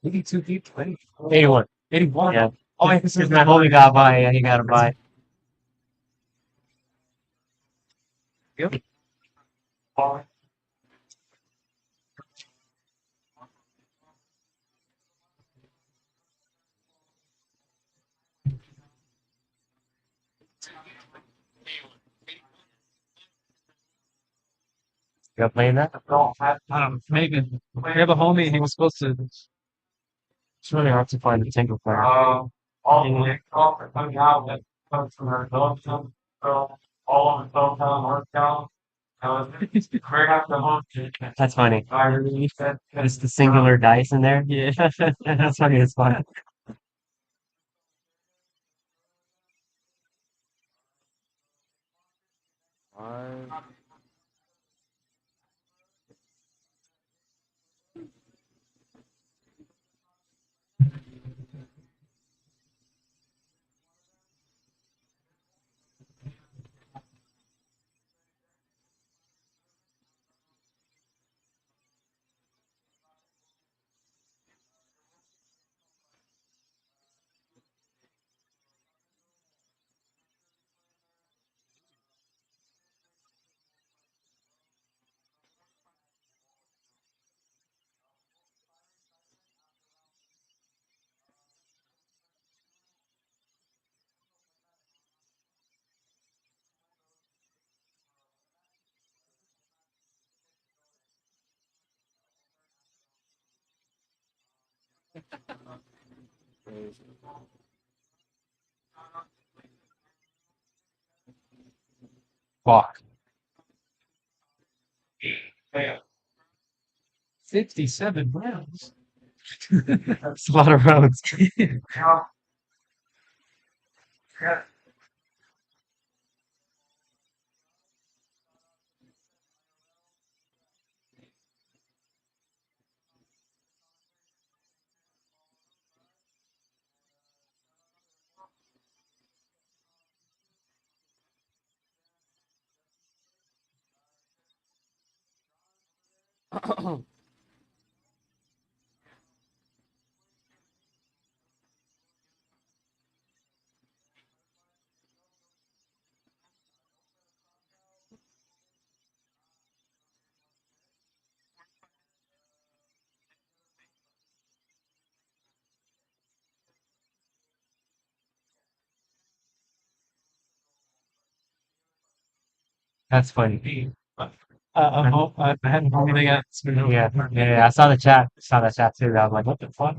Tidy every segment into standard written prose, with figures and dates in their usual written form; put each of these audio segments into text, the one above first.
82 deep, 81. 81. Yeah. Oh, I Because my homie got by. Yeah, he got to buy. Yep. You got playing that? No, I don't know. Maybe. We have a homie. He was supposed to. It's really hard to find the single player. All the offer coming out that comes from our adoption. So all of the downtown workout. Very happy to host you. That's funny. I really said. It's the singular dice in there. Yeah. That's funny. It's fun. Fuck. 57 rounds. It's a lot of rounds. That's funny. I had a homie that got. Yeah, yeah. I saw the chat. Saw that chat too. I was like, what the fuck?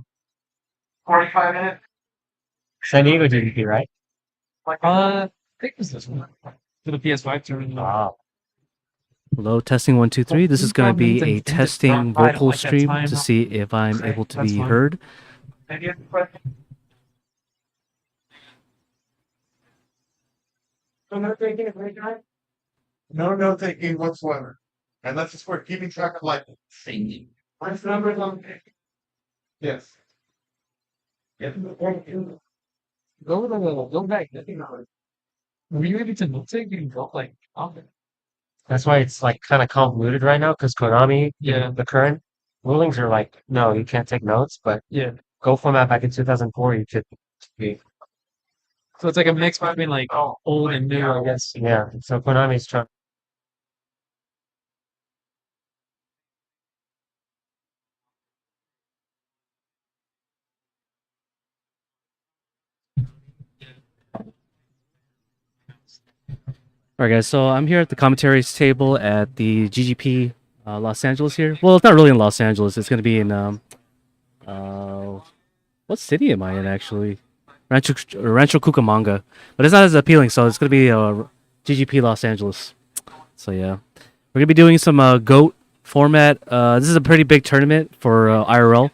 45 minutes. San Diego GDP, right? I think it was this one. For the PS5 tournament. Wow. Hello, testing one, two, three. This is going to be a testing vocal stream to see if I'm able to be heard. No thinking whatsoever. And that's just for keeping track of like singing. What's the numbers on? Yes. Go back. Were you able to note take and go like okay. That's why it's like kind of convoluted right now because Konami, Yeah. the current rulings are like, no, you can't take notes. But Yeah. Go format back in 2004, you could be. So it's like a mix between like old and new, I guess. Yeah. So Konami's trying. All right, guys. So I'm here at the commentaries table at the GGP Los Angeles here. Well, it's not really in Los Angeles. It's going to be in what city am I in actually? Rancho Cucamonga, but it's not as appealing. So it's going to be GGP Los Angeles. So yeah, we're going to be doing some GOAT format. This is a pretty big tournament for IRL.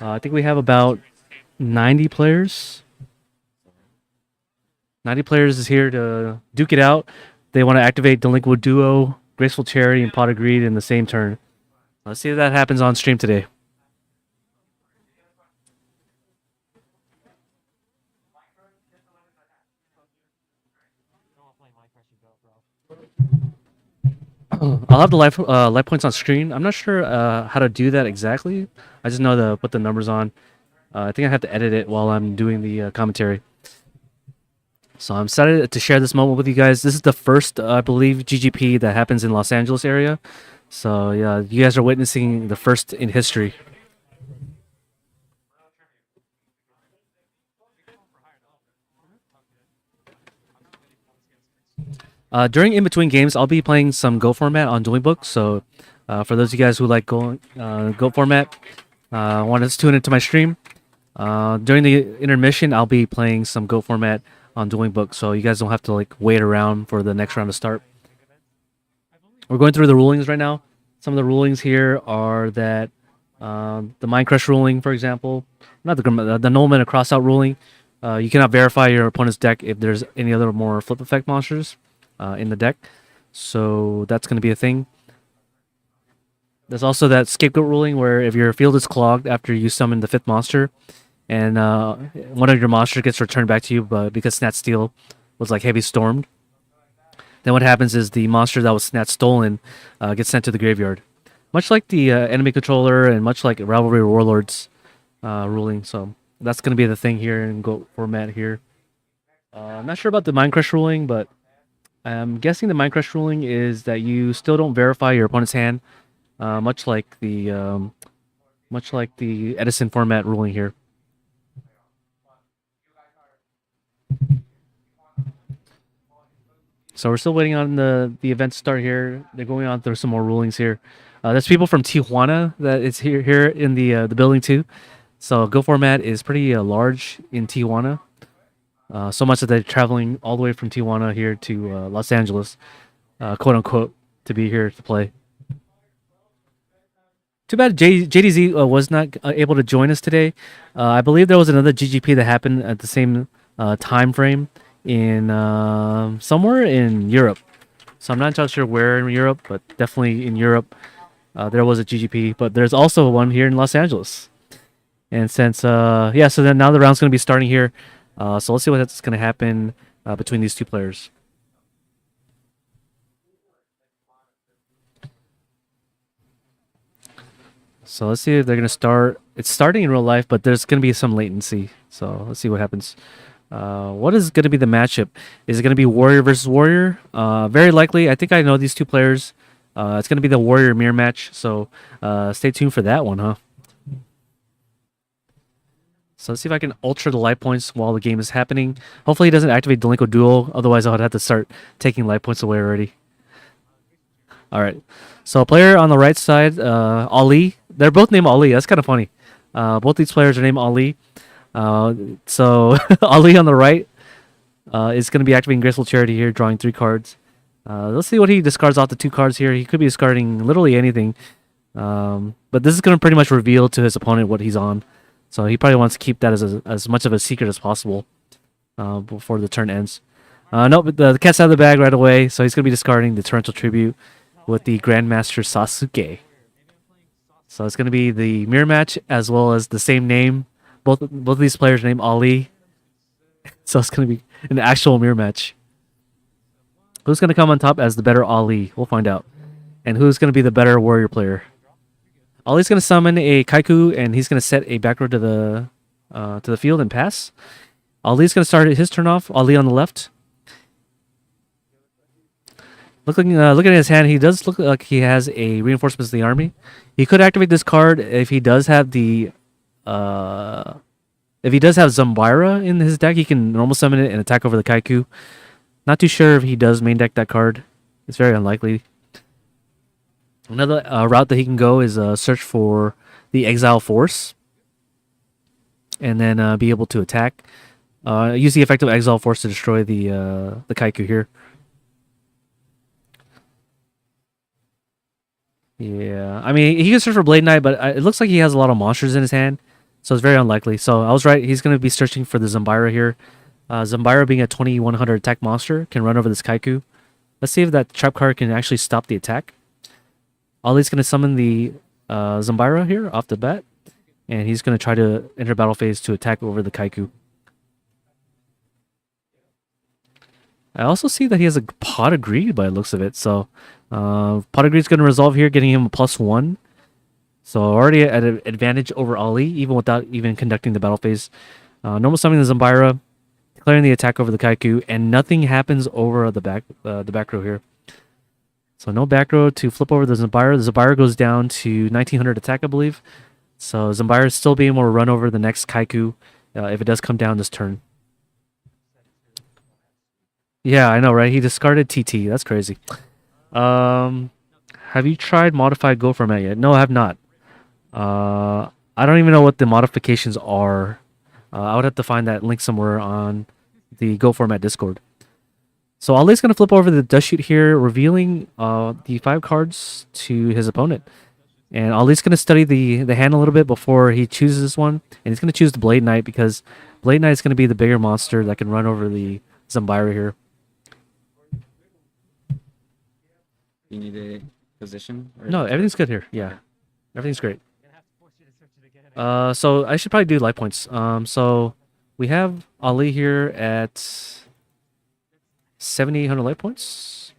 I think we have about 90 players. 90 players is here to duke it out. They want to activate Delinquent Duo, Graceful Charity, and Pot of Greed in the same turn. Let's see if that happens on stream today. I'll have the life points on screen. I'm not sure how to do that exactly. I just know to put the numbers on. I think I have to edit it while I'm doing the commentary. So I'm excited to share this moment with you guys. This is the first, I believe, GGP that happens in Los Angeles area. So yeah, you guys are witnessing the first in history. During in between games, I'll be playing some Go format on Dueling Book. So for those of you guys who like Go format, want to tune into my stream. During the intermission, I'll be playing some Go format on Dueling Book, so you guys don't have to like wait around for the next round to start. We're going through the rulings right now. Some of the rulings here are that the Mind Crush ruling, for example, not the Nullman and Crossout ruling. You cannot verify your opponent's deck if there's any other more flip effect monsters in the deck. So that's going to be a thing. There's also that Scapegoat ruling where if your field is clogged after you summon the 5th monster, and one of your monsters gets returned back to you, but because Snatch Steal was like heavy stormed, then what happens is the monster that was Snatch Stolen gets sent to the graveyard. Much like the enemy controller and much like Rivalry Warlords ruling. So that's going to be the thing here in Go format here. I'm not sure about the Mind Crush ruling, but I'm guessing the Mind Crush ruling is that you still don't verify your opponent's hand, much like the Edison format ruling here. So we're still waiting on the event to start here. They're going on through some more rulings here. There's people from Tijuana that is here in the building too. So Go format is pretty large in Tijuana. So much that they're traveling all the way from Tijuana here to Los Angeles, quote unquote, to be here to play. Too bad JDZ was not able to join us today. I believe there was another GGP that happened at the same time frame in somewhere in Europe. So I'm not entirely sure where in Europe, but definitely in Europe there was a GGP. But there's also one here in Los Angeles. And since so then now the round's going to be starting here. So let's see what's going to happen between these two players. So let's see if they're going to start. It's starting in real life, but there's going to be some latency. So let's see what happens. What is going to be the matchup? Is it going to be Warrior versus Warrior? Very likely. I think I know these two players. It's going to be the Warrior mirror match. So stay tuned for that one, huh? So let's see if I can ultra the life points while the game is happening. Hopefully he doesn't activate Delinquent Duel. Otherwise I would have to start taking life points away already. Alright. So player on the right side, Ali. They're both named Ali. That's kind of funny. Both these players are named Ali. So Ali on the right is going to be activating Graceful Charity here, drawing 3 cards. Let's see what he discards off the 2 cards here. He could be discarding literally anything. But this is going to pretty much reveal to his opponent what he's on. So he probably wants to keep that as much of a secret as possible before the turn ends. Nope, the cat's out of the bag right away. So he's going to be discarding the Torrential Tribute with the Grandmaster Sasuke. So it's going to be the mirror match as well as the same name. Both of these players are named Ali. So it's going to be an actual mirror match. Who's going to come on top as the better Ali? We'll find out. And who's going to be the better warrior player? Ali's going to summon a Kaiku, and he's going to set a back row to the field and pass. Ali's going to start his turn off. Ali on the left. Looking at his hand, he does look like he has a Reinforcements of the Army. He could activate this card if he does have the Zumbira in his deck. He can normal summon it and attack over the Kaiku. Not too sure if he does main deck that card. It's very unlikely. Another route that he can go is search for the Exile Force, and then be able to attack. Use the effective Exile Force to destroy the Kaiku here. Yeah, I mean he can search for Blade Knight, but it looks like he has a lot of monsters in his hand, so it's very unlikely. So I was right. He's going to be searching for the Zumbira here. Zumbira, being a 2100 attack monster, can run over this Kaiku. Let's see if that trap card can actually stop the attack. Ali's going to summon the Zumbira here off the bat, and he's going to try to enter battle phase to attack over the Kaiku. I also see that he has a Pot of Greed by the looks of it. So Pot of Greed is going to resolve here, getting him a +1. So already at an advantage over Ali, even without even conducting the battle phase. Normal summoning the Zambira, declaring the attack over the Kaiku, and nothing happens over the back row here. So no back row to flip over the Zambira. The Zambira goes down to 1900 attack, I believe. So Zambira is still being able to run over the next Kaiku if it does come down this turn. Yeah, I know, right? He discarded TT. That's crazy. Have you tried modified Go format yet? No, I have not. I don't even know what the modifications are. I would have to find that link somewhere on the Go format Discord. So Ali's going to flip over the dust sheet here, revealing the 5 cards to his opponent. And Ali's going to study the hand a little bit before he chooses this one. And he's going to choose the Blade Knight because Blade Knight is going to be the bigger monster that can run over the Zambira here. You need a position? Or No, everything's good here. Yeah, everything's great. So I should probably do life points. So we have Ali here at 7,800 life points.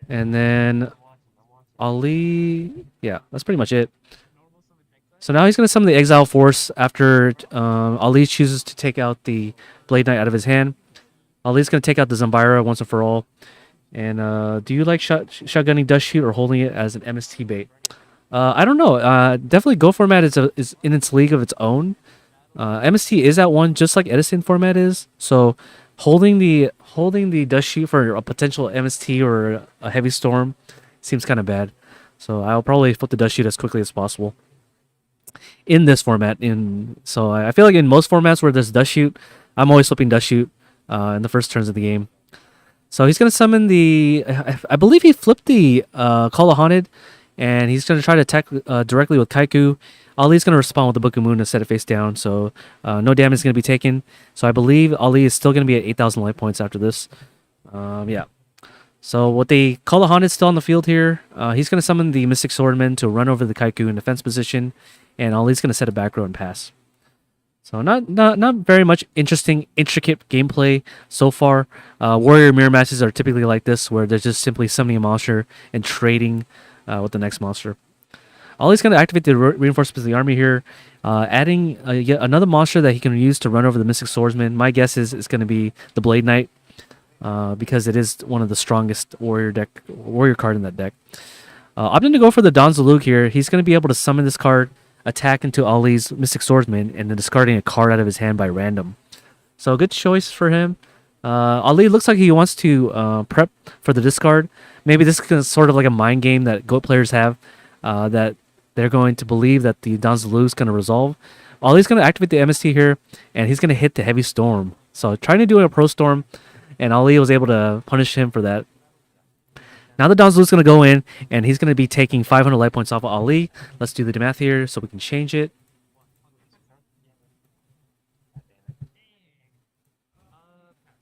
And then Ali, yeah, that's pretty much it. So now he's going to summon the Exile Force after Ali chooses to take out the Blade Knight out of his hand. Ali's going to take out the Zambira once and for all. And do you like shotgunning Dust Shoot or holding it as an MST bait? I don't know. Definitely Go format is in its league of its own. MST is at one, just like Edison format is. So holding the Dust Sheet for a potential MST or a Heavy Storm seems kind of bad. So I'll probably flip the Dust Sheet as quickly as possible in this format. So I feel like in most formats where there's Dust Shoot, I'm always flipping Dust Shoot in the first turns of the game. So he's going to summon I believe he flipped the Call of Haunted, and he's going to try to attack directly with Kaiku. Ali's going to respond with the Book of Moon to set it face down, so no damage is going to be taken. So I believe Ali is still going to be at 8,000 life points after this. Yeah. So what they Call of Haunted is still on the field here. He's going to summon the Mystic Swordman to run over the Kaiku in defense position, and Ali's going to set a back row and pass. So not very much intricate gameplay so far. Warrior mirror matches are typically like this, where they're just simply summoning a monster and trading with the next monster. Ali's going to activate the reinforcements of the army here, adding yet another monster that he can use to run over the Mystic Swordsman. My guess is it's going to be the Blade Knight, because it is one of the strongest warrior card in that deck. Opting to go for the Don Zalug here. He's going to be able to summon this card, attack into Ali's Mystic Swordsman, and then discarding a card out of his hand by random. So a good choice for him. Ali looks like he wants to prep for the discard. Maybe this is sort of like a mind game that GOAT players have, that they're going to believe that the Don Zalug is going to resolve. Ali's going to activate the MST here, and he's going to hit the Heavy Storm. So trying to do a Pro Storm, and Ali was able to punish him for that. Now the Don Zalug's going to go in, and he's going to be taking 500 life points off of Ali. Let's do the math here so we can change it.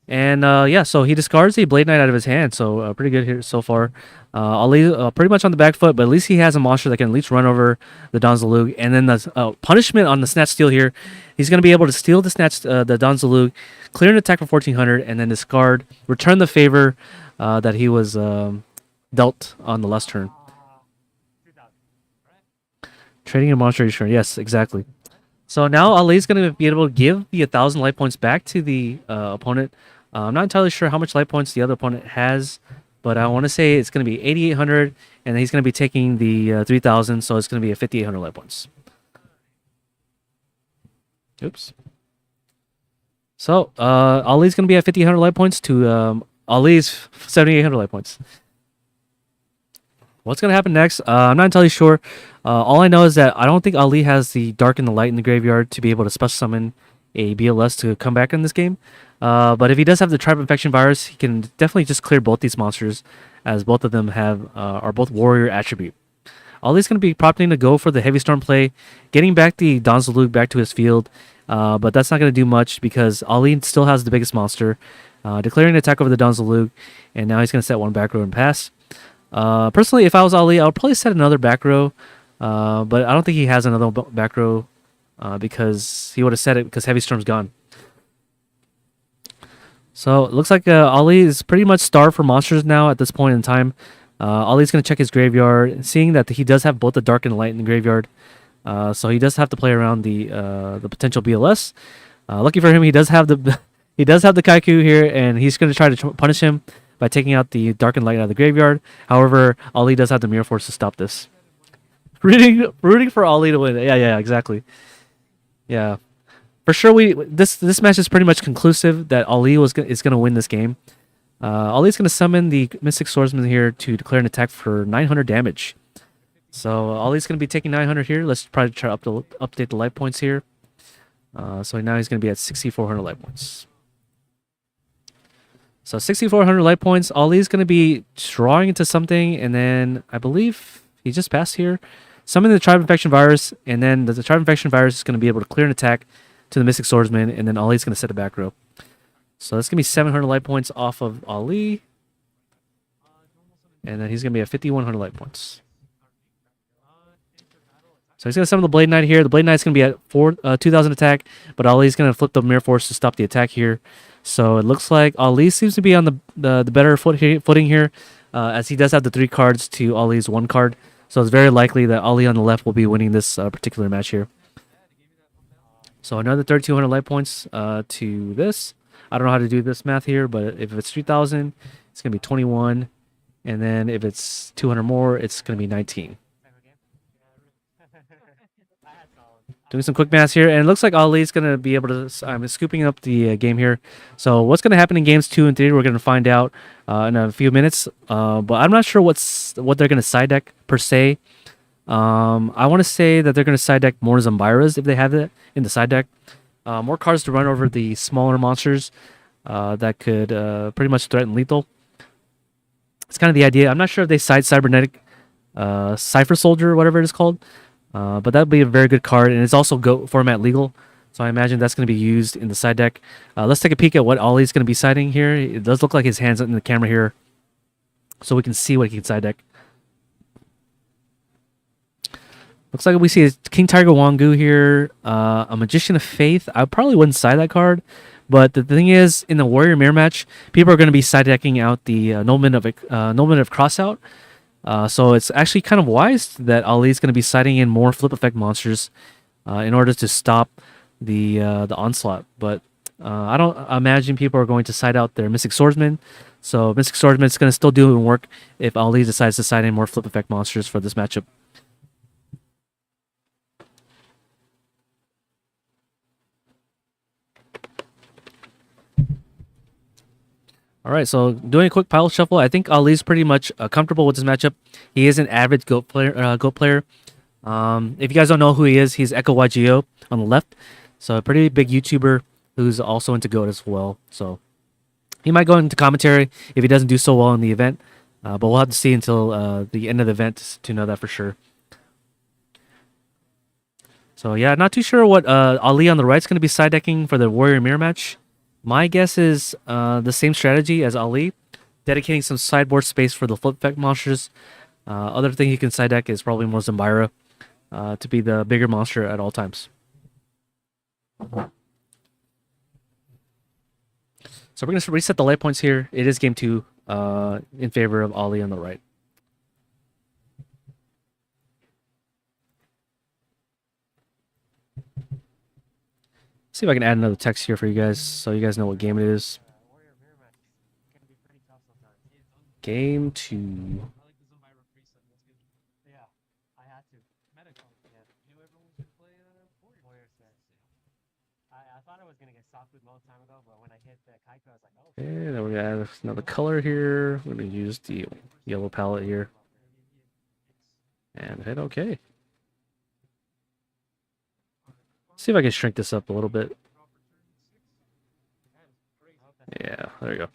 And yeah, so he discards the Blade Knight out of his hand, so pretty good here so far. Ali pretty much on the back foot, but at least he has a monster that can at least run over the Don Zalug. And then the punishment on the Snatch Steal here, he's going to be able to steal the Don Zalug, clear an attack for 1400, and then discard, return the favor that he was dealt on the last turn. Trading a monster each turn, yes, exactly. So now Ali's going to be able to give the 1,000 life points back to the opponent. I'm not entirely sure how much life points the other opponent has, but I want to say it's going to be 8,800, and he's going to be taking the 3,000, so it's going to be a 5,800 life points. Oops. So Ali's going to be at 5,800 life points to Ali's 7,800 life points. What's going to happen next? I'm not entirely sure. All I know is that I don't think Ali has the Dark and the Light in the graveyard to be able to special summon a BLS to come back in this game. But if he does have the Tribe Infection Virus, he can definitely just clear both these monsters, as both of them are both warrior attribute. Ali's going to be opting to go for the Heavy Storm play, getting back the Don Zalug back to his field. But that's not going to do much because Ali still has the biggest monster, declaring an attack over the Don Zalug, and now he's going to set one back row and pass. Personally, if I was Ali, I would probably set another back row, but I don't think he has another back row because he would have set it because Heavy Storm's gone. So it looks like Ali is pretty much starved for monsters now at this point in time. Ali's going to check his graveyard, seeing that he does have both the dark and light in the graveyard. So he does have to play around the potential BLS. Lucky for him, he does have the he does have the Kaiku here, and he's going to try to punish him by taking out the dark and light out of the graveyard. However, Ali does have the Mirror Force to stop this. Rooting for Ali to win. Yeah, exactly. Yeah, for sure. This match is pretty much conclusive that Ali is going to win this game. Ali's going to summon the Mystic Swordsman here to declare an attack for 900 damage. So Ali's going to be taking 900 here. Let's probably try to update the life points here. So now he's going to be at 6,400 life points. So 6,400 life points. Ali's going to be drawing into something, and then I believe he just passed here. Summon the Tribe Infection Virus, and then the Tribe Infection Virus is going to be able to clear an attack to the Mystic Swordsman, and then Ali's going to set a back row. So that's going to be 700 life points off of Ali. And then he's going to be at 5,100 life points. So he's going to summon the Blade Knight here. The Blade Knight's going to be at 2,000 attack, but Ali's going to flip the Mirror Force to stop the attack here. So it looks like Ali seems to be on the better footing here, as he does have the 3 cards to Ali's 1 card. So it's very likely that Ali on the left will be winning this particular match here. So another 3,200 life points to this. I don't know how to do this math here, but if it's 3,000, it's going to be 21. And then if it's 200 more, it's going to be 19. Doing some quick math here, and it looks like Ali's going to be able to... I'm scooping up the game here. So what's going to happen in games 2 and 3, we're going to find out in a few minutes. But I'm not sure what they're going to side deck, per se. I want to say that they're going to side deck more Zambiras if they have it in the side deck. More cards to run over the smaller monsters that could pretty much threaten lethal. It's kind of the idea. I'm not sure if they side Cybernetic Cypher Soldier or whatever it is called. But that would be a very good card, and it's also GOAT format legal. So I imagine that's going to be used in the side deck. Let's take a peek at what Ali's going to be siding here. It does look like his hands in the camera here, so we can see what he can side deck. Looks like we see a King Tiger Wangu here, a Magician of Faith. I probably wouldn't side that card, but the thing is, in the Warrior Mirror match, people are going to be side decking out the Nobleman of Crossout. So it's actually kind of wise that Ali's going to be siding in more flip effect monsters in order to stop the onslaught. But I don't imagine people are going to side out their Mystic Swordsman. So Mystic Swordsman is going to still do work if Ali decides to side in more flip effect monsters for this matchup. All right, so doing a quick pile shuffle, I think Ali's pretty much comfortable with this matchup. He is an average GOAT player. If you guys don't know who he is, he's Echo YGO on the left. So a pretty big YouTuber who's also into GOAT as well. So he might go into commentary if he doesn't do so well in the event. But we'll have to see until the end of the event to know that for sure. So yeah, not too sure what Ali on the right is going to be side decking for the Warrior Mirror match. My guess is the same strategy as Ali, dedicating some sideboard space for the flip effect monsters. Other thing he can side deck is probably more Zambira to be the bigger monster at all times. So we're going to reset the light points here. It is game 2 in favor of Ali on the right. See if I can add another text here for you guys so you guys know what game it is. Game 2. Okay, then we're going to add another color here. We're going to use the yellow palette here. And hit OK. See if I can shrink this up a little bit. Yeah, there you go.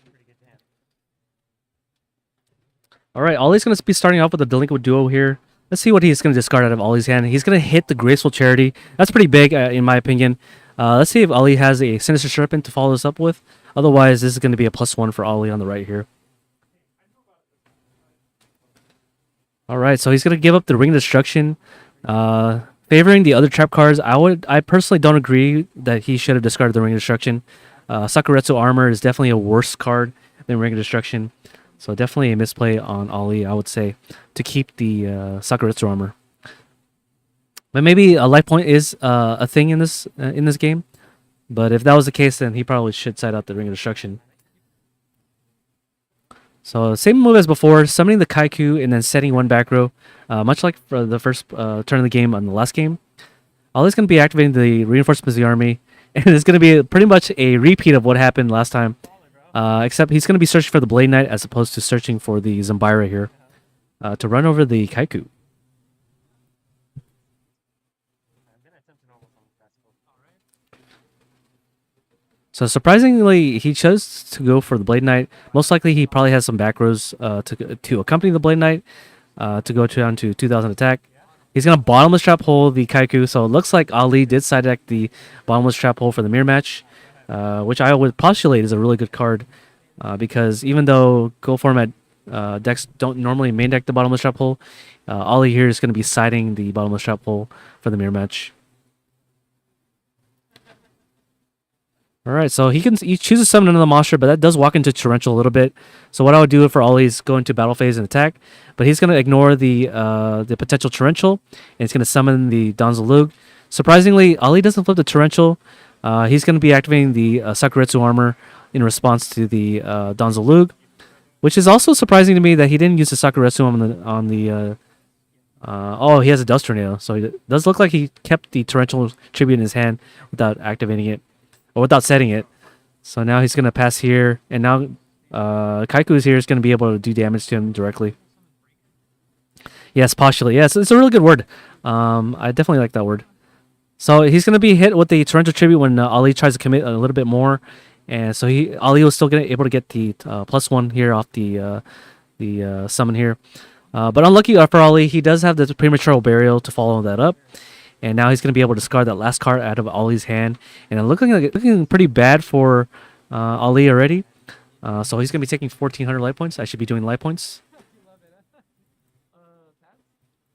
All right, Ali's going to be starting off with a Delinquent Duo here. Let's see what he's going to discard out of Ali's hand. He's going to hit the Graceful Charity. That's pretty big, in my opinion. Let's see if Ali has a Sinister Serpent to follow this up with. Otherwise, this is going to be a +1 for Ali on the right here. All right, so he's going to give up the Ring of Destruction. Favoring the other trap cards, I personally don't agree that he should have discarded the Ring of Destruction. Sakuretsu Armor is definitely a worse card than Ring of Destruction. So definitely a misplay on Ali, I would say, to keep the Sakuretsu Armor. But maybe a life point is a thing in this game. But if that was the case, then he probably should side out the Ring of Destruction. So same move as before, summoning the Kaiku and then setting one back row, much like for the first turn of the game on the last game. Ali's going to be activating the reinforcements of the army, and it's going to be pretty much a repeat of what happened last time, except he's going to be searching for the Blade Knight as opposed to searching for the Zambira here to run over the Kaiku. So surprisingly, he chose to go for the Blade Knight. Most likely, he probably has some back rows to accompany the Blade Knight to go down to 2,000 attack. He's going to bottomless trap hole the Kaiku, so it looks like Ali did side deck the bottomless trap hole for the mirror match, which I would postulate is a really good card because even though Go format decks don't normally main deck the bottomless trap hole, Ali here is going to be siding the bottomless trap hole for the mirror match. Alright, so he chooses to summon another monster, but that does walk into Torrential a little bit. So what I would do for Ollie is go into battle phase and attack, but he's going to ignore the potential Torrential, and he's going to summon the Danzalug. Surprisingly, Ollie doesn't flip the Torrential. He's going to be activating the Sakuretsu Armor in response to the Danzalug, which is also surprising to me that he didn't use the Sakuretsu on the oh, he has a Dust Tornado, so it does look like he kept the Torrential Tribute in his hand without activating it. Or without setting it. So now he's going to pass here. And now Kaiku is here is going to be able to do damage to him directly. Yes, postulate. Yes, it's a really good word. I definitely like that word. So he's going to be hit with the Torrential Tribute when Ali tries to commit a little bit more. And so Ali was still able to get the +1 here off the summon here. But unlucky for Ali, he does have the Premature Burial to follow that up. And now he's going to be able to discard that last card out of Ali's hand. And looking pretty bad for Ali already. So he's going to be taking 1,400 life points. I should be doing life points.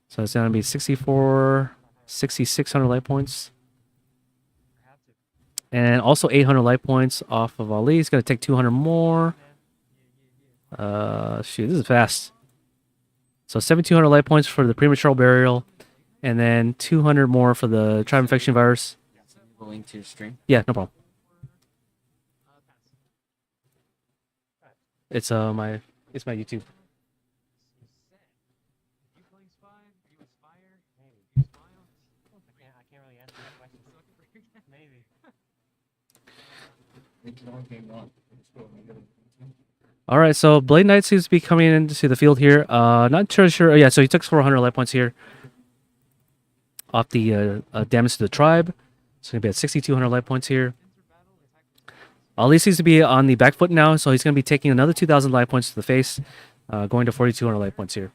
So it's going to be 6,600 life points. And also 800 life points off of Ali. He's going to take 200 more. Shoot, this is fast. So 7,200 life points for the Premature Burial. And then 200 more for the Tribe Infection Virus. The link to your stream. Yeah, no problem. It's my YouTube. All right, so Blade Knight seems to be coming into the field here. Not sure. Oh, yeah, so he took 400 life points here. Off the damage to the tribe. So going to be at 6,200 life points here. Ali seems to be on the back foot now, so he's going to be taking another 2,000 life points to the face, going to 4,200 life points here.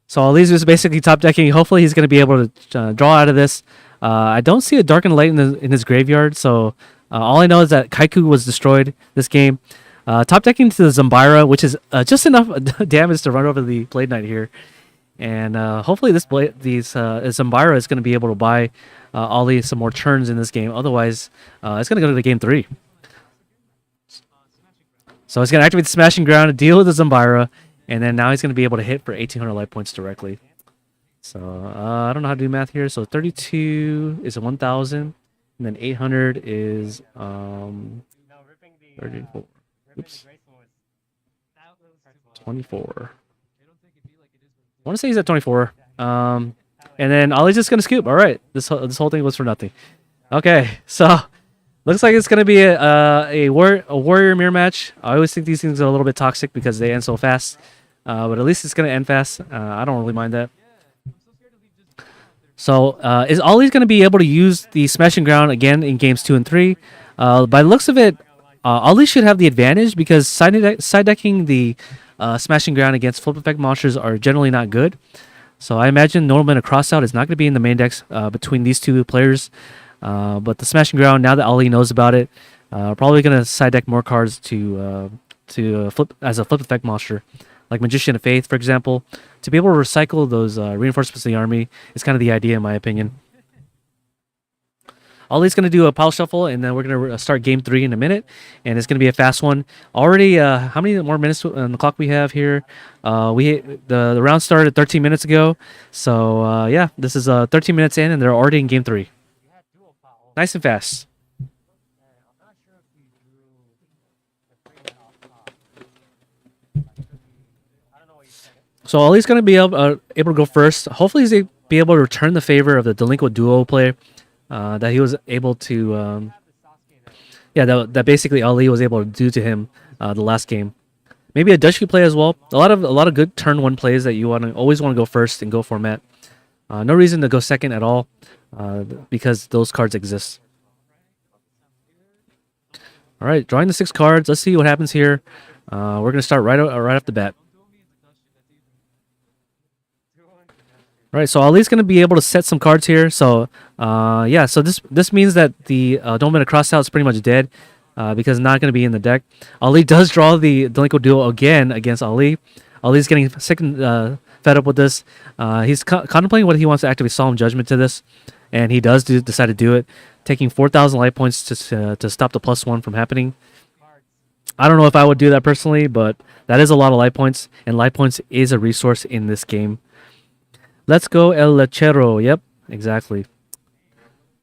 So Ali's just basically top decking. Hopefully he's going to be able to draw out of this. I don't see a Darkened Light in his graveyard, so all I know is that Kaiku was destroyed this game. Top decking to the Zambira, which is just enough damage to run over the Blade Knight here. And hopefully Zambira is going to be able to buy Ali some more turns in this game. Otherwise, it's going to go to game 3. So he's going to activate the Smashing Ground to deal with the Zambira. And then now he's going to be able to hit for 1,800 life points directly. So I don't know how to do math here. So 32 is 1,000. And then 800 is 34. Oops. 24. I want to say he's at 24. And then Ollie's just going to scoop. All right. This whole thing was for nothing. Okay. So looks like it's going to be a warrior mirror match. I always think these things are a little bit toxic because they end so fast. But at least it's going to end fast. I don't really mind that. So is Ollie's going to be able to use the Smashing Ground again in games 2 and 3? By the looks of it, Ollie should have the advantage because side decking the Smashing Ground against flip effect monsters are generally not good. So I imagine Normal and Crossout is not going to be in the main decks between these two players. But the Smashing Ground, now that Ali knows about it, probably going to side deck more cards to flip as a flip effect monster, like Magician of Faith, for example. To be able to recycle those reinforcements of the army is kind of the idea, in my opinion. Ali's going to do a power shuffle, and then we're going to start game 3 in a minute, and it's going to be a fast one. Already, how many more minutes on the clock we have here? The round started 13 minutes ago, so yeah, this is 13 minutes in, and they're already in game 3. Nice and fast. So Ali's going to be able to go first. Hopefully he's be able to return the favor of the delinquent duo play that he was able to, that basically Ali was able to do to him the last game. Maybe a Dutch play as well. A lot of good turn 1 plays that you always want to go first in Go format. No reason to go second at all because those cards exist. All right, drawing the 6 cards. Let's see what happens here. We're going to start right off the bat. All right, so Ali's going to be able to set some cards here. So, so this means that the Dolmen Crossout is pretty much dead because it's not going to be in the deck. Ali does draw the Delinquent Duo again against Ali. Ali's getting sick and fed up with this. He's contemplating whether he wants to activate Solemn Judgment to this, and he does decide to do it, taking 4,000 life points to stop the +1 from happening. I don't know if I would do that personally, but that is a lot of life points, and life points is a resource in this game. Let's go El Lechero. Yep, exactly.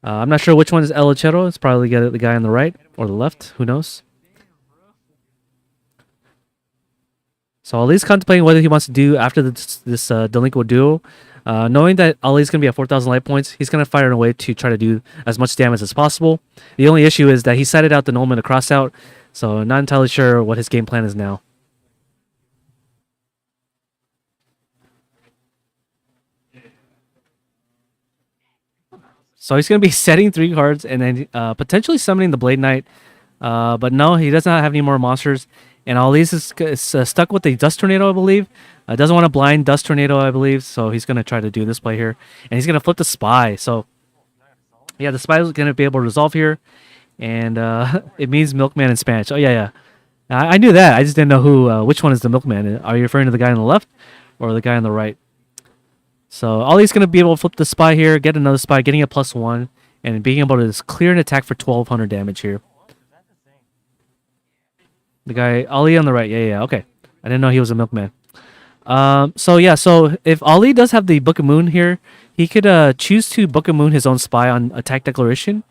I'm not sure which one is El Lechero. It's probably the guy on the right or the left. Who knows? So Ali's contemplating whether he wants to do after this Delinquent Duo. Knowing that Ali's going to be at 4,000 life points, he's going to fire away to try to do as much damage as possible. The only issue is that he sided out the Nolman to cross out, so not entirely sure what his game plan is now. So he's going to be setting 3 cards and then potentially summoning the Blade Knight. But no, he does not have any more monsters. And Ali's is stuck with the Dust Tornado, I believe. Doesn't want to blind Dust Tornado, I believe. So he's going to try to do this play here. And he's going to flip the Spy. So, yeah, the Spy is going to be able to resolve here. And it means Milkman in Spanish. Oh, yeah. I knew that. I just didn't know which one is the Milkman. Are you referring to the guy on the left or the guy on the right? So Ali's going to be able to flip the Spy here, get another Spy, getting a +1, and being able to just clear an attack for 1,200 damage here. The guy, Ali on the right. Yeah, okay. I didn't know he was a Milkman. So if Ali does have the Book of Moon here, he could choose to Book of Moon his own Spy on Attack Declaration,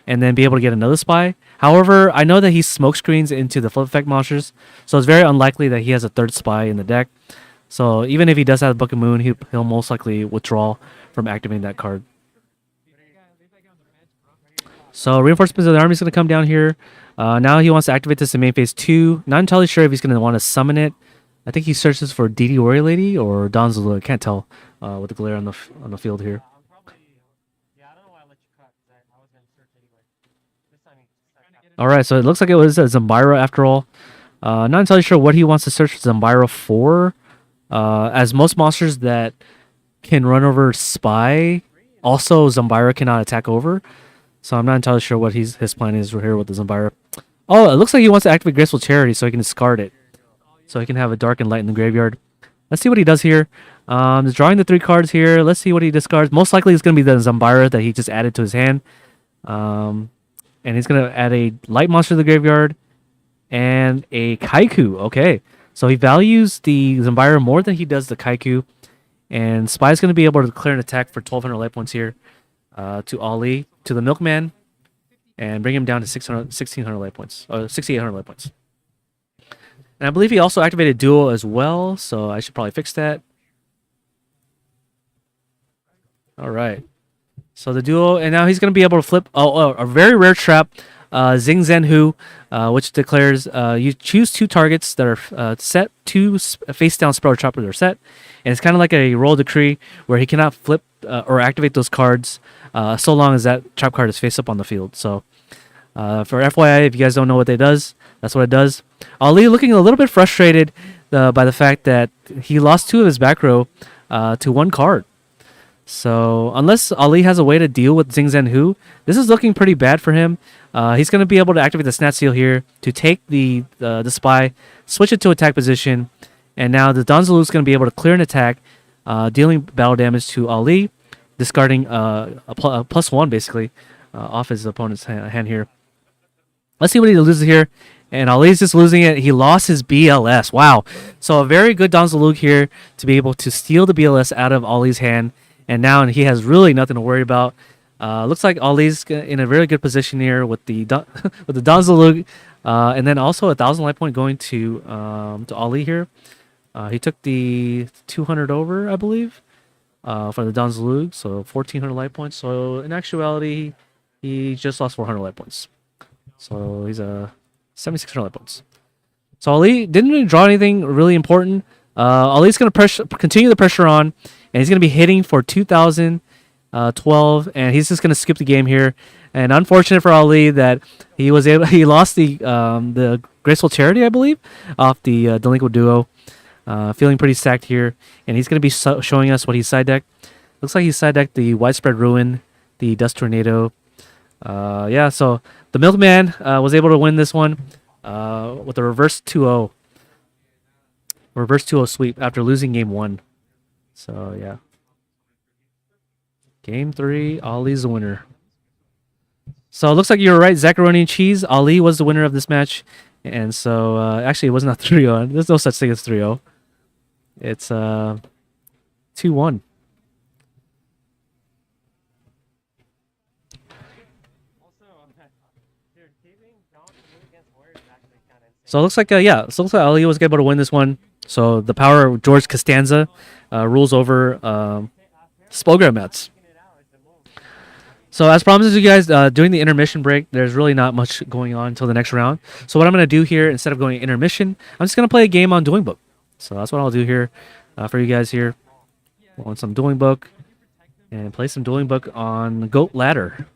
and then be able to get another Spy. However, I know that he smoke screens into the flip effect monsters, so it's very unlikely that he has a 3rd Spy in the deck. So even if he does have the Book of Moon, he'll most likely withdraw from activating that card. So Reinforcements of the Army is going to come down here. Now he wants to activate this in main phase 2. Not entirely sure if he's going to want to summon it. I think he searches for DD Warrior Lady or Donzulu. I can't tell with the glare on the field here. All right, so it looks like it was a Zambira after all. Not entirely sure what he wants to search Zambira for. As most monsters that can run over Spy, also Zambira cannot attack over. So I'm not entirely sure what his plan is here with the Zambira. Oh, it looks like he wants to activate Graceful Charity so he can discard it. So he can have a Dark and Light in the graveyard. Let's see what he does here. He's drawing the 3 cards here. Let's see what he discards. Most likely it's going to be the Zambira that he just added to his hand. And he's going to add a Light monster to the graveyard and a Kaiku. Okay. So he values the Zambira more than he does the Kaiku. And Spy's going to be able to declare an attack for 1,200 life points here to Ali, to the Milkman, and bring him down to 1,600 life points, or 6,800 life points. And I believe he also activated Duel as well, so I should probably fix that. All right. So the Duel, and now he's going to be able to flip a very rare trap, Zing Zen Hu, which declares you choose 2 targets that are set, 2 face-down spell or trappers are set, and it's kind of like a roll decree where he cannot flip or activate those cards so long as that trap card is face up on the field. So for FYI, if you guys don't know what it does, that's what it does. Ali looking a little bit frustrated by the fact that he lost 2 of his back row to 1 card. So unless Ali has a way to deal with Zing Zen Hu, this is looking pretty bad for him. He's going to be able to activate the Snat Seal here to take the Spy, switch it to attack position, and now the Donzulu is going to be able to clear an attack, dealing battle damage to Ali, discarding a +1 basically off his opponent's hand here. Let's see what he loses here. And Ali's just losing it. He lost his BLS. Wow. So a very good Don Zalug here to be able to steal the BLS out of Ali's hand. And now he has really nothing to worry about. Looks like Ali's in a very good position here with the with the Don Zalug. And then also 1,000 life point going to Ali here. He took the 200 over, I believe, for the Don Zalug. So 1,400 life points. So in actuality, he just lost 400 life points. So he's a 7,600 life points. So Ali didn't really draw anything really important. Ali's going to continue the pressure on, and he's going to be hitting for 2,012, and he's just going to skip the game here. And unfortunate for Ali that he lost the Graceful Charity, I believe, off the Delinquent Duo. Feeling pretty stacked here, and he's going to be showing us what he side decked. Looks like he side decked the Widespread Ruin, the Dust Tornado. Yeah, so the Milkman was able to win this one with a reverse 2-0. Reverse 2-0 sweep after losing game 1. So, yeah. Game 3, Ali's the winner. So, it looks like you were right, Zacharoni and Cheese. Ali was the winner of this match. And so, actually, it was not 3-0. There's no such thing as 3-0. It's 2-1. So it looks like, Ali was able to win this one. So the power of George Costanza rules over Spellgram Mets. So as promised to you guys, during the intermission break, there's really not much going on until the next round. So what I'm going to do here, instead of going intermission, I'm just going to play a game on Dueling Book. So that's what I'll do here for you guys here. On some Dueling Book. And play some Dueling Book on Goat Ladder.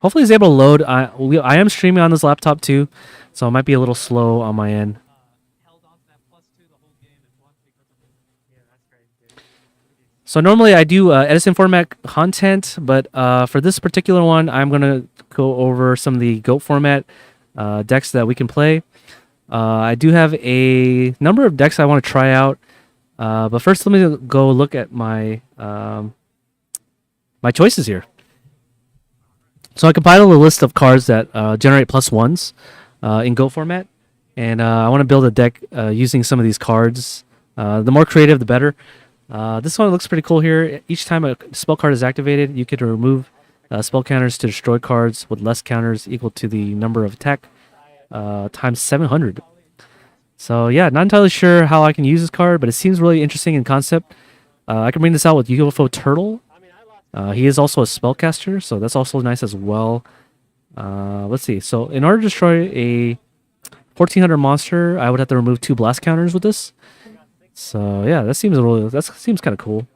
Hopefully he's able to load. I am streaming on this laptop too, so it might be a little slow on my end. So normally I do Edison format content, but for this particular one, I'm going to go over some of the GOAT format decks that we can play. I do have a number of decks I want to try out, but first let me go look at my my choices here. So I compiled a list of cards that generate +1s in GOAT format, and I want to build a deck using some of these cards. The more creative, the better. This one looks pretty cool here. Each time a spell card is activated, you can remove spell counters to destroy cards with less counters equal to the number of attack times 700. So yeah, not entirely sure how I can use this card, but it seems really interesting in concept. I can bring this out with UFO Turtle. He is also a spellcaster, so that's also nice as well. Let's see. So in order to destroy a 1,400 monster, I would have to remove 2 blast counters with this. So yeah, that seems kind of cool.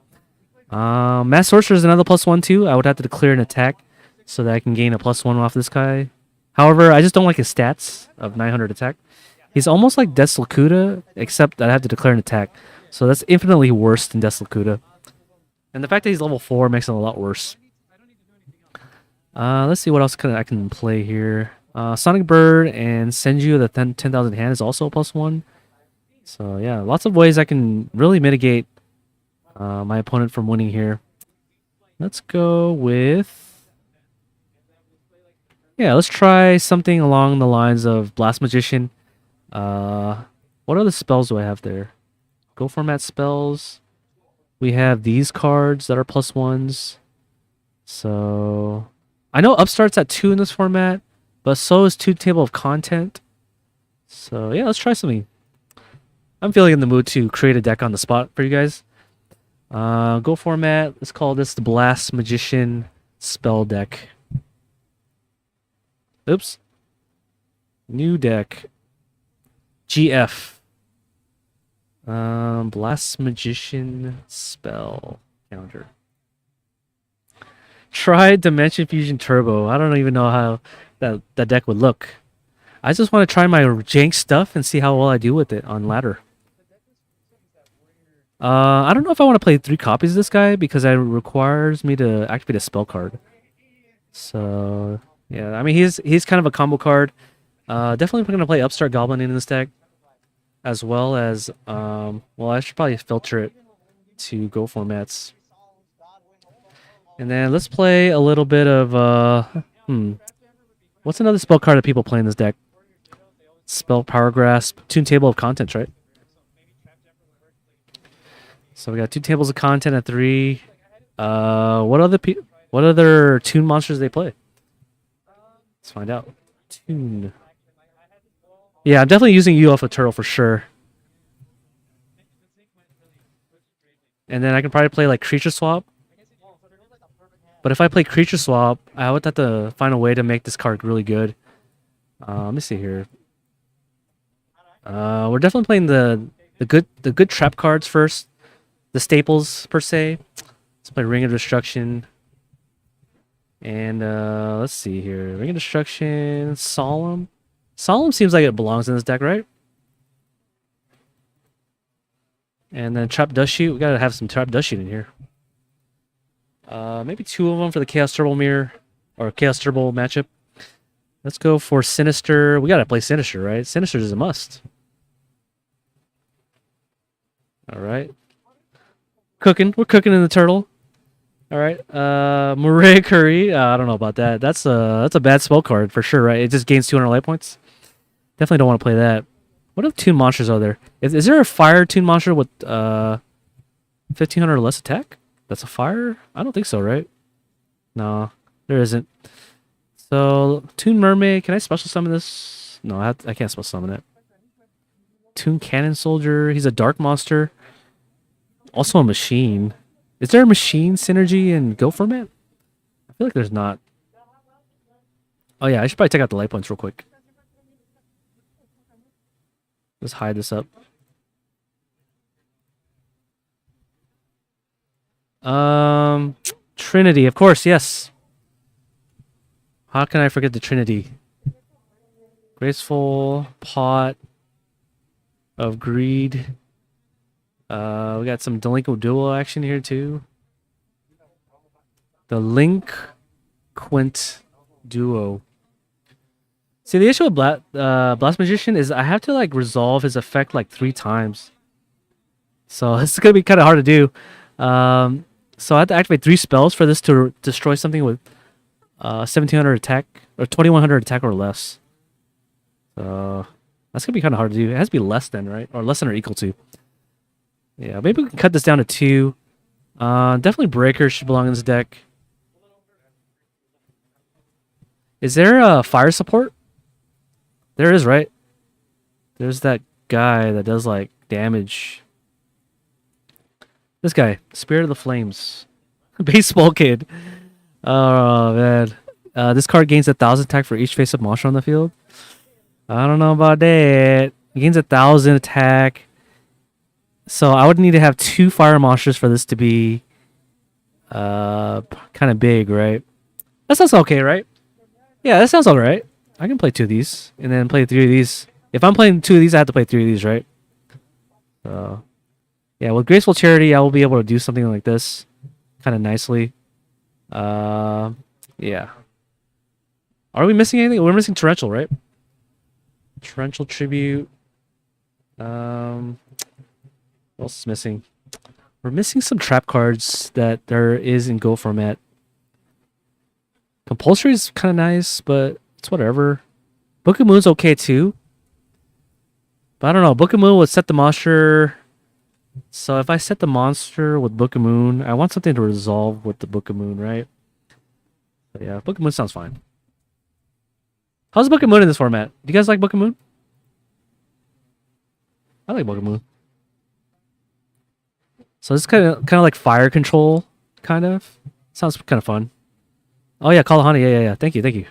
Mass Sorcerer is another +1 too. I would have to declare an attack so that I can gain a +1 off this guy. However, I just don't like his stats of 900 attack. He's almost like Deslakuta, except that I have to declare an attack. So that's infinitely worse than Deslakuta. And the fact that he's level 4 makes it a lot worse. Let's see what else I can play here. Sonic Bird and Senju, the 10,000 hand, is also a +1. So yeah, lots of ways I can really mitigate my opponent from winning here. Let's go with... yeah, let's try something along the lines of Blast Magician. What other spells do I have there? Go format spells. We have these cards that are +1s. So I know Upstart's at 2 in this format, but so is 2 Table of Content. So yeah, let's try something. I'm feeling in the mood to create a deck on the spot for you guys. Go format. Let's call this the Blast Magician spell deck. Oops. New deck. GF. Blast Magician spell counter. Try Dimension Fusion Turbo. I don't even know how that deck would look. I just want to try my jank stuff and see how well I do with it on ladder. I don't know if I want to play 3 copies of this guy because it requires me to activate a spell card. So yeah, I mean he's kind of a combo card. Definitely going to play Upstart Goblin in this deck, as well as well, I should probably filter it to Go formats. And then let's play a little bit of what's another spell card that people play in this deck? Spell Power Grasp, Tune Table of Contents, right? So we got 2 tables of content at 3. What other tune monsters they play? Let's find out. Tune. Yeah, I'm definitely using you off of Turtle for sure. And then I can probably play like Creature Swap. But if I play Creature Swap, I would have to find a way to make this card really good. Let me see here. We're definitely playing the good trap cards first. The staples per se. Let's play Ring of Destruction. And let's see here. Ring of Destruction, Solemn. Solemn seems like it belongs in this deck, right? And then Trap Dust Shoot. We gotta have some Trap Dust Shoot in here. Maybe 2 of them for the Chaos Turbo Mirror or Chaos Turbo matchup. Let's go for Sinister. We gotta play Sinister, right? Sinister is a must. All right. We're cooking in the turtle. All right. Murray Curry. I don't know about that. That's a bad spell card for sure, right? It just gains 200 life points. Definitely don't want to play that. What other tune monsters are there? Is there a fire tune monster with 1500 or less attack? That's a fire? I don't think so, right? No, there isn't. So Tune Mermaid. Can I special summon this? No, I can't special summon it. Tune Cannon Soldier. He's a dark monster. Also a machine. Is there a machine synergy in Go format? I feel like there's not. Oh yeah, I should probably take out the light points real quick. Let's hide this up. Trinity, of course, yes. How can I forget the Trinity? Graceful Pot of Greed. We got some Delinquent Duo action here too. Delinquent Duo. See, the issue with Blast Magician is I have to like resolve his effect like 3 times. So it's gonna be kind of hard to do. So I have to activate 3 spells for this to destroy something with 1700 attack or 2100 attack or less. So that's gonna be kind of hard to do. It has to be less than, right? Or less than or equal to. Yeah, maybe we can cut this down to 2. Definitely Breaker should belong in this deck. Is there a fire support? There is, right? There's that guy that does like damage. This guy, Spirit of the Flames. Baseball kid. Oh, man. This card gains 1,000 attack for each face-up monster on the field. I don't know about that. It gains 1,000 attack. So I would need to have 2 fire monsters for this to be kind of big, right? That sounds okay, right? Yeah, that sounds alright. I can play 2 of these and then play 3 of these. If I'm playing 2 of these, I have to play 3 of these, right? So yeah, with Graceful Charity, I will be able to do something like this kind of nicely. Yeah. Are we missing anything? We're missing Torrential, right? Torrential Tribute. What else is missing? We're missing some trap cards that there is in Go format. Compulsory is kind of nice, but it's whatever. Book of Moon's okay too. But I don't know. Book of Moon would set the monster. So if I set the monster with Book of Moon, I want something to resolve with the Book of Moon, right? But yeah, Book of Moon sounds fine. How's Book of Moon in this format? Do you guys like Book of Moon? I like Book of Moon. So it's kind of like fire control, kind of. Sounds kind of fun. Oh yeah, Kalahani. Yeah. Thank you.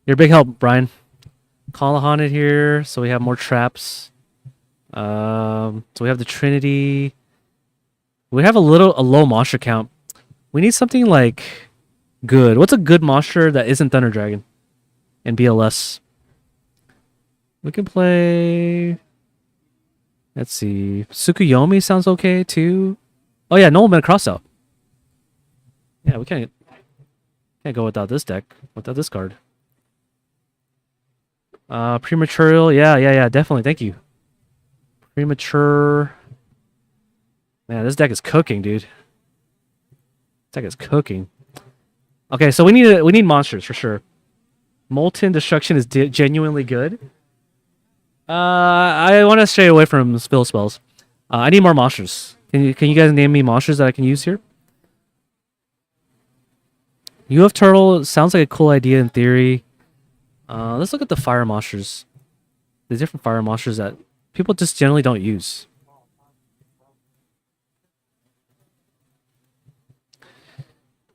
You're a big help, Brian. Kalahani here, so we have more traps. So we have the Trinity. We have a low monster count. We need something like good. What's a good monster that isn't Thunder Dragon and BLS? We can play. Let's see. Tsukuyomi sounds okay too. Oh yeah, Nobleman Crossout. Yeah, we can't go without this deck. Without this card. Premature. Yeah. Definitely. Thank you. Premature. Man, this deck is cooking, dude. deck is cooking. Okay, so we need monsters for sure. Molten Destruction is genuinely good. I want to stray away from spill spells. I need more monsters. Can you guys name me monsters that I can use here? UF Turtle sounds like a cool idea in theory. Let's look at the fire monsters. The different fire monsters that people just generally don't use.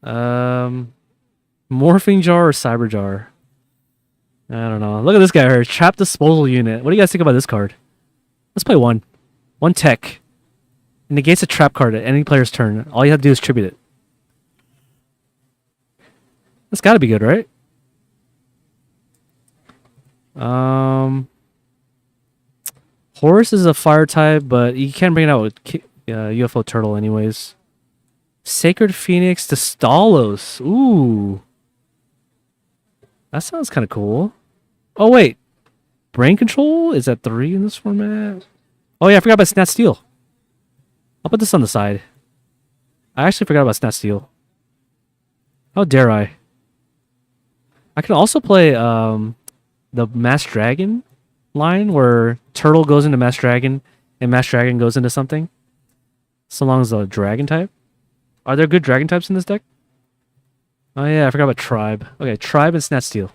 Morphing Jar or Cyber Jar? I don't know. Look at this guy here. Trap Disposal Unit. What do you guys think about this card? Let's play one. One tech. It negates a trap card at any player's turn. All you have to do is tribute it. That's gotta be good, right? Horus is a fire type, but you can't bring it out with UFO Turtle anyways. Sacred Phoenix to Stalos. Ooh. That sounds kind of cool. Oh, wait. Brain Control is at 3 in this format? Oh, yeah, I forgot about Snat Steel. I'll put this on the side. I actually forgot about Snat Steel. How dare I? I can also play the Mass Dragon line where Turtle goes into Mass Dragon and Mass Dragon goes into something. So long as the Dragon type. Are there good Dragon types in this deck? Oh yeah, I forgot about Tribe. Okay, Tribe and Snat Steel.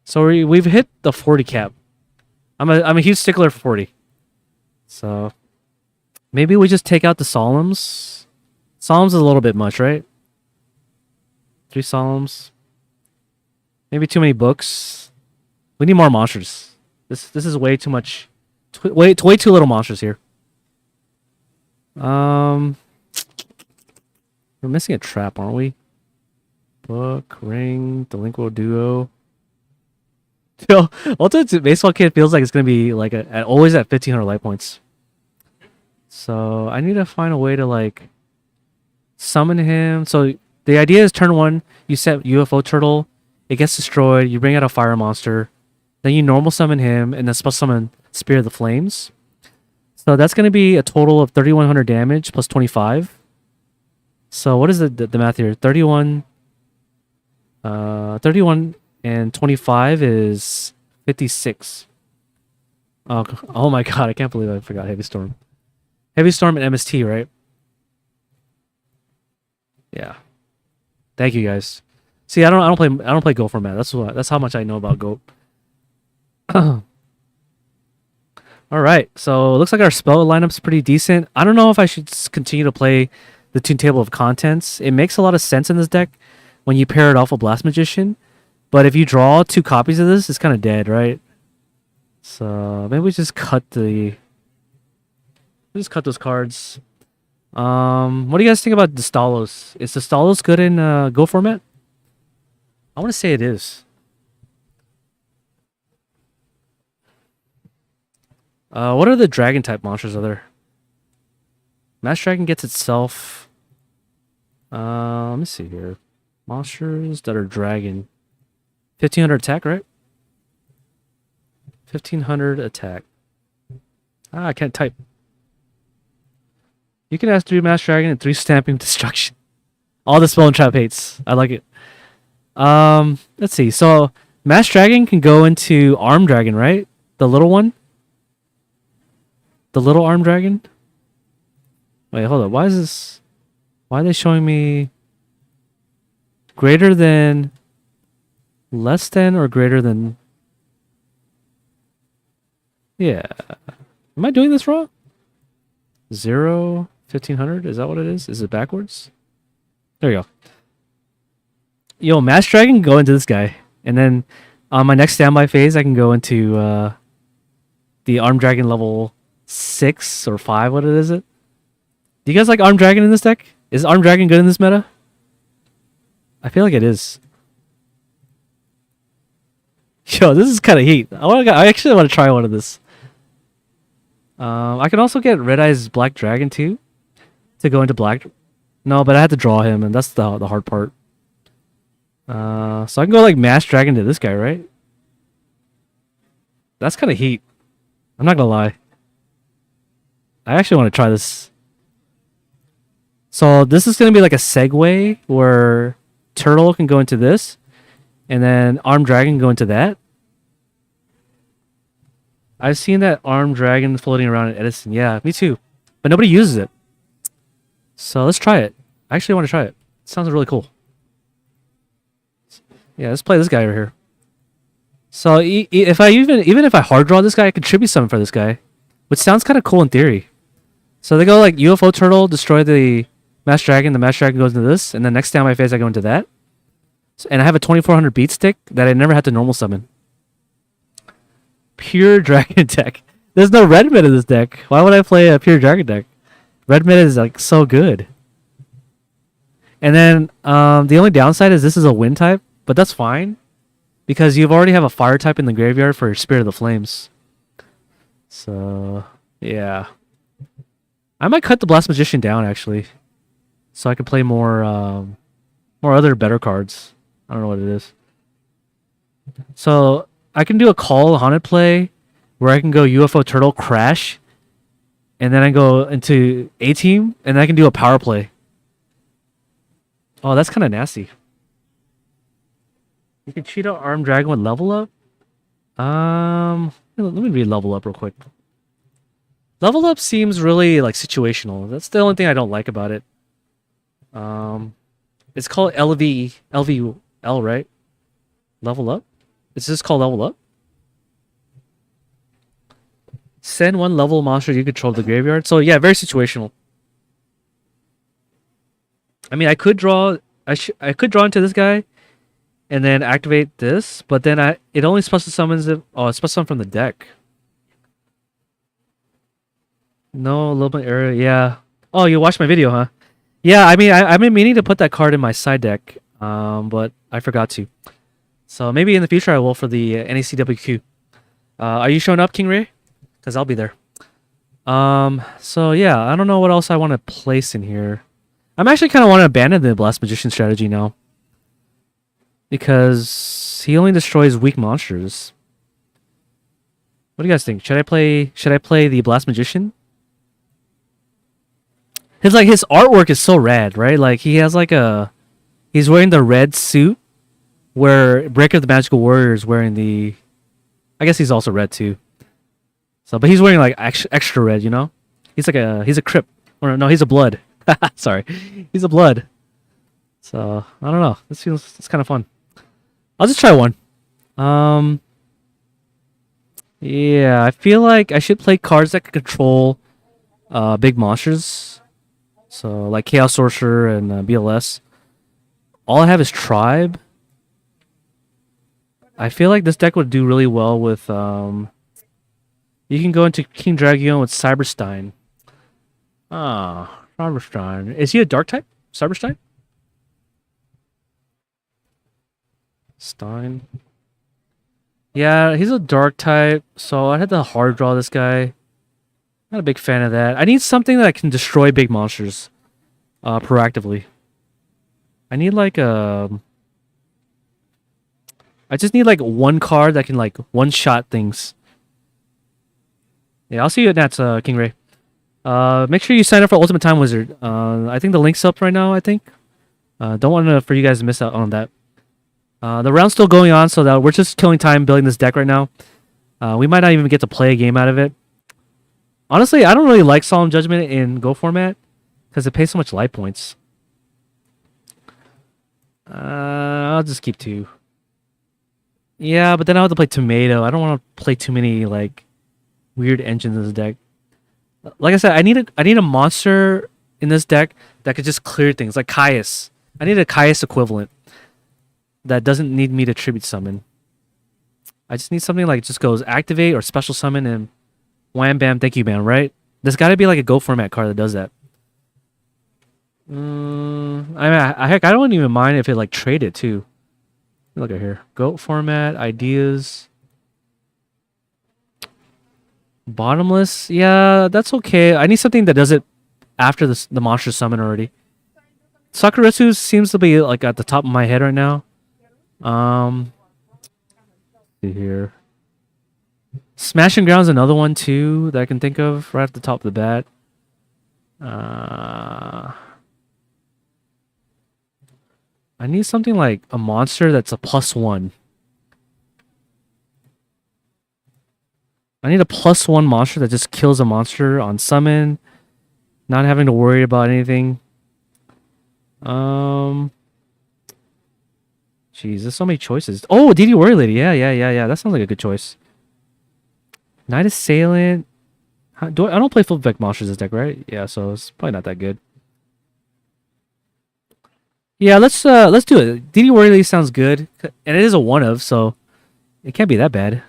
So we've hit the 40 cap. I'm a huge stickler for 40. So maybe we just take out the Solemns. Solemns is a little bit much, right? 3 Solemns. Maybe too many books. We need more monsters. This is way too much. Way too little monsters here. We're missing a trap, aren't we? Book, Ring, Delinquent Duo. Yo, Ultimate Baseball Kid feels like it's gonna be like always at 1500 light points. So I need to find a way to like summon him. So the idea is turn 1, you set UFO Turtle, it gets destroyed, you bring out a fire monster, then you normal summon him, and then special summon Spirit of the Flames. So that's gonna be a total of 3100 damage plus 25. So what is the math here? 31 and 25 is 56. Oh my god, I can't believe I forgot Heavy Storm. Heavy Storm and MST, right? Yeah. Thank you guys. See, I don't play Go format. That's how much I know about Go. All right. So, it looks like our spell lineup's pretty decent. I don't know if I should continue to play the Toon Table of Contents. It makes a lot of sense in this deck when you pair it off with Blast Magician. But if you draw 2 copies of this, it's kind of dead, right? So maybe we just cut those cards. What do you guys think about the Stalos? Is the Stalos good in Go format? I want to say it is. What are the dragon type monsters are there? Mass Dragon gets itself. Let me see here. Monsters that are dragon. 1500 attack, right? 1500 attack. I can't type. You can ask 3 Mass Dragon and 3 Stamping Destruction. All the spell and trap hates. I like it. Let's see. So Mass Dragon can go into Arm Dragon, right? The little one. The little Arm Dragon. Wait, hold up. Why are they showing me greater than, less than, or greater than? Yeah. Am I doing this wrong? 0, 1500? Is that what it is? Is it backwards? There you go. Yo, Mass Dragon can go into this guy. And then on my next standby phase, I can go into the Arm Dragon level 6 or 5. What is it? Do you guys like Arm Dragon in this deck? Is Arm Dragon good in this meta? I feel like it is. Yo, this is kind of heat. I actually want to try one of this. I can also get Red Eye's Black Dragon too, to go into black. No, but I had to draw him, and that's the hard part. So I can go like Mass Dragon to this guy, right? That's kind of heat. I'm not gonna lie. I actually want to try this. So this is gonna be like a segue where Turtle can go into this, and then Armed Dragon can go into that. I've seen that Armed Dragon floating around in Edison. Yeah, me too. But nobody uses it. So let's try it. I actually want to try it. It sounds really cool. Yeah, let's play this guy over here. So if I even if I hard draw this guy, I can tribute summon for this guy, which sounds kind of cool in theory. So they go like UFO Turtle, destroy the Mass Dragon. The Mass Dragon goes into this, and then next down my phase I go into that. And I have a 2400 beat stick that I never had to normal summon. Pure Dragon deck. There's no red mid in this deck. Why would I play a pure Dragon deck? Red mid is like so good. And then the only downside is this is a wind type, but that's fine because you already have a fire type in the graveyard for Spirit of the Flames. So yeah, I might cut the Blast Magician down actually, so I can play more other better cards. I don't know what it is. So I can do a Call Haunted play where I can go UFO Turtle Crash, and then I go into A team, and I can do a power play. Oh, that's kind of nasty. You can cheat out Armed Dragon with level up. Let me read level up real quick. Level up seems really like situational. That's the only thing I don't like about it. It's called LVL, right? Level up? Is this called level up? Send one level monster you control to the graveyard. So yeah, very situational. I mean, I could draw into this guy, and then activate this, but then it only special summons it. Oh, it's special summon from the deck. No, a little bit error. Yeah. Oh, you watched my video, huh? Yeah. I mean, I've been meaning to put that card in my side deck, but I forgot to. So maybe in the future I will for the NACWQ. Are you showing up, King Ray? Because I'll be there. So yeah, I don't know what else I want to place in here. I'm actually kind of want to abandon the Blast Magician strategy now. Because he only destroys weak monsters. What do you guys think? Should I play the Blast Magician? His artwork is so rad, right? Like he has he's wearing the red suit where Breaker of the Magical Warrior is wearing the, I guess he's also red too. So but he's wearing like extra red, you know? He's a Crypt. Or no, he's a Blood. Sorry. He's a Blood. So, I don't know. It's kind of fun. I'll just try one. Yeah, I feel like I should play cards that can control big monsters. So, like Chaos Sorcerer and BLS. All I have is Tribe. I feel like this deck would do really well with you can go into King Dragion with Cyberstein. Ah, Cyberstein. Is he a dark type? Cyberstein? Stein. Yeah, he's a dark type, so I had to hard draw this guy. Not a big fan of that. I need something that can destroy big monsters proactively. I need like I just need like one card that can like one-shot things. Yeah, I'll see you at Nats, King Ray. Make sure you sign up for Ultimate Time Wizard. I think the link's up right now, I think. Don't want for you guys to miss out on that. The round's still going on, so that we're just killing time building this deck right now. We might not even get to play a game out of it. Honestly, I don't really like Solemn Judgment in Go format because it pays so much life points. I'll just keep 2. Yeah, but then I'll have to play Tomato. I don't want to play too many like weird engines in this deck. Like I said, I need a monster in this deck that could just clear things, like Caius. I need a Caius equivalent that doesn't need me to tribute summon. I just need something like just goes activate or special summon and wham bam thank you man, right? There's got to be like a Go format card that does that. I mean, heck, I don't even mind if it like traded too. Look at here, Go format ideas. Bottomless, yeah, that's okay. I need something that does it after the monster summon already. Sakuretsu seems to be like at the top of my head right now. See here. Smashing Ground's another one too that I can think of right at the top of the bat. I need something like a monster that's a +1. I need a +1 monster that just kills a monster on summon, not having to worry about anything. Jeez, there's so many choices. Oh, DD Warrior Lady. Yeah. That sounds like a good choice. Knight Assailant. I don't play flip effect monsters this deck, right? Yeah, so it's probably not that good. Yeah, let's do it. DD Warrior Lady sounds good, and it is a one of, so it can't be that bad.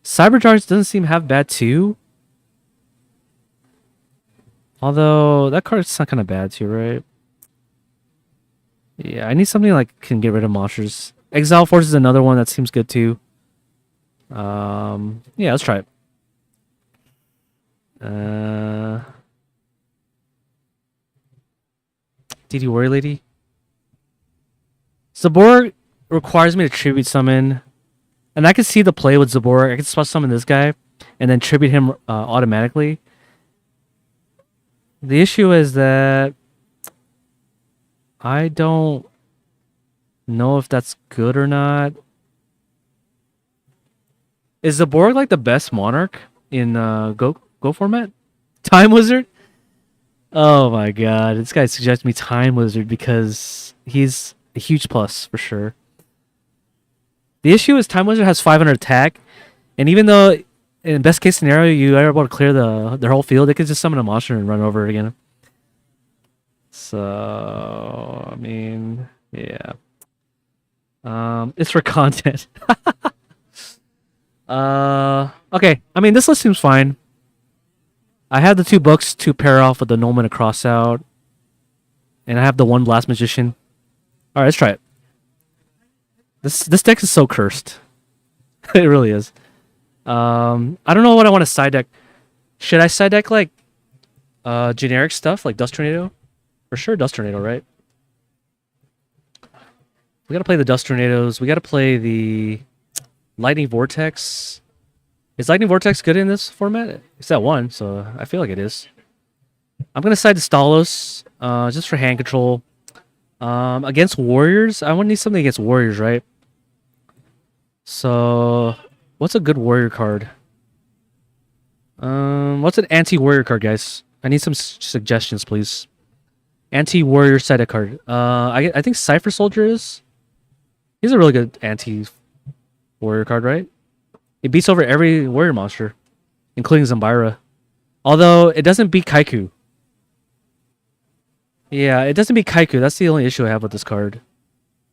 Cybercharge doesn't seem half bad too. Although that card's not kind of bad too, right? Yeah, I need something like can get rid of monsters. Exile Force is another one that seems good too. Yeah, let's try it. DD Warrior Lady. Zaborg requires me to tribute summon, and I can see the play with Zaborg. I can spell summon this guy, and then tribute him automatically. The issue is that I don't know if that's good or not. Is Zaborg like the best monarch in Go format? Time Wizard? Oh my god, this guy suggests me Time Wizard because he's a huge plus for sure. The issue is Time Wizard has 500 attack, and even though in best case scenario you are able to clear their whole field, they could just summon a monster and run over it again. So I mean, yeah. It's for content. Okay. I mean, this list seems fine. I have the 2 books to pair off with the Nolman Across out, and I have the 1 Blast Magician. All right, let's try it. This deck is so cursed. It really is. I don't know what I want to side deck. Should I side deck like generic stuff like Dust Tornado? For sure, Dust Tornado, right? We gotta play the Dust Tornadoes. We gotta play the Lightning Vortex. Is Lightning Vortex good in this format? It's that 1, so I feel like it is. I'm gonna side to Stalos, just for hand control. Against Warriors, I want to need something against Warriors, right? So, what's a good Warrior card? What's an anti-Warrior card, guys? I need some suggestions, please. Anti-Warrior side card. I think Cypher Soldier is. He's a really good anti-Warrior card, right? It beats over every Warrior monster, including Zambira. Although, it doesn't beat Kaiku. Yeah, it doesn't beat Kaiku. That's the only issue I have with this card.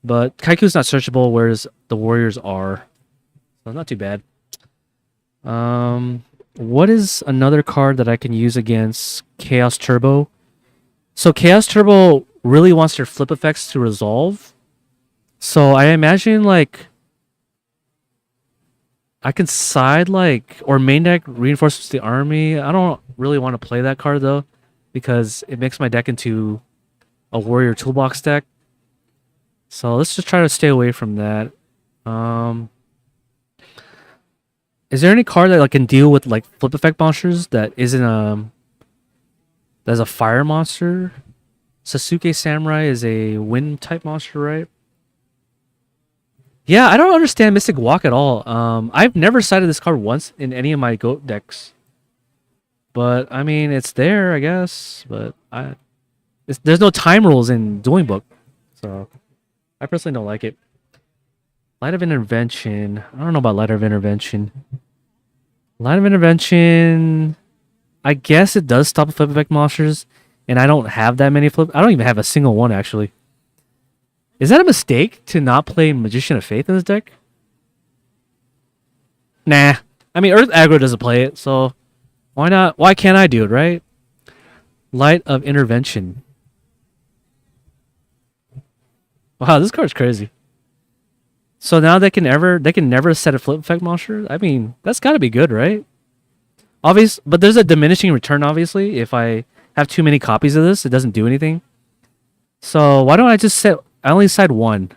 But Kaiku's not searchable, whereas the Warriors are. So, not too bad. What is another card that I can use against Chaos Turbo? So, Chaos Turbo really wants their flip effects to resolve. So, I imagine, like, I can side, like, or main deck Reinforcements the Army. I don't really want to play that card, though, because it makes my deck into a Warrior Toolbox deck. So, let's just try to stay away from that. Is there any card that like can deal with like flip effect monsters that isn't that's a fire monster? Sasuke Samurai is a wind type monster, right? Yeah, I don't understand Mystic Walk at all. I've never cited this card once in any of my GOAT decks. But I mean, it's there, I guess. But there's no time rules in Dueling Book, so I personally don't like it. Light of Intervention. I don't know about Light of Intervention. Light of Intervention. I guess it does stop flip effect monsters, and I don't have that many flip. I don't even have a single one actually. Is that a mistake to not play Magician of Faith in this deck? Nah. I mean, Earth Aggro doesn't play it, so why not? Why can't I do it, right? Light of Intervention. Wow, this card's crazy. So now they can never set a flip effect monster? I mean, that's got to be good, right? But there's a diminishing return, obviously. If I have too many copies of this, it doesn't do anything. So why don't I just set... I only side 1.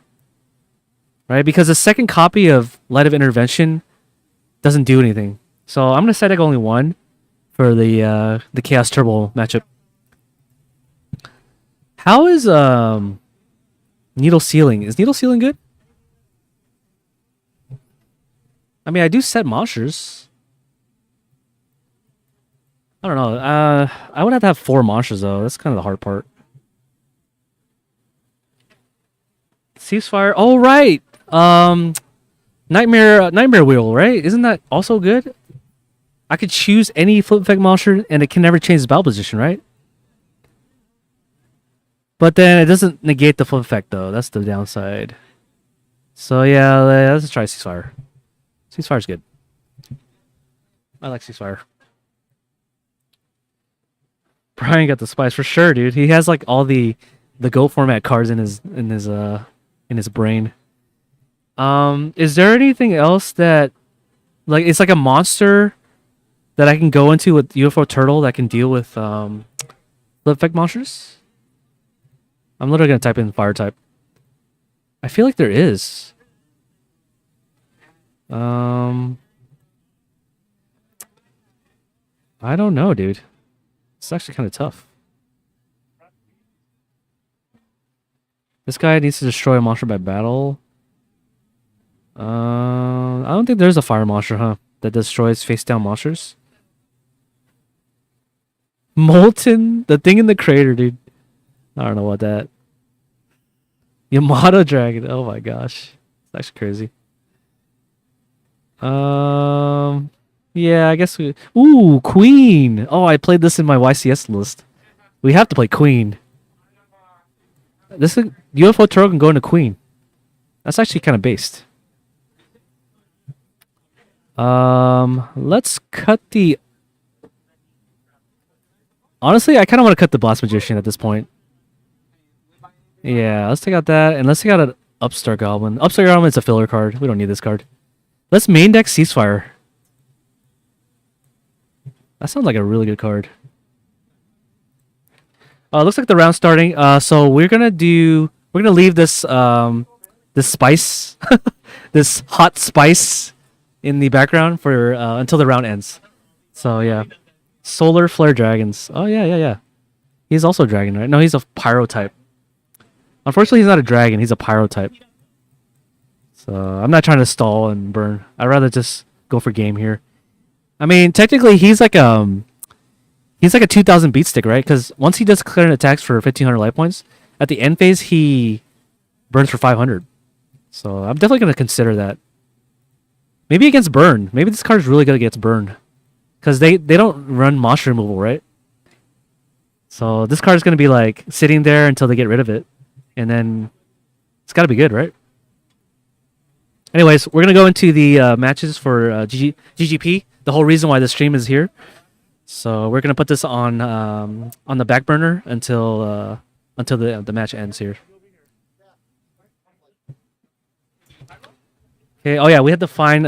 Right? Because the second copy of Light of Intervention doesn't do anything. So I'm going to set deck only 1 for the Chaos Turbo matchup. How is... Needle Sealing. Is Needle Sealing good? I mean, I do set monsters. I don't know. I would have to have 4 monsters though. That's kind of the hard part. Ceasefire. Oh right. Nightmare Wheel. Right? Isn't that also good? I could choose any flip effect monster, and it can never change its battle position, right? But then it doesn't negate the flip effect though. That's the downside. So yeah, let's try Ceasefire. Ceasefire's good. I like Ceasefire. Brian got the spice for sure, dude. He has like all the GOAT format cards in his brain. Is there anything else that like it's like a monster that I can go into with UFO Turtle that can deal with flip effect monsters? I'm literally gonna type in fire type. I feel like there is. I don't know, dude. It's actually kind of tough. This guy needs to destroy a monster by battle. I don't think there's a fire monster, huh? That destroys face down monsters. Molten, the thing in the crater, dude. I don't know what that. Yamato Dragon. Oh my gosh, it's actually crazy. Yeah, I guess we. Ooh, Queen. Oh, I played this in my YCS list. We have to play Queen. This is, UFO Turtle can go into Queen. That's actually kind of based. Let's cut the. Honestly, I kind of want to cut the Boss Magician at this point. Yeah, let's take out that, and let's take out an Upstart Goblin. Upstart Goblin is a filler card. We don't need this card. Let's main deck Ceasefire. That sounds like a really good card. Looks like the round's starting. So we're gonna leave this this spice, this hot spice, in the background for until the round ends. So yeah, Solar Flare Dragons. Oh yeah. He's also a dragon, right? No, he's a pyro type. Unfortunately, he's not a dragon. He's a pyro type. So I'm not trying to stall and burn. I'd rather just go for game here. I mean, technically, he's like a 2,000 beat stick, right? Because once he does clear attacks for 1,500 life points, at the end phase he burns for 500. So I'm definitely gonna consider that. Maybe against burn. Maybe this card is really good against burn, because they don't run monster removal, right? So this card is gonna be like sitting there until they get rid of it, and then it's got to be good, right? Anyways, we're gonna go into the matches for GGP. The whole reason why the stream is here. So we're gonna put this on the back burner until the match ends here. Okay. Oh yeah, we had to find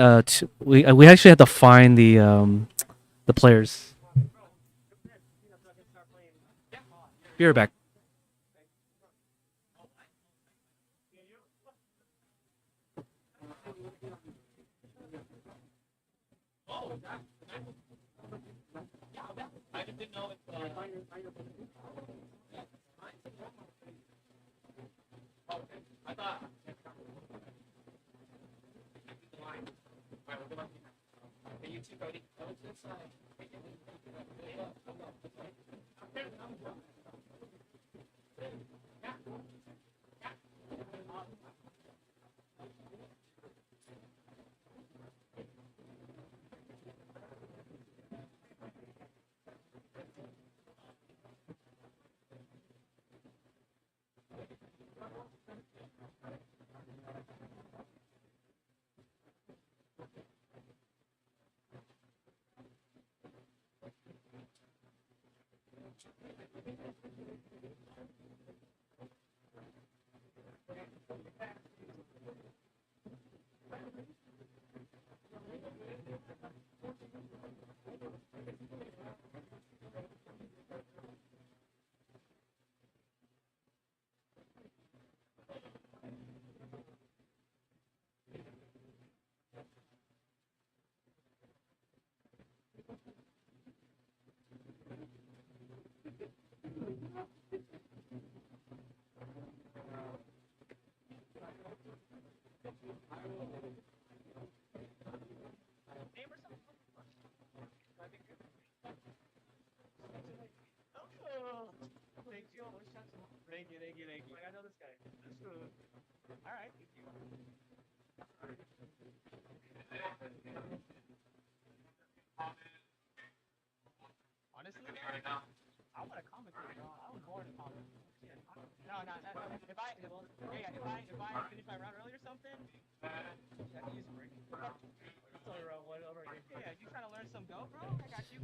we actually had to find the players. Be right back.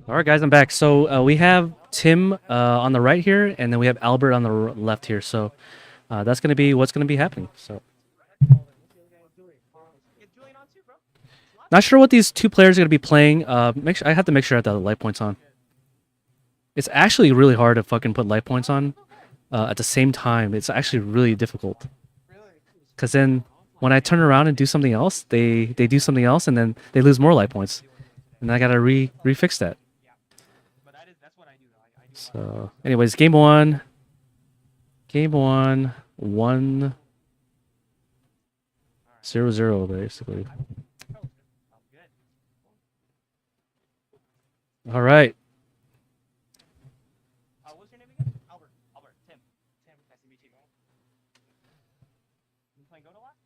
All right, guys, I'm back. So we have Tim on the right here, and then we have Albert on the left here. So that's going to be what's going to be happening. So not sure what these two players are going to be playing. I have to make sure I have the light points on. It's actually really hard to fucking put light points on at the same time. It's actually really difficult. Because then when I turn around and do something else, they do something else, and then they lose more light points. And I got to refix that. So, anyways, game one. Game one. 1-0-0, basically. All right. What's your name again? Albert. Tim. Nice to meet you. You playing Goat a lot?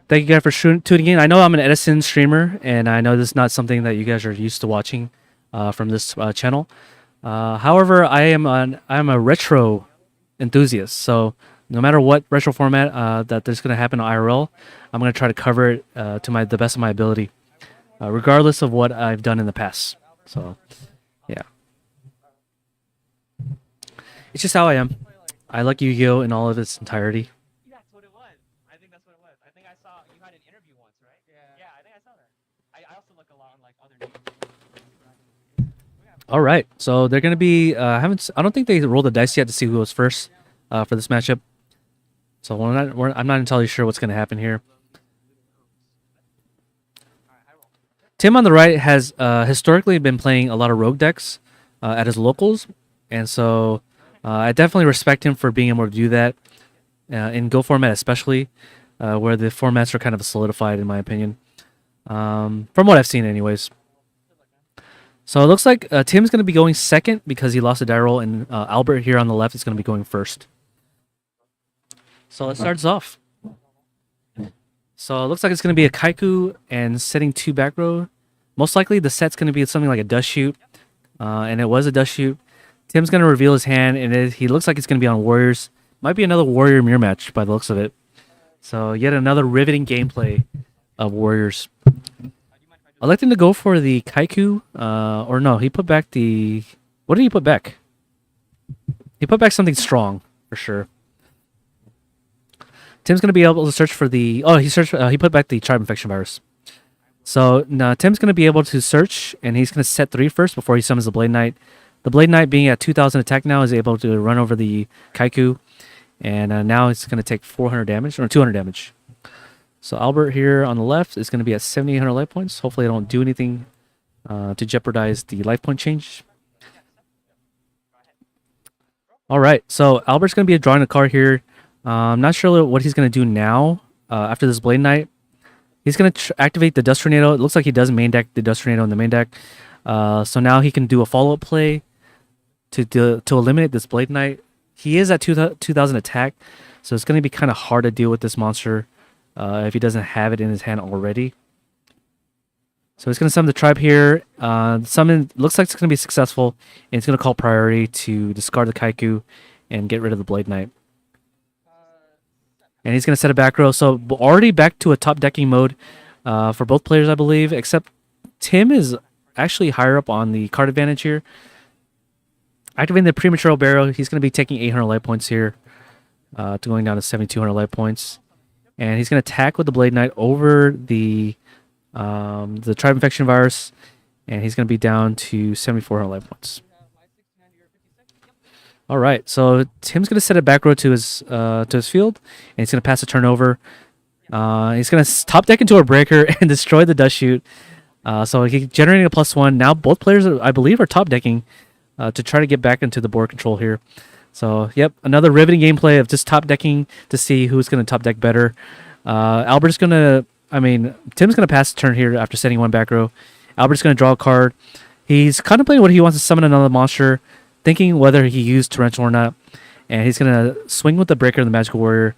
Thank you guys for tuning in. I know I'm an Edison streamer, and I know this is not something that you guys are used to watching from this channel. However, I'm a retro enthusiast, so no matter what retro format that there's going to happen on IRL, I'm going to try to cover it to the best of my ability, regardless of what I've done in the past. So, yeah. It's just how I am. I like Yu-Gi-Oh! In all of its entirety. That's what it was. I think that's what it was. I think I saw you had an interview once, right? Yeah, I think I saw that. I also look a lot on like other news. All right, so they're gonna be. I don't think they rolled the dice yet to see who goes first for this matchup. So I'm not entirely sure what's gonna happen here. Tim on the right has historically been playing a lot of rogue decks at his locals, and so I definitely respect him for being able to do that in Go format, especially where the formats are kind of solidified, in my opinion, from what I've seen, anyways. So it looks like Tim's going to be going second because he lost a die roll, and Albert here on the left is going to be going first. So let's start us off. So it looks like it's going to be a Kaiku and setting 2 back row. Most likely the set's going to be something like a dust shoot, and it was a dust shoot. Tim's going to reveal his hand, and he looks like it's going to be on Warriors. Might be another Warrior mirror match by the looks of it. So yet another riveting gameplay of Warriors. I'd like him to go for the Kaiku, or no, he put back the... What did he put back? He put back something strong, for sure. Tim's going to be able to search for the... Oh, he put back the Tribe Infection Virus. So, now Tim's going to be able to search, and he's going to set 3 first before he summons the Blade Knight. The Blade Knight, being at 2,000 attack now, is able to run over the Kaiku, and now it's going to take 400 damage, or 200 damage. So Albert here on the left is going to be at 7,800 life points. Hopefully I don't do anything to jeopardize the life point change. All right, so Albert's going to be drawing a card here. I'm not sure what he's going to do now after this Blade Knight. He's going to activate the Dust Tornado. It looks like he does main deck the Dust Tornado in the main deck. So now he can do a follow-up play to eliminate this Blade Knight. He is at 2,000 attack, so it's going to be kind of hard to deal with this monster if he doesn't have it in his hand already. So he's going to summon the tribe here. Summon looks like it's going to be successful, and it's going to call priority to discard the Kaiku and get rid of the Blade Knight. And he's going to set a back row. So already back to a top decking mode for both players, I believe, except Tim is actually higher up on the card advantage here. Activating the Premature Barrow, he's going to be taking 800 life points here to going down to 7,200 life points. And he's going to attack with the Blade Knight over the Tribe Infection Virus, and he's going to be down to 7,400 life points. All right, so Tim's going to set a back row to his field, and he's going to pass a turnover. He's going to top deck into a breaker and destroy the Dust Shoot. So he's generating a +1. Now both players, I believe, are top decking to try to get back into the board control here. So, yep, another riveting gameplay of just top decking to see who's going to top deck better. Tim's going to pass a turn here after setting 1 back row. Albert's going to draw a card. He's contemplating whether he wants to summon another monster, thinking whether he used Torrential or not. And he's going to swing with the Breaker and the Magical Warrior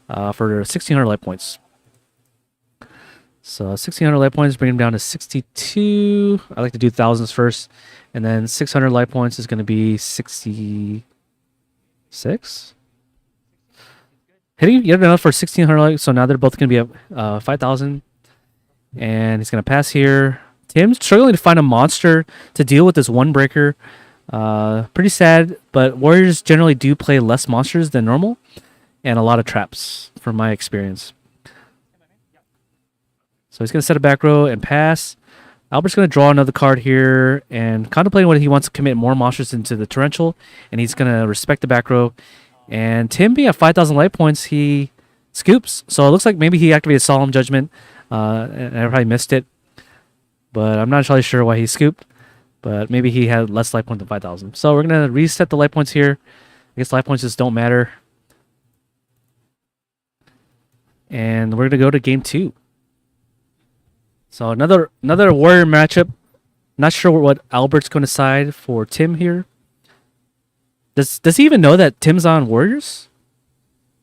for 1,600 life points. So 1600 light points, bring him down to 62. I like to do thousands first. And then 600 light points is going to be 66. Hitting yet enough for 1600 light. So now they're both going to be at 5000. And he's going to pass here. Tim's struggling to find a monster to deal with this one breaker. Pretty sad, but Warriors generally do play less monsters than normal. And a lot of traps, from my experience. So he's going to set a back row and pass. Albert's going to draw another card here and contemplating whether he wants to commit more monsters into the torrential. And he's going to respect the back row. And Tim being at 5,000 light points, he scoops. So it looks like maybe he activated Solemn Judgment. And I probably missed it. But I'm not entirely sure why he scooped. But maybe he had less life points than 5,000. So we're going to reset the life points here. I guess life points just don't matter. And we're going to go to game 2. So another Warrior matchup. Not sure what Albert's going to side for Tim here. Does he even know that Tim's on Warriors?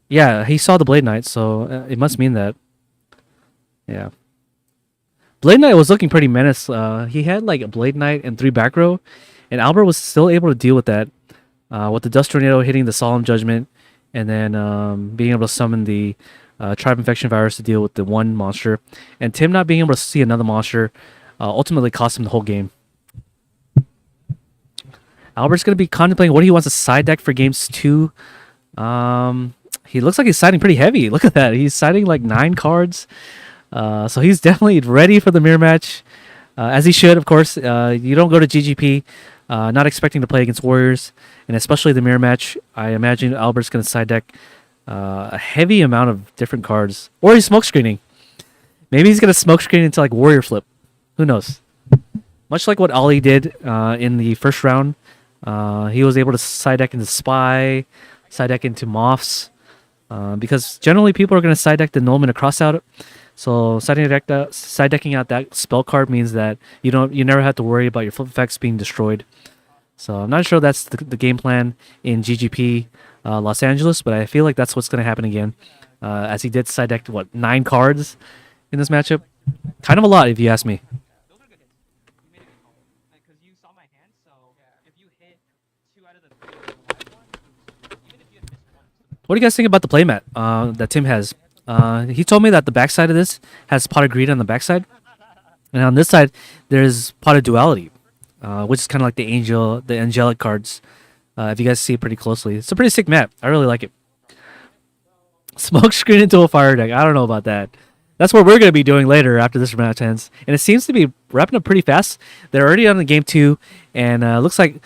Yeah, he saw the Blade Knight, so it must mean that. Yeah. Blade Knight was looking pretty menaced. He had like a Blade Knight and 3 back row, and Albert was still able to deal with that. With the Dust Tornado hitting the Solemn Judgment, and then being able to summon the Tribe Infection Virus to deal with the one monster, and Tim not being able to see another monster ultimately cost him the whole game. Albert's going to be contemplating what he wants to side deck for games 2. He looks like he's siding pretty heavy. Look at that. He's siding like 9 cards. So he's definitely ready for the mirror match, as he should, of course. You don't go to GGP not expecting to play against Warriors, and especially the mirror match. I imagine Albert's going to side deck a heavy amount of different cards, or he's smoke screening. Maybe he's going to smoke screen into like Warrior Flip. Who knows? Much like what Ollie did in the first round, he was able to side deck into Spy, side deck into Moths, because generally people are going to side deck the Nullman across out. So side decking out that spell card means that you never have to worry about your flip effects being destroyed. So I'm not sure that's the game plan in GGP Los Angeles, but I feel like that's what's going to happen again, as he did side deck 9 cards in this matchup. Kind of a lot, if you ask me. Those are good hits. You made a good call. Because you saw my hand, so if you hit 2 out of the 3 live ones, even if you had missed one. What do you guys think about the playmat that Tim has? He told me that the backside of this has Pot of Greed on the backside, and on this side there's Pot of Duality, which is kind of like the angelic cards. If you guys see it pretty closely, it's a pretty sick map. I really like it. Smoke screen into a fire deck. I don't know about that. That's what we're going to be doing later after this match ends, and it seems to be wrapping up pretty fast. They're already on the game 2, and looks like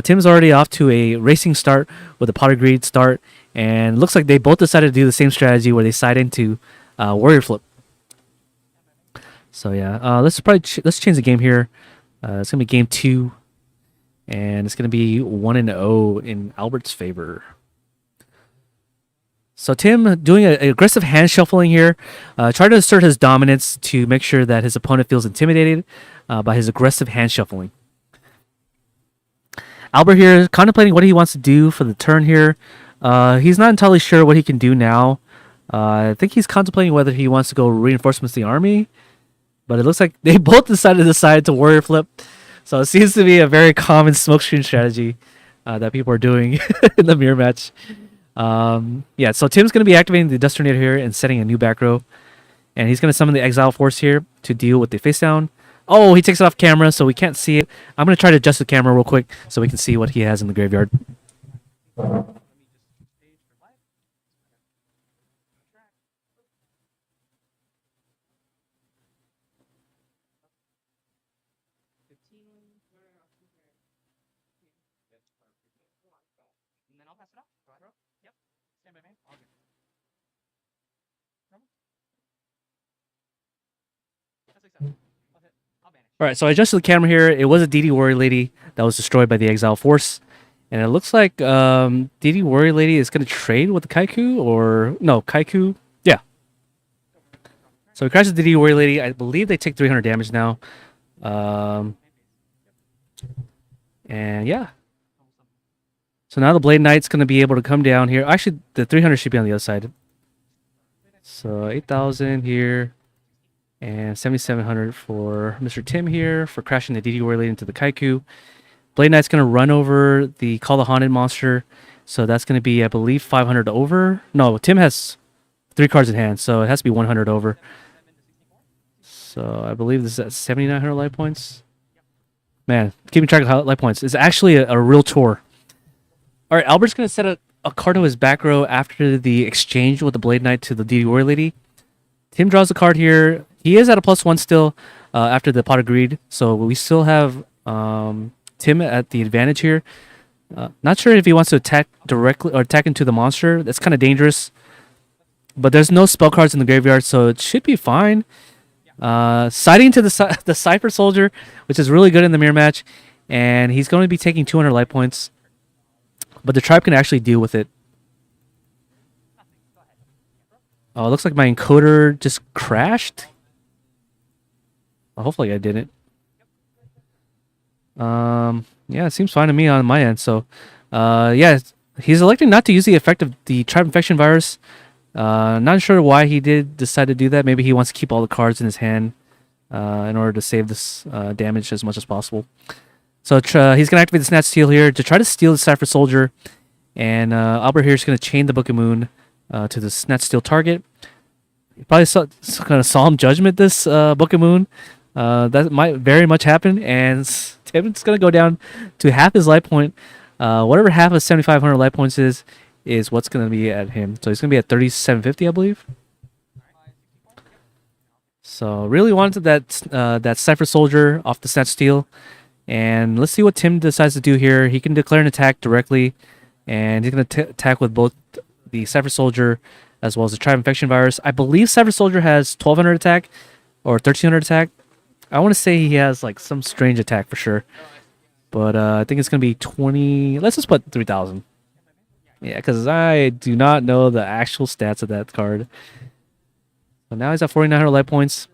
Tim's already off to a racing start with a Pot of Greed start. And it looks like they both decided to do the same strategy where they side into Warrior Flip. So yeah, let's change the game here. It's gonna be game 2, and it's gonna be 1-0 in Albert's favor. So Tim doing an aggressive hand shuffling here, trying to assert his dominance to make sure that his opponent feels intimidated by his aggressive hand shuffling. Albert here is contemplating what he wants to do for the turn here. He's not entirely sure what he can do now. I think he's contemplating whether he wants to go reinforcements the army, but it looks like they both decided to Warrior Flip. So it seems to be a very common smokescreen strategy that people are doing in the mirror match. Yeah, so Tim's going to be activating the Dust Tornado here and setting a new back row, and he's going to summon the Exile Force here to deal with the face down. Oh, he takes it off camera, so we can't see it. I'm going to try to adjust the camera real quick so we can see what he has in the graveyard. And then I'll pass it off. Go ahead. Yep. Stand by, man. All good. Normal. That's acceptable. I'll hit. I'll vanish. All right, so I adjusted the camera here. It was a DD Warrior Lady that was destroyed by the Exile Force. And it looks like DD Warrior Lady is going to trade with the Kaiku, or... No, Kaiku. Yeah. So he crashes DD Warrior Lady. I believe they take 300 damage now. And yeah. So now the Blade Knight's going to be able to come down here. Actually, the 300 should be on the other side. So 8,000 here. And 7,700 for Mr. Tim here for crashing the DD Warrior Lady into the Kaiku. Blade Knight's going to run over the Call the Haunted monster. So that's going to be, I believe, 500 over. No, Tim has 3 cards in hand, so it has to be 100 over. So I believe this is at 7,900 life points. Man, keeping track of life points is actually a real chore. All right, Albert's going to set a card to his back row after the exchange with the Blade Knight to the DD Warrior Lady. Tim draws a card here. He is at a +1 still after the Pot of Greed. So we still have Tim at the advantage here. Not sure if he wants to attack directly or attack into the monster. That's kind of dangerous. But there's no spell cards in the graveyard, so it should be fine. Siding to the Cypher Soldier, which is really good in the mirror match. And he's going to be taking 200 life points. But the tribe can actually deal with it. Oh, it looks like my encoder just crashed. Well, hopefully I didn't. Yeah, it seems fine to me on my end. So, yeah, he's electing not to use the effect of the tribe infection virus. Not sure why he did decide to do that. Maybe he wants to keep all the cards in his hand in order to save this damage as much as possible. So he's going to activate the Snatch Steal here to try to steal the Cypher Soldier. And Albert here is going to chain the Book of Moon to the Snatch Steal target. You probably kind of Solemn Judgment this Book of Moon. That might very much happen. And Tim's going to go down to half his life point. Whatever half of 7,500 life points is what's going to be at him. So he's going to be at 3,750, I believe. So really wanted that Cypher Soldier off the Snatch Steal. And let's see what Tim decides to do here. He can declare an attack directly. And he's going to attack with both the Cypher Soldier as well as the Tribe Infection Virus. I believe Cypher Soldier has 1,200 attack or 1,300 attack. I want to say he has like some strange attack for sure. But I think it's going to be 20. Let's just put 3,000. Yeah, because I do not know the actual stats of that card. So now he's at 4,900 life points.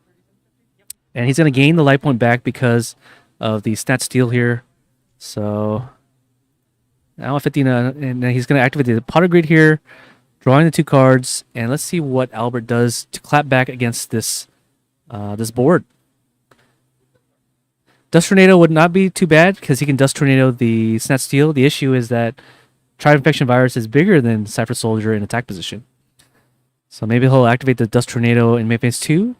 And he's going to gain the life point back because of the Snatch Steal here. So now at 15, and he's going to activate the Pot of Greed here, drawing the 2 cards. And let's see what Albert does to clap back against this this board. Dust Tornado would not be too bad because he can Dust Tornado the Snatch Steal. The issue is that Tribe Infection Virus is bigger than Cypher Soldier in attack position. So maybe he'll activate the Dust Tornado in main phase 2.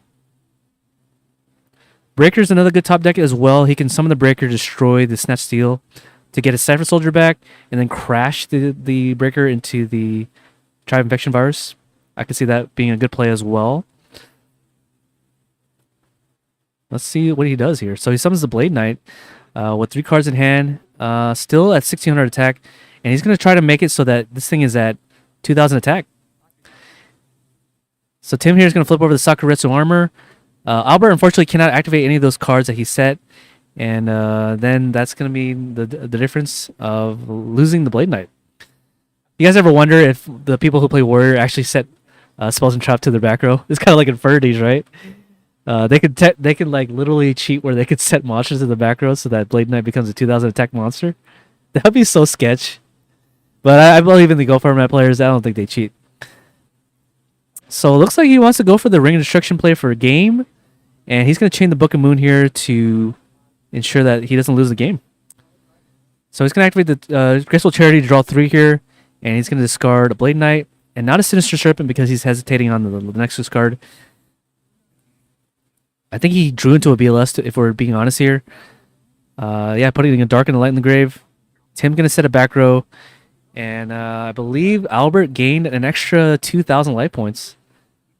Breaker's another good top deck as well. He can summon the Breaker, destroy the Snatch Steal to get his Cypher Soldier back, and then crash the Breaker into the Tribe Infection Virus. I could see that being a good play as well. Let's see what he does here. So he summons the Blade Knight with 3 cards in hand, still at 1,600 attack, and he's going to try to make it so that this thing is at 2,000 attack. So Tim here is going to flip over the Sakuretsu armor. Albert unfortunately cannot activate any of those cards that he set, and then that's going to be the difference of losing the Blade Knight. You guys ever wonder if the people who play Warrior actually set spells and trap to their back row? It's kind of like Infinities, right? They could like literally cheat where they could set monsters in the back row so that Blade Knight becomes a 2,000 attack monster. That would be so sketch. But I believe in the Go format players. I don't think they cheat. So it looks like he wants to go for the Ring of Destruction play for a game. And he's going to chain the Book of Moon here to ensure that he doesn't lose the game. So he's going to activate the Graceful Charity to draw 3 here. And he's going to discard a Blade Knight and not a Sinister Serpent because he's hesitating on the next discard. I think he drew into a BLS, if we're being honest here. Yeah, putting a Dark and a Light in the grave. Tim going to set a back row. And I believe Albert gained an extra 2,000 life points.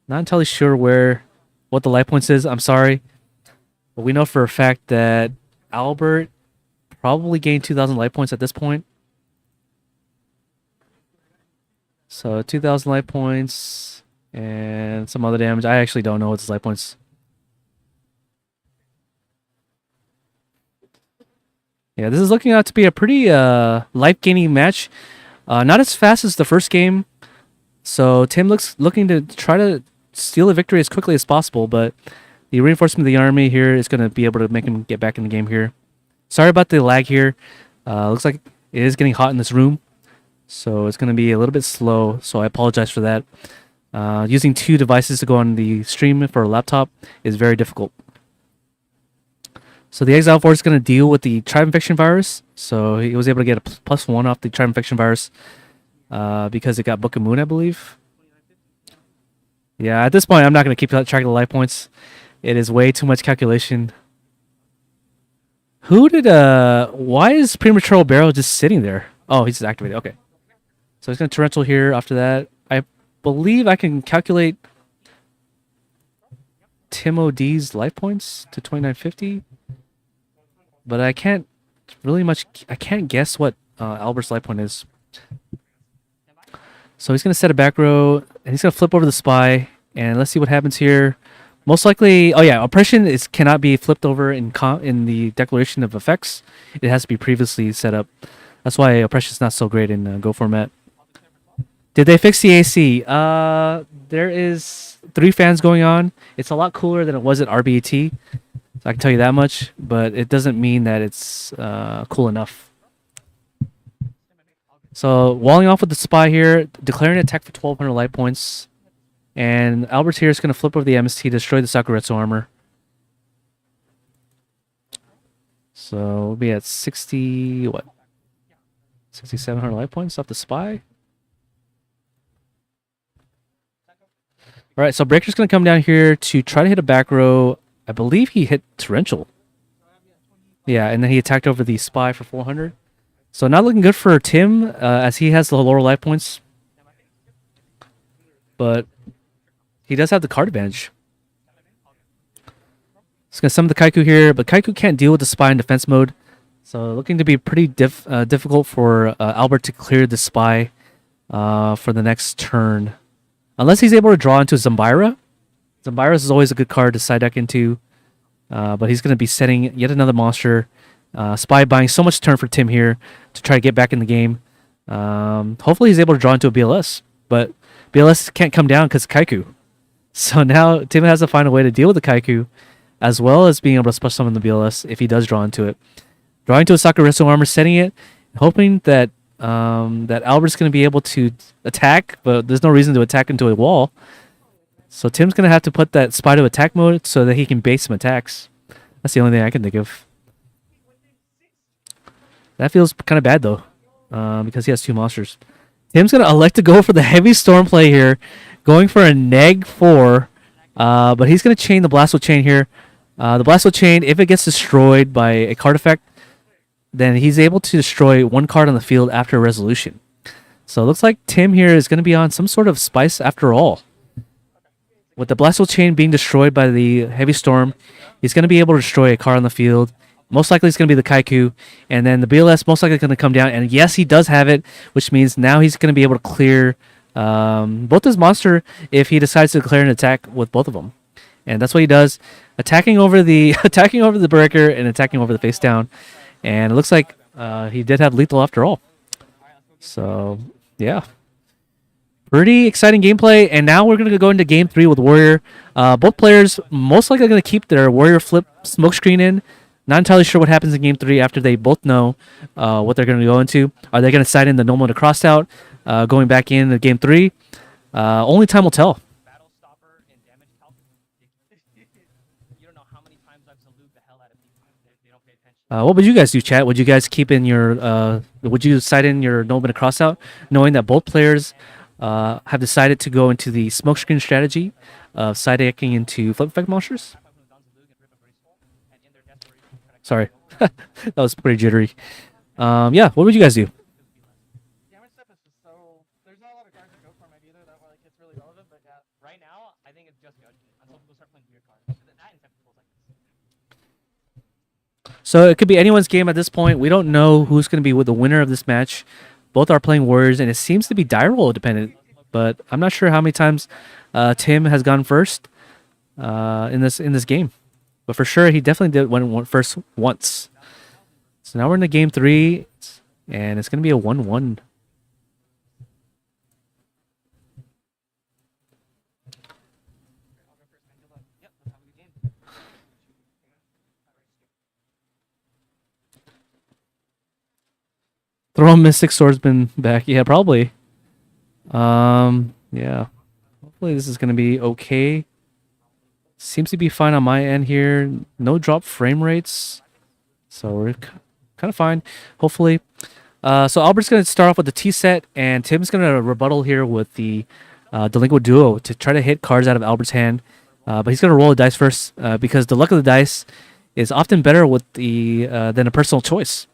Not entirely sure what the life points is. I'm sorry. But we know for a fact that Albert probably gained 2,000 life points at this point. So 2,000 life points and some other damage. I actually don't know what's his life points. Yeah, this is looking out to be a pretty life-gaining match. Not as fast as the first game. So Tim looking to try to steal a victory as quickly as possible, but the reinforcement of the army here is going to be able to make him get back in the game here. Sorry about the lag here. Looks like it is getting hot in this room, so it's going to be a little bit slow, so I apologize for that. Using two devices to go on the stream for a laptop is very difficult. So the Exile Force is going to deal with the tribe infection virus. So he was able to get a +1 off the tribe infection virus because it got Book of Moon, I believe. Yeah, at this point, I'm not going to keep track of the life points. It is way too much calculation. Why is Premature Barrel just sitting there? Oh, he's just activated. Okay. So he's going to Torrential here after that. I believe I can calculate Tim OD's life points to 2950. But I can't guess what Albert's life point is. So he's going to set a back row, and he's going to flip over the spy, and let's see what happens here. Most likely, oh yeah, oppression cannot be flipped over in the declaration of effects. It has to be previously set up. That's why oppression is not so great in Go format. Did they fix the AC? There is 3 fans going on. It's a lot cooler than it was at RBET. So I can tell you that much, but it doesn't mean that it's cool enough. So walling off with the spy here, declaring an attack for 1200 life points. And Albert here is going to flip over the MST, destroy the Sakuretsu armor. So we'll be at 6,700 life points off the spy. All right, so Breaker's going to come down here to try to hit a back row. I believe he hit Torrential. Yeah, and then he attacked over the spy for 400. So not looking good for Tim, as he has the lower life points. But he does have the card advantage. He's going to summon the Kaiku here, but Kaiku can't deal with the spy in defense mode. So looking to be pretty difficult for Albert to clear the spy for the next turn. Unless he's able to draw into Zambira. Zambira is always a good card to side deck into. But he's going to be setting yet another monster. Spy buying so much turn for Tim here to try to get back in the game. Hopefully he's able to draw into a BLS. But BLS can't come down because Kaiku. So now Tim has to find a way to deal with the Kaiku, as well as being able to special summon the BLS if he does draw into it. Drawing to a Sakuretsu armor, setting it, hoping that that Albert's going to be able to attack, but there's no reason to attack into a wall. So Tim's going to have to put that spy to attack mode so that he can base some attacks. That's the only thing I can think of. That feels kind of bad, though, because he has 2 monsters. Tim's going to elect to go for the heavy storm play here, going for a neg 4, but he's going to chain the Blasto chain here. The Blasto chain, if it gets destroyed by a card effect, then he's able to destroy 1 card on the field after a resolution. So it looks like Tim here is going to be on some sort of spice after all. With the Blasto chain being destroyed by the heavy storm, he's going to be able to destroy a card on the field. Most likely it's going to be the Kaiku, and then the BLS most likely going to come down. And yes, he does have it, which means now he's going to be able to clear both his monster if he decides to declare an attack with both of them. And that's what he does, attacking over the breaker and attacking over the face down. And it looks like he did have lethal after all. So yeah, pretty exciting gameplay. And now we're going to go into game 3 with Warrior. Both players most likely going to keep their Warrior flip smokescreen in. Not entirely sure what happens in game 3 after they both know what they're going to go into. Are they going to side in the normal to crossed out, going back in the game 3? Only time will tell. Battle stopper and damage you don't know how many times I've saluted the hell out of people. They don't pay attention. What would you guys do, chat? Would you guys keep in your would you side in your no to cross out, knowing that both players have decided to go into the smokescreen strategy of side decking into flip effect monsters? Sorry, that was pretty jittery. Yeah, what would you guys do? Damage stuff is just so. There's not a lot of cards that go for my either that like it's really relevant, but yeah, right now I think it's just judgment until people start playing weird cards. That and tentacles like this. So it could be anyone's game at this point. We don't know who's going to be with the winner of this match. Both are playing Warriors, and it seems to be die roll dependent. But I'm not sure how many times Tim has gone first in this game. But for sure, he definitely did went first once. So now we're in the game 3, and it's going to be a 1-1. Throw a Mystic Swordsman back. Yeah, probably. Yeah. Hopefully this is going to be okay. Seems to be fine on my end here. No drop frame rates. So we're kind of fine, hopefully. So Albert's going to start off with the T set, and Tim's going to rebuttal here with the Delinquent Duo to try to hit cards out of Albert's hand. But he's going to roll the dice first because the luck of the dice is often better with the than a personal choice.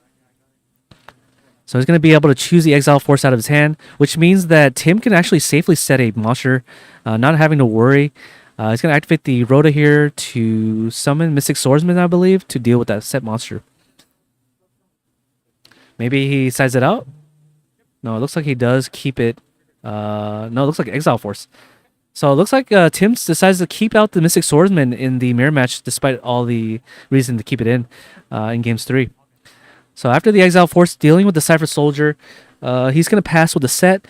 So he's going to be able to choose the Exile Force out of his hand, which means that Tim can actually safely set a monster, not having to worry. He's going to activate the Rhoda here to summon Mystic Swordsman, I believe, to deal with that set monster. Maybe he sides it out? No, it looks like he does keep it. No, it looks like Exile Force. So it looks like Tim decides to keep out the Mystic Swordsman in the mirror match, despite all the reason to keep it in games 3. So after the Exile Force dealing with the Cypher Soldier, he's going to pass with the set.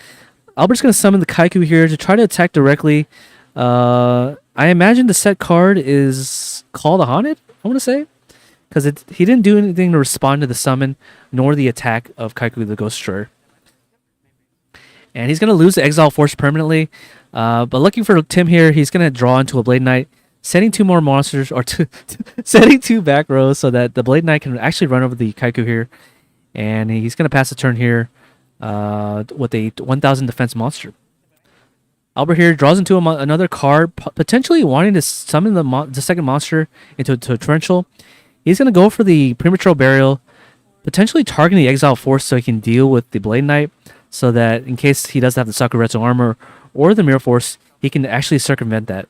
Albert's going to summon the Kaiku here to try to attack directly. I imagine the set card is Call the Haunted, I want to say. Because he didn't do anything to respond to the summon, nor the attack of Kaiku the Ghost Destroyer. And he's going to lose the Exile Force permanently. But looking for Tim here, he's going to draw into a Blade Knight, setting 2 more monsters, or setting 2 back rows so that the Blade Knight can actually run over the Kaiku here. And he's going to pass the turn here with a 1000 defense monster. Albert here draws into another card, potentially wanting to summon the second monster into a torrential. He's going to go for the Premature Burial, potentially targeting the Exile Force so he can deal with the Blade Knight, so that in case he does have the Sakuretsu Armor or the Mirror Force, he can actually circumvent that.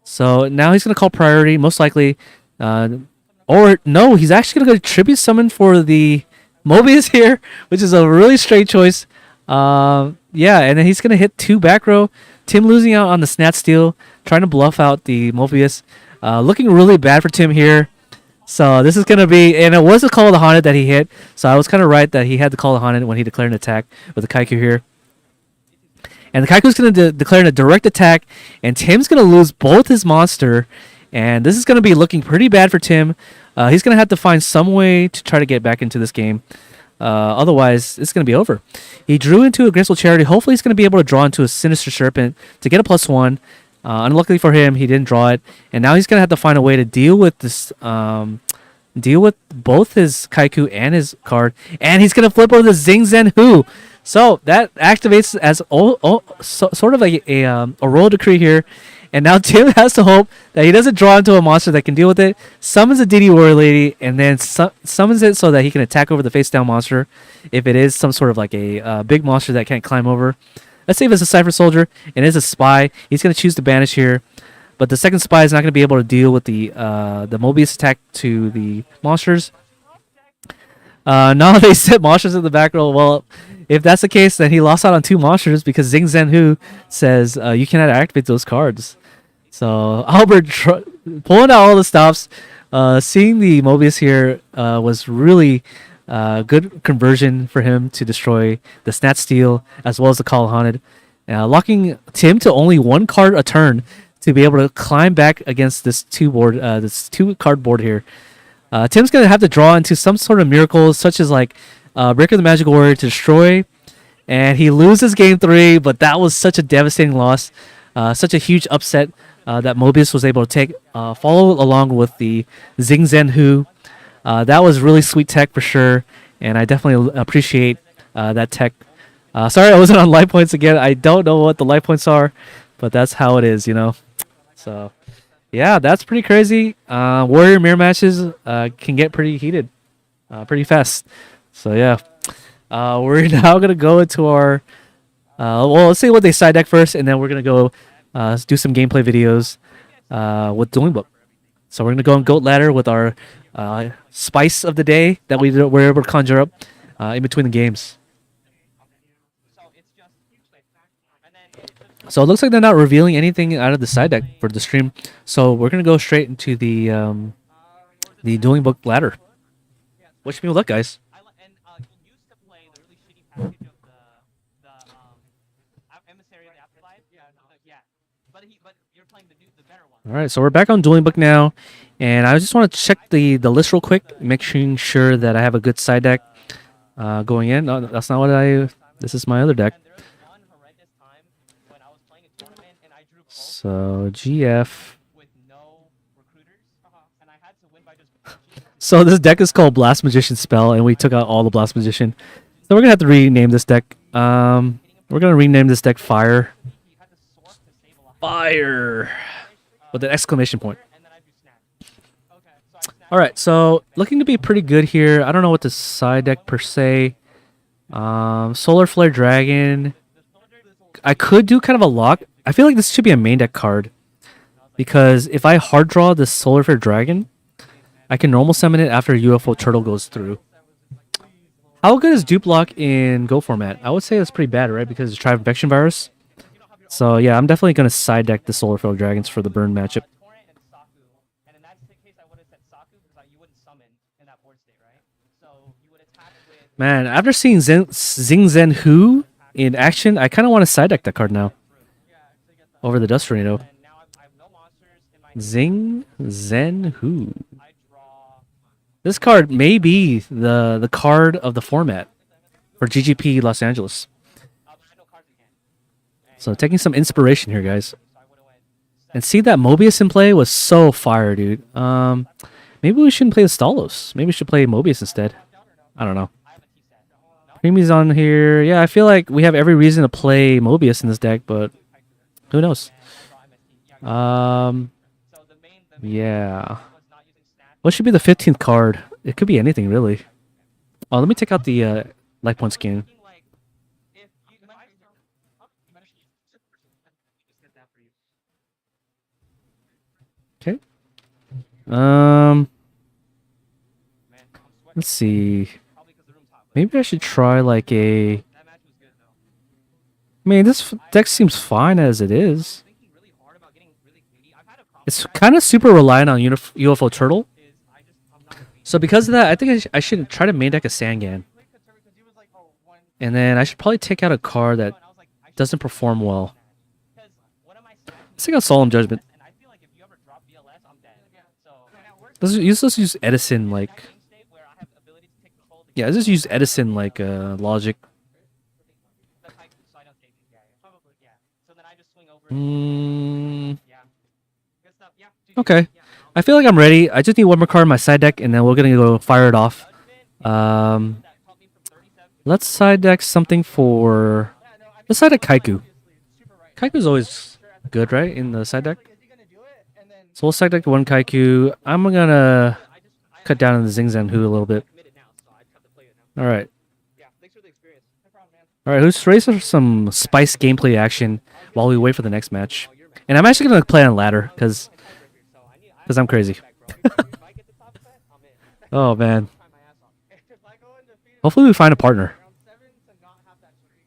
So now he's going to call priority, most likely. Or no, he's actually going to go Tribute Summon for the Mobius here, which is a really straight choice. Yeah, and then he's going to hit 2 back row. Tim losing out on the Snat Steel, trying to bluff out the Mobius. Looking really bad for Tim here. So this is going to be, and it was a Call of the Haunted that he hit. So I was kind of right that he had to Call the Haunted when he declared an attack with the Kaiku here. And the Kaiku is going to declare a direct attack, and Tim's going to lose both his monster. And this is going to be looking pretty bad for Tim. He's going to have to find some way to try to get back into this game. Otherwise, it's going to be over. He drew into a Graceful Charity. Hopefully, he's going to be able to draw into a Sinister Serpent to get a +1. Unluckily for him, he didn't draw it, and now he's gonna have to find a way to deal with this, deal with both his Kaiku and his card, and he's gonna flip over the Zing Zen Hu. So that activates as sort of like a royal decree here, and now Tim has to hope that he doesn't draw into a monster that can deal with it. Summons a DD Warrior Lady, and then summons it so that he can attack over the face down monster if it is some sort of like a big monster that can't climb over. Let's say if it's a Cypher Soldier and it's a Spy, he's going to choose to banish here. But the second Spy is not going to be able to deal with the Mobius attack to the monsters. Now they set monsters in the back row. Well, if that's the case, then he lost out on 2 monsters because Zing Zen Hu says you cannot activate those cards. So Albert pulling out all the stops. Seeing the Mobius here was really good conversion for him to destroy the Snat Steel as well as the Call Haunted, locking Tim to only 1 card a turn to be able to climb back against this 2 card board here. Tim's gonna have to draw into some sort of miracle, such as like Breaker the Magic Warrior to destroy, and he loses game 3. But that was such a devastating loss, such a huge upset that Mobius was able to take. Follow along with the Zing Zen Hu. That was really sweet tech for sure, and I definitely appreciate that tech. Sorry I wasn't on life points again. I don't know what the life points are, but that's how it is, you know. So, yeah, that's pretty crazy. Warrior mirror matches can get pretty heated pretty fast. So, yeah. We're now going to go into our... well, let's see what they side deck first, and then we're going to go do some gameplay videos with Dueling Book. So we're going to go on Goat Ladder with our spice of the day that we were able to conjure up in between the games. So it looks like they're not revealing anything out of the side deck for the stream. So we're going to go straight into the Dueling Book Ladder. Wish me luck, guys. All right, so we're back on Dueling Book now, and I just want to check the list real quick, making sure that I have a good side deck going in. No, that's not what I. This is my other deck. So GF. with no recruiters, and I had to win by just punching. So this deck is called Blast Magician Spell, and we took out all the Blast Magician. So we're gonna have to rename this deck. We're gonna rename this deck Fire. He had to sort to save a lot. Fire with an exclamation point. And then I do snatch. Okay, so I snatch. All right, so looking to be pretty good here. I don't know what the side deck per se. Solar Flare Dragon. I could do kind of a lock. I feel like this should be a main deck card because if I hard draw this Solar Flare Dragon, I can normal summon it after UFO Turtle goes through. How good is Dupe Lock in Go format? I would say it's pretty bad, right? Because it's Tri-Infection Virus. So yeah, I'm definitely gonna side deck the Solar Flare Dragons for the burn matchup. Torrent and Saku. And in that case, I would have said Saku because you wouldn't summon in that board state, right? So you would attack with. Man, after seeing Zing Zen Hu in action, I kind of want to side deck that card now over the Dust Tornado. And now I have no monsters in my. Zing Zen Hu. I draw. This card may be the card of the format for GGP Los Angeles. There's no cards in hand. So taking some inspiration here, guys. So I would have went. And see that Mobius in play was so fire, dude. Maybe we shouldn't play the Stalos. Maybe we should play Mobius instead. I don't know. I have a T set. No? Creamy's on here. Yeah, I feel like we have every reason to play Mobius in this deck, but who knows? And I'll draw MST. Yeah. Um, So the main yeah. was not using snatch. What should be the 15th card? It could be anything, really. Oh, let me take out the life point skin. Thinking like, if you might. Oh, you managed to just get that for you. Okay. Man, I'm sweating. Let's see. Probably because the room's hot. But Maybe I should try like a. that match was good though. I mean, this deck seems fine as it is. Thinking really hard about getting really greedy. I've had a problem. It's kind of super reliant on UFO Turtle. Is I'm not greedy. So because of that, I think I should try to main deck a Sangan. Because he was like, oh, one. And then I should probably take out a card that And I was like, I should doesn't perform well. Because what am I saying? Let's take out Solemn Judgment. And I feel like if you ever drop BLS, I'm dead. So Let's use Edison like. game state where I have the ability to take control of the Yeah, let's just use Edison like logic. the type, so I don't take it. Yeah, probably. Yeah. So then I just swing over. Yeah. Good stuff. Yeah. GG. Okay. Yeah. I feel like I'm ready. I just need one more card in my side deck, and then we're gonna go fire it off. That caught me from 37. Let's side deck something for. Let's side deck Kaiku. Kaiku's always good, right, in the side deck. Is he gonna do it? And then So we'll side deck one Kaiku. I'm gonna cut down on the Zing Zan Hu a little bit. committed now, so I just have to play it now. All right. Yeah. Thanks for the experience. No problem, man. All right, who's ready for some spice gameplay action while we wait for the next match? And I'm actually gonna play on ladder because So I need. I'm crazy. If I get the top set, I'm in. Oh man. Try my ass off. If I go undefeated Hopefully we find a partner. round 7 to not have that streak.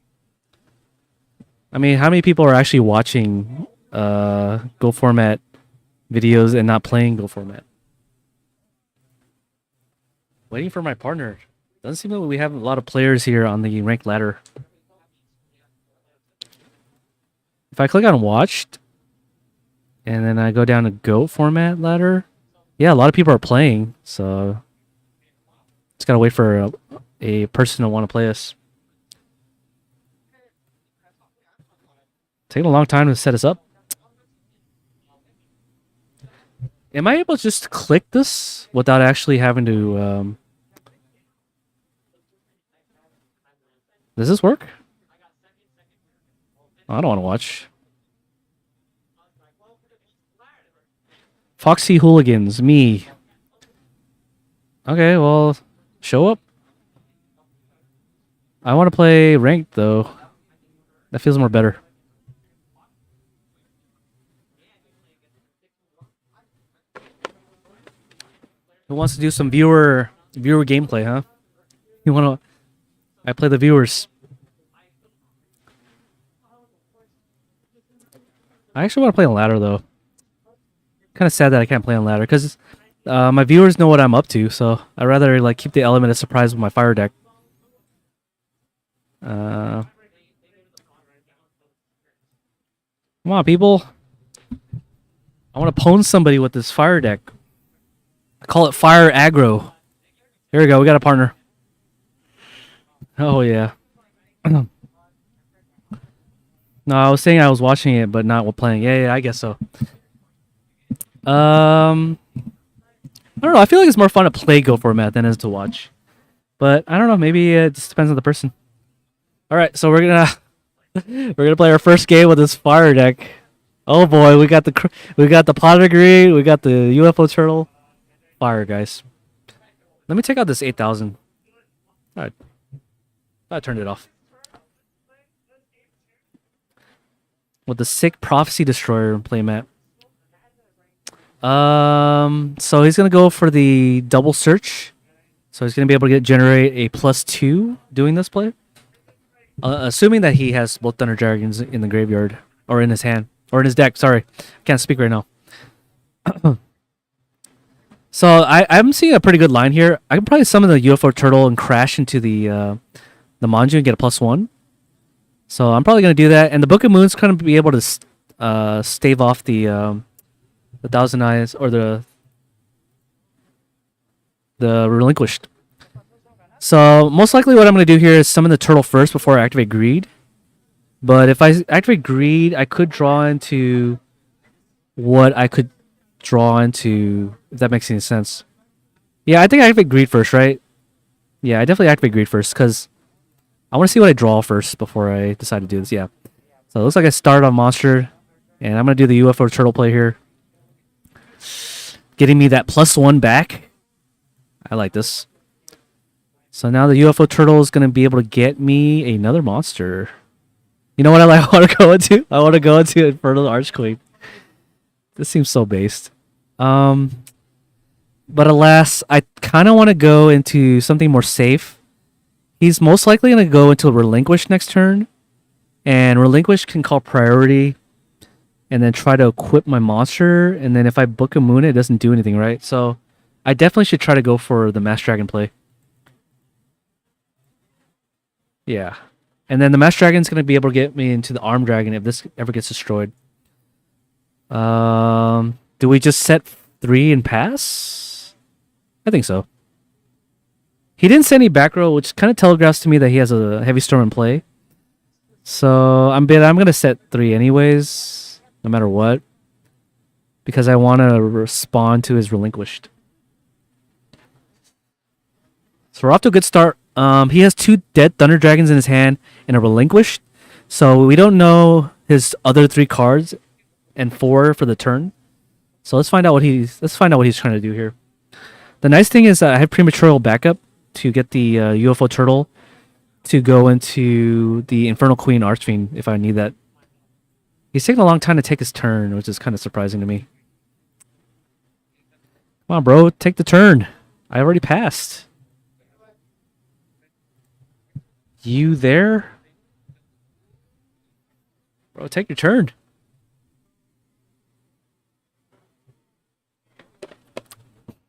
I mean, how many people are actually watching Go format videos and not playing Go format? Waiting for my partner. Doesn't seem like we have a lot of players here on the ranked ladder. If I click on watched and then I go down to Go format ladder, yeah, a lot of people are playing. So just gotta wait for a person to want to play us. Taking a long time to set us up. Am I able to just click this without actually having to? Does this work? I don't want to watch. Foxy Hooligans, me. Okay, well, show up. I want to play ranked though. That feels more better. Who wants to do some viewer gameplay, huh? You want to? I play the viewers. I actually want to play on ladder though. Kind of sad that I can't play on ladder because my viewers know what I'm up to, so I'd rather like keep the element of surprise with my fire deck. Come on, people! I want to pwn somebody with this fire deck. I call it fire aggro. Here we go. We got a partner. Oh yeah. No, I was saying I was watching it, but not playing. Yeah, I guess so. I don't know. I feel like it's more fun to play Go format than it is to watch. But I don't know. Maybe it just depends on the person. All right, so we're gonna play our first game with this fire deck. Oh boy, we got the pot green, we got the UFO turtle, fire guys. Let me take out this 8,000. All right, I turned it off. With the sick prophecy destroyer playmat. So he's gonna go for the double search. So he's gonna be able to generate a +2 doing this play. Assuming that he has both Thunder Dragons in the graveyard or in his hand or in his deck. Sorry, can't speak right now. So I'm seeing a pretty good line here. I can probably summon the UFO turtle and crash into the Manju and get a +1. So I'm probably gonna do that. And the Book of Moon's gonna be able to stave off the Thousand Eyes or the Relinquished. So most likely what I'm going to do here is summon the turtle first before I activate Greed. But if I activate Greed, I could draw into what I could draw into, if that makes any sense. Yeah, I think I activate Greed first, right? Yeah, I definitely activate Greed first because I want to see what I draw first before I decide to do this. Yeah. So it looks like I start on monster, and I'm going to do the UFO turtle play here. Getting me that +1 back. I like this. So now the UFO turtle is going to be able to get me another monster. You know what I want to go into? I want to go into Infernal Archquake. This seems so based. But alas, I kind of want to go into something more safe. He's most likely going to go into Relinquish next turn. And Relinquish can call priority. And then try to equip my monster. And then if I Book a Moon, it doesn't do anything, right? So I definitely should try to go for the Mass Dragon play. Yeah. And then the Mass Dragon's going to be able to get me into the Arm Dragon if this ever gets destroyed. Do we just set 3 and pass? I think so. He didn't set any back row, which kind of telegraphs to me that he has a Heavy Storm in play. So I'm going to set 3 anyways, no matter what. Because I want to respond to his Relinquished. So we're off to a good start. He has 2 dead Thunder Dragons in his hand and a Relinquished. So we don't know his other 3 cards and 4 for the turn. So let's find out what he's trying to do here. The nice thing is I have premature backup to get the UFO turtle to go into the Infernal Queen Archfiend if I need that. He's taking a long time to take his turn, which is kind of surprising to me. Come on, bro, take the turn. I already passed. You there? Bro, take your turn.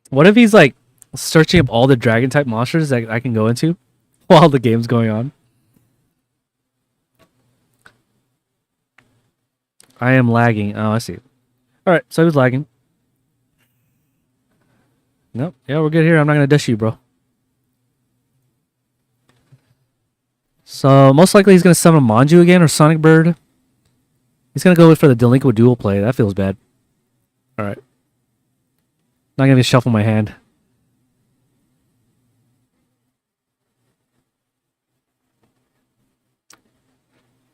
What if he's like searching up all the dragon type monsters that I can go into while the game's going on? I am lagging. Oh, I see. Alright, so he was lagging. Nope. Yeah, we're good here. I'm not going to dish you, bro. So, most likely he's going to summon Manju again or Sonic Bird. He's going to go for the Delinquent Duel play. That feels bad. Alright. Not going to shuffle my hand.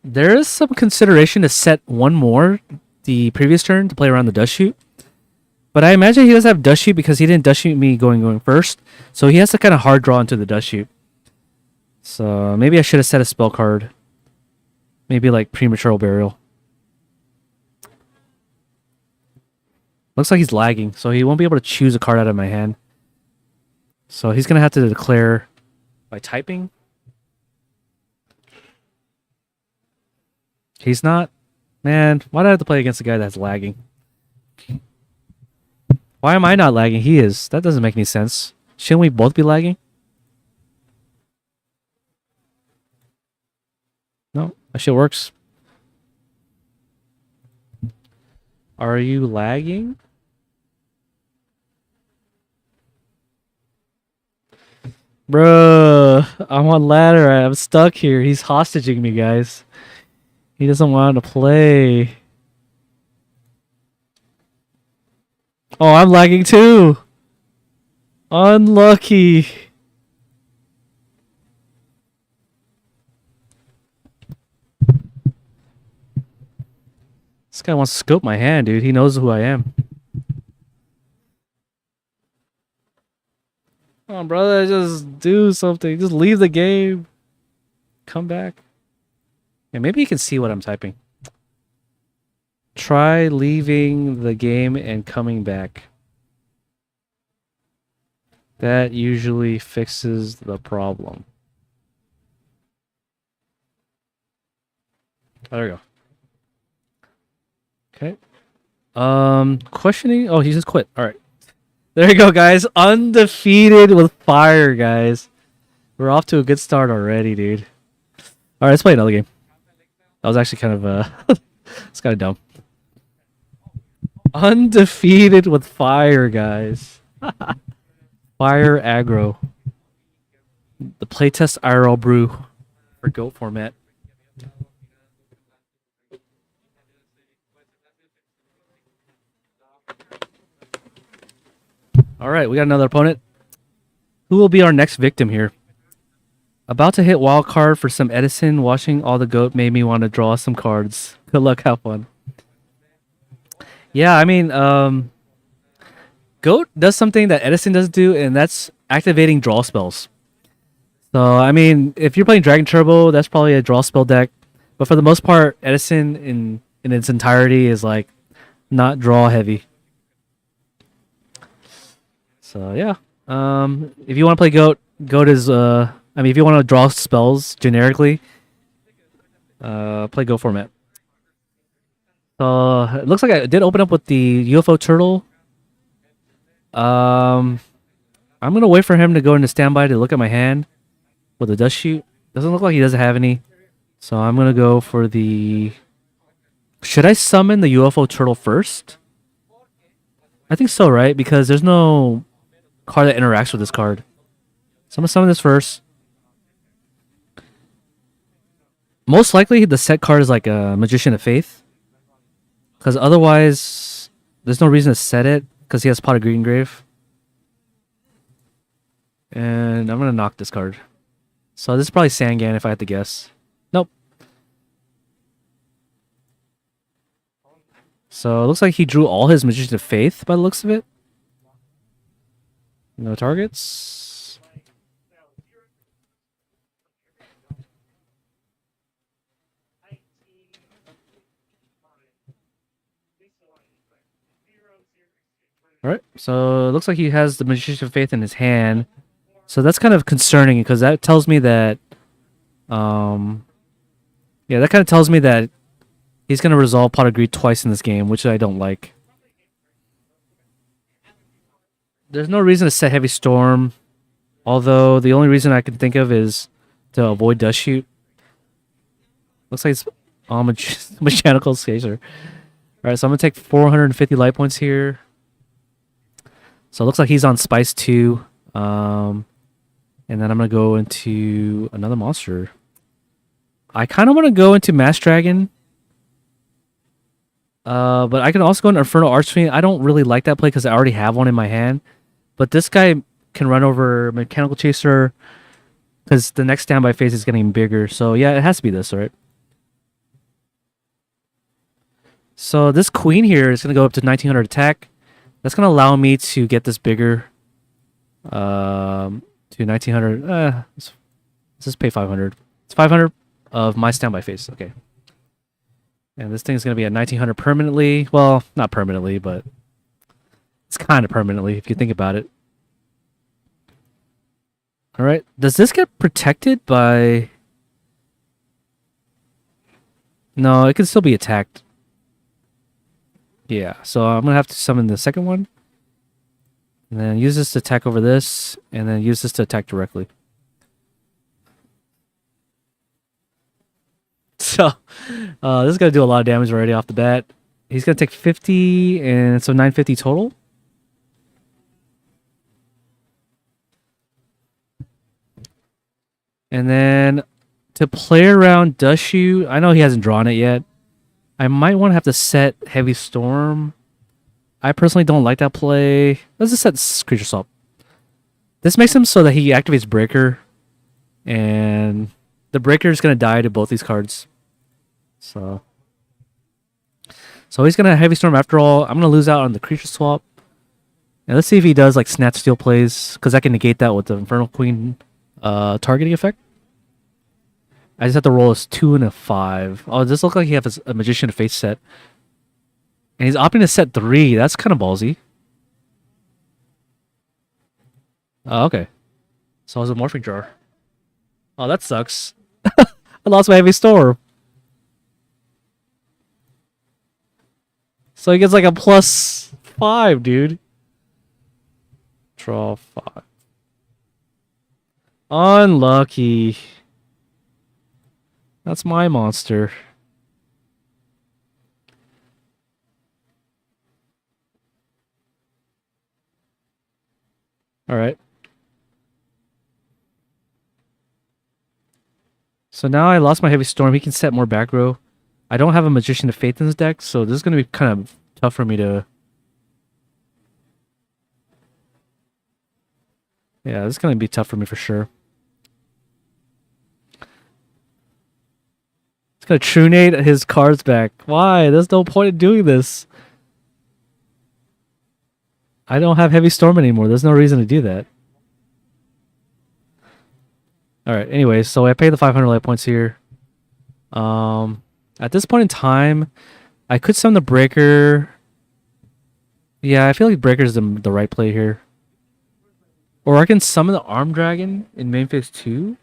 There is some consideration to set 1 more the previous turn to play around the Dust Shoot. But I imagine he doesn't have Dust Shoot because he didn't Dust Shoot me going first. So he has to kind of hard draw into the Dust Shoot. So maybe I should have set a spell card. Maybe like Premature Burial. Looks like he's lagging, so he won't be able to choose a card out of my hand. So he's going to have to declare by typing. He's not. Man, why do I have to play against a guy that's lagging? Why am I not lagging? He is. That doesn't make any sense. Shouldn't we both be lagging? No, that shit works. Are you lagging? Bruh, I'm on ladder. I'm stuck here. He's hostaging me, guys. He doesn't want to play. Oh, I'm lagging too. Unlucky. This guy wants to scope my hand, dude. He knows who I am. Come on, brother. Just do something. Just leave the game. Come back. Yeah, maybe you can see what I'm typing. Try leaving the game and coming back. That usually fixes the problem. Oh, there we go. Okay. Questioning. Oh, he just quit. All right. There you go, guys. Undefeated with fire, guys. We're off to a good start already, dude. All right, let's play another game. That was actually kind of it's kind of dumb. Undefeated with fire, guys. Fire aggro. The playtest IRL brew for GOAT format. All right, we got another opponent. Who will be our next victim here? About to hit wild card for some Edison. Watching all the GOAT made me want to draw some cards. Good luck, have fun. Yeah, I mean, GOAT does something that Edison doesn't do, and that's activating draw spells. So, I mean, if you're playing Dragon Turbo, that's probably a draw spell deck. But for the most part, Edison in its entirety is like not draw heavy. So yeah, if you want to play GOAT, GOAT is I mean, if you want to draw spells generically, play GOAT format. So it looks like I did open up with the UFO turtle. I'm gonna wait for him to go into standby to look at my hand with a dust shoot. Doesn't look like he doesn't have any, so I'm gonna go for the. Should I summon the UFO turtle first? I think so, right? Because there's no card that interacts with this card. So I'm gonna summon this first. Most likely the set card is like a Magician of Faith. Because otherwise, there's no reason to set it. Because he has Pot of Green Grave. And I'm gonna knock this card. So this is probably Sangan if I had to guess. Nope. So it looks like he drew all his Magician of Faith by the looks of it. No targets. Alright, so it looks like he has the Magician of Faith in his hand. So that's kind of concerning because that tells me that yeah, that kind of tells me that he's gonna resolve Pot of Greed twice in this game, which I don't like. There's no reason to set Heavy Storm, although the only reason I can think of is to avoid Dust Shoot. Looks like it's all Mechanical Scaser. Alright, so I'm going to take 450 light points here. So it looks like he's on Spice 2. And then I'm going to go into another monster. I kind of want to go into Mass Dragon. But I can also go into Infernal Archfiend. I don't really like that play because I already have one in my hand. But this guy can run over Mechanical Chaser because the next standby phase is getting bigger. So yeah, it has to be this, right? So this Queen here is going to go up to 1900 attack. That's going to allow me to get this bigger to 1900. Let's just pay 500. It's 500 of my standby phase. Okay. And this thing is going to be at 1900 permanently. Well, not permanently, but it's kind of permanently if you think about it. All right. Does this get protected by... No, it can still be attacked. Yeah, so I'm going to have to summon the second one. And then use this to attack over this. And then use this to attack directly. So, this is going to do a lot of damage already off the bat. He's going to take 50, and so 950 total. And then To play around Dushu, I know he hasn't drawn it yet. I might want to have to set Heavy Storm. I personally don't like that play. Let's just set Creature Swap. This makes him so that he activates Breaker. And the Breaker is going to die to both these cards. So he's going to Heavy Storm after all. I'm going to lose out on the Creature Swap. And let's see if he does like Snatch Steal plays. Because I can negate that with the Infernal Queen targeting effect. I just have to roll a 2 and a 5. Oh, does this look like he has a Magician of Faith set? And he's opting to set 3. That's kind of ballsy. Oh, okay. So it's a Morphing Jar. Oh, that sucks. I lost my Heavy Storm. So he gets like a +5, dude. Draw 5. Unlucky. That's my monster. All right. So now I lost my Heavy Storm. He can set more back row. I don't have a Magician of Faith in this deck, so this is going to be kind of tough for me to... Yeah, this is going to be tough for me for sure. It's going to Trunate his cards back. Why? There's no point in doing this. I don't have Heavy Storm anymore. There's no reason to do that. Alright, anyway, so I pay the 500 life points here. At this point in time, I could summon the Breaker. Yeah, I feel like Breaker is the right play here. Or I can summon the Arm Dragon in main phase 2.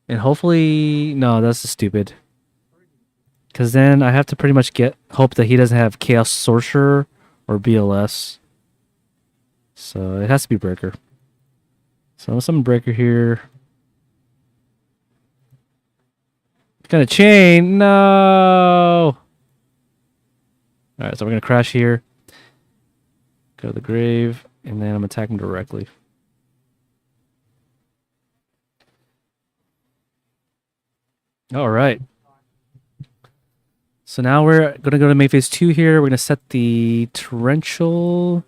And hopefully... No, that's stupid. Because then I have to pretty much hope that he doesn't have Chaos Sorcerer or BLS. So it has to be Breaker. So I'm summon Breaker here. Gonna chain. No. Alright, so we're gonna crash here. Go to the grave. And then I'm attacking directly. Alright. So now we're gonna go to main phase 2 here. We're gonna set the Torrential.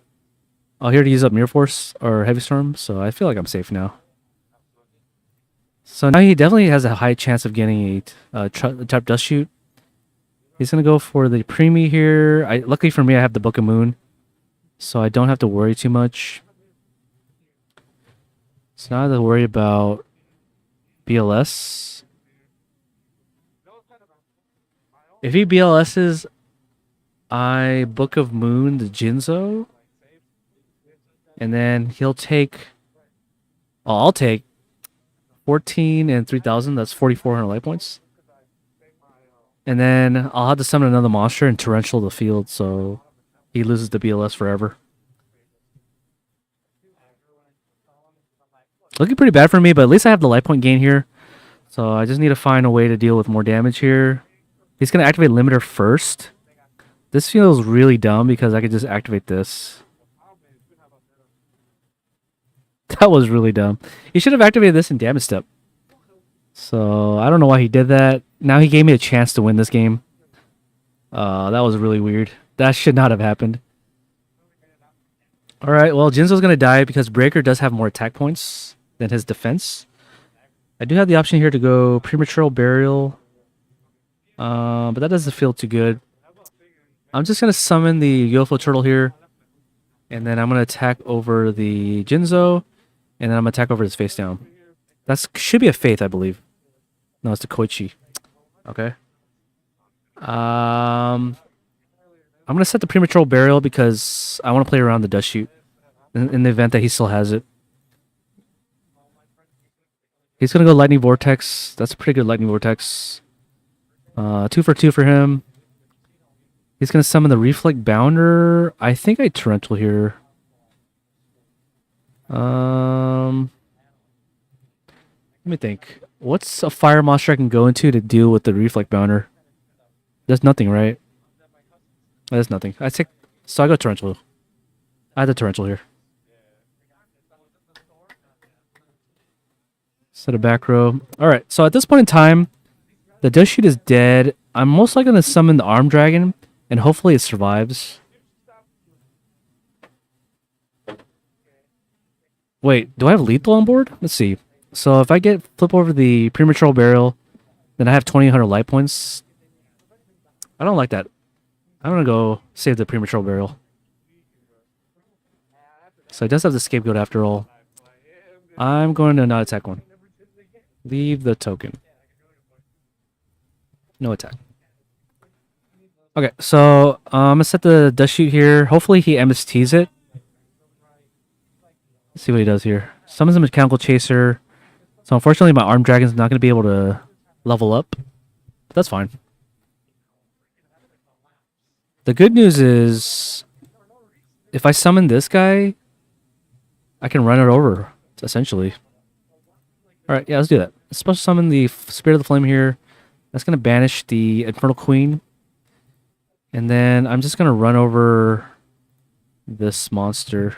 Oh, here to use up Mirror Force or Heavy Storm, so I feel like I'm safe now. So now he definitely has a high chance of getting a Trap Dust Shoot. He's going to go for the Prix here. Luckily for me, I have the Book of Moon, so I don't have to worry too much. So now I have to worry about BLS. If he BLS's, I Book of Moon the Jinzo. And then he'll take... Oh, I'll take 14 and 3,000. That's 4,400 life points. And then I'll have to summon another monster and torrential the field, so he loses the BLS forever. Looking pretty bad for me, but at least I have the life point gain here. So I just need to find a way to deal with more damage here. He's going to activate Limiter first. This feels really dumb because I could just activate this. That was really dumb. He should have activated this in Damage Step. So I don't know why he did that. Now he gave me a chance to win this game. That was really weird. That should not have happened. Alright, well, Jinzo's going to die because Breaker does have more attack points than his defense. I do have the option here to go Premature Burial. But that doesn't feel too good. I'm just going to summon the UFO Turtle here. And then I'm going to attack over the Jinzo. And then I'm going to attack over his face down. That should be a Faith, I believe. No, it's the Koichi. Okay. I'm going to set the Premature Burial because I want to play around the Dust Shoot. In the event that he still has it. He's going to go Lightning Vortex. That's a pretty good Lightning Vortex. 2 for 2 for him. He's going to summon the Reflect Bounder. I think I Torrential here. Let me think. What's a fire monster I can go into to deal with the Reflect Bounder? There's nothing, right? There's nothing. So I go Torrential. I had the Torrential here. Set a back row. Alright, so at this point in time, the Death Shoot is dead. I'm most likely going to summon the Arm Dragon, and hopefully it survives. Wait, do I have lethal on board? Let's see. So if I flip over the Premature Burial, then I have 2,800 life points. I don't like that. I'm going to go save the Premature Burial. So it does have the Scapegoat after all. I'm going to not attack one. Leave the token. No attack. Okay, so I'm gonna set the Dust Shoot here. Hopefully he MSTs it. Let's see what he does here. Summons a Mechanical Chaser. So unfortunately my Arm Dragon's not gonna be able to level up. But that's fine. The good news is if I summon this guy, I can run it over, essentially. Alright, yeah, let's do that. Special summon the Spirit of the Flame here. That's going to banish the Infernal Queen. And then I'm just going to run over this monster.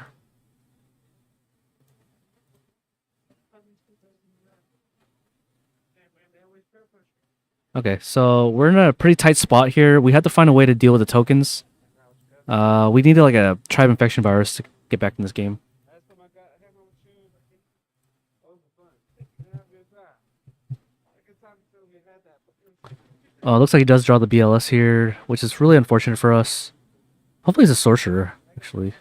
Okay, so we're in a pretty tight spot here. We have to find a way to deal with the tokens. We need like a Tribe Infection Virus to get back in this game. Oh, looks like he does draw the BLS here, which is really unfortunate for us. Hopefully it's a Sorcerer, actually.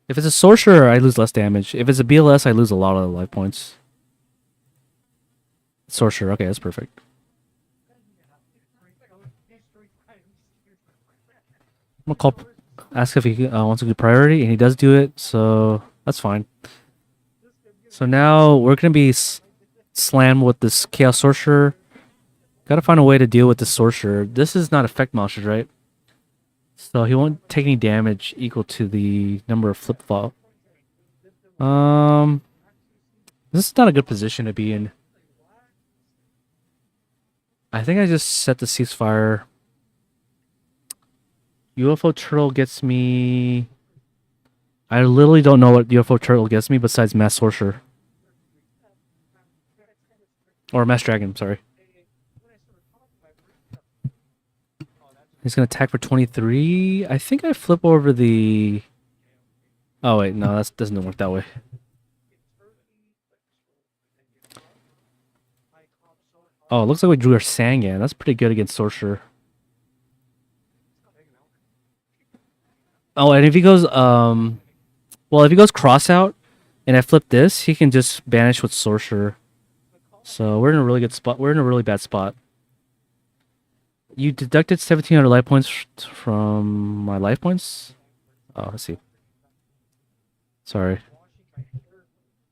If it's a Sorcerer, I lose less damage. If it's a BLS, I lose a lot of life points. Sorcerer, okay, that's perfect. I'm gonna ask if he wants to do priority, and he does do it, so that's fine. So now we're gonna be slammed with this Chaos Sorcerer. Gotta find a way to deal with the Sorcerer. This is not effect monsters, right? So he won't take any damage equal to the number of flip-flop. This is not a good position to be in. I think I just set the ceasefire. UFO Turtle gets me... I literally don't know what UFO Turtle gets me besides Mass Sorcerer. Or Mass Dragon, sorry. He's going to attack for 23. I think I flip over the... Oh, wait. No, that doesn't work that way. Oh, it looks like we drew our Sangan. That's pretty good against Sorcerer. Oh, and if he goes... Well, if he goes Cross Out, and I flip this, he can just banish with Sorcerer. So we're in a really good spot. We're in a really bad spot. You deducted 1,700 life points from my life points? Oh, let's see. Sorry.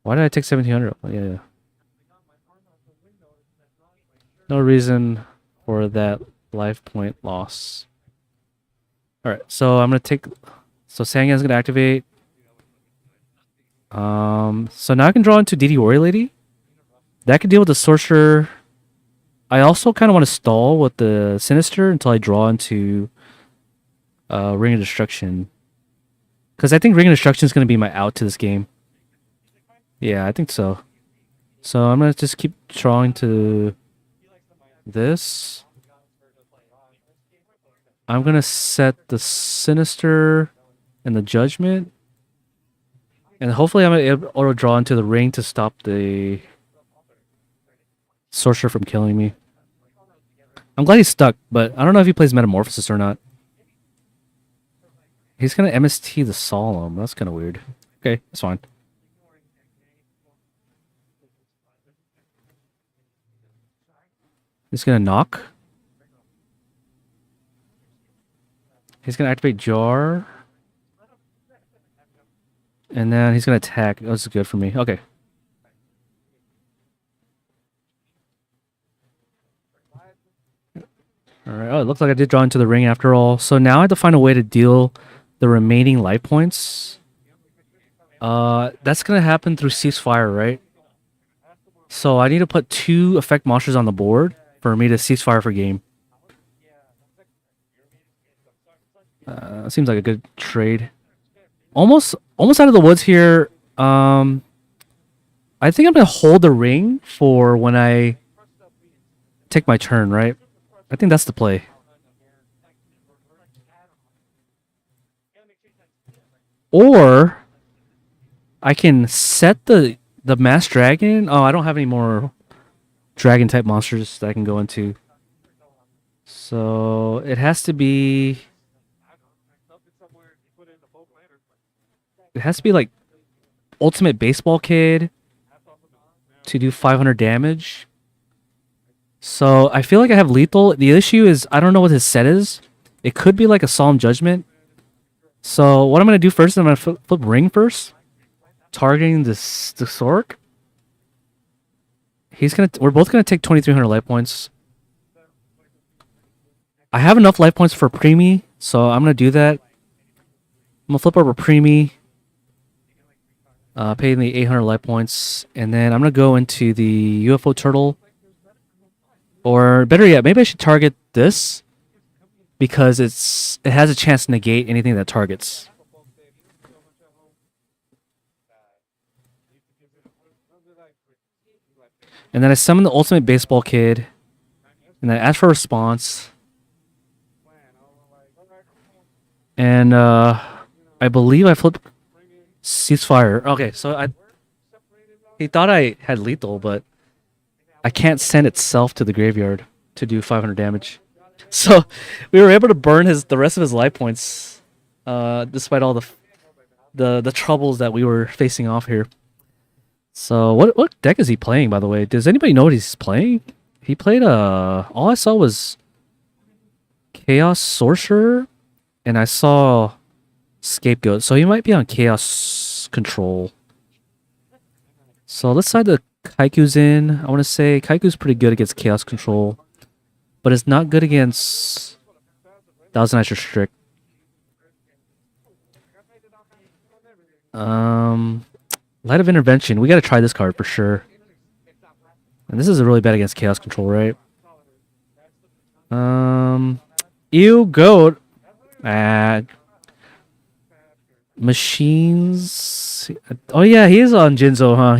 Why did I take 1,700? Oh, yeah. No reason for that life point loss. Alright, so I'm going to take... So Sangan's going to activate. So now I can draw into DD Warrior Lady. That can deal with the Sorcerer. I also kind of want to stall with the Sinister until I draw into Ring of Destruction. Because I think Ring of Destruction is going to be my out to this game. Yeah, I think so. So I'm going to just keep drawing to this. I'm going to set the Sinister and the Judgment. And hopefully I'm able to draw into the Ring to stop the Sorcerer from killing me. I'm glad he's stuck, but I don't know if he plays Metamorphosis or not. He's going to MST the Solemn. That's kind of weird. Okay, that's fine. He's going to knock. He's going to activate Jar. And then he's going to attack. Oh, this is good for me. Okay. Alright, oh, it looks like I did draw into the ring after all. So now I have to find a way to deal the remaining life points. That's going to happen through Ceasefire, right? So I need to put 2 effect monsters on the board for me to Ceasefire for game. Seems like a good trade. Almost out of the woods here. I'm I think I'm gonna hold the ring for when I take my turn, right? I think that's the play. Or I can set the mass dragon. Oh, I don't have any more dragon type monsters that I can go into. So it has to be. It has to be like Ultimate Baseball Kid to do 500 damage. So I feel like I have lethal. The issue is I don't know what his set is. It could be like a Solemn Judgment. So what I'm gonna do first, I'm gonna flip ring first, targeting the Sork. We're both gonna take 2,300 life points. I have enough life points for Primi, so I'm gonna do that. I'm gonna flip over Primi, pay the 800 life points, and then I'm gonna go into the UFO turtle. Or better yet, maybe I should target this because it has a chance to negate anything that targets. And then I summon the Ultimate Baseball Kid, and then I ask for a response. And I believe I flipped Ceasefire. Okay, so he thought I had lethal, but I can't send itself to the graveyard to do 500 damage. So we were able to burn the rest of his life points, despite all the troubles that we were facing off here. So what deck is he playing, by the way? Does anybody know what he's playing? He played all I saw was Chaos Sorcerer, and I saw Scapegoat. So he might be on Chaos Control. So let's side the Kaiku's in. I want to say Kaiku's pretty good against Chaos Control, but it's not good against Thousand Eyes Restrict. Light of Intervention. We got to try this card for sure. And this is really bad against Chaos Control, right? Ew, Goat. Machines. Oh yeah, he is on Jinzo, huh?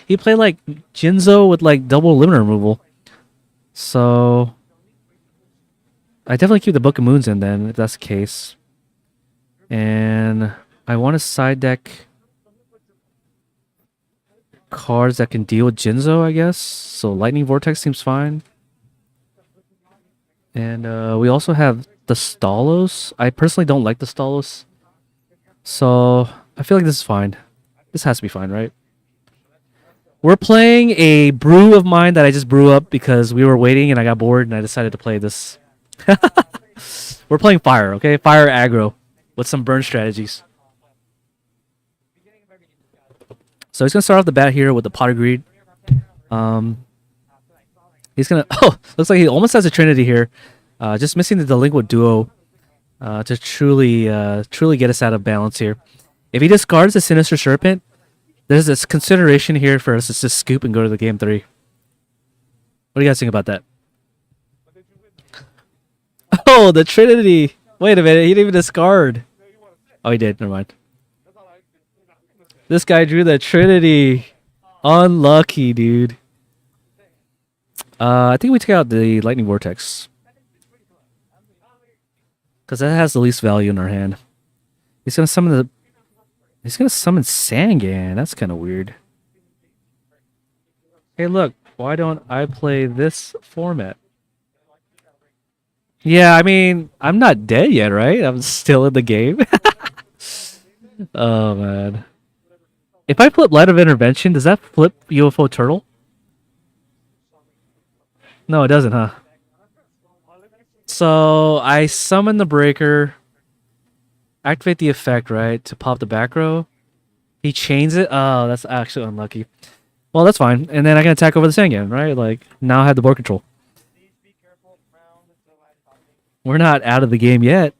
He played like Jinzo with like double limit removal. So I definitely keep the Book of Moons in then, if that's the case. And I want to side deck cards that can deal with Jinzo, I guess. So Lightning Vortex seems fine. And we also have the Stalos. I personally don't like the Stalos. So I feel like this is fine. This has to be fine, right? We're playing a brew of mine that I just brew up because we were waiting and I got bored and I decided to play this. We're playing Fire, okay? Fire aggro with some burn strategies. So he's going to start off the bat here with the Pot of Greed. He's going to... Oh, looks like he almost has a Trinity here. Just missing the Delinquent Duo to truly get us out of balance here. If he discards the Sinister Serpent, there's this consideration here for us to just scoop and go to the game 3. What do you guys think about that? Oh, the Trinity! Wait a minute, he didn't even discard. Oh, he did. Never mind. This guy drew the Trinity. Unlucky, dude. I think we take out the Lightning Vortex. Because that has the least value in our hand. He's gonna summon Sangan. That's kind of weird. Hey, look. Why don't I play this format? Yeah, I mean, I'm not dead yet, right? I'm still in the game. Oh, man. If I flip Light of Intervention, does that flip UFO Turtle? No, it doesn't, huh? So I summon the Breaker, activate the effect, right, to pop the back row. He chains it. Oh, that's actually unlucky. Well, that's fine. And then I can attack over the Sangan, right? Like, now I have the board control. We're not out of the game yet.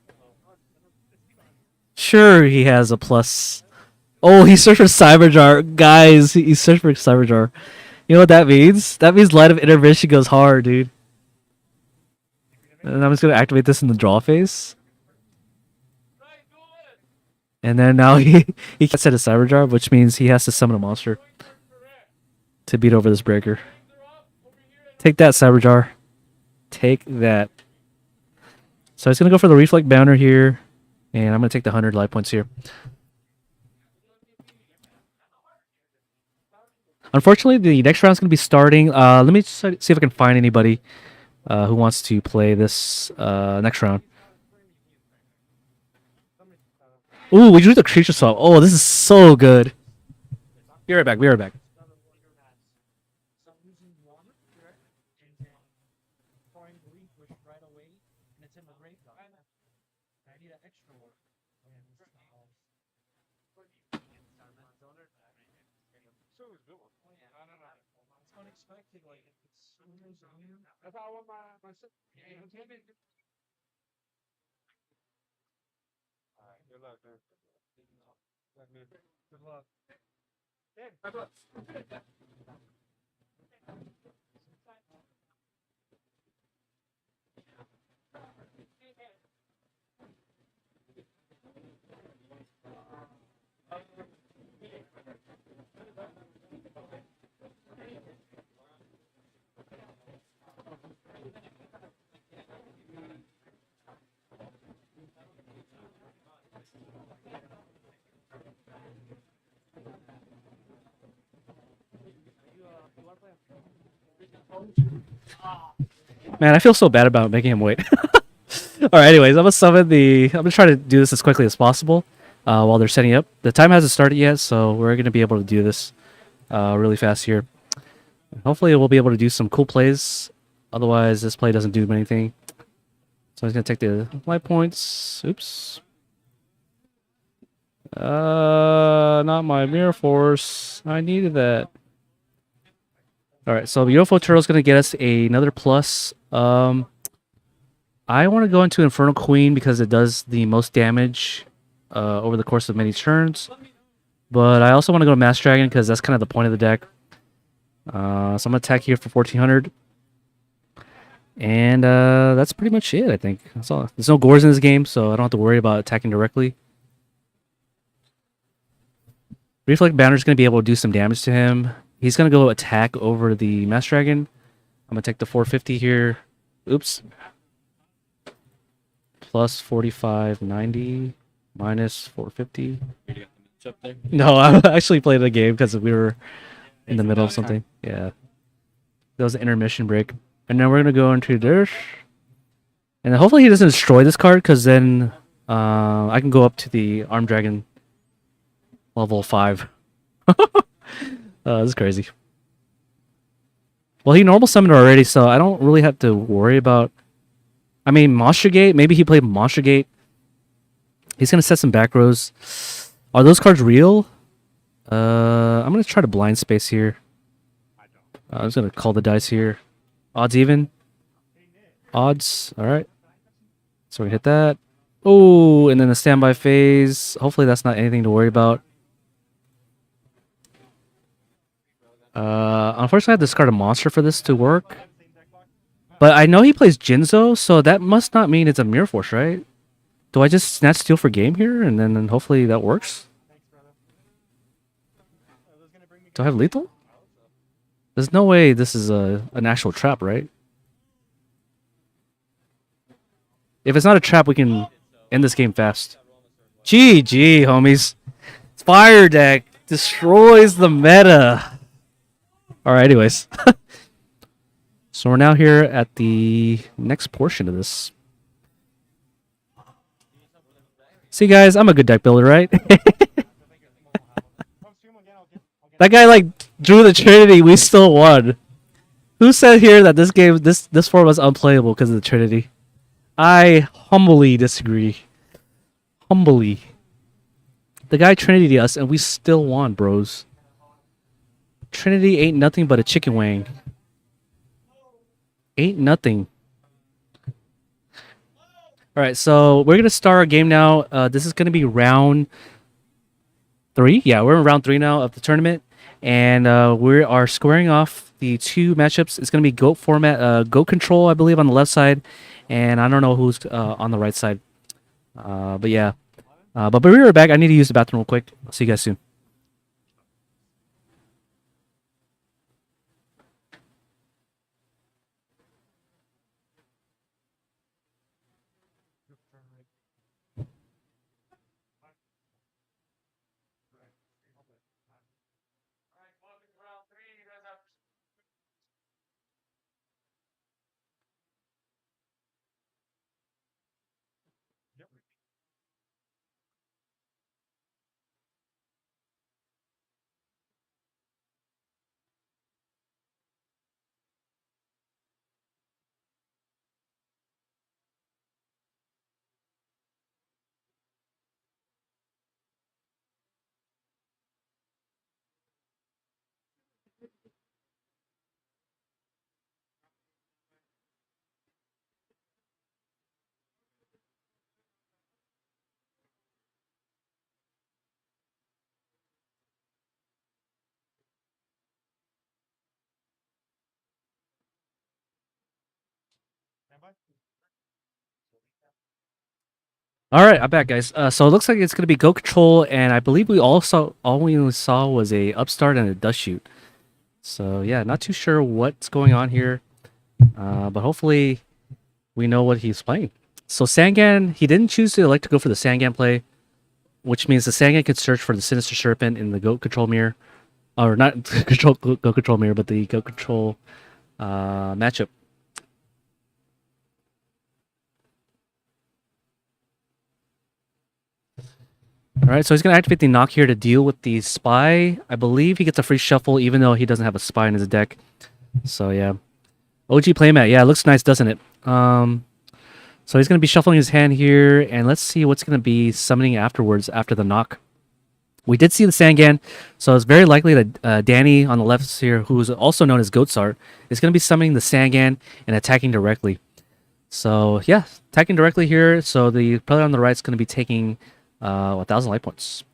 Sure, he has a plus. Oh, he searched for Cyberjar. Guys, he searched for Cyberjar. You know what that means? That means Light of Intervention goes hard, dude. And I'm just going to activate this in the draw phase. And then now he can set a Cyberjar, which means he has to summon a monster. to beat over this breaker. Take that, Cyberjar. Take that. So he's going to go for the Reflect Bouncer here. And I'm going to take the 100 life points here. Unfortunately, the next round's going to be starting. Let me see if I can find anybody who wants to play this next round. Ooh, we drew the creature swap. Oh, this is so good. Be right back. Be right back. Man, I feel so bad about making him wait. All right, anyways, I'm gonna summon the. I'm gonna try to do this as quickly as possible while they're setting up. The time hasn't started yet, so we're gonna be able to do this really fast here. Hopefully, we'll be able to do some cool plays. Otherwise, this play doesn't do anything. So he's gonna take the life points. Oops. Not my Mirror Force. I needed that. All right, so the UFO Turtle is gonna get us another plus. I want to go into Infernal Queen because it does the most damage over the course of many turns. But I also want to go to Mass Dragon because that's kind of the point of the deck. So I'm going to attack here for 1400. And that's pretty much it, I think. That's all. There's no Gores in this game, so I don't have to worry about attacking directly. Reflect Banner is going to be able to do some damage to him. He's going to go attack over the Mass Dragon. I'm going to take the 450 here. Oops. Plus 4590 minus 450. No, I actually played the game because we were in the middle of something. Yeah. That was an intermission break. And then we're going to go into this. And then hopefully he doesn't destroy this card because then I can go up to the Armed Dragon level 5. This is crazy. Well, he normal summoned already, so I don't really have to worry about... I mean, Monster Gate. Maybe he played Monster Gate. He's going to set some back rows. Are those cards real? I'm going to try to blind space here. I'm just going to call the dice here. Odds even. Odds. All right. So we hit that. Oh, and then the standby phase. Hopefully that's not anything to worry about. Unfortunately, I have to discard a monster for this to work. But I know he plays Jinzo, so that must not mean it's a Mirror Force, right? Do I just snatch steal for game here, and then hopefully that works? Do I have lethal? There's no way this is an actual trap, right? If it's not a trap, we can end this game fast. GG, homies. Fire deck destroys the meta. Alright, anyways. So we're now here at the next portion of this. See, guys, I'm a good deck builder, right? That guy, like, drew the Trinity. We still won. Who said here that this game, this form was unplayable because of the Trinity? I humbly disagree. Humbly. The guy Trinity us, and we still won, bros. Trinity ain't nothing but a chicken wing. Ain't nothing. Alright, so we're going to start our game now. This is going to be round 3. Yeah, we're in round 3 now of the tournament. And we are squaring off the two matchups. It's going to be GOAT format. GOAT control, I believe, on the left side. And I don't know who's on the right side. But yeah. But we'll be right back. I need to use the bathroom real quick. I'll see you guys soon. All right, I'm back, guys. So it looks like it's gonna be Go Control, and I believe all we saw was a Upstart and a Dust Shoot. So yeah, not too sure what's going on here, but hopefully we know what he's playing. So Sangan, he didn't choose to elect to go for the Sangan play, which means the Sangan could search for the Sinister Serpent in the Goat Control mirror, or not control Goat Control mirror, but the Goat Control matchup. All right, so he's going to activate the knock here to deal with the spy. I believe he gets a free shuffle even though he doesn't have a spy in his deck. So yeah. OG playmat. Yeah, it looks nice, doesn't it? So he's going to be shuffling his hand here, and let's see what's going to be summoning afterwards after the knock. We did see the Sangan, so it's very likely that Danny on the left here, who is also known as Goatsart, is going to be summoning the Sangan and attacking directly. So yeah, attacking directly here. So the player on the right is going to be taking 1,000 life points.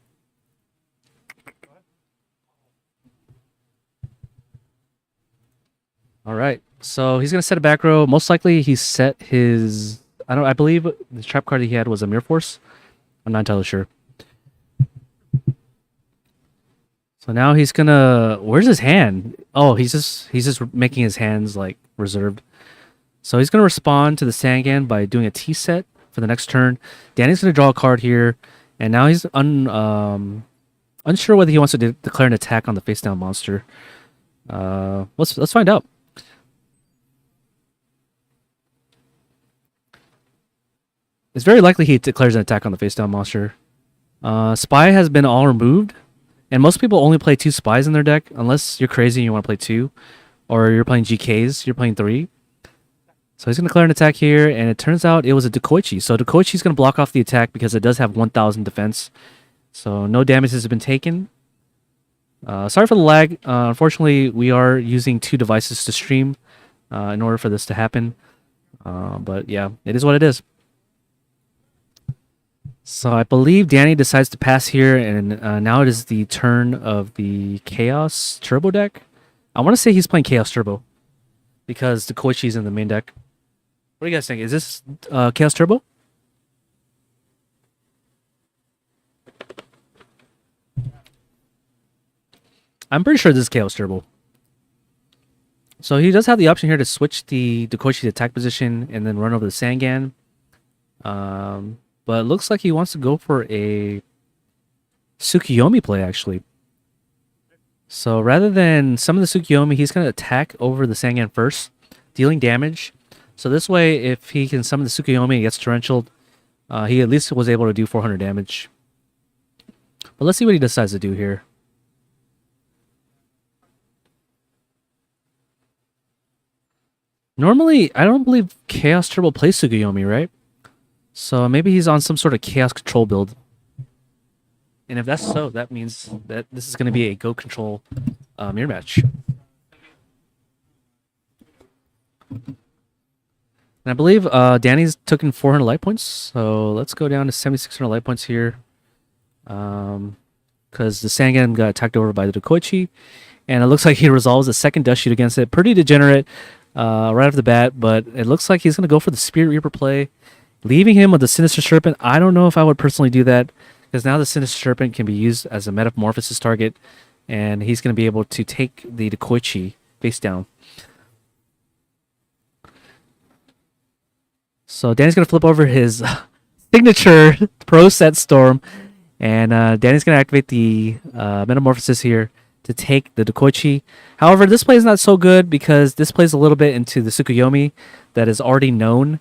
All right, so he's gonna set a back row. Most likely, he set his. I believe the trap card he had was a Mirror Force. I'm not entirely sure. So now he's gonna. Where's his hand? Oh, he's just making his hands like reserved. So he's gonna respond to the Sangan by doing a T set for the next turn. Danny's gonna draw a card here, and now he's unsure whether he wants to declare an attack on the face down monster. Let's find out. It's very likely he declares an attack on the face down monster. Spy has been all removed, and most people only play 2 spies in their deck, unless you're crazy and you want to play 2, or you're playing GKs, you're playing 3. So he's going to declare an attack here, and it turns out it was a Dekoichi. So Dekoichi's going to block off the attack because it does have 1,000 defense. So no damage has been taken. Sorry for the lag. Unfortunately, we are using 2 devices to stream in order for this to happen. But yeah, it is what it is. So I believe Danny decides to pass here, and now it is the turn of the Chaos Turbo deck. I want to say he's playing Chaos Turbo because the Koichi's in the main deck. What do you guys think? Is this Chaos Turbo? I'm pretty sure this is Chaos Turbo. So he does have the option here to switch the Koichi attack position and then run over the Sangan. But it looks like he wants to go for a Tsukiyomi play, actually. So rather than summon the Tsukiyomi, he's going to attack over the Sangan first, dealing damage. So this way, if he can summon the Tsukiyomi and gets torrentialed, he at least was able to do 400 damage. But let's see what he decides to do here. Normally, I don't believe Chaos Turbo plays Tsukiyomi, right? So maybe he's on some sort of Chaos Control build. And if that's so, that means that this is going to be a Go Control mirror match. And I believe Danny's taken 400 life points. So let's go down to 7,600 life points here. Because the Sangan got attacked over by the Dekoichi. And it looks like he resolves a second Dust Shoot against it. Pretty degenerate right off the bat. But it looks like he's going to go for the Spirit Reaper play. Leaving him with the Sinister Serpent. I don't know if I would personally do that. Because now the Sinister Serpent can be used as a Metamorphosis target. And he's going to be able to take the Dekoichi face down. So Danny's going to flip over his signature Pro Set Storm. And Danny's going to activate the Metamorphosis here to take the Dekoichi. However, this play is not so good because this plays a little bit into the Tsukuyomi that is already known.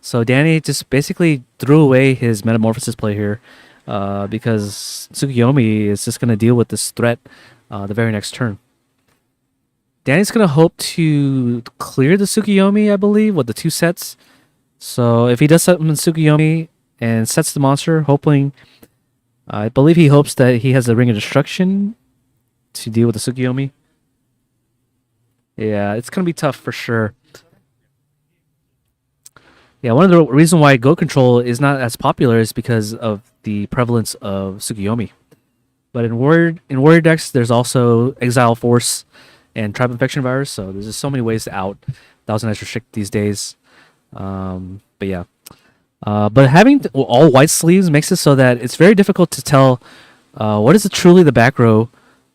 So Danny just basically threw away his Metamorphosis play here because Tsukuyomi is just going to deal with this threat the very next turn. Danny's going to hope to clear the Tsukuyomi, I believe, with the 2 sets. So if he does summon Tsukuyomi and sets the monster, hoping, I believe he hopes that he has a Ring of Destruction to deal with the Tsukuyomi. Yeah, it's going to be tough for sure. Yeah, one of the reasons why Go Control is not as popular is because of the prevalence of Tsukuyomi. But in warrior decks, there's also Exile Force and Tribe Infection Virus, so there's just so many ways to out Thousand Eyes Restrict these days. But yeah. But having all white sleeves makes it so that it's very difficult to tell what is truly the back row.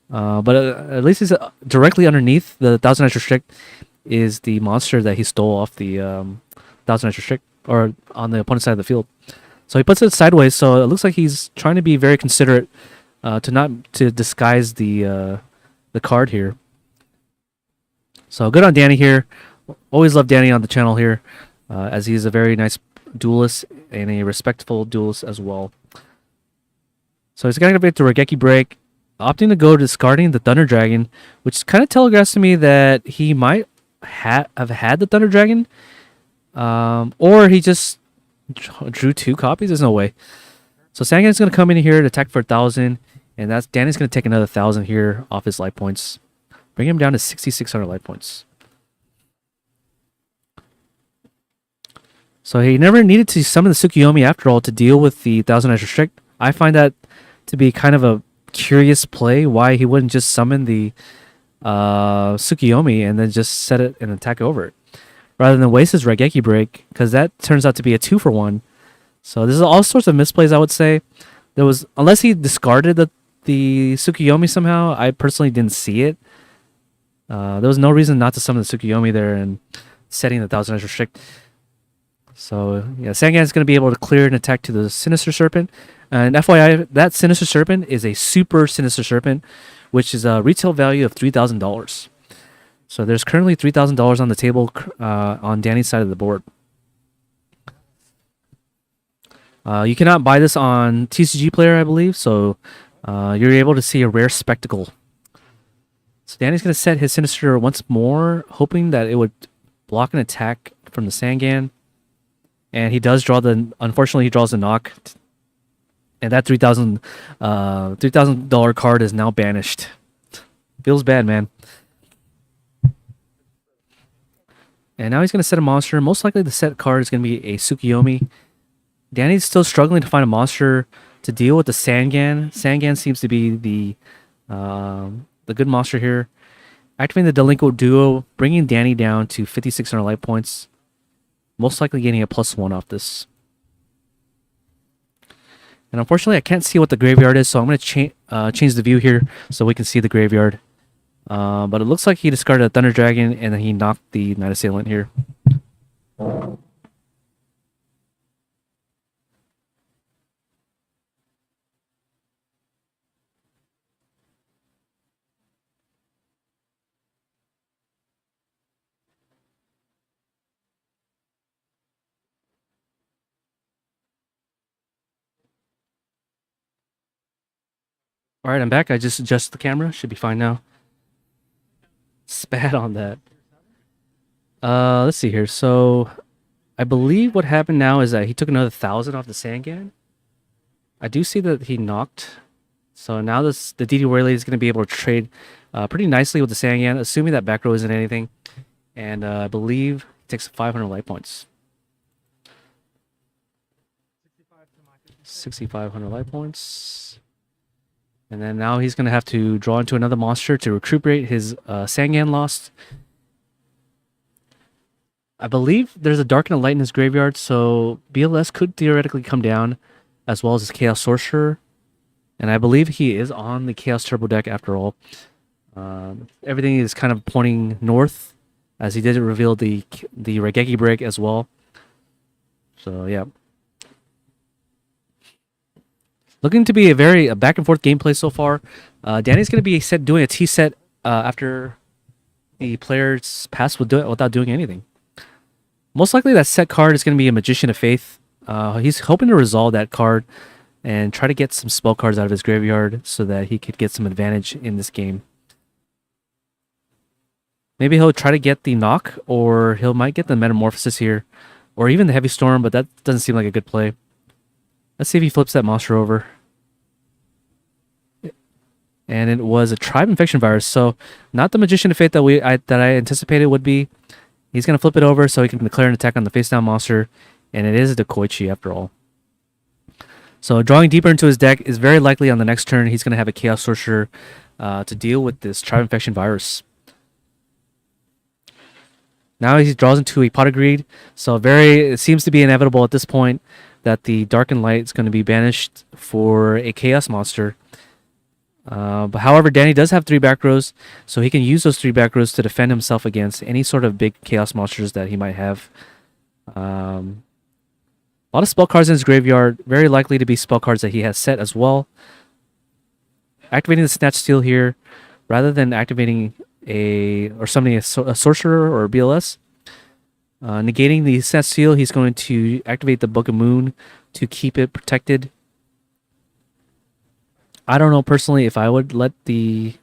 But at least it's directly underneath the Thousand Edge Restrict is the monster that he stole off the Thousand Edge Restrict, or on the opponent's side of the field. So he puts it sideways, so it looks like he's trying to be very considerate to disguise the card here. So good on Danny here. Always love Danny on the channel here, as he's a very nice duelist and a respectful duelist as well. So he's going to get to Regeki Break, opting to go discarding the Thunder Dragon, which kind of telegraphs to me that he might have had the Thunder Dragon, or he just drew 2 copies. There's no way. So Sangan's going to come in here to attack for 1,000, and that's Danny's going to take another 1,000 here off his life points, bring him down to 6,600 life points. So he never needed to summon the Tsukuyomi after all to deal with the 1,000 Edge Restrict. I find that to be kind of a curious play, why he wouldn't just summon the Tsukuyomi and then just set it and attack over it, rather than waste his Regeki Break, because that turns out to be a 2-for-1. So this is all sorts of misplays, I would say. There was, unless he discarded the Tsukuyomi somehow, I personally didn't see it. There was no reason not to summon the Tsukuyomi there and setting the 1,000 Edge Restrict. So yeah, Sangan's going to be able to clear an attack to the Sinister Serpent. And FYI, that Sinister Serpent is a Super Sinister Serpent, which is a retail value of $3,000. So there's currently $3,000 on the table on Danny's side of the board. You cannot buy this on TCG Player, I believe, so you're able to see a rare spectacle. So Danny's going to set his Sinister once more, hoping that it would block an attack from the Sangan. And he does draw unfortunately he draws the knock. And that $3,000 card is now banished. Feels bad, man. And now he's going to set a monster. Most likely the set card is going to be a Tsukuyomi. Danny's still struggling to find a monster to deal with the Sangan. Sangan seems to be the good monster here. Activating the Delinquent Duo, bringing Danny down to 5,600 life points. Most likely getting a +1 off this. And unfortunately, I can't see what the graveyard is, so I'm going to change the view here so we can see the graveyard. But it looks like he discarded a Thunder Dragon, and then he knocked the Night Assailant here. Alright, I'm back. I just adjusted the camera. Should be fine now. Spat on that. Let's see here. So, I believe what happened now is that he took another 1,000 off the Sangan. I do see that he knocked. So now the DD Warley is going to be able to trade pretty nicely with the Sangan, assuming that back row isn't anything. And I believe he takes 500 life points. 6,500 life points. And then now he's going to have to draw into another monster to recuperate his Sangan lost. I believe there's a Dark and a Light in his graveyard, so BLS could theoretically come down, as well as his Chaos Sorcerer. And I believe he is on the Chaos Turbo deck after all. Everything is kind of pointing north, as he did reveal the Regeki Break as well. So yeah. Looking to be a back and forth gameplay so far. Danny's going to be doing a T set after the players pass without doing anything. Most likely that set card is going to be a Magician of Faith. He's hoping to resolve that card and try to get some spell cards out of his graveyard so that he could get some advantage in this game. Maybe he'll try to get the knock, or he might get the Metamorphosis here, or even the Heavy Storm, but that doesn't seem like a good play. Let's see if he flips that monster over. And it was a Tribe Infection Virus, so not the Magician of Fate that I anticipated would be. He's going to flip it over so he can declare an attack on the face-down monster, and it is a Dekoichi after all. So drawing deeper into his deck is very likely on the next turn he's going to have a Chaos Sorcerer to deal with this Tribe Infection Virus. Now he draws into a Pot of Greed, so it seems to be inevitable at this point that the Darkened Light is going to be banished for a Chaos Monster. But however, Danny does have 3 back rows, so he can use those 3 back rows to defend himself against any sort of big Chaos Monsters that he might have. A lot of spell cards in his graveyard, very likely to be spell cards that he has set as well. Activating the Snatch Steal here, rather than activating summoning a sorcerer or a BLS. Negating the Snatch Steal, he's going to activate the Book of Moon to keep it protected. I don't know personally if I would let the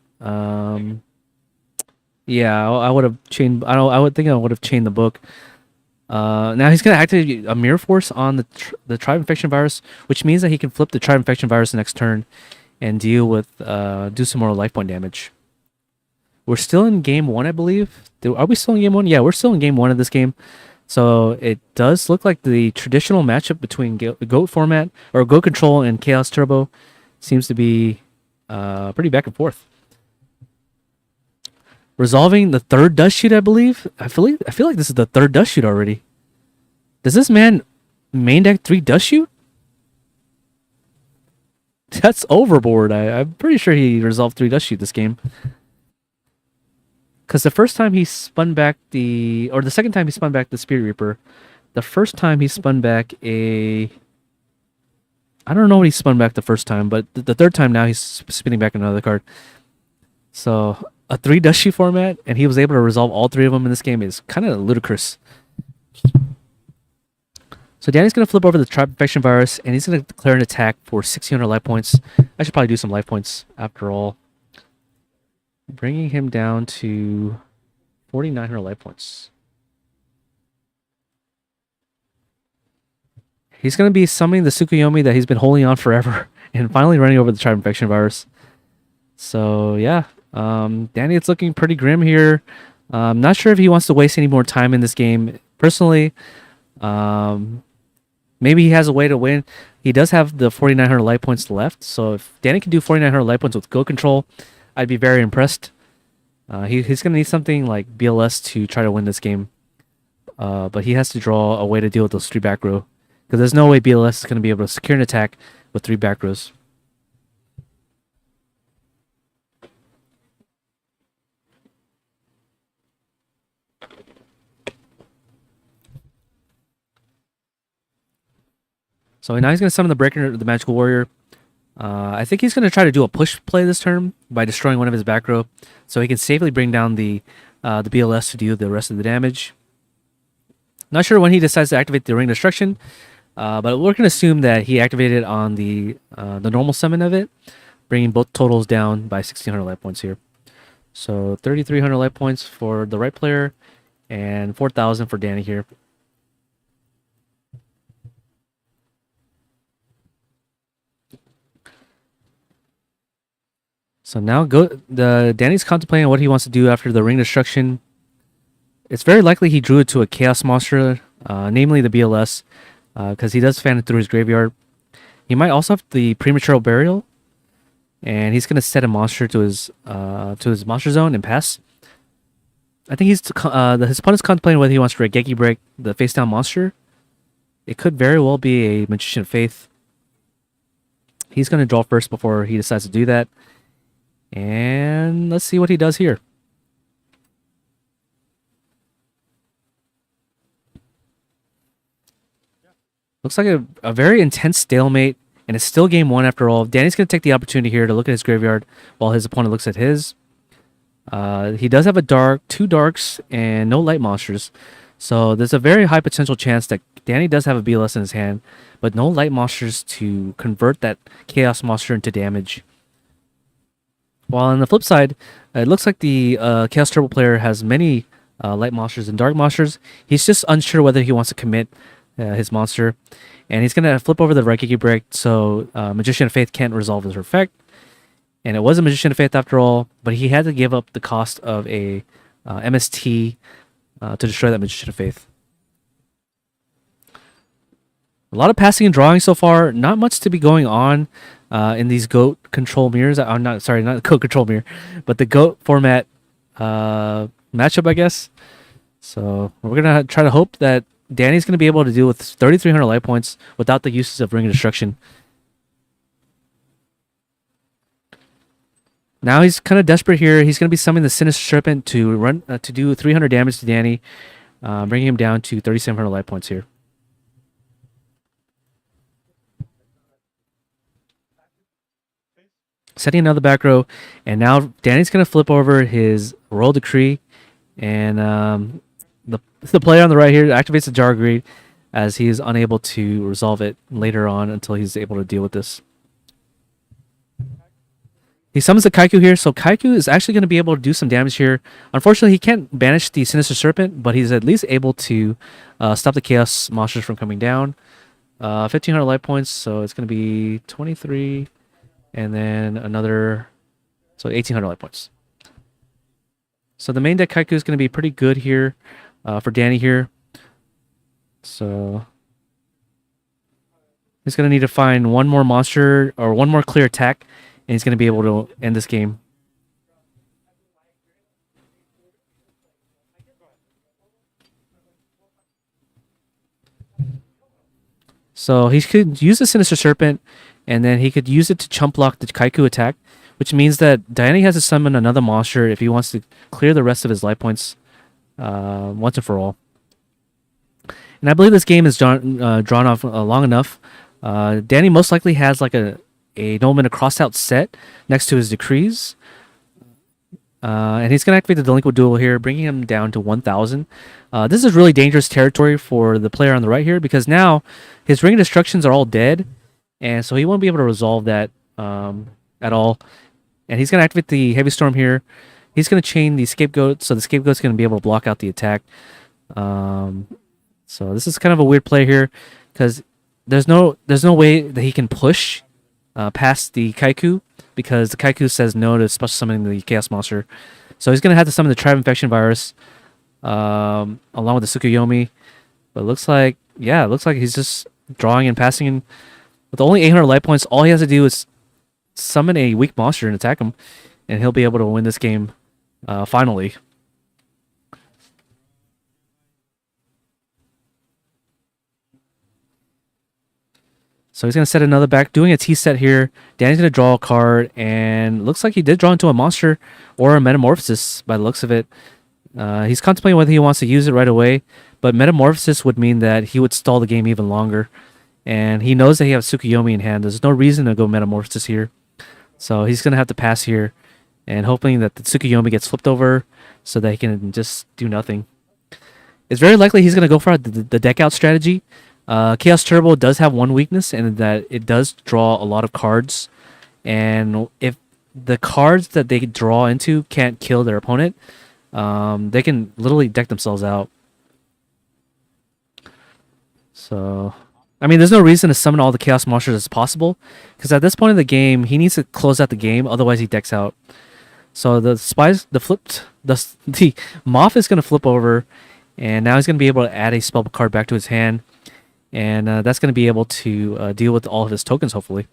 yeah, I would have chained. I would think I would have chained the book. Now he's gonna activate a Mirror Force on the Tribe Infection Virus, which means that he can flip the Tribe Infection Virus next turn and deal with do some more life point damage. We're still in game 1, I believe. Are we still in game 1? Yeah, we're still in game 1 of this game. So it does look like the traditional matchup between Goat format or Goat Control and Chaos Turbo seems to be pretty back and forth. Resolving the 3rd Dust Shoot, I believe. I feel like this is the 3rd Dust Shoot already. Does this man main deck 3 Dust Shoot? That's overboard. I'm pretty sure he resolved 3 Dust Shoot this game. Because the first time he spun back the second time he spun back the Spirit Reaper, the first time he spun back I don't know what he spun back the first time, but the 3rd time now he's spinning back another card. So a 3 Dust Shoot format, and he was able to resolve all 3 of them in this game is kind of ludicrous. So Danny's going to flip over the Tribe Infection Virus, and he's going to declare an attack for 1,600 life points. I should probably do some life points after all. Bringing him down to 4,900 life points. He's going to be summoning the Tsukuyomi that he's been holding on forever and finally running over the Tribe Infection Virus. So, yeah. Danny, it's looking pretty grim here. I'm not sure if he wants to waste any more time in this game. Personally, maybe he has a way to win. He does have the 4,900 life points left. So if Danny can do 4,900 life points with Go Control, I'd be very impressed. He's going to need something like BLS to try to win this game. But he has to draw a way to deal with those 3 back row. Because there's no way BLS is going to be able to secure an attack with 3 back rows. So now he's going to summon the Breaker, the Magical Warrior. I think he's going to try to do a push play this turn by destroying one of his back row, so he can safely bring down the BLS to deal the rest of the damage. Not sure when he decides to activate the Ring Destruction, but we're going to assume that he activated on the normal summon of it, bringing both totals down by 1,600 life points here. So 3,300 life points for the right player, and 4,000 for Danny here. So now Danny's contemplating what he wants to do after the Ring Destruction. It's very likely he drew it to a Chaos Monster, namely the BLS, because he does fan it through his graveyard. He might also have the Premature Burial, and he's going to set a monster to his monster zone and pass. I think his opponent's contemplating whether he wants to Regeki Break the face down monster. It could very well be a Magician of Faith. He's going to draw first before he decides to do that. And let's see what he does here. Looks like a very intense stalemate, and it's still game 1 after all. Danny's going to take the opportunity here to look at his graveyard while his opponent looks at his. He does have a 2 darks, and no light monsters. So there's a very high potential chance that Danny does have a BLS in his hand, but no light monsters to convert that Chaos Monster into damage. While on the flip side, it looks like the Chaos Turbo player has many light monsters and dark monsters. He's just unsure whether he wants to commit his monster. And he's going to flip over the Regeki Break, so Magician of Faith can't resolve his effect. And it was a Magician of Faith after all, but he had to give up the cost of a MST to destroy that Magician of Faith. A lot of passing and drawing so far. Not much to be going on in these GOAT control mirrors. I'm not the GOAT control mirror, but the GOAT format matchup, I guess. So we're gonna try to hope that Danny's gonna be able to deal with 3,300 life points without the uses of Ring of Destruction. Now he's kind of desperate here. He's gonna be summoning the Sinister Serpent to run to do 300 damage to Danny, bringing him down to 3,700 life points here. Setting another back row, and now Danny's gonna flip over his Royal Decree, and the player on the right here activates the Jar Greed, as he is unable to resolve it later on until he's able to deal with this. He summons the Kaiku here, so Kaiku is actually going to be able to do some damage here. Unfortunately, he can't banish the Sinister Serpent, but he's at least able to stop the Chaos monsters from coming down. 1,500 life points, so it's going to be 23, and then another, so 1,800 life points. So the main deck Kaiku is going to be pretty good here for Danny here. So he's going to need to find one more monster or one more clear attack, and he's going to be able to end this game. So he could use the Sinister Serpent, and then he could use it to chump block the Kaiku attack, which means that Danny has to summon another monster if he wants to clear the rest of his life points once and for all. And I believe this game is drawn off long enough. Danny most likely has like a Nobleman crossed out set next to his decrees. And he's going to activate the Delinquent Duel here, bringing him down to 1,000. This is really dangerous territory for the player on the right here, because now his Ring of Destructions are all dead, and so he won't be able to resolve that at all. And he's going to activate the Heavy Storm here. He's going to chain the Scapegoat, so the Scapegoat's going to be able to block out the attack. So this is kind of a weird play here, because there's no way that he can push past the Kaiku, because the Kaiku says no to special summoning the Chaos Monster. So he's going to have to summon the Tribe Infection Virus along with the Tsukuyomi. But it looks like he's just drawing and passing in. With only 800 life points, all he has to do is summon a weak monster and attack him, and he'll be able to win this game finally. So he's going to set another back, doing a T set here. Danny's going to draw a card, and looks like he did draw into a monster or a Metamorphosis by the looks of it. He's contemplating whether he wants to use it right away, but Metamorphosis would mean that he would stall the game even longer. And he knows that he has Tsukuyomi in hand. There's no reason to go Metamorphosis here. So he's going to have to pass here, and hoping that the Tsukuyomi gets flipped over so that he can just do nothing. It's very likely he's going to go for the deck out strategy. Chaos Turbo does have one weakness, and that it does draw a lot of cards, and if the cards that they draw into can't kill their opponent, they can literally deck themselves out. So, I mean, there's no reason to summon all the Chaos Monsters as possible, because at this point in the game, he needs to close out the game, otherwise he decks out. So the Moth is going to flip over, and now he's going to be able to add a spell card back to his hand. And that's going to be able to deal with all of his tokens, hopefully.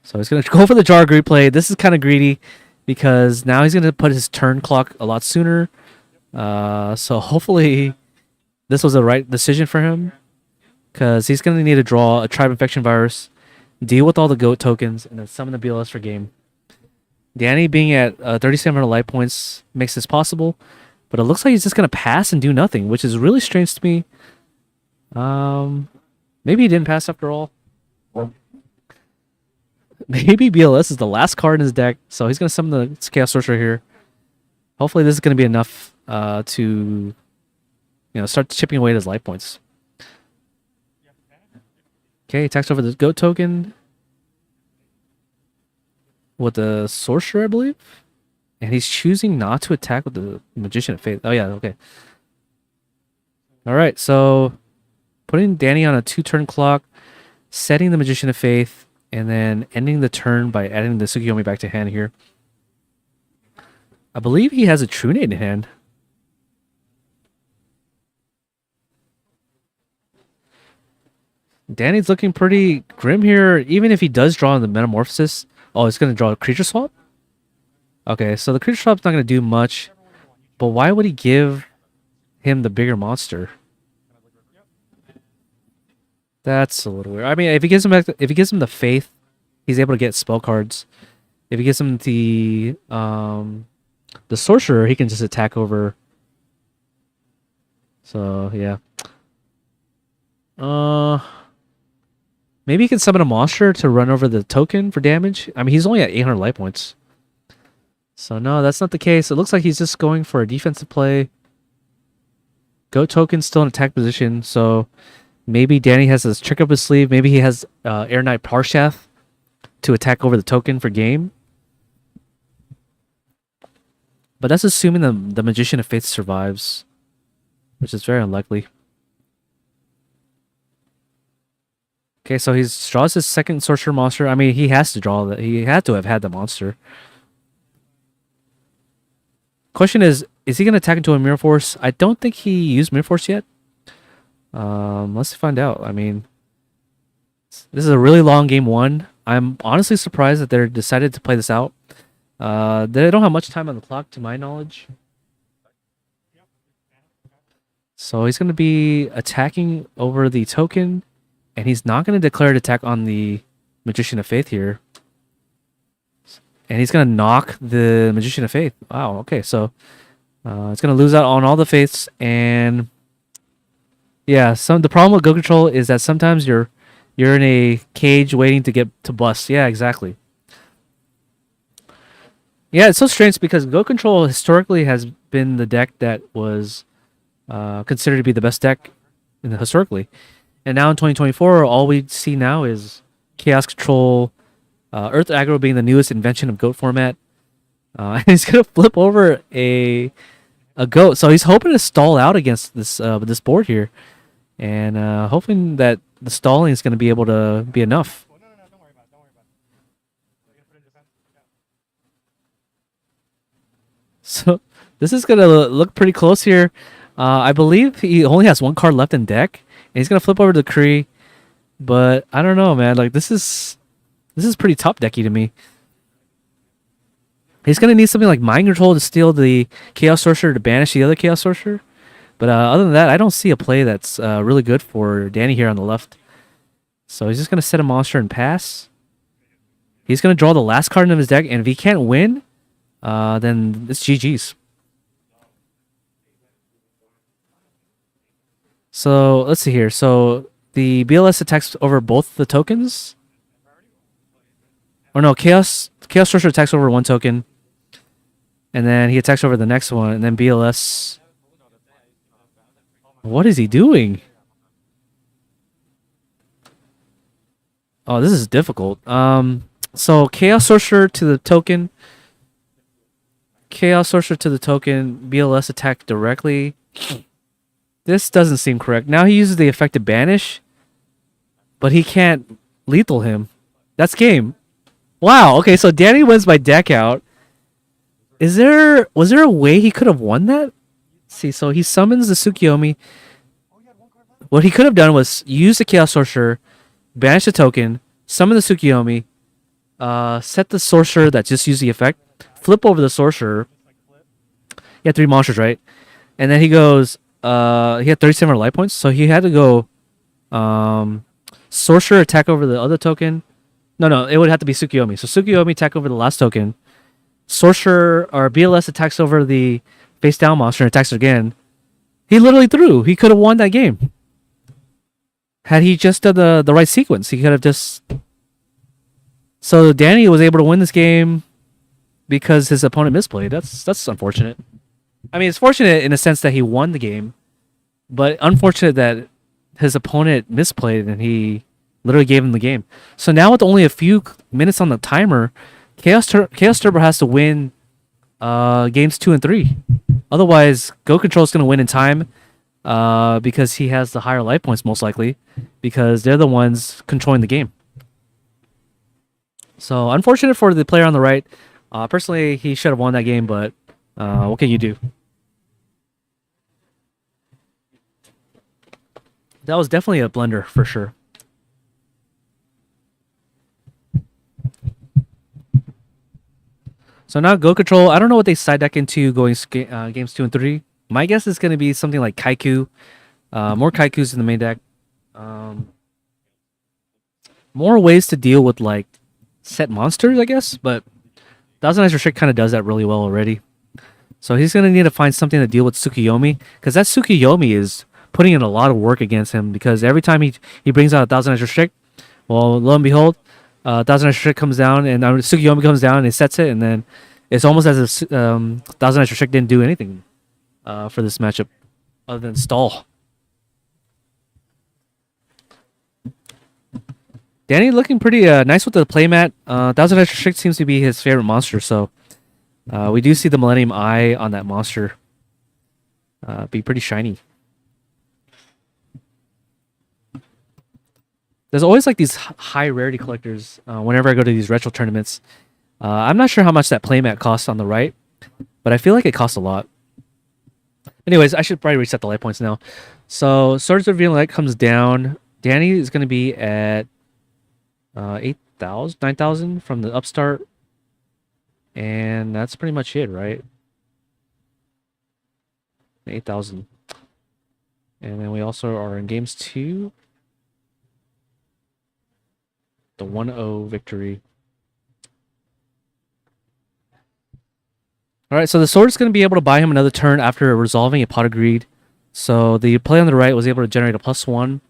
So he's going to go for the Jar Greed play. This is kind of greedy, because now he's going to put his turn clock a lot sooner. So hopefully this was the right decision for him, because he's going to need to draw a Tribe Infection Virus, deal with all the goat tokens, and then summon the BLS for game. Danny being at 3,700 life points makes this possible, but it looks like he's just going to pass and do nothing, which is really strange to me. Maybe he didn't pass after all. Maybe BLS is the last card in his deck, so he's going to summon the Chaos Sorcerer here. Hopefully this is going to be enough to start chipping away at his life points. Okay, attacks over the goat token with the Sorcerer, I believe. And he's choosing not to attack with the Magician of Faith. Oh yeah, okay. Alright, so putting Danny on a 2-turn clock, setting the Magician of Faith, and then ending the turn by adding the Tsukuyomi back to hand here. I believe he has a True Nade in hand. Danny's looking pretty grim here, even if he does draw the Metamorphosis. Oh, he's going to draw a Creature Swap? Okay, so the Creature Swap's not going to do much. But why would he give him the bigger monster? That's a little weird. I mean, if he gives him the faith, he's able to get spell cards. If he gives him the sorcerer, he can just attack over. So yeah. Maybe he can summon a monster to run over the token for damage. I mean, he's only at 800 life points. So no, that's not the case. It looks like he's just going for a defensive play. Goat token still in attack position, so maybe Danny has this trick up his sleeve. Maybe he has Air Knight Parshath to attack over the token for game. But that's assuming the Magician of Faith survives, which is very unlikely. Okay, so he draws his second sorcerer monster. I mean, he has to draw that. He had to have had the monster. Question is he going to attack into a Mirror Force? I don't think he used Mirror Force yet. Let's find out. I mean, this is a really long game one. I'm honestly surprised that they decided to play this out. They don't have much time on the clock, to my knowledge. So he's going to be attacking over the token, and he's not going to declare an attack on the Magician of Faith here. And he's going to knock the Magician of Faith. Wow, okay, so it's going to lose out on all the faiths. And yeah, the problem with Go Control is that sometimes you're in a cage waiting to get to bust. Yeah, exactly. Yeah, it's so strange because Go Control historically has been the deck that was considered to be the best deck historically. And now in 2024, all we see now is Chaos Control, Earth Aggro being the newest invention of Goat format. And he's going to flip over a Goat. So he's hoping to stall out against this board here. And hoping that the stalling is going to be able to be enough. Oh, no, don't worry about it. Don't worry about it. You're gonna put it in defense? Yeah. So this is going to look pretty close here. I believe he only has one card left in deck. And he's going to flip over to the Prix. But I don't know, man. Like, this is pretty top decky to me. He's going to need something like Mind Control to steal the Chaos Sorcerer to banish the other Chaos Sorcerer. But other than that, I don't see a play that's really good for Danny here on the left. So he's just going to set a monster and pass. He's going to draw the last card in his deck. And if he can't win, then it's GG's. So let's see here. So the BLS attacks over both the tokens. Or no, Chaos Sorcerer attacks over one token. And then he attacks over the next one. And then BLS... What is he doing? Oh, this is difficult. So Chaos Sorcerer to the token. Chaos Sorcerer to the token. BLS attack directly. This doesn't seem correct. Now he uses the effective banish. But he can't lethal him. That's game. Wow, okay, so Danny wins by deck out. Was there a way he could have won that? See, so he summons the Tsukiyomi. What he could have done was use the Chaos Sorcerer, banish the token, summon the Tsukiyomi, set the Sorcerer that just used the effect, flip over the Sorcerer. He had 3 monsters, right? And then he goes, he had 37 life points, so he had to go Sorcerer attack over the other token. No, it would have to be Tsukiyomi. So Tsukiyomi attack over the last token. Sorcerer or BLS attacks over the face down monster and attacks again. He literally threw. He could have won that game. Had he just done the right sequence, he could have just... So Danny was able to win this game because his opponent misplayed. That's unfortunate. I mean, it's fortunate in a sense that he won the game, but unfortunate that his opponent misplayed and he literally gave him the game. So now with only a few minutes on the timer, Chaos Turbo has to win games 2 and 3. Otherwise, Go Control is going to win in time because he has the higher life points most likely because they're the ones controlling the game. So unfortunate for the player on the right. Personally, he should have won that game, but what can you do? That was definitely a blunder for sure. So now Go Control. I don't know what they side deck into going games 2 and 3. My guess is going to be something like Kaiku. More Kaikus in the main deck. More ways to deal with like set monsters, I guess. But Thousand Eyes Restrict kind of does that really well already. So he's going to need to find something to deal with Tsukiyomi. Because that Tsukiyomi is putting in a lot of work against him. Because every time he brings out a Thousand Eyes Restrict, well, lo and behold, Thousand Eyes Restrict comes down, and Tsukiyomi comes down and he sets it, and then it's almost as if Thousand Eyes Restrict didn't do anything for this matchup other than stall. Danny looking pretty nice with the playmat. Thousand Eyes Restrict seems to be his favorite monster, so we do see the Millennium Eye on that monster be pretty shiny. There's always like these high rarity collectors whenever I go to these retro tournaments. I'm not sure how much that playmat costs on the right, but I feel like it costs a lot. Anyways, I should probably reset the light points now. So Swords of Revealing Light comes down. Danny is going to be at 8,000, 9,000 from the upstart. And that's pretty much it, right? 8,000. And then we also are in games 2. The 1-0 victory. Alright, so the sword is going to be able to buy him another turn after resolving a Pot of Greed. So the play on the right was able to generate a +1.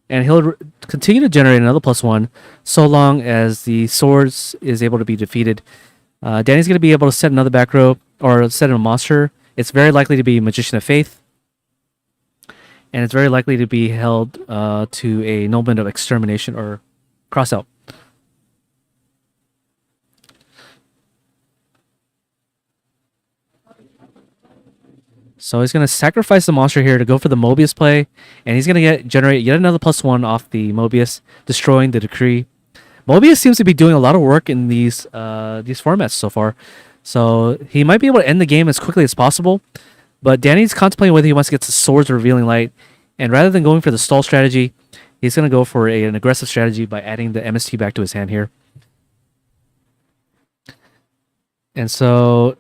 And he'll continue to generate another +1 so long as the swords is able to be defeated. Danny's going to be able to set another back row or set a monster. It's very likely to be Magician of Faith. And it's very likely to be held to a Nobleman of Extermination or Crossout. So he's going to sacrifice the monster here to go for the Mobius play, and he's going to generate yet another +1 off the Mobius, destroying the Decree. Mobius seems to be doing a lot of work in these formats so far, so he might be able to end the game as quickly as possible. But Danny's contemplating whether he wants to get the Swords of Revealing Light, and rather than going for the stall strategy, he's going to go for an aggressive strategy by adding the MST back to his hand here. And so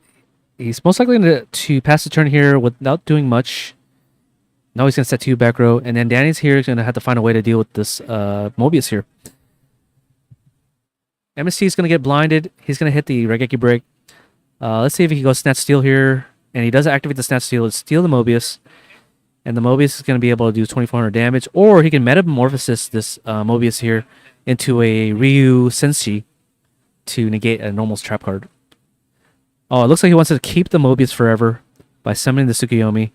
he's most likely going to pass the turn here without doing much. Now he's going to set 2 back row. And then Danny's here is going to have to find a way to deal with this Mobius here. MST is going to get blinded. He's going to hit the Regeki break. Let's see if he goes Snatch Steal here. And he does activate the Snatch Steal. Let's steal the Mobius. And the Mobius is going to be able to do 2,400 damage. Or he can Metamorphosis this Mobius here into a Ryu Senshi to negate a Normal's Trap card. Oh, it looks like he wants to keep the Mobius forever by summoning the Tsukiyomi.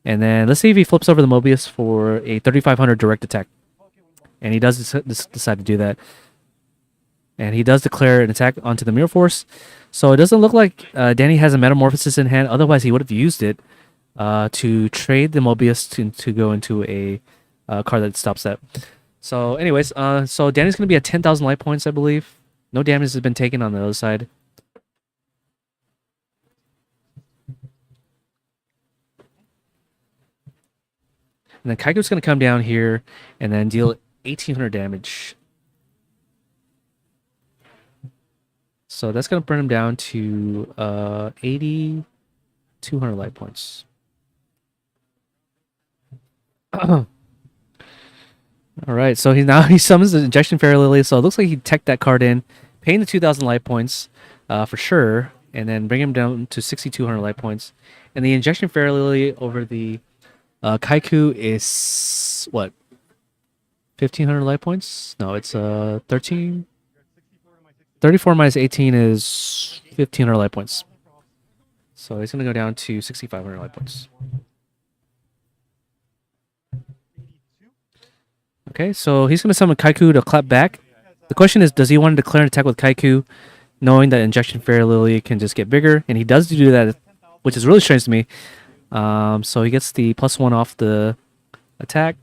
And then let's see if he flips over the Mobius for a 3,500 direct attack. And he does decide to do that. And he does declare an attack onto the Mirror Force. So it doesn't look like Danny has a Metamorphosis in hand. Otherwise, he would have used it to trade the Mobius to go into a card that stops that. So anyways, so Danny's going to be at 10,000 life points, I believe. No damage has been taken on the other side. And then Kaiku's going to come down here and then deal 1,800 damage. So that's going to bring him down to 8,200 life points. All right, so he summons the Injection Fairy Lily. So it looks like he teched that card in, paying the 2,000 life points for sure, and then bring him down to 6,200 life points. And the Injection Fairy Lily over the Kaiku is what? 1,500 life points? No, it's 13. 34 minus 18 is 1,500 life points. So he's going to go down to 6,500 life points. Okay, so he's going to summon Kaiku to clap back. The question is, does he want to declare an attack with Kaiku, knowing that Injection Fairy Lily can just get bigger? And he does do that, which is really strange to me. So he gets the +1 off the attack.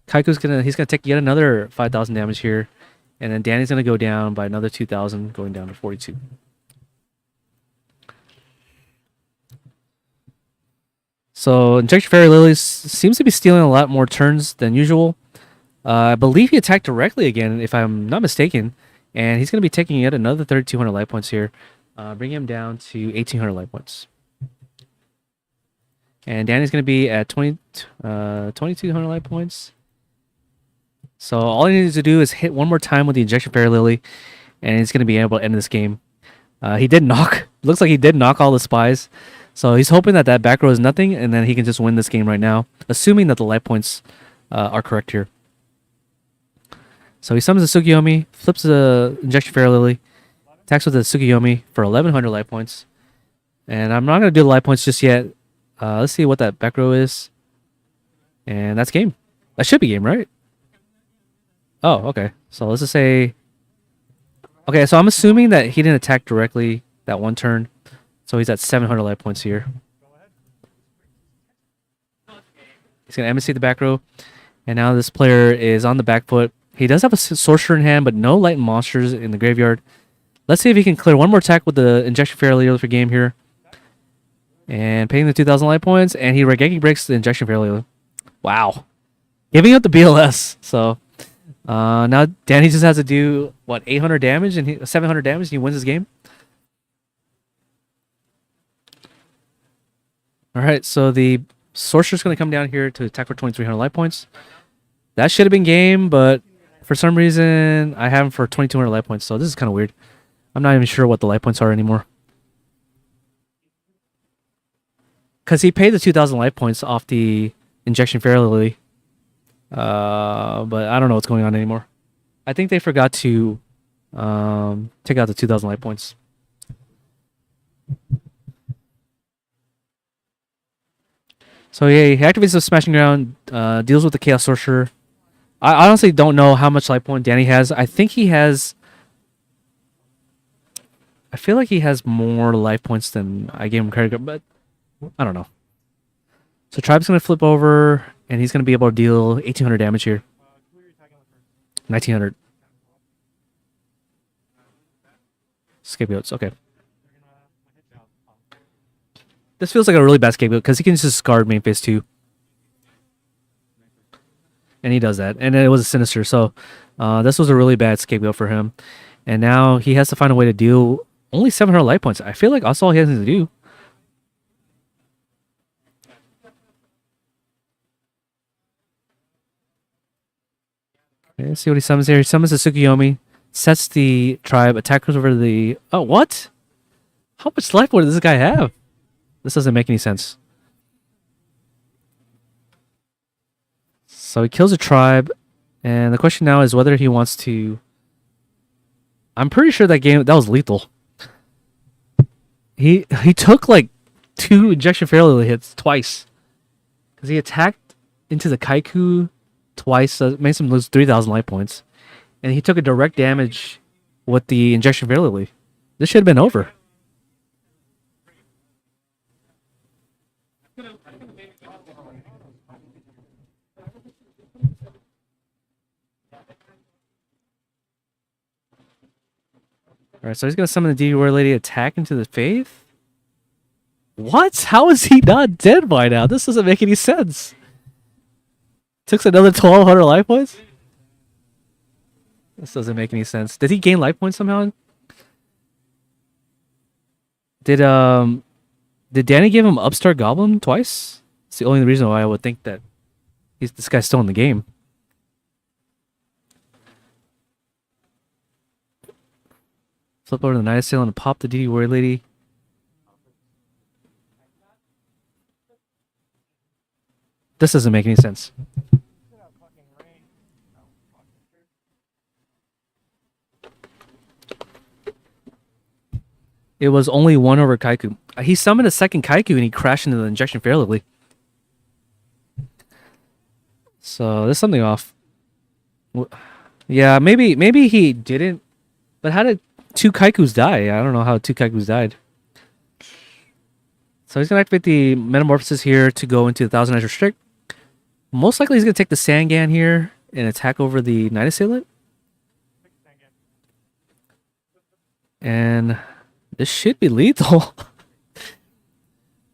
Kaiku's he's gonna take yet another 5,000 damage here, and then Danny's gonna go down by another 2,000, going down to 42. So Injection Fairy Lily seems to be stealing a lot more turns than usual. I believe he attacked directly again, if I'm not mistaken, and he's gonna be taking yet another 3,200 life points here. bring him down to 1,800 life points. And Danny's going to be at 2,200 life points. So all he needs to do is hit one more time with the Injection Fairy Lily, and he's going to be able to end this game. He did knock. Looks like he did knock all the spies. So he's hoping that that back row is nothing, and then he can just win this game right now, assuming that the life points are correct here. So he summons the Tsukiyomi, flips the Injection Fairy Lily, attacks with the Tsukiyomi for 1,100 life points. And I'm not going to do the life points just yet. Let's see what that back row is. And that's game. That should be game, right? Oh, okay. So let's just say... Okay, so I'm assuming that he didn't attack directly that one turn. So he's at 700 life points here. He's going to embassy the back row. And now this player is on the back foot. He does have a sorcerer in hand, but no light monsters in the graveyard. Let's see if he can clear one more attack with the Injection Fairy Lily for game here. And paying the 2,000 life points. And he Regeki breaks the Injection Fairy Lily. Wow. Giving up the BLS. So... now Danny just has to do what 800 damage and 700 damage and he wins his game. All right, so the sorcerer's going to come down here to attack for 2,300 life points. That should have been game, but for some reason I have him for 2,200 life points. So this is kind of weird. I'm not even sure what the life points are anymore. Because he paid the 2,000 life points off the Injection Fairy Lily. But I don't know what's going on anymore. I think they forgot to take out the 2,000 life points. So yeah, he activates the Smashing Ground, deals with the Chaos Sorcerer. I honestly don't know how much life point Danny has. I think he has... I feel like he has more life points than I gave him credit, but I don't know. So Tribe's going to flip over, and he's going to be able to deal 1,800 damage here. 1,900. Scapegoats, okay. This feels like a really bad scapegoat, because he can just discard main phase 2. And he does that. And it was a Sinister, so this was a really bad scapegoat for him. And now he has to find a way to deal only 700 life points. I feel like that's all he has to do. Okay, let's see what he summons here. He summons the Tsukiyomi, sets the tribe, attackers over the... Oh, what? How much life point does this guy have? This doesn't make any sense. So he kills a tribe, and the question now is whether he wants to... I'm pretty sure that was lethal. He took like 2 Injection Fairy Lily hits twice. Because he attacked into the Kaiku twice, makes him lose 3,000 life points. And he took a direct damage with the Injection Fairy Lily. This should have been over. Alright, so he's going to summon the Deity Warrior Lady, attack into the Faith? What? How is he not dead by now? This doesn't make any sense. Took another 1,200 life points? This doesn't make any sense. Did he gain life points somehow? Did Danny give him Upstart Goblin twice? It's the only reason why I would think that this guy's still in the game. Flip over to the Night Assailant and pop the Deity Warrior Lady. This doesn't make any sense. It was only 1 over Kaiku. He summoned a second Kaiku and he crashed into the Injection Fairy Lily. So there's something off. Yeah, maybe he didn't. But how did 2 Kaikus die? I don't know how 2 Kaikus died. So he's going to activate the Metamorphosis here to go into the Thousand Eyes Restrict. Most likely he's going to take the Sangan here and attack over the Night Assailant. And this should be lethal.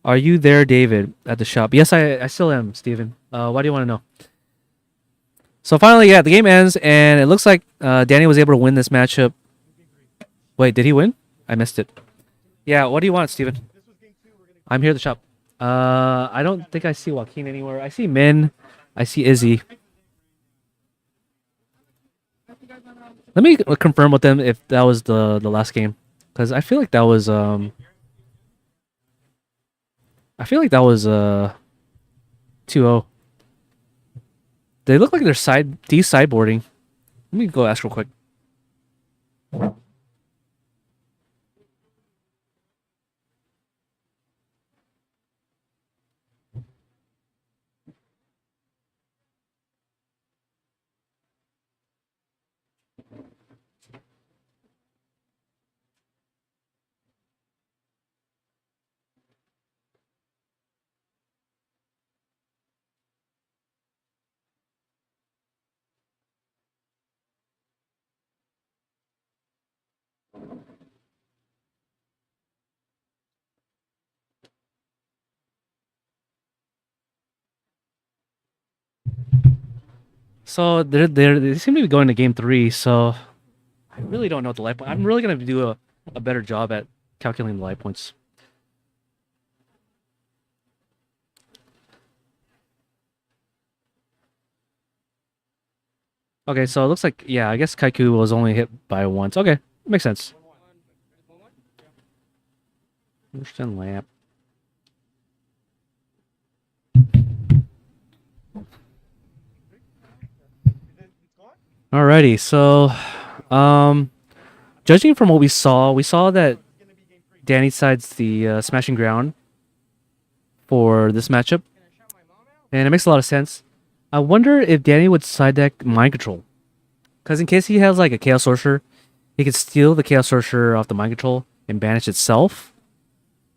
Are you there, David, at the shop? Yes, I still am, Steven. Why do you want to know? So finally, yeah, the game ends, and it looks like Danny was able to win this matchup. Wait, did he win? I missed it. Yeah, what do you want, Steven? I'm here at the shop. I don't think I see Joaquin anywhere. I see Min. I see Izzy. Let me confirm with them if that was the last game, because I feel like that was I feel like that was 2-0. They look like they're sideboarding. Let me go ask real quick. So they seem to be going to game 3. So I really don't know what the life point. I'm really gonna do a better job at calculating the life points. Okay, so it looks like, yeah, I guess Kaiku was only hit by once. Okay, makes sense. Understand lamp. Alrighty, so judging from what we saw that Danny sides the smashing ground for this matchup, and it makes a lot of sense. I wonder if Danny would side deck mind control, because in case he has like a chaos sorcerer, he could steal the chaos sorcerer off the mind control and banish itself.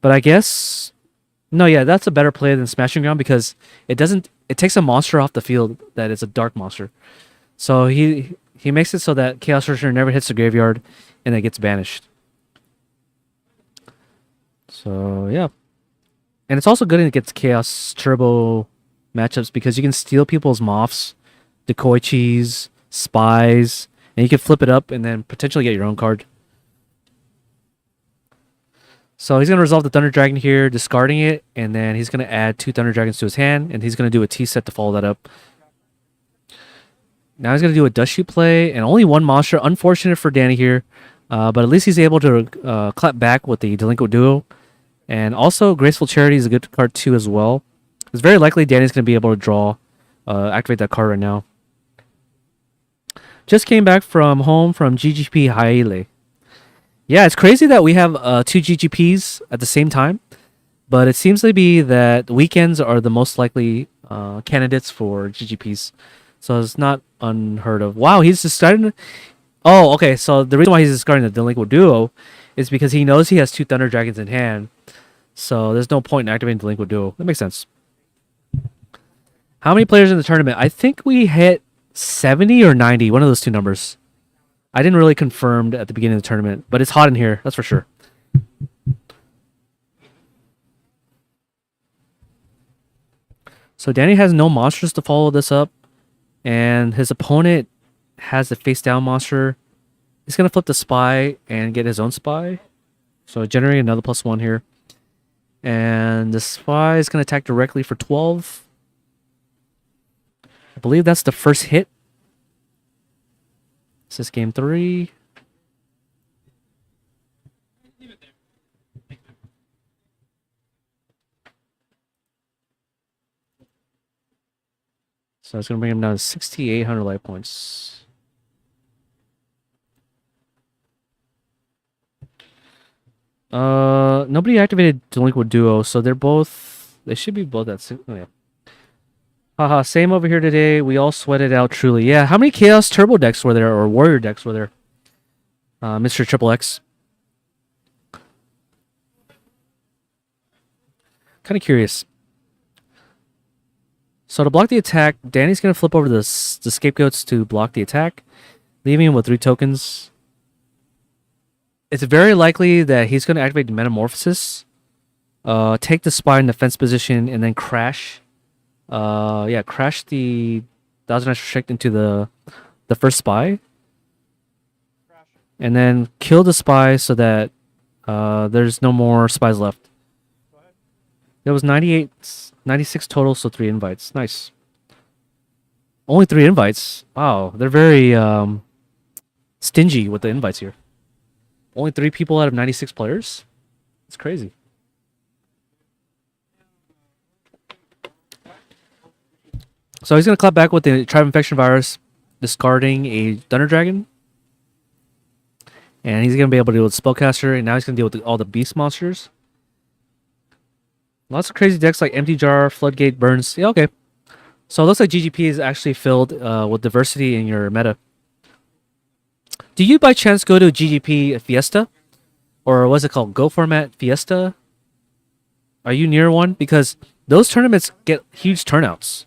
But I guess no, yeah, that's a better play than smashing ground because it doesn't. It takes a monster off the field that is a dark monster. So he makes it so that Chaos Sorcerer never hits the graveyard and it gets banished. So yeah. And it's also good against Chaos Turbo matchups because you can steal people's moths, decoy cheese, spies, and you can flip it up and then potentially get your own card. So he's going to resolve the Thunder Dragon here, discarding it, and then he's going to add 2 Thunder Dragons to his hand, and he's going to do a T-set to follow that up. Now he's going to do a Dust Shoot play, and only 1 monster. Unfortunate for Danny here, but at least he's able to clap back with the Delinquent Duo. And also, Graceful Charity is a good card too as well. It's very likely Danny's going to be able to draw, activate that card right now. Just came back from home from GGP Haile. Yeah, it's crazy that we have 2 GGPs at the same time, but it seems to be that weekends are the most likely candidates for GGPs. So it's not unheard of. Wow, he's just starting. Oh, okay. So the reason why he's discarding the Delinquent Duo is because he knows he has 2 Thunder Dragons in hand. So there's no point in activating Delinquent Duo. That makes sense. How many players in the tournament? I think we hit 70 or 90. One of those 2 numbers. I didn't really confirm at the beginning of the tournament, but it's hot in here. That's for sure. So Danny has no monsters to follow this up. And his opponent has a face down monster. He's going to flip the spy and get his own spy. So generate another +1 here. And the spy is going to attack directly for 12. I believe that's the first hit. This is game 3. So it's going to bring him down to 6,800 life points. Nobody activated Delinquent Duo, so they should be both at 6. Oh, yeah. Haha, same over here today. We all sweated out truly. Yeah, how many Chaos Turbo decks were there, or Warrior decks were there? Mr. Triple X. Kind of curious. So to block the attack, Danny's going to flip over the scapegoats to block the attack, leaving him with 3 tokens. It's very likely that he's going to activate the Metamorphosis, take the spy in defense position, and then crash. Crash the Thousand Eyes Restrict into the first spy. And then kill the spy so that There's no more spies left. There was 96 total, so 3 invites. Nice. Only 3 invites. Wow, they're very stingy with the invites here. Only 3 people out of 96 players? It's crazy. So he's going to clap back with the Tribe Infection Virus, discarding a Thunder Dragon. And he's going to be able to deal with Spellcaster, and now he's going to deal with all the Beast monsters. Lots of crazy decks like Empty Jar, Floodgate, Burns. Yeah, okay. So it looks like GGP is actually filled with diversity in your meta. Do you by chance go to GGP Fiesta? Or what's it called? Go Format Fiesta? Are you near one? Because those tournaments get huge turnouts.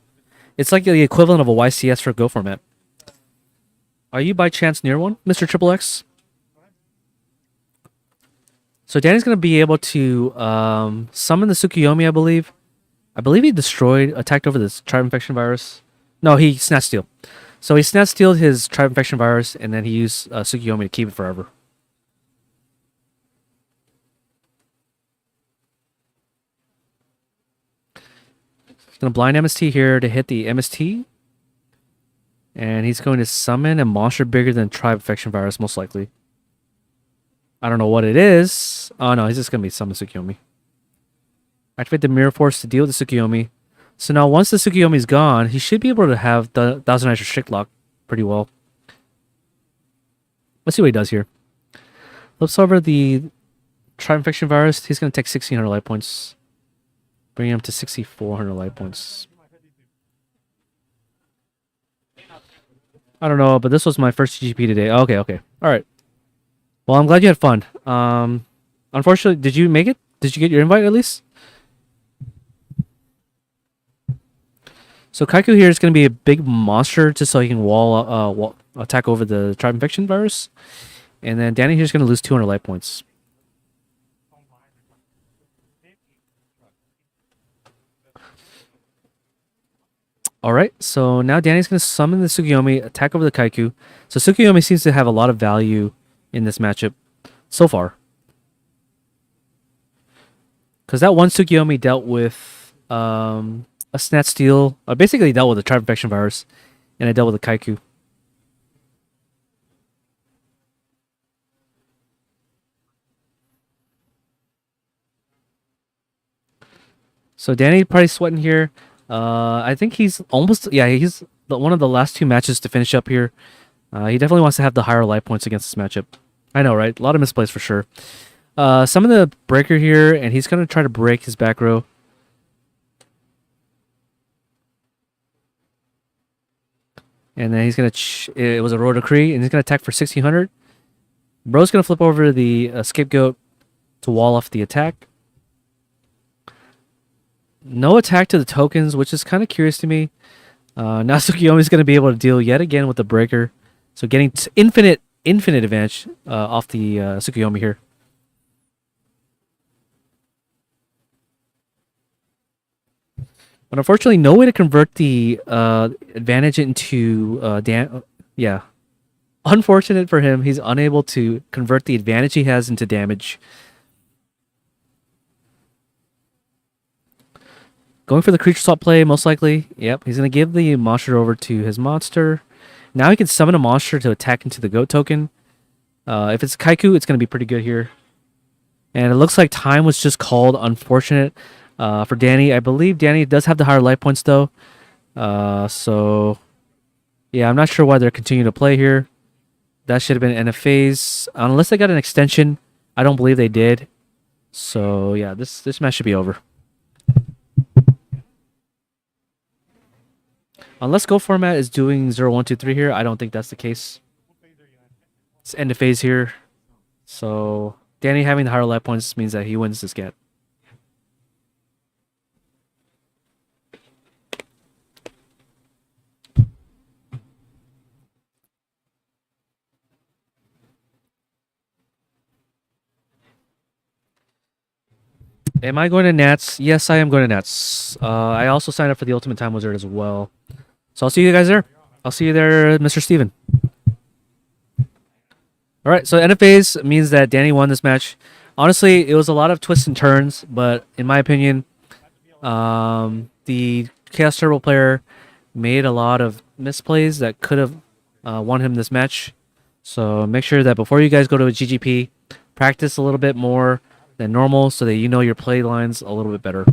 It's like the equivalent of a YCS for Go Format. Are you by chance near one, Mr. Triple X? So Danny's going to be able to summon the Tsukuyomi, I believe. I believe he attacked over this Tribe Infection Virus. No, he Snatch Steal. So he Snatch Stealed his Tribe Infection Virus, and then he used Tsukuyomi to keep it forever. He's going to blind MST here to hit the MST. And he's going to summon a monster bigger than Tribe Infection Virus, most likely. I don't know what it is. Oh no, he's just going to be summon Tsukuyomi. Activate the Mirror Force to deal with the Tsukuyomi. So now once the Tsukuyomi is gone, he should be able to have the Thousand Eyes Restrict Lock pretty well. Let's see what he does here. Flips over the Tribe Infection Virus. He's going to take 1,600 life points. Bring him to 6,400 life points. I don't know, but this was my first GP today. Okay. Alright. Well, I'm glad you had fun. Unfortunately, did you make it? Did you get your invite at least? So Kaiku here is going to be a big monster just so he can wall attack over the Tribe Infection Virus. And then Danny here is going to lose 200 life points. Alright, so now Danny's going to summon the Tsukuyomi, attack over the Kaiku. So Tsukuyomi seems to have a lot of value in this matchup so far. Because that one Tsukuyomi dealt with a Snatch Steal. Basically dealt with the Tribe Infection Virus. And I dealt with the Kaiku. So Danny probably sweating here. I think he's almost... Yeah, he's one of the last 2 matches to finish up here. He definitely wants to have the higher life points against this matchup. I know, right? A lot of misplays for sure. Summon the Breaker here, and he's going to try to break his back row. And then he's going to... It was a Royal Decree, and he's going to attack for 1,600. Bro's going to flip over the Scapegoat to wall off the attack. No attack to the tokens, which is kind of curious to me. Now Tsukuyomi's going to be able to deal yet again with the Breaker. So getting infinite advantage off the Tsukuyomi here. But unfortunately, no way to convert the advantage into yeah. Unfortunate for him, he's unable to convert the advantage he has into damage. Going for the creature swap play, most likely. Yep, he's going to give the monster over to his monster. Now he can summon a monster to attack into the goat token. If it's Kaiku, it's going to be pretty good here. And it looks like time was just called. Unfortunate for Danny. I believe Danny does have the higher life points, though. So, yeah, I'm not sure why they're continuing to play here. That should have been end of phase. Unless they got an extension. I don't believe they did. So, yeah, this match should be over. Unless Go Format is doing 0, 1, 2, 3 here, I don't think that's the case. It's end of phase here. So Danny having the higher life points means that he wins this get. Am I going to Nats? Yes, I am going to Nats. I also signed up for the Ultimate Time Wizard as well. So I'll see you guys there. I'll see you there, Mr. Steven. Alright, so end of phase means that Danny won this match. Honestly, it was a lot of twists and turns, but in my opinion, the Chaos Turbo player made a lot of misplays that could have won him this match. So make sure that before you guys go to a GGP, practice a little bit more than normal so that you know your play lines a little bit better.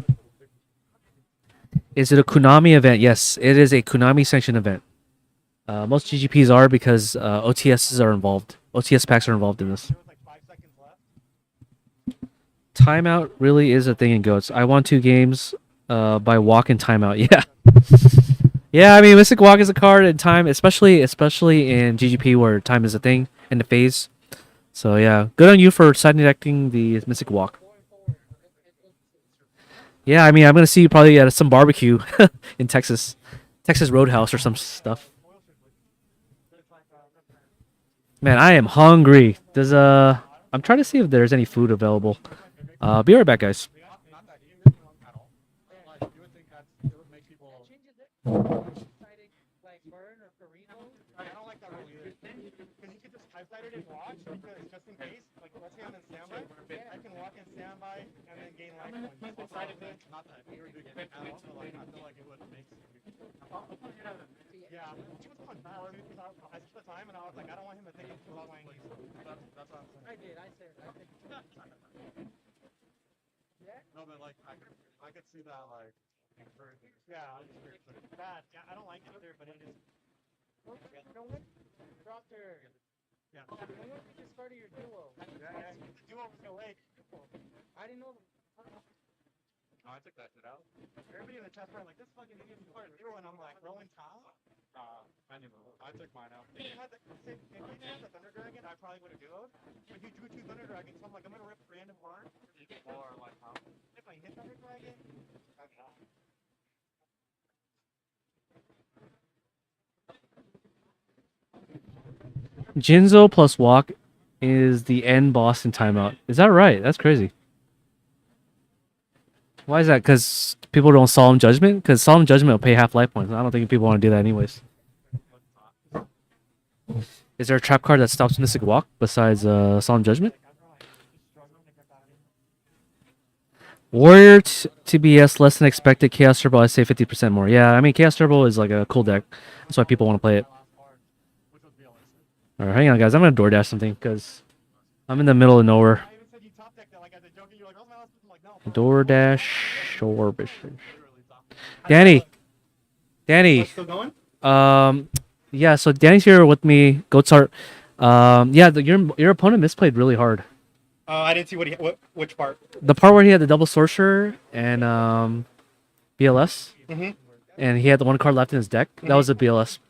Is it a Konami event? Yes, it is a Konami sanctioned event. Most GGPs are because OTSs are involved. OTS packs are involved in this. There was like 5 seconds left. Timeout really is a thing in GOATs. I won 2 games by walk and timeout. Yeah. Yeah, I mean, Mystic Walk is a card in time, especially in GGP where time is a thing in the phase. So yeah, good on you for side detecting the Mystic Walk. Yeah, I mean, I'm gonna see you probably at some barbecue in Texas Roadhouse or some stuff. Man, I am hungry. I'm trying to see if there's any food available. Be right back, guys. Not that even at all. Like, you would think that it would make people. Like burn or burrito. I don't like that rule either. Because you could just typesider it and watch, because just in case, like let's say I'm in standby, I can walk in standby and then gain life points. Not that I feel like it would make sense. Yeah, she was on power because I took the time and I was like, I don't want him to think I'm too low angry. That's what I'm saying. I did. I said. No, but like I could see that like. Yeah, bad. Yeah, I don't like it either, but it is. No one dropped her. Yeah. No one just started your duo. Yeah. The duo was awake. I didn't know. Oh, I took that shit out. Everybody in the chat room like, this fucking idiot is part of duo, and I'm like, rolling tile? I knew. I took mine out. If you had the Thunder Dragon, I probably would have duoed. But you drew 2 Thunder Dragons, so I'm like, I'm gonna rip random card. Or like, if I hit Thunder Dragon, that's not. Jinzo plus walk is the end boss in timeout. Is that right? That's crazy. Why is that? Because people don't Solemn Judgment? Because Solemn Judgment will pay half life points. I don't think people want to do that anyways. Is there a trap card that stops Mystic Walk besides Solemn Judgment? Warrior TBS less than expected. Chaos Turbo I say 50% more. Yeah, I mean Chaos Turbo is like a cool deck. That's why people want to play it. Alright, hang on guys. I'm going to DoorDash something because I'm in the middle of nowhere. DoorDash or Danny. Still going? Yeah, so Danny's here with me. Goatsart. Yeah, your opponent misplayed really hard. I didn't see which part. The part where he had the double sorcerer and BLS, and he had the 1 card left in his deck. That was a BLS.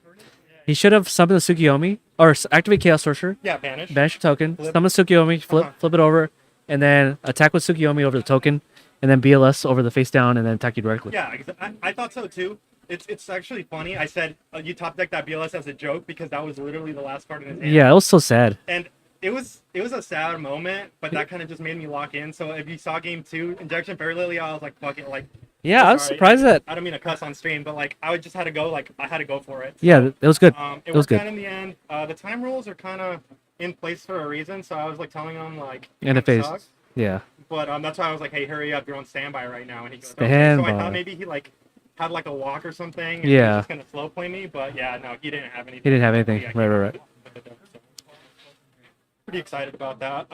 He should have summoned the Tsukiyomi or activate Chaos Sorcerer. Yeah, banish. Banish the token. Summon Tsukiyomi. Flip it over, and then attack with Tsukiyomi over the token, and then BLS over the face down, and then attack you directly. Yeah, I thought so too. It's actually funny. I said you top deck that BLS as a joke because that was literally the last card in his hand. Yeah, it was so sad. And it was a sad moment, but that kind of just made me lock in. So if you saw game 2, Injection Fairy Lily, I was like, fuck it, like. Yeah, I was surprised that. I don't mean to cuss on stream, but like I just had to go. Like I had to go for it. So, yeah, it was good. It was good in the end. The time rules are kind of in place for a reason. So I was like telling him like. And it phase. Yeah. But that's why I was like, hey, hurry up, you're on standby right now. And he goes, okay. So I thought maybe he like had like a walk or something. And yeah. He was just gonna slow play me, but yeah, no, he didn't have anything. He didn't have anything. Yeah, right. Pretty excited about that.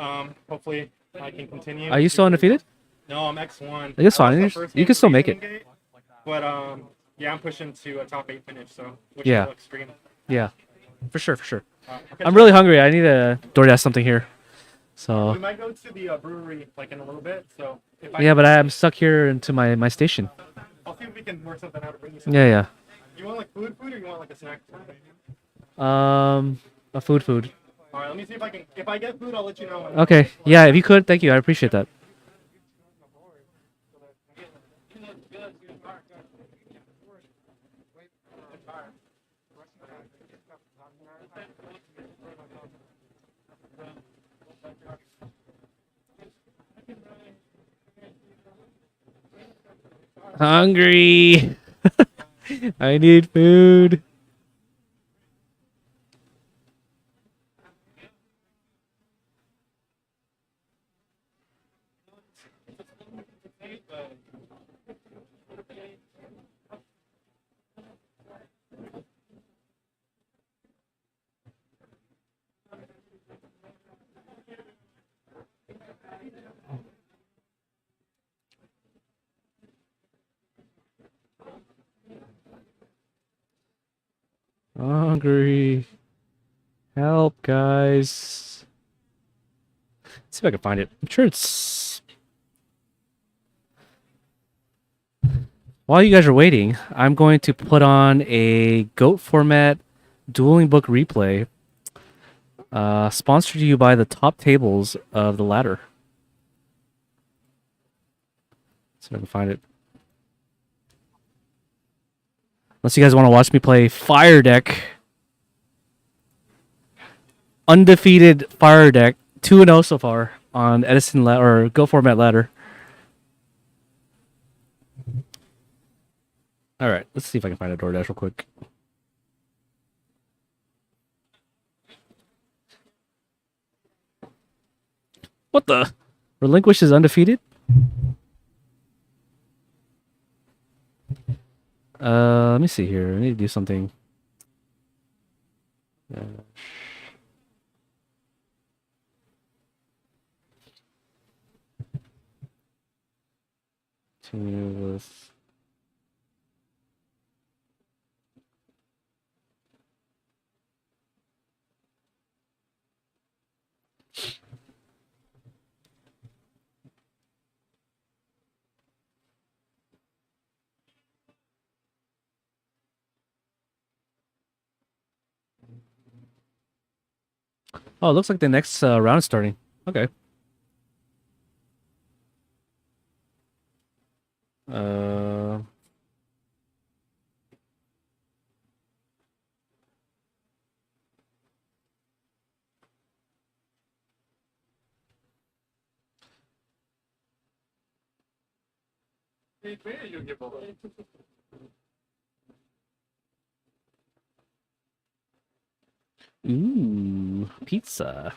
Hopefully I can continue. Are you still undefeated? No, I'm X1. It's fine. You can still make it. Gate, but yeah, I'm pushing to a top 8 finish. So which yeah. Is extreme. Yeah, for sure. I'm really hungry. I need to DoorDash something here. So. We might go to the brewery like in a little bit. So. Yeah, but I'm stuck here into my station. I'll see if we can work something out to bring you something. Yeah. You want like food, or you want like a snack? A food. All right, let me see if I can. If I get food, I'll let you know. Okay. Yeah, if you could, thank you. I appreciate that. Hungry. I need food. Hungry. Help, guys. Let's see if I can find it. I'm sure it's. While you guys are waiting, I'm going to put on a GOAT format dueling book replay. Sponsored to you by the top tables of the ladder. See if I can find it. Unless you guys want to watch me play Fire Deck. Undefeated Fire Deck. 2-0 so far on Edison or Go Format Ladder. Alright, let's see if I can find a DoorDash real quick. What the? Relinquish is undefeated? Let me see here. I need to do something. Continue with. Oh, it looks like the next round is starting. Okay. Uh. Ooh, pizza.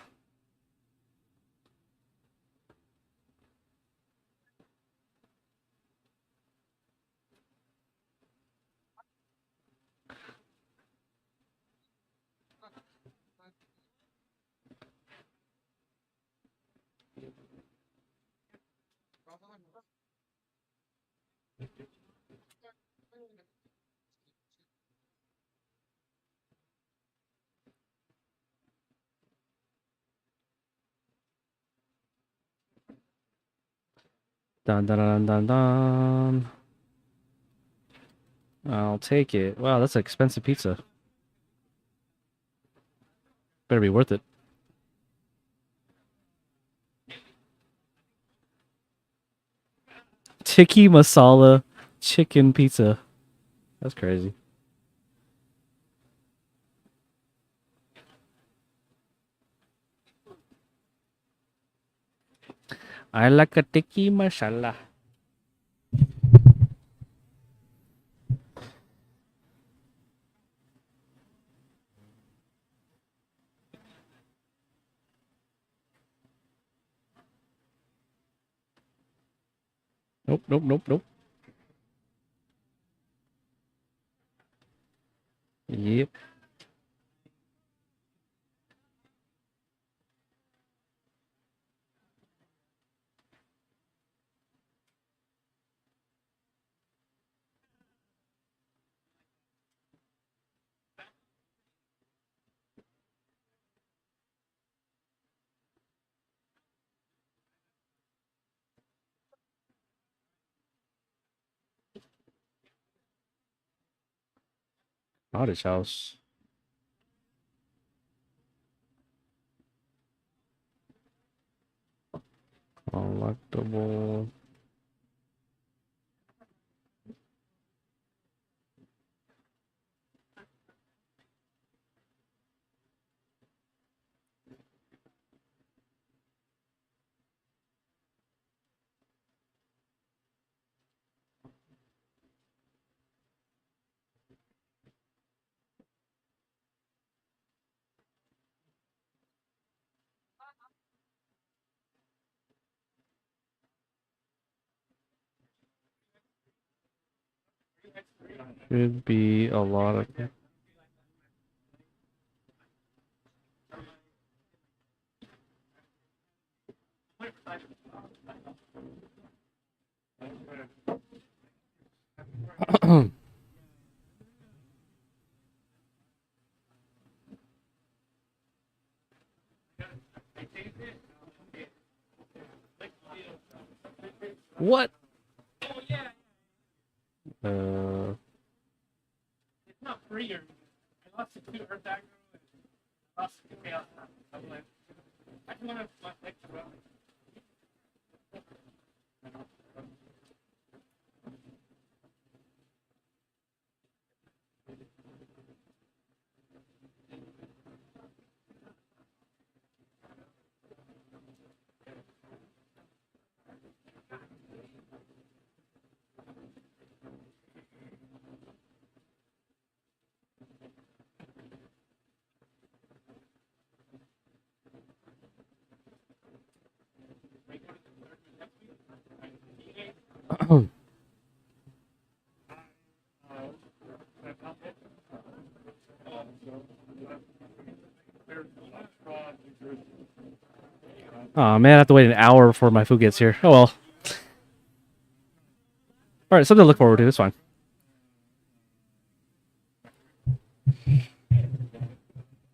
Dun dun dun dun dun. I'll take it. Wow, that's an expensive pizza. Better be worth it. Tiki masala chicken pizza. That's crazy. I like a tiki masala. Nope, nope, nope, nope. Yep. Cottage house. Collectible. Should be a lot of. What? It's not free or I lost it to Earth Aggro and lost it to Chaos. I'm like, I just want to my extra relic. Oh man, I have to wait an hour before my food gets here. Oh well. All right, something to look forward to. It's fine.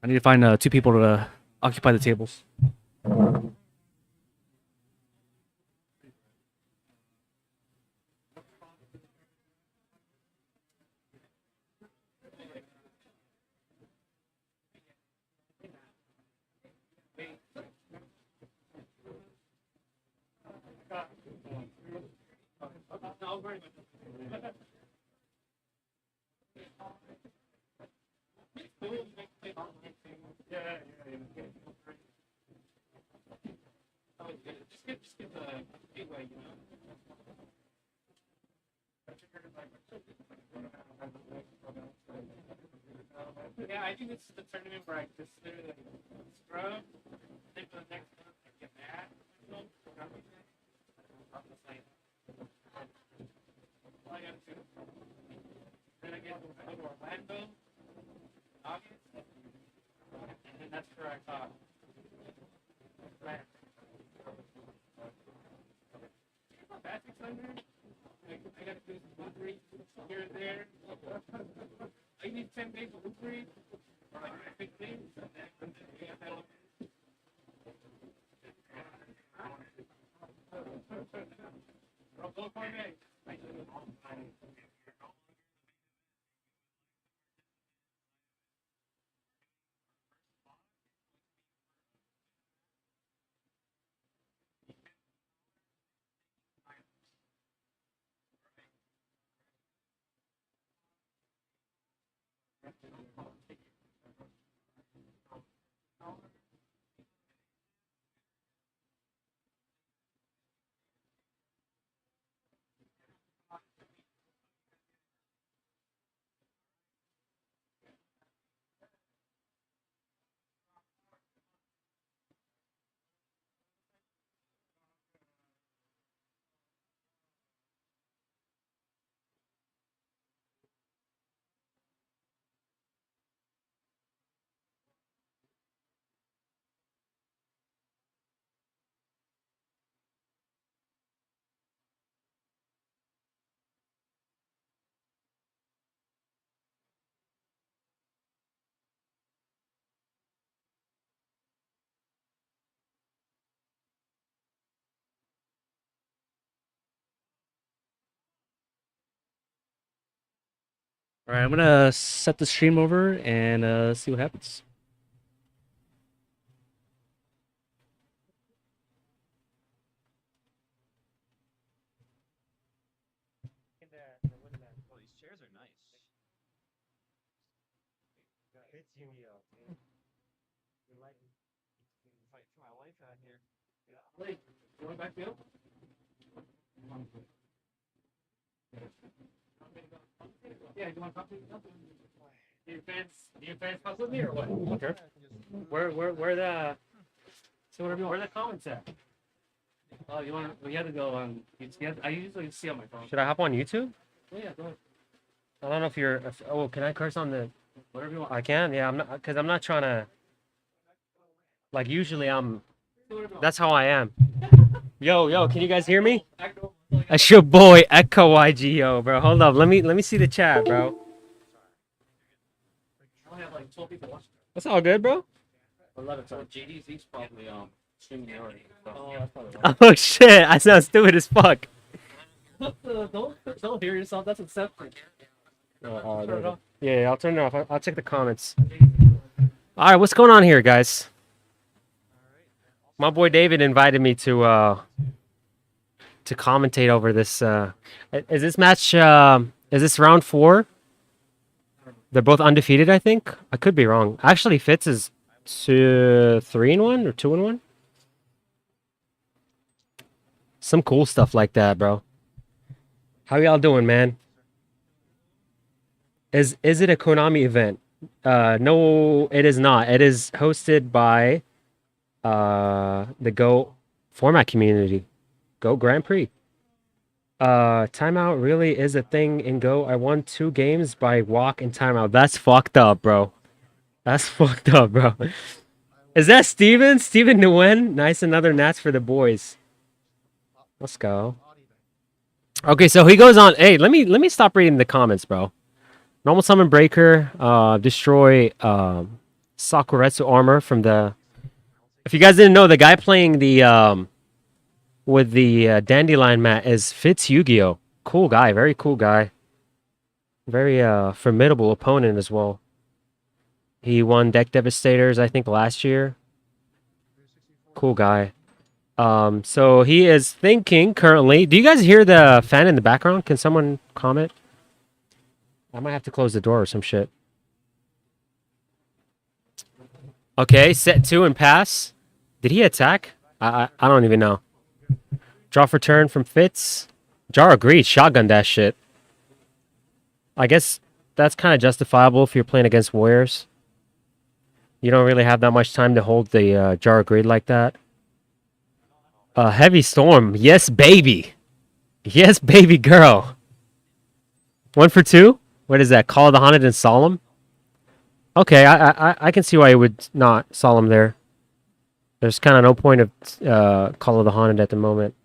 I need to find 2 people to occupy the tables. Just get the gateway, you know. Yeah, I think this is the tournament where I just literally scrub, then for the next month I get mad. I'm just like, all I gotta do. Then I get to go to Orlando in August, and then that's where I thought. Right. That's exciting. I gotta do some delivery here and there. I need 10 days of delivery, or like 15, and then yeah, that'll. Go for me. All right, I'm gonna set the stream over and see what happens. Oh, these chairs are nice. It's Yu-Gi-Oh. You like fight for my life out here. Wait, you want back field? Yeah, you want to talk to me? Do you fans fuck with me or what? Okay. Where the so whatever you want. Where the comments at? Oh, you want? We had to go on. I usually see on my phone. Should I hop on YouTube? Yeah, go ahead. I don't know if you're. Oh, can I curse on the? Whatever you want. I can. Yeah, I'm not because I'm not trying to. Like usually I'm. That's how I am. Yo, can you guys hear me? That's your boy Echo YGO, bro. Hold up, let me see the chat, bro. I only have like 12 people watching. That's all good, bro. 11. So JDZ's probably streaming already. So. Oh shit, I sound stupid as fuck. Don't hear yourself. That's accepted. Yeah, I'll turn it off. I'll check the comments. All right, what's going on here, guys? My boy David invited me to commentate over this. Is this match? Is this round 4? They're both undefeated, I think. I could be wrong. Actually, Fitz is 3-1 or 2-1. Some cool stuff like that, bro. How y'all doing, man? Is it a Konami event? No, it is not. It is hosted by the Go format community. Go Grand Prix. Timeout really is a thing in Go. I won 2 games by walk and timeout. That's fucked up, bro. That's fucked up, bro. Is that Steven? Steven Nguyen? Nice, another Nats for the boys. Let's go. Okay, so he goes on. Hey, let me stop reading the comments, bro. Normal summon breaker, destroy Sakuretsu armor from the. If you guys didn't know, the guy playing the with the dandelion mat is Fitz Yu-Gi-Oh. Cool guy, very cool guy. Very formidable opponent as well. He won Deck Devastators, I think, last year. Cool guy. So he is thinking currently. Do you guys hear the fan in the background? Can someone comment? I might have to close the door or some shit. Okay, set 2 and pass. Did he attack? I don't even know. Draw for turn from Fitz. Jar agreed. Shotgun that shit. I guess that's kind of justifiable if you're playing against Warriors. You don't really have that much time to hold the Jar agreed like that. Heavy Storm. Yes, baby. Yes, baby girl. 1 for 2? What is that? Call of the Haunted and Solemn? Okay, I can see why you would not Solemn there. There's kind of no point of Call of the Haunted at the moment.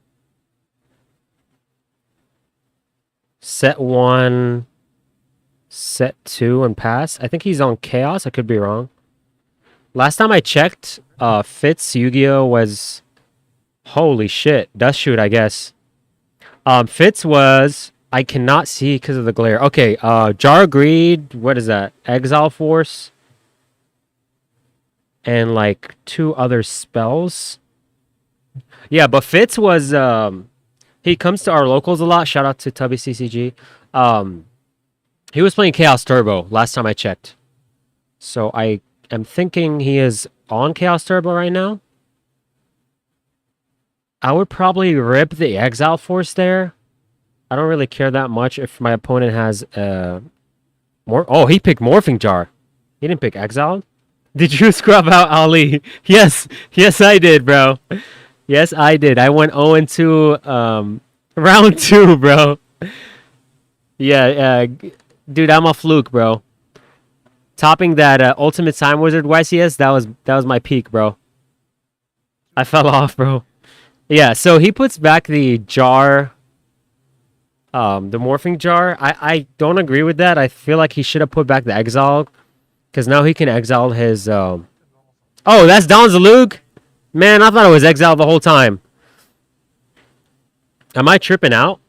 Set 1, set 2, and pass. I think he's on Chaos. I could be wrong. Last time I checked, Fitz Yu-Gi-Oh was... Holy shit. Dust Shoot, I guess. Fitz was... I cannot see because of the glare. Okay, Jar Greed. What is that? Exile Force. And like 2 other spells. Yeah, but Fitz was... he comes to our locals a lot. Shout out to Tubby CCG. He was playing Chaos Turbo last time I checked. So I am thinking he is on Chaos Turbo right now. I would probably rip the Exile Force there. I don't really care that much if my opponent has more. Oh, he picked Morphing Jar. He didn't pick Exile. Did you scrub out Ali? Yes, I did, bro. Yes, I did. I went 0-2 round 2, bro. Yeah, dude, I'm a fluke, bro. Topping that Ultimate Time Wizard YCS, that was my peak, bro. I fell off, bro. Yeah, so he puts back the jar. The Morphing Jar. I don't agree with that. I feel like he should have put back the Exile. Because now he can exile his... Oh, that's Don Zalug? Man, I thought it was Exile the whole time. Am I tripping out?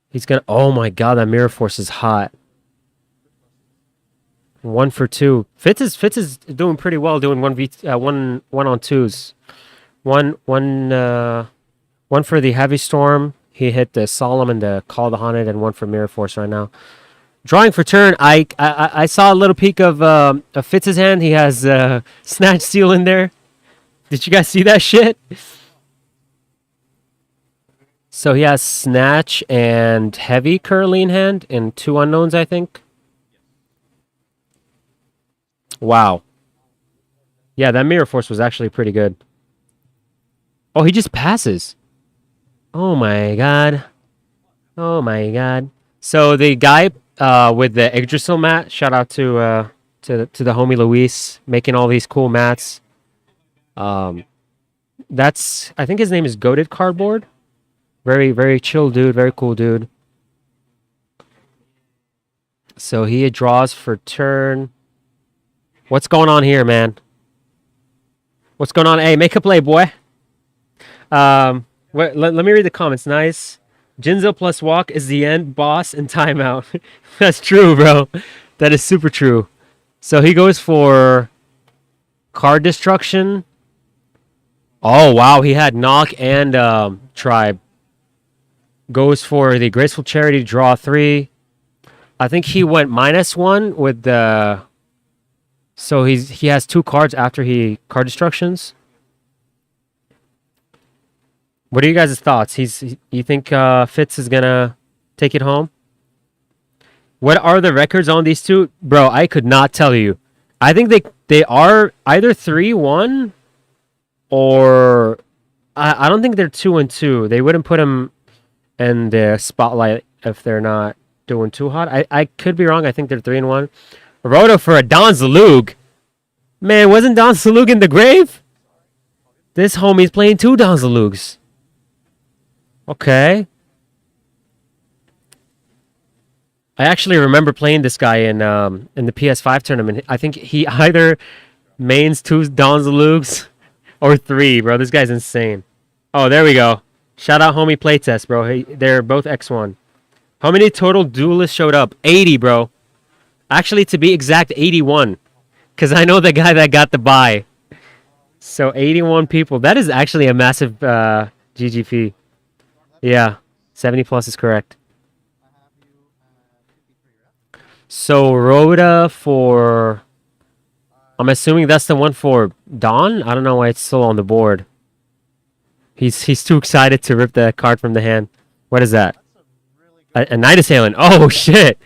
He's gonna... Oh my god, that Mirror Force is hot. 1 for 2. Fitz is doing pretty well, doing 1 on 2s. One for the Heavy Storm. He hit the Solemn and the Call of the Haunted, and 1 for Mirror Force right now. Drawing for turn. I saw a little peek of Fitz's hand. He has Snatch Seal in there. Did you guys see that shit? So he has Snatch and Heavy currently in hand, and 2 unknowns, I think. Wow. Yeah, that Mirror Force was actually pretty good. Oh, he just passes. Oh my god. Oh my god. So the guy with the Yggdrasil mat, shout out to the homie Luis making all these cool mats. That's, I think his name is Goated Cardboard. Very, very chill dude, very cool dude. So he draws for turn. What's going on here, man? What's going on? Hey, make a play, boy. Let me read the comments. Nice. Jinzo plus walk is the end boss in timeout. That's true, bro. That is super true. So he goes for card destruction. Oh, wow. He had knock and tribe. Goes for the graceful charity, draw 3. I think he went -1 with the... So he has 2 cards after he card destructions. What are you guys' thoughts? You think Fitz is gonna take it home? What are the records on these two? Bro, I could not tell you. I think they are either 3-1 or I don't think they're 2-2. They wouldn't put him in the spotlight if they're not doing too hot. I could be wrong. I think they're 3-1. Roto for a Don Zalug. Man, wasn't Don Zalug in the grave? This homie's playing 2 Don Zalugs. Okay. I actually remember playing this guy in the PS5 tournament. I think he either mains 2 Don Zalugs or 3, bro. This guy's insane. Oh, there we go. Shout out homie playtest, bro. Hey, they're both X1. How many total duelists showed up? 80, bro. Actually, to be exact, 81. Because I know the guy that got the buy. So 81 people. That is actually a massive GGP. Yeah, 70 plus is correct. So Rhoda for... I'm assuming that's the one for Don? I don't know why it's still on the board. He's too excited to rip the card from the hand. What is that? A Night Assailant. Oh, shit.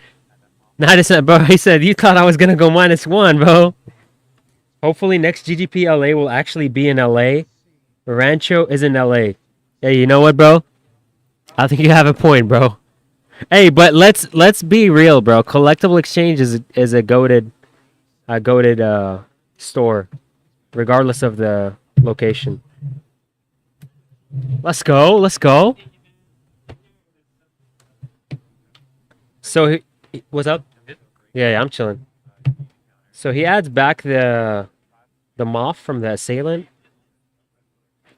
Night Assailant. Bro, he said, you thought I was going to go -1, bro. Hopefully next GGP LA will actually be in LA. Rancho is in LA. Hey, you know what, bro? I think you have a point, bro. Hey, but let's be real, bro. Collectible Exchange is a goated store, regardless of the location. Let's go. Let's go. So, what's up? Yeah, I'm chilling. So he adds back the moth from the assailant.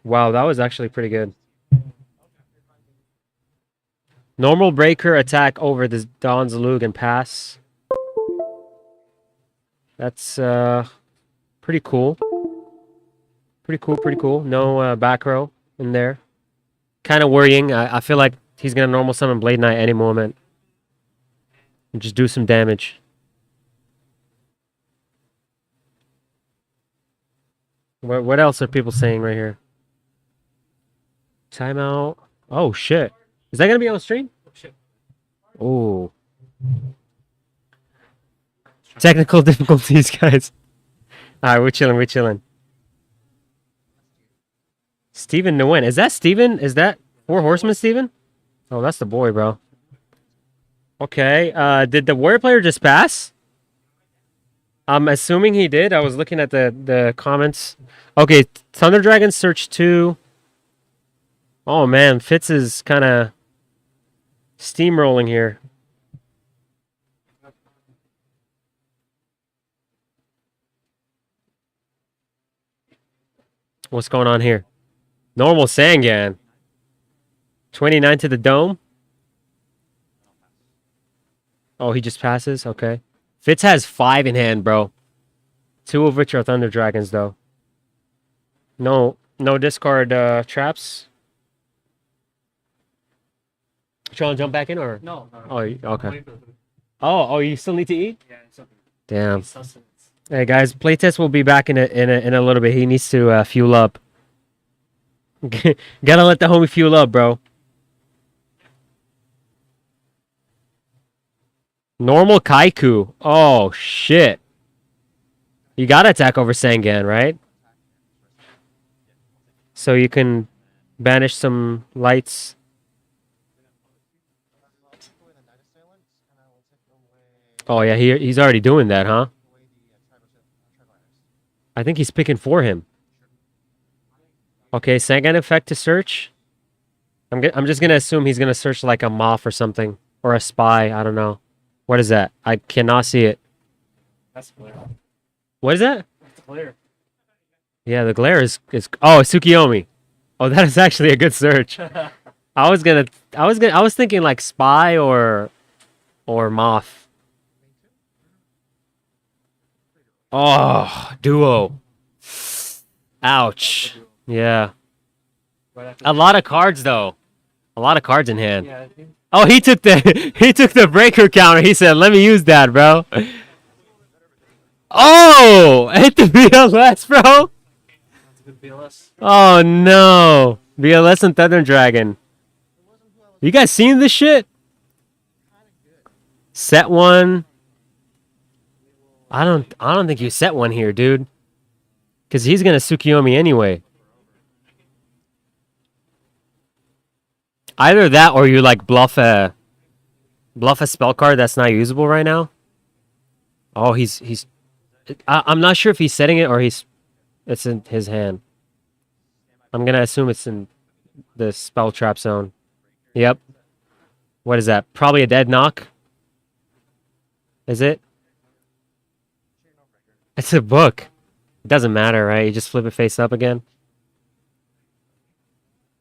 Wow, that was actually pretty good. Normal breaker attack over this Don Zalug and pass. That's pretty cool. Pretty cool. No back row in there. Kind of worrying. I feel like he's going to normal summon Blade Knight any moment. And just do some damage. What else are people saying right here? Timeout. Oh, shit. Is that going to be on stream? Oh. Technical difficulties, guys. All right, we're chilling. Steven Nguyen. Is that Steven? Is that 4 Horsemen Steven? Oh, that's the boy, bro. Okay. Did the Warrior player just pass? I'm assuming he did. I was looking at the comments. Okay, Thunder Dragon Search 2. Oh, man. Fitz is kind of steamrolling here. What's going on here? Normal Sangan. 29 to the dome. Oh, he just passes? Okay. Fitz has 5 in hand, bro. 2 of which are Thunder Dragons, though. No discard traps. You trying to jump back in, or? No. Oh, okay. Oh, you still need to eat? Yeah, it's okay. Damn. Hey, guys, playtest will be back in a little bit. He needs to fuel up. Gotta let the homie fuel up, bro. Normal Kaiku. Oh, shit. You gotta attack over Sangan, right? So you can banish some lights. Oh, yeah, he's already doing that, huh? I think he's picking for him. Okay, Sangan effect to search. I'm just gonna assume he's gonna search like a moth or something. Or a spy, I don't know. What is that? I cannot see it. That's glare. What is that? That's glare. Yeah, the glare is oh, it's Tsukiyomi. Oh, that is actually a good search. I was thinking like spy or moth. Oh, duo. Ouch. Yeah. A lot of cards though. A lot of cards in hand. Oh, he took the he took the breaker counter. He said, "Let me use that, bro." Oh, hit the BLS, bro. Oh no, BLS and Thunder Dragon. You guys seen this shit? Set one. I don't think you set one here, dude. Cause he's gonna Tsukiyomi anyway. Either that or you like bluff a spell card that's not usable right now. Oh, he's. I'm not sure if he's setting it or it's in his hand. I'm gonna assume it's in the spell trap zone. Yep. What is that? Probably a dead knock. Is it? It's a book. It doesn't matter, right? You just flip it face up again.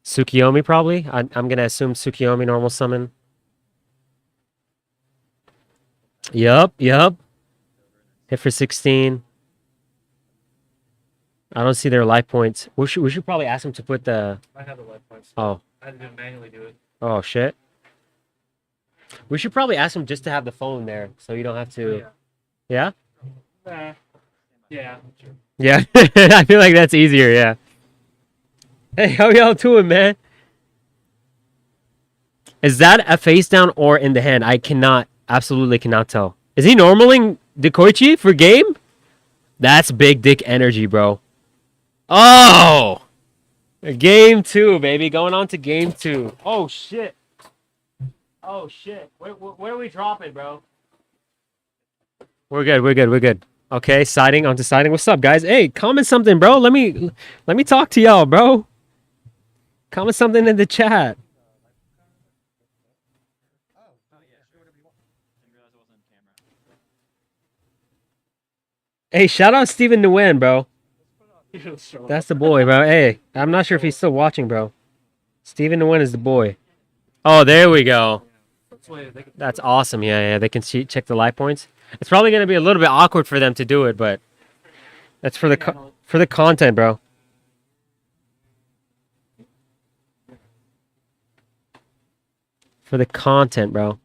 Tsukiyomi probably. I'm gonna assume Tsukiyomi normal summon. Yup. Hit for 16. I don't see their life points. We should probably ask them to put the. I have the life points. Oh. I had to manually do it. Oh shit. We should probably ask them just to have the phone there, so you don't have to. Yeah. Yeah. Sure. Yeah. I feel like that's easier. Yeah. Hey, how y'all doing, man? Is that a face down or in the hand? I absolutely cannot tell. Is he normaling Dekoichi for game? That's big dick energy, bro. Oh! Game 2, baby. Going on to game 2. Oh, shit. Oh, shit. Where are we dropping, bro? We're good. Okay, siding onto siding. What's up, guys? Hey, comment something, bro. Let me talk to y'all, bro. Comment something in the chat. Hey, shout out Steven Nguyen, bro. That's the boy, bro. Hey, I'm not sure if he's still watching, bro. Steven Nguyen is the boy. Oh, there we go. That's awesome. Yeah. They can check the life points. It's probably gonna be a little bit awkward for them to do it, but that's for the content, bro. For the content, bro.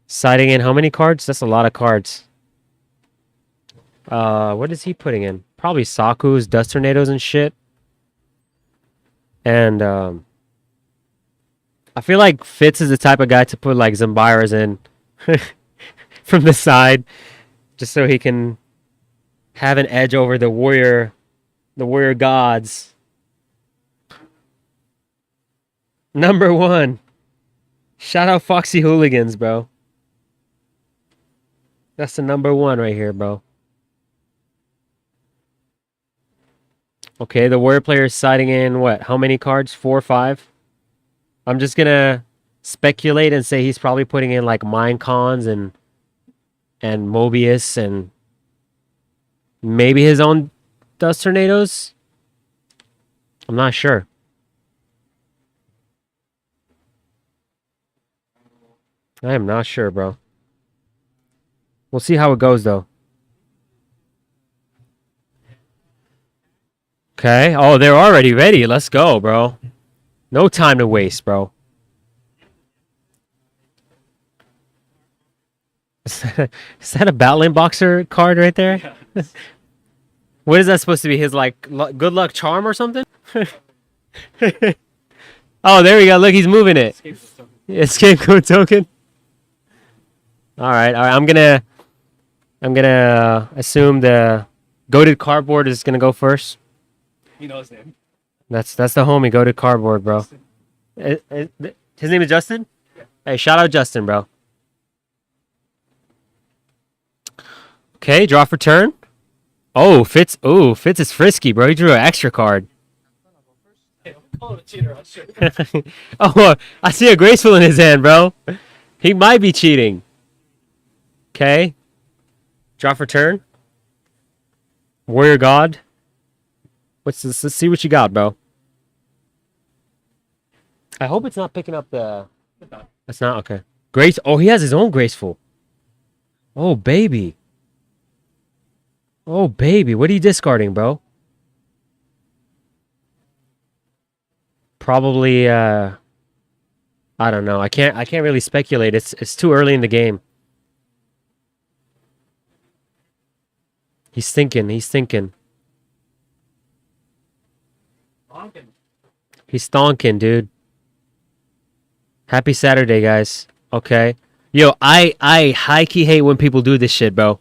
Siding in how many cards? That's a lot of cards. What is he putting in? Probably Saku's, Dust Tornadoes and shit. And I feel like Fitz is the type of guy to put like Zambiras in from the side, just so he can have an edge over the warrior gods. Number 1. Shout out Foxy Hooligans, bro. That's the number 1 right here, bro. Okay, the warrior player is siding in what? How many cards? 4 or 5? I'm just gonna speculate and say he's probably putting in like Mind Cons and Mobius and maybe his own Dust Tornadoes. I'm not sure. I am not sure, bro. We'll see how it goes, though. Okay. Oh, they're already ready. Let's go, bro. No time to waste, bro. Is that a Battling Boxer card right there? Yeah. What is that supposed to be? His, like, good luck charm or something? Oh, there we go. Look, he's moving it. Escape code token. All right. I'm gonna assume the goated cardboard is gonna go first. He knows his name. That's the homie. Goated cardboard, bro. His name is Justin. Yeah. Hey, shout out Justin, bro. Okay, draw for turn. Oh, Fitz. Oh, Fitz is frisky, bro. He drew an extra card. Oh, I see a graceful in his hand, bro. He might be cheating. Okay. Draw for turn. Warrior God. Let's see what you got, bro. I hope it's not picking up the. That's not okay. Grace. Oh, he has his own graceful. Oh baby. Oh baby. What are you discarding, bro? Probably. I don't know. I can't really speculate. It's too early in the game. He's thinking. He's thinking. He's thonking, dude. Happy Saturday, guys. Okay. Yo, I high-key hate when people do this shit, bro.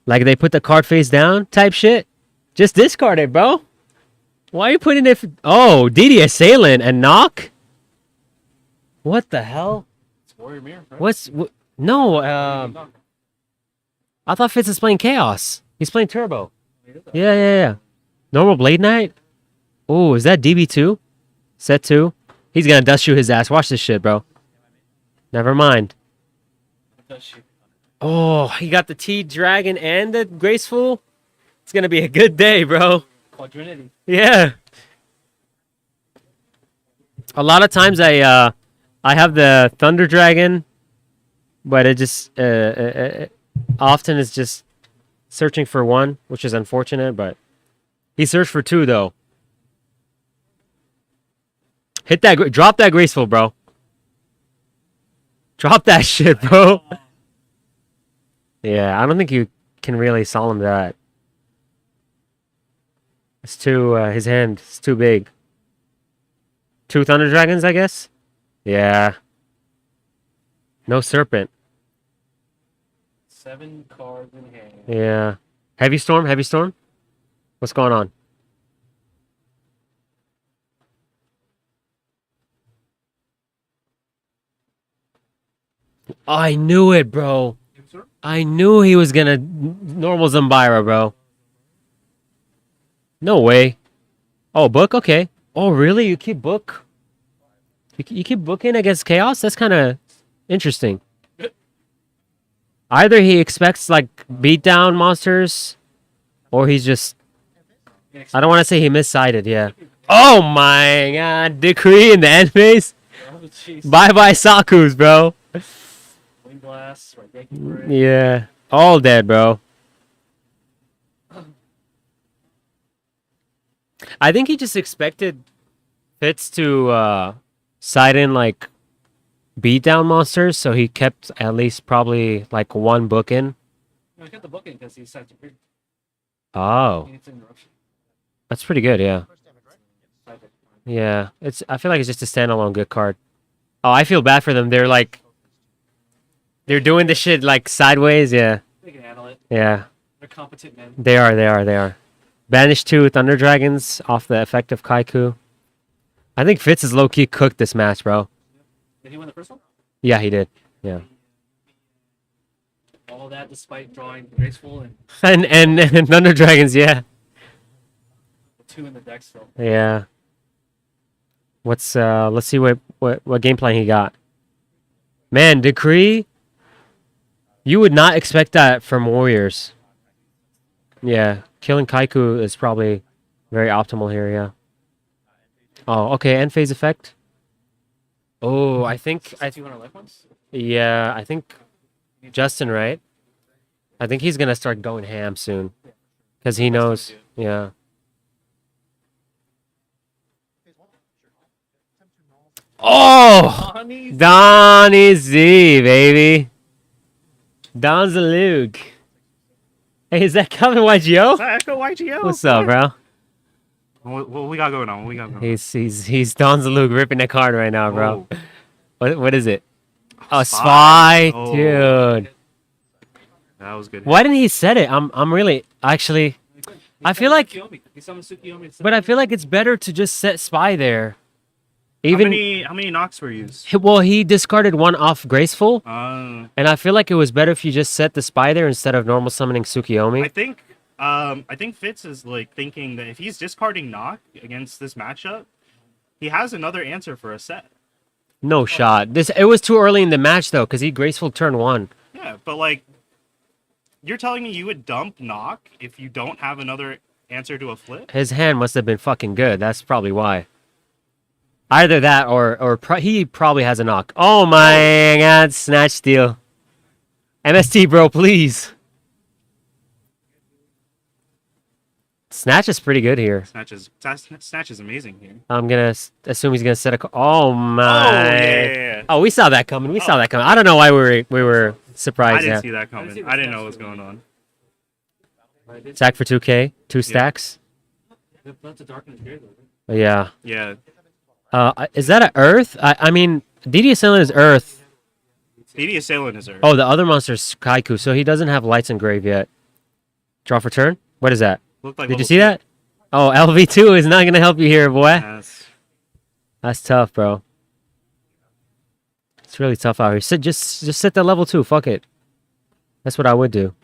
Like they put the card face down type shit. Just discard it, bro. Why are you putting it? Oh, DD Assailant and knock? What the hell? It's Warrior Mirror, right? No, I thought Fitz is playing Chaos. He's playing Turbo. Yeah. Normal Blade Knight? Oh, is that DB2? Set 2? He's gonna dust shoot his ass. Watch this shit, bro. Never mind. Oh, he got the T-Dragon and the Graceful. It's gonna be a good day, bro. Quadrinity. Yeah. A lot of times I have the Thunder Dragon, but it just often is just searching for one, which is unfortunate, but he searched for 2 though. Hit that, drop that Graceful, bro. Drop that shit, bro. Yeah, I don't think you can really solemn that. It's too, his hand is too big. 2 Thunder Dragons, I guess? Yeah. No Serpent. 7 cards in hand. Yeah. Heavy Storm? Heavy Storm? What's going on? I knew it, bro. I knew he was gonna normal Zambira, bro. No way. Oh, book? Okay. Oh, really? You keep book? You keep booking against Chaos? That's kind of interesting. Either he expects, like, beatdown monsters, or he's just... I don't want to say he missided, yeah. Oh my god. Decree in the end phase? Oh, jeez. Bye-bye Sakus, bro. Wind Blast, right, Break. Yeah. All dead, bro. I think he just expected Fitz to side in like beatdown monsters, so he kept at least probably like 1 book in. No, he got the book in because he's such a big. Oh, It's interruption. that's pretty good, yeah. Yeah, I feel like it's just a standalone good card. Oh, I feel bad for them. They're doing the shit like sideways, yeah. They can handle it. Yeah. They're competent men. They are. Banish 2 Thunder Dragons off the effect of Kaiku. I think Fitz is low-key cooked this match, bro. Did he win the first one? Yeah, he did. Yeah. All that despite drawing Graceful and And Thunder Dragons, yeah. 2 in the deck still. Yeah. Let's see what game plan he got. Man, Decree, you would not expect that from Warriors. Yeah, killing Kaiku is probably very optimal here, yeah. Oh, okay, end phase effect. Oh, I think 200 life points? yeah, I think Justin, right? I think he's gonna start going ham soon. Because he knows. Yeah. Oh! Donnie Z, baby. Don's a Luke. Hey, is that Calvin YGO? Echo YGO. What's up, bro? What we got going on? What we got going on? He's Don's a Luke ripping the card right now, bro. Oh. What is it? Oh, Spy, Oh. dude. That was good. Why didn't he set it? I'm really actually. I feel like, He summoned Tsukiyomi. but I feel like it's better to just set Spy there. how Even many knocks were used? well, he discarded 1 off Graceful, Uh, and I feel like it was better if you just set the Spy there instead of normal summoning Tsukiyomi. I think Fitz is like thinking that if he's discarding knock against this matchup, he has another answer for a set. No shot. It was too early in the match though, because he Graceful turn 1. Yeah, but like, you're telling me you would dump knock if you don't have another answer to a flip? His hand must have been fucking good. That's probably why. Either that or he probably has a knock. Oh my god, snatch steal. MST, bro, please. Snatch is pretty good here. Snatch is amazing here. I'm gonna assume he's gonna set a. Oh my! Yeah. Oh, we saw that coming. We saw that coming. I don't know why we were surprised. I didn't Yeah. see that coming. I didn't know what was going on. Attack for 2K, 2 stacks. Yeah. Yeah. Is that a Earth? I mean, DD Assailant is Earth. DD Assailant is Earth. Oh, the other monster is Kaiku, so he doesn't have lights engraved yet. Draw for turn. What is that? Looked like Did you level see 2. that? Oh, LV2 is not gonna help you here, boy. That's Tough, bro. It's really tough out here. Just sit that level 2. Fuck it. That's what I would do.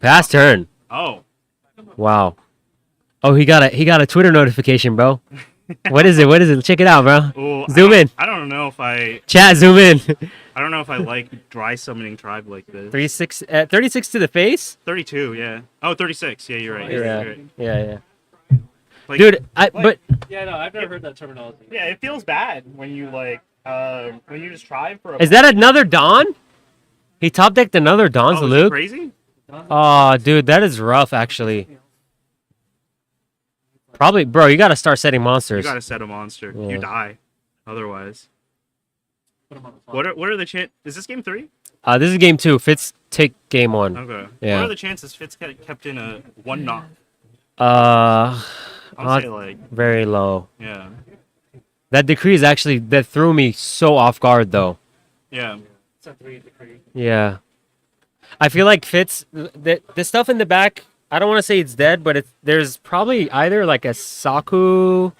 Pass turn. Oh. Wow. Oh, he got a Twitter notification, bro. What is it? What is it? Check it out, bro. Ooh, Zoom in. I don't know if I Chat, zoom in. I don't know if I like dry summoning tribe like this. 36 to the face? 32, yeah. Oh, 36. Yeah, you're right. Yeah. You're right. Yeah. Like, Dude, but Yeah, no, I've never heard that terminology. yeah, it feels bad when you when you just try for a is that another Dawn? He top decked another Dawn's oh, is he Luke. crazy? Oh, dude, that is rough, actually. Probably, bro, you gotta start setting You monsters. gotta set a monster. Yeah. You die. Otherwise. What are the chances? Is this game 3? This is game 2. Fitz take game 1. Okay. Yeah. What are the chances Fitz kept in a 1 knock? Uh, I'll say like, very low. yeah. That decree is actually, that threw me so off guard, though. Yeah. It's a 3 decree. Yeah. I feel like Fitz, the stuff in the back, I don't want to say it's dead, but there's probably either like a Saku,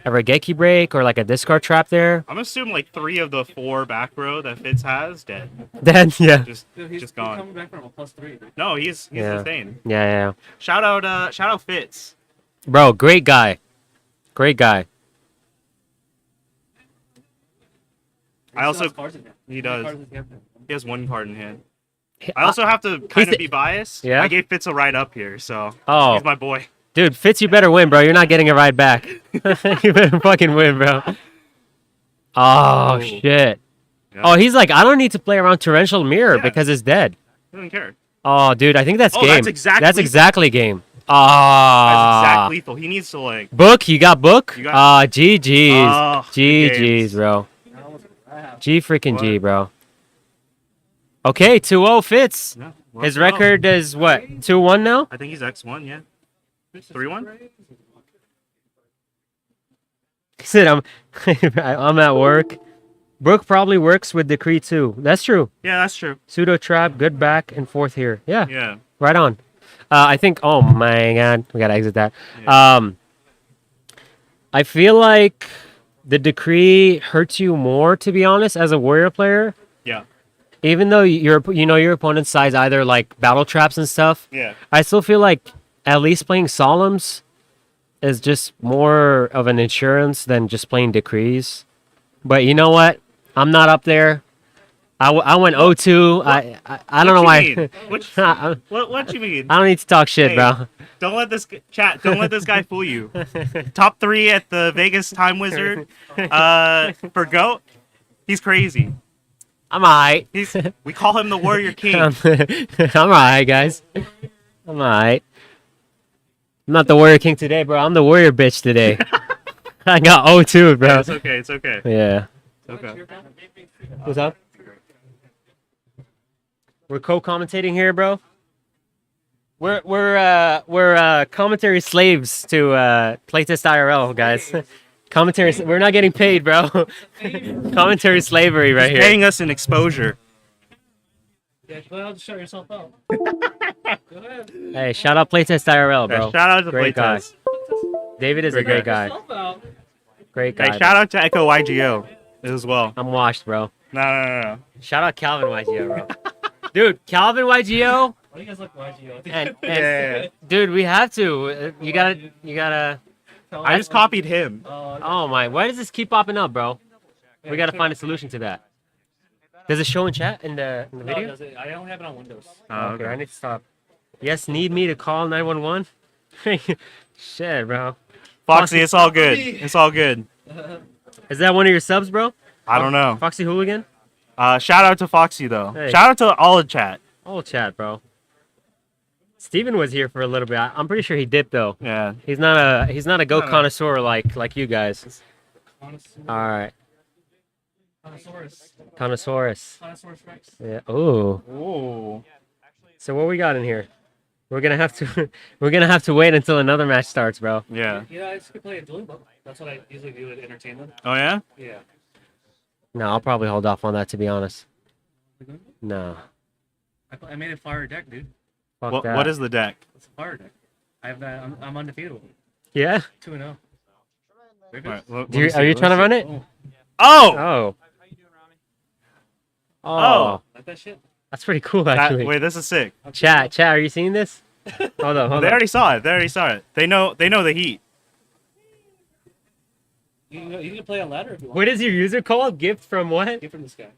a Regeki break, or like a discard trap there. I'm assuming like 3 of the 4 back row that Fitz has dead. Then, yeah. Just gone. Coming back from a +3. Dude. No, he's Yeah. insane. Yeah. Shout out Fitz. Bro, great guy. Great guy. I also Cards in hand. he does. Cards in hand. He has 1 card in hand. I also have to kind of be biased. Yeah? I gave Fitz a ride up here, so Oh, he's my boy. dude, Fitz, you better win, bro. You're not getting a ride back. You better fucking win, bro. Oh, shit. Yeah. Oh, he's like, I don't need to play around Torrential Mirror Yeah. because it's dead. He doesn't care. Oh, dude, I think that's Oh, game. that's exactly game. That's Ah. exact lethal. He needs to like. Book, you got book? You got- GG's. Oh, good GG's, games. bro. Wow. G freaking G, What? bro. Okay, 2-0 Fitz. Yeah, His well, record is what? 2-1 now? I think he's X1. Yeah. 3-1. He said, I'm at work. Brooke probably works with Decree too. That's true. Yeah, that's true. Pseudo trap, good back and forth here. Yeah, Yeah. right on. I think. Oh my god, we gotta exit that. Yeah. I feel like the Decree hurts you more, to be honest, as a warrior player. Yeah. Even though your opponent's size either like battle traps and stuff. Yeah. I still feel like at least playing Solemns is just more of an insurance than just playing Decrees. But you know what? I'm not up there. I went 0-2. I don't know why. What you mean? I don't need to talk shit, Hey. bro. Don't let this chat. Don't let this guy fool you. Top 3 at the Vegas Time Wizard. For GOAT, he's crazy. I'm alright. We call him the Warrior King. I'm alright, guys. I'm alright. I'm not the Warrior King today, bro. I'm the Warrior bitch today. I got 0-2, bro. Yeah, it's okay. It's okay. Yeah. It's okay. What's up? We're co-commentating here, bro. We're commentary slaves to playtest IRL, guys. Commentary. We're not getting paid, bro. Commentary slavery right He's here. paying us an exposure. Yeah, go ahead and shout yourself out. Go ahead. Hey, shout out playtest IRL, bro. Yeah, shout out to Great guy. Playtest. David is a great guy. Yourself out. Great guy. Hey, shout out to Echo YGO as well. I'm washed, bro. No. Shout out Calvin YGO, bro. Dude, Calvin YGO, Why do you guys look YGO? and Yeah. dude, we have to. You gotta. I just copied him. Oh my! Why does this keep popping up, bro? We gotta find a solution to that. Does it show in chat in the No, video? does it? I only have it on Windows. Oh, Okay, I okay. need to stop. Yes, need me to call 911? Shit, bro. Foxy, it's all good. It's all good. Is that one of your subs, bro? I don't know. Foxy Hooligan? Shout out to Foxy though. Hey. Shout out to all the chat. All chat, bro. Steven was here for a little bit. I'm pretty sure he dipped though. Yeah. He's not a goat connoisseur like you guys. All right. Connoissaurus. Yeah. Ooh. Ooh. So what we got in here? We're gonna have to wait until another match starts, bro. Yeah. You guys could play a dueling book. That's what I usually do to entertain them. Oh yeah. Yeah. No, I'll probably hold off on that to be honest. No. I made a fire deck, dude. Fuck that. What is the deck? It's a fire deck. I have that. I'm undefeatable. Yeah? 2-0. Very good. All right, let Are you me see, trying to run it? Oh, Oh. Oh. Oh. Oh. like that shit. That's pretty cool actually. Wait, this is sick. Chat, are you seeing this? Hold on, hold They on. already saw it. They know the heat. You can play on ladder if you want. What is your user called? Gift from what? Get from this guy.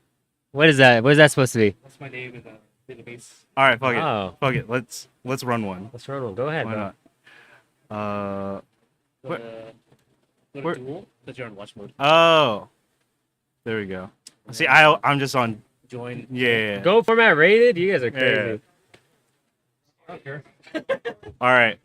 What is that? What is that supposed to be? That's my name in the database. All right, fuck it. Oh. Fuck it. Let's run one. Let's run one. Go ahead, Why bro. not? Go Where- to where- duel. Because you're on watch mode. Oh. There we go. See, I'm just on. Join. Yeah. Go format rated? You guys are crazy. I don't care. All right.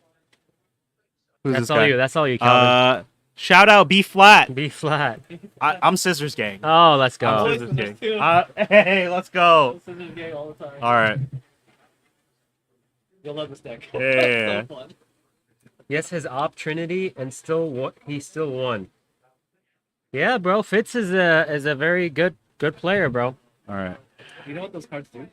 Who's That's this all guy? you. That's all you, Calvin. Shout out B flat. Be flat. I'm Scissors Gang. Oh, let's I'm go. Scissors Gang. too. Hey, let's go. Scissors gang all the time. All right. You'll love this deck. Yeah. So fun. Yes, his op Trinity and he still won. Yeah, bro. Fitz is a very good player, bro. All right. You know what those cards do? You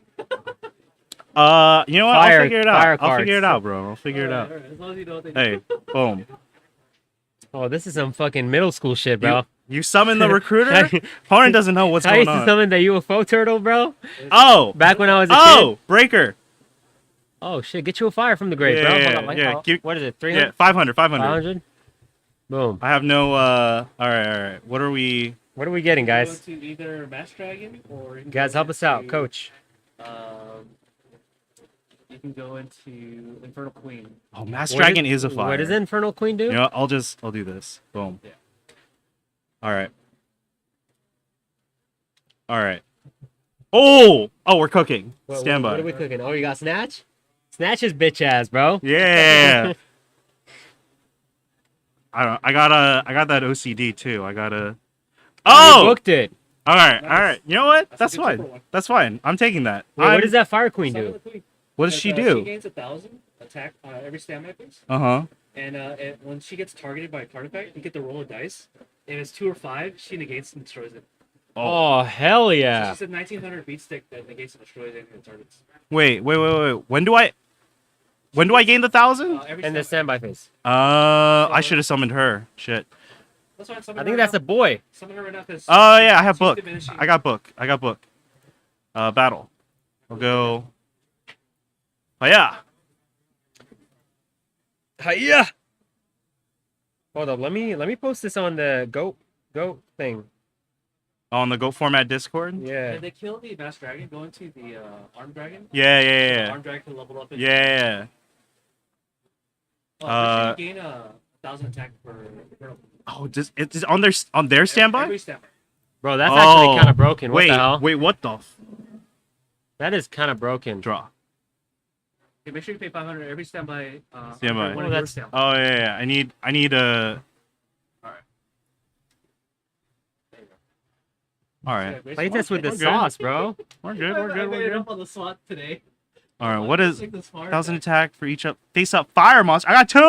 know what? Fire- I'll figure it out. fire I'll figure cards. it out, bro. I'll figure it out. Alright, as long as you know what they do. Hey, boom. Oh, this is some fucking middle school shit, bro. You summon the recruiter. Opponent doesn't know what's I going used to on. summon the UFO turtle, bro. Oh. Back when I was a Oh, kid. breaker. Oh shit, get you a fire from the grave, Yeah, bro. yeah, Hold on, like, yeah, keep- what is it? Yeah, 300? 500. 500? Boom. I have no. All right. What are we? What are we getting, You can guys? Go to either Match Dragon or you can Guys, go help us out, into, coach. You can go into Infernal Queen. Oh, Mass What Dragon is a fire. What does Infernal Queen do? You know what? I'll do this. Boom. Yeah. All right. All right. Oh, we're cooking. Stand by. What are we cooking? Oh, you got Snatch? Snatch is bitch ass, bro. Yeah. I got that OCD too. I gotta. You Oh. booked it. All right. Nice. You know what? That's That's a good fine. triple one. That's fine. I'm taking that. Wait, what I'm- does that Fire Queen Summon do? the Queen. What does she She do? gains 1,000 attack every standby phase. Uh huh. And when she gets targeted by a card effect, you get to roll a dice. If it's 2 or 5, she negates and destroys it. Oh, hell So yeah. she's a 1900 beat stick that negates and destroys any of the targets. Wait. When do I gain the 1,000? Every And the standby. standby phase. I should have summoned her. Shit. That's why I'm I summoning think her that's now. a boy. Summon her right now 'cause Oh yeah, I have she's book. diminishing. I got book. Battle. I'll go. Oh yeah. Hiya. Hold up, let me post this on the goat thing. On the Go Format Discord. Yeah. If they kill the Mass Dragon, go into the Arm Dragon. Yeah. Arm Dragon can level up. Yeah. Oh, you gain 1,000 attack per. Oh, it's on their standby? Every standby. Bro, that's actually Oh, kind of broken. What the hell? Wait, what the That is kind of broken. draw? Okay, make sure you pay 500 every standby. Standby. One Oh, of your that's- standby. Oh yeah. I need a. All right. Play this with the We're good. sauce, bro. We're good. We're I good. made We're it good. up on the SWAT today. All right. What is Take this far. 1,000 attack for each face up fire monster? I got 2.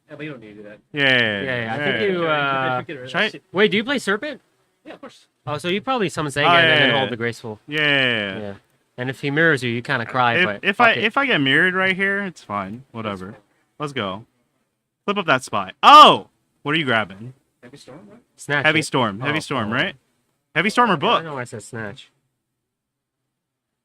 Yeah, but you don't need to do that. Yeah, I think you, Try- Wait, do you play Serpent? Yeah, of course. Oh, so you probably summon Senga Oh, and then yeah. hold the Graceful. Yeah. Yeah. And if he mirrors you, you kind of cry, but If fuck it. I get mirrored right here, it's fine. Whatever. Let's go. Flip up that spot. Oh, what are you grabbing? Heavy storm, right? Snatch Heavy it. Storm. Oh, Heavy Storm, oh. right? Heavy Storm or I book? know I said Snatch.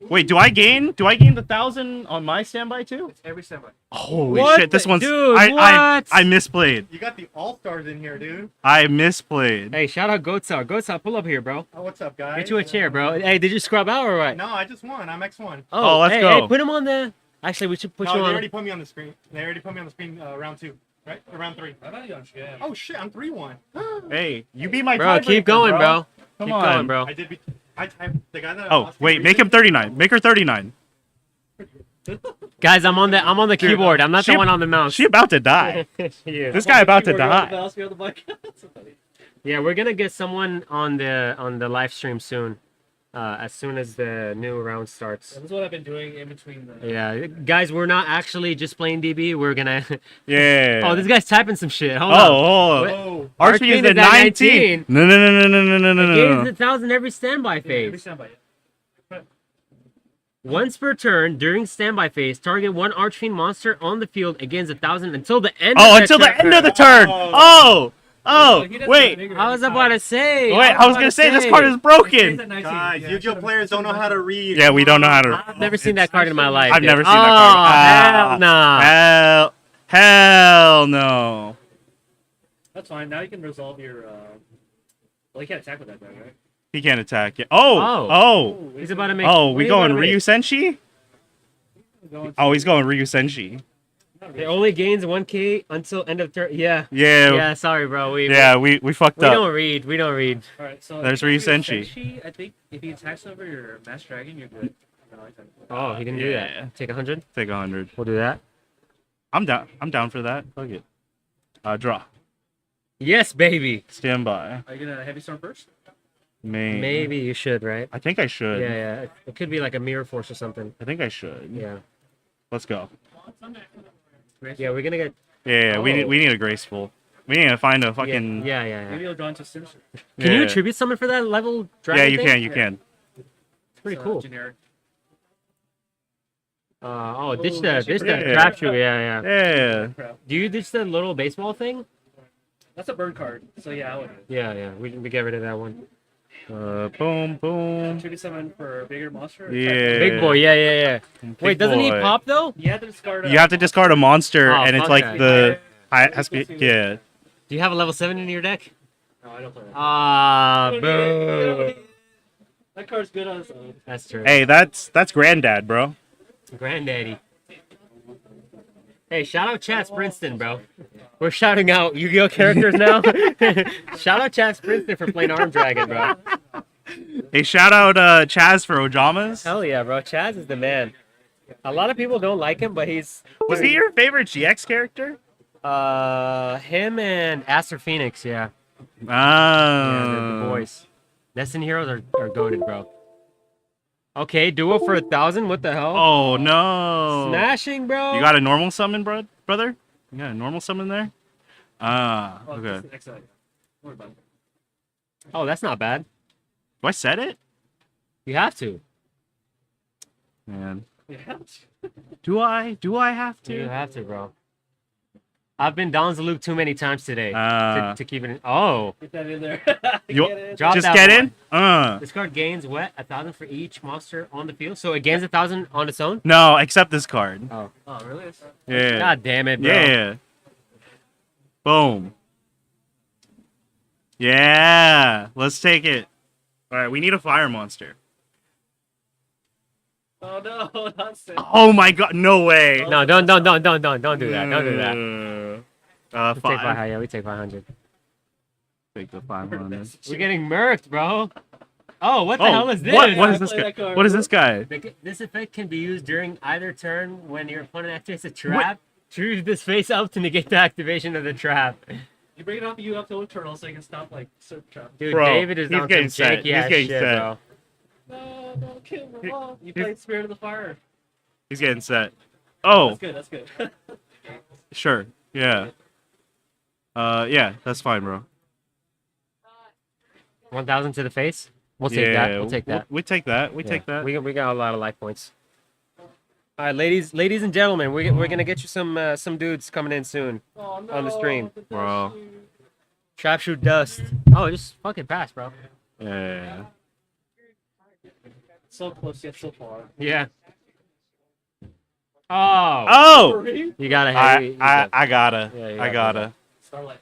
Wait, do I gain the 1,000 on my standby too? It's every standby. Holy What shit! This the- one's dude, I what? misplayed. You got the all stars in here, dude. I misplayed. Hey, shout out Goatsar. Goatsar, pull up here, bro. Oh, what's up, guys? Get you a chair, bro. Hey, did you scrub out or what? No, I just won. I'm X1. Oh, let's hey, go. Hey, put him on the. Actually, we should put No, you they on. already put me on the screen. They already put me on the screen round 2. Right? Around 3. I'm not on shit. Oh shit, I'm 3-1. Hey, you beat my Bro, keep tiebreaker, going, bro. Come Keep on. going, bro. I did be I typed the guy that I Oh, lost to wait, make him recently- 39. Make her 39. Guys, I'm on the keyboard. I'm not she- the one on the mouse. She about to die. Yeah. This guy about to Keyboard, you're on the die. mouse, you're on the mic. That's so funny. Yeah, we're gonna get someone on the live stream soon. As soon as the new round starts. That's what I've been doing in between the. Yeah, guys, we're not actually just playing DB. We're gonna. Yeah. Oh, this guy's typing some shit. Hold on. Oh, What? oh. Archfiend Archfiend is is at at 19. No, no, no, no, no, no, no, no, no, Gains no. 1,000 every standby Every phase. standby. Once per turn during standby phase, target one Archfiend monster on the field against 1,000 until the end. Oh, of until the turn. end of the turn. Oh, oh, He doesn't wait. have I was about to say. Wait, I was gonna say this card is broken. Guys, Yu-Gi-Oh players don't know how to read. Yeah, we don't know how to. I've never seen that card in my life. I've dude. never seen that card. Oh, hell nah. Hell no. That's fine. Now you can resolve your. Well, you can't attack with that guy, right? He can't attack yet. Oh, Oh. oh, He's about to make. oh. what We are you about going to make? Ryu Senshi? Going Oh, he's going Ryu Senshi. It only gains 1k until end of turn. Yeah. Yeah, Yeah. Sorry, bro. We fucked we up. don't read. We don't read. All right, so There's if you Ryusenshi. Senshi, I think if he attacks over your Master Dragon, you're good. No, I think- Oh, he didn't do Yeah. that. Take 100. Take 100. We'll do that. I'm down. I'm down for that. Fuck it. Draw. Yes, baby. Stand by. Are you gonna heavy storm first? Maybe you should, right? I think I should. Yeah, yeah. It could be like a mirror force or something. I think I should. Yeah. Let's go. Yeah, we're gonna get. Yeah, Oh. we need a graceful. We need to find a fucking. Yeah, yeah, yeah. Maybe you'll draw into Sinister. Can you Yeah. attribute someone for that level dragon? Yeah, you thing? can. You can. It's pretty So, cool. Generic. Ditch Oh, the Yeah. trap shoe. Yeah, yeah. Yeah. Crap. Do you ditch the little baseball thing? That's a bird card. So yeah, I would. Yeah, yeah. We get rid of that one. Boom, boom. 2d7 for a bigger monster. Yeah. Big boy. Yeah, yeah, yeah. Big Wait, doesn't he boy. pop though? You have to discard. You have to discard a monster, Oh, and it's fuck like that. the. Has to be, yeah. Do you have a level 7 in your deck? No, I don't play that. Ah, You don't need it, you don't boo. need it. That card's good on its own. That's true. Hey, that's granddad, bro. Granddaddy. Hey, shout out Chats Princeton, bro. We're shouting out Yu-Gi-Oh characters now. Shout out Chats Princeton for playing Arm Dragon, bro. Hey, shout out Chaz for Ojamas. Hell yeah, bro. Chaz is the man. A lot of people don't like him, but he's Was he your favorite GX character? him and Aster Phoenix, yeah. Yeah, the Ah. boys. Destiny Heroes are goated, bro. Okay, duo for 1,000. What the hell? Oh no. Smashing, bro. You got a normal summon, brother? You got a normal summon there? Ah, Oh, okay. this is excellent. Don't worry about it. Oh, that's not bad. Do I set it? You have to. Man. Yeah. Do I? Do I have You to? have to, bro. I've been down the loop too many times today to keep it in. Oh, Get that in there. You- Get it. drop Just that get one. in? This card gains what? 1,000 for each monster on the field. So it gains 1,000 on its own. No, except this card. Oh, Oh, really? Yeah. God damn it, bro. Yeah. Boom. Yeah. Let's take it. All right, we need a fire monster. Oh no, nonsense. Oh my god, no way. No, don't do that. Don't do that. Don't do that. Uh, We take five. 500. Yeah, we take 500. Take the 500. We're getting murked, bro. Oh, what the Oh, hell is this? what? I What is this play guy? that card. What is this guy? This effect can be used during either turn when your opponent activates a trap. Choose this face up to negate the activation of the trap. You bring it off, you have to turtle so you can stop like surf trap. Dude, Bro, David is he's on some getting set. janky He's ass getting shit, set. bro. No, don't kill me. Oh, you played Spirit of the Fire. He's getting set. Oh, That's good. That's good. sure. Yeah. Yeah, that's fine, bro. 1,000 to the face. We'll take that. We'll take that. We take that. We Yeah. take that. We got a lot of life points. All right, ladies and gentlemen, we're gonna get you some dudes coming in soon. Oh, no, On the stream. Bro. Trap shoot dust. Oh, just fucking pass, bro. Yeah. So close yet so far. Yeah. Oh. Oh, You gotta have. I gotta. Yeah, you I gotta. gotta. Starlight.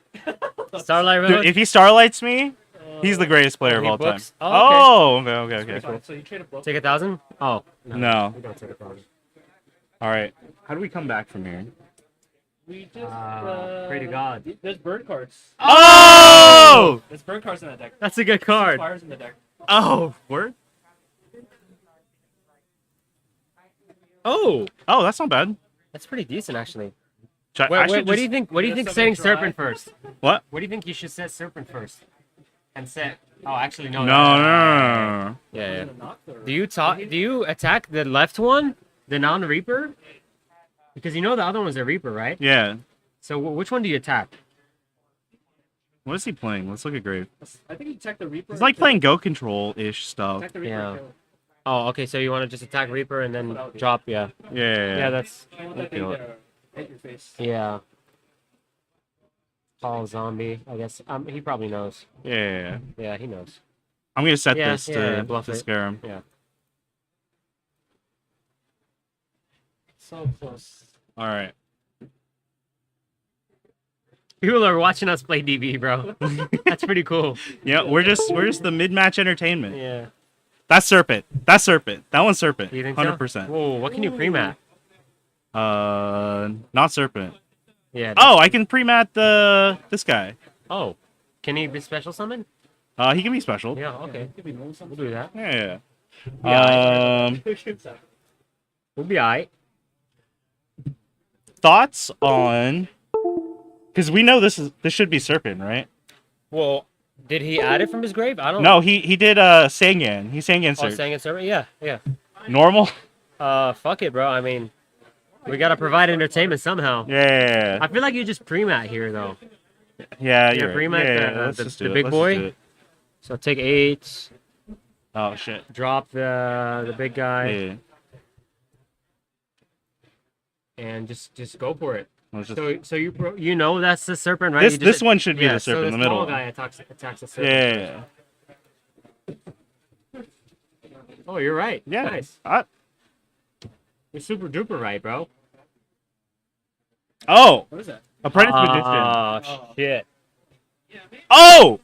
Starlight Dude, Road. if he starlights me, he's the greatest player Oh, of he all time. books? Oh, Oh, okay. Pretty fun. So you trade a book. Take 1,000. Oh No. We don't take 1,000. All right. How do we come back from here? We just Pray to God. There's bird cards. Oh! There's bird cards in that deck. That's a good Six card. fires in the deck. Oh, word. Oh, Oh, that's not bad. that's pretty decent actually. I What should do you just- think? What do you think setting Serpent first? What? What do you think you should set Serpent first? And set. Oh, actually no. No. Yeah. Do you attack the left one, the non-Reaper? Because you know the other one's a Reaper, right? Yeah. So which one do you attack? What is he playing? Let's look at Grave. I think you attack the Reaper. He's like playing Go Control-ish stuff. Attack the Reaper. Yeah. and kill it. Oh, okay. So you want to just attack Reaper and then drop? Yeah. Yeah, that's Kill that kill thing, it. hit your face. yeah. Call zombie. I guess. He probably knows. Yeah. Yeah, he knows. I'm gonna set Yeah, this yeah, to, bluff to it. scare him. Yeah. So close. All right. People are watching us play DB, bro. That's pretty cool. Yeah, we're just the mid-match entertainment. Yeah. That's Serpent. That's Serpent. That one's Serpent. You think so? 100%. Whoa, what can you pre-mat? Not Serpent. Yeah. Oh, I can pre-mat this guy. Oh. Can he be special summon? He can be special. Yeah, okay. We'll do that. Yeah. Yeah. We'll be alright. Thoughts on? Because we know this should be Serpent, right? Well, did he add it from his grave? I don't No, he did Sangan. He Sangan Oh, search. saying it's servant? Yeah, yeah. Normal. Fuck it, bro. I mean, we gotta provide entertainment somehow. Yeah. I feel like you just pre-mat here, though. Yeah. Yeah, You're right. pre-mat Yeah. Let's just do the it. big Let's just boy. do it. So take 8, Oh shit. drop the big guy, Yeah. and just go for it. Let's just- So you know that's the serpent, right? You This one should be yeah, the serpent so in the this middle. small guy attacks the serpent. Yeah. Oh, you're right. Yeah. Nice. You're super duper right, bro. Oh, What is that? Apprentice Magician. Oh shit. Oh,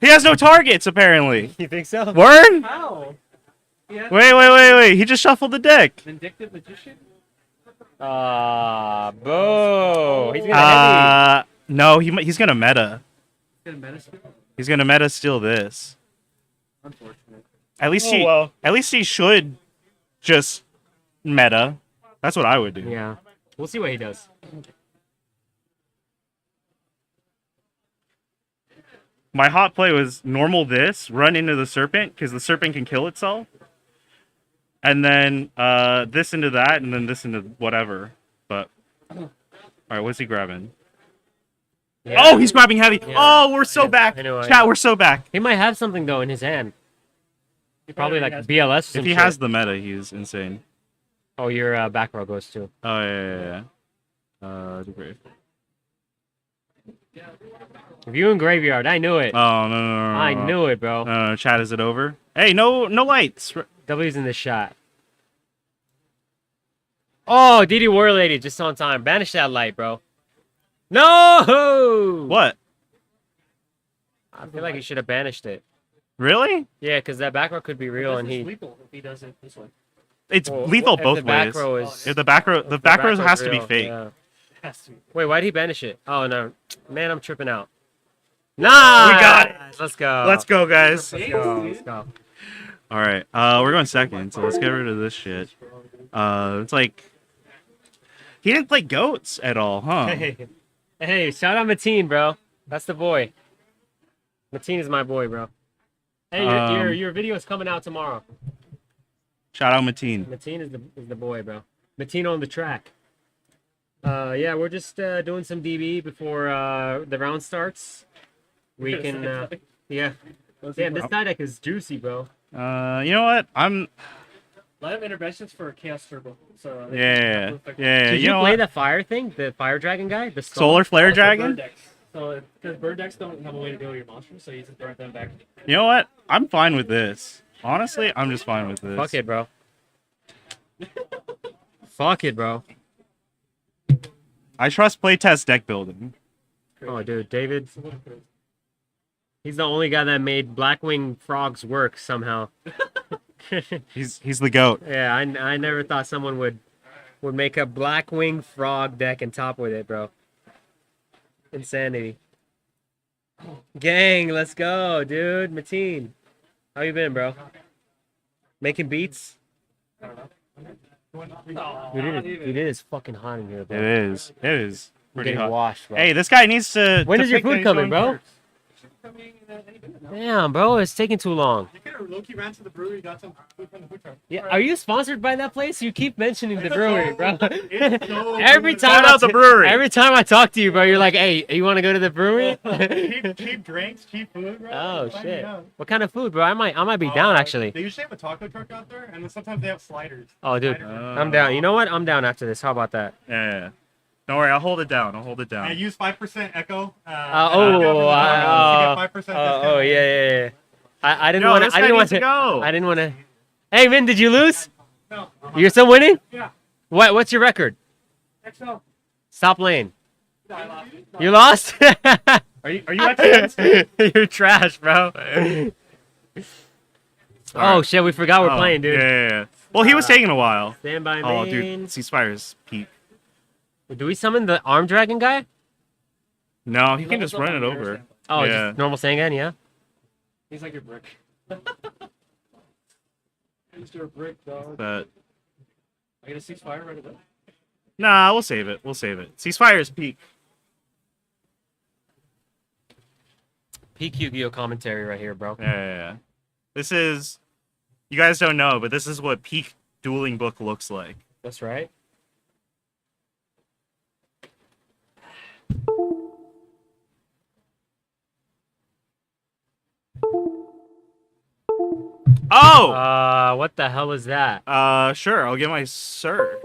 he has no targets apparently. You think so? Word? How? Yeah. Wait. He just shuffled the deck. Vindictive Magician? Boo. He's gonna hit No, he's gonna meta. Good medicine? He's gonna meta steal this. Unfortunate. At least well. At least he should just meta. That's what I would do. me. Yeah. We'll see what he does. My hot play was normal this, run into the serpent, because the serpent can kill itself. And then this into that, and then this into whatever. But alright, what's he grabbing? Yeah. Oh, he's grabbing heavy. Yeah. Oh, we're so I know, back. I know, I Chat, know. we're so back. He might have something though in his hand. Probably like has- BLS. Or some If he shit. has the meta, he's insane. Oh, your back row goes too. Oh yeah. Degrade. If you in graveyard, I knew it. Oh no. I knew it, bro. No, chat, is it over? Hey, no lights. W's in the shot. Oh, DD War Lady just on time. Banish that light, bro. No! What? I feel like he should have banished it. Really? Yeah, because that back row could be real, and This he. is lethal if he does it this way. It's Well, lethal if both the back ways. row is. If the back row, the if back row row's has to be real, fake. yeah. It has to be. Wait, why'd he banish it? Oh no, man, I'm tripping out. Nice! We got it. Let's go. Let's go, guys. Let's go. Let's go. All right. We're going second, so let's get rid of this shit. It's like he didn't play goats at all, huh? Hey, shout out Mateen, bro. That's the boy. Mateen is my boy, bro. Hey, your video is coming out tomorrow. Shout out Mateen. Mateen is the boy, bro. Mateen on the track. Yeah, we're just doing some DB before the round starts. We can, yeah. Damn, this side deck is juicy, bro. You know what? A lot of interventions for Chaos Turbo. So Yeah. Did You you know play what? the fire thing, the fire dragon guy, the Solar Flare Also bird Dragon. decks. So because bird decks don't have a way to deal with your monsters, so you just burn them back. You know what? I'm fine with this. Honestly, I'm just fine with this. Fuck it, bro. Fuck it, bro. I trust playtest deck building. Oh, dude, David. He's the only guy that made Blackwing frogs work somehow. He's the goat. Yeah, I never thought someone would make a Blackwing frog deck and top with it, bro. Insanity. Gang, let's go, dude. Mateen, how you been, bro? Making beats? Dude, it is fucking hot in here, It bro. is. It is I'm pretty getting hot. washed, bro. Hey, this guy needs to. When to is your pick that food he's coming, going bro? first. Damn, bro, it's taking too long. You could have low-key ran to the brewery, got some food from the food truck. Yeah, are you sponsored by that place? You keep mentioning the brewery, bro. It's so Every good. time Shout out the brewery. Every time I talk to you, bro, you're like, "Hey, you want to go to the brewery?" cheap drinks, cheap food, bro. Oh Sign shit! me up. What kind of food, bro? I might be down actually. They usually have a taco truck out there, and then sometimes they have sliders. Oh, dude, Sliders. I'm down. You know what? I'm down after this. How about that? Yeah. Don't worry, I'll hold it down. I'll hold it I down. use 5% Echo. Oh, to get 5% discount. oh, yeah. I didn't Yo, want this to. I guy didn't want needs to to. go. I didn't want to. Hey, Vin, did you lose? No. You're still winning? Yeah. What's your record? XO. Stop lane. No, I lost. You lost? Are you at You're trash, bro. Oh shit, we forgot we're playing, dude. Yeah. Well, he was taking a while. Stand by Oh, main. dude, Ceasefire's peak. Do we summon the arm dragon guy? No, he can just run it over. Oh, Yeah. just normal Sangan, yeah. He's like your brick. He's your brick, dog. But I get a ceasefire right away. nah, we'll save it. We'll save it. Ceasefire's peak. Peak Yu-Gi-Oh commentary right here, bro. Yeah. This is. You guys don't know, but this is what peak dueling book looks like. That's right. Oh! What the hell is that? Sure. I'll get my search.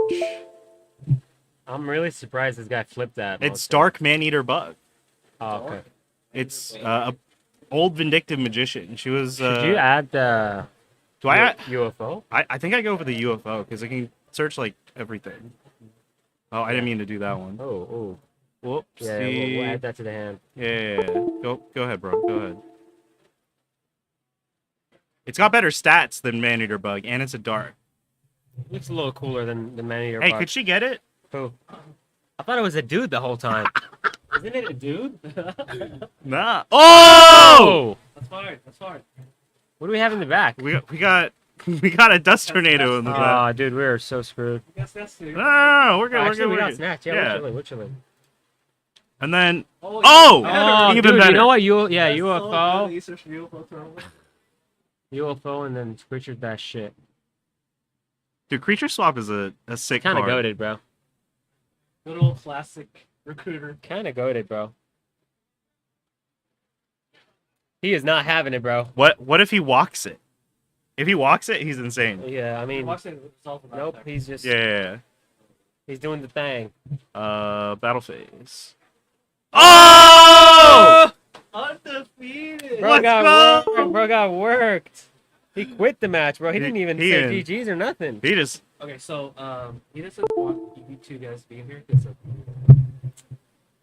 I'm really surprised this guy flipped that. It's Dark Maneater Bug. Oh, okay. It's a old vindictive magician. She was. Should you add the Do I? add- UFO? I think I go for the UFO because I can search like everything. Oh, I didn't mean to do that one. Oh. Whoopsie. Yeah, we'll add that to the hand. Yeah. Go ahead, bro. Go ahead. It's got better stats than Maneater Bug, and it's a dark. Looks a little cooler than the Maneater Hey, Bug. could she get it? Who? I thought it was a dude the whole time. Isn't it a dude? Nah. Oh! That's fine. That's fine. What do we have in the back? We got a dust tornado in the back. Oh, dude, we are so screwed. Yes, that's it. No, we're good. Oh, We're actually, good. we We're got good. snatched. Yeah, Yeah. we're chilling. And then Oh, oh, Oh, even dude, better. you know what? UFO, UFO. UFO, and then Creature that shit. Dude, Creature Swap is a sick Kind of card. goated, bro. Good old classic recruiter. Kind of goated, bro. He is not having it, bro. What if he walks it? If he walks it, he's insane. Yeah, I mean, Watch it itself about nope. that. He's just Yeah. he's doing the thing. Battle phase. Oh! Undefeated. Bro Let's got go! worked. Bro got worked. He quit the match, bro. He He- didn't even he say in. GGs or nothing. He just Okay, so he doesn't want you two guys being here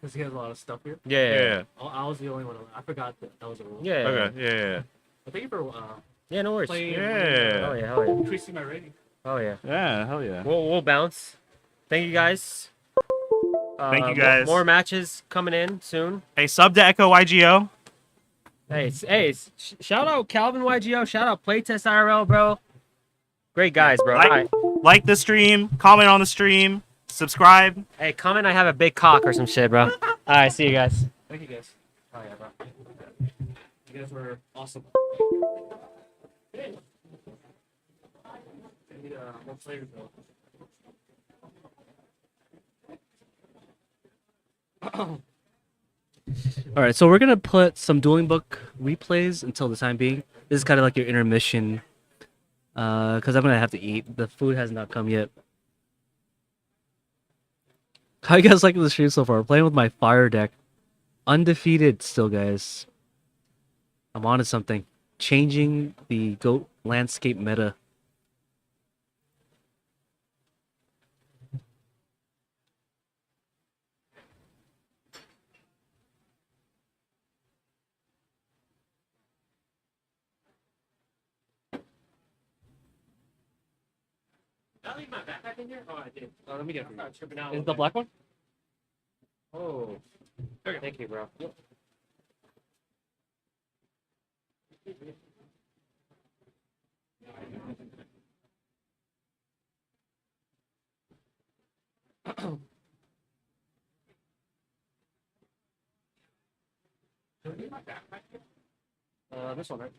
because he has a lot of stuff here. yeah. I was the only one. I forgot that was a rule. Yeah. Okay. Yeah. But thank you for Yeah, no worries. playing. Yeah. Oh yeah, hell yeah. Increasing my rating. Oh yeah. Yeah. Hell yeah. We'll bounce. Thank you guys. Thank you, guys. More matches coming in soon. Hey, sub to Echo YGO. Hey, shout out Calvin YGO. Shout out Playtest IRL, bro. Great guys, bro. Like- All right. Like the stream. Comment on the stream. Subscribe. Hey, comment I have a big cock or some shit, bro. All right, see you guys. Thank you guys. Oh yeah, bro. You guys were awesome. I need more players though. All right, so we're gonna put some dueling book replays until the time being. This is kind of like your intermission, because I'm gonna have to eat. The food has not come yet. How you guys liking the stream so far? Playing with my fire deck, undefeated still, guys. I'm onto something. Changing the goat landscape meta. Did I leave my backpack in here? Oh, I did. Let me get it. I'm tripping out. Is the black one? Oh. Thank you, bro. This one, right?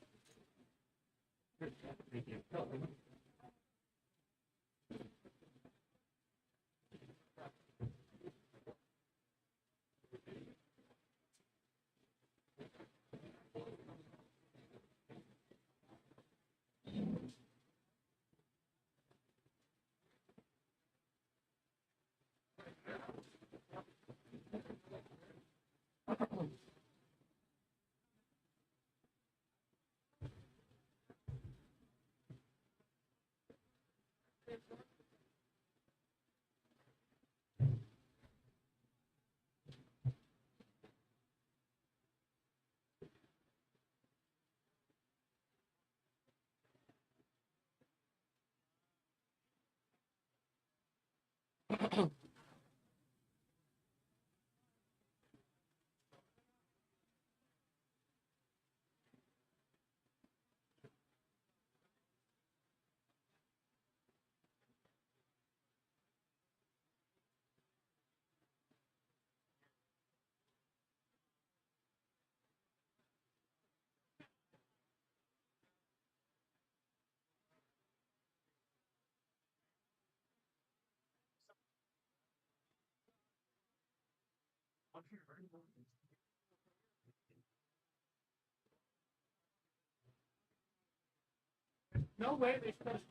No way they supposed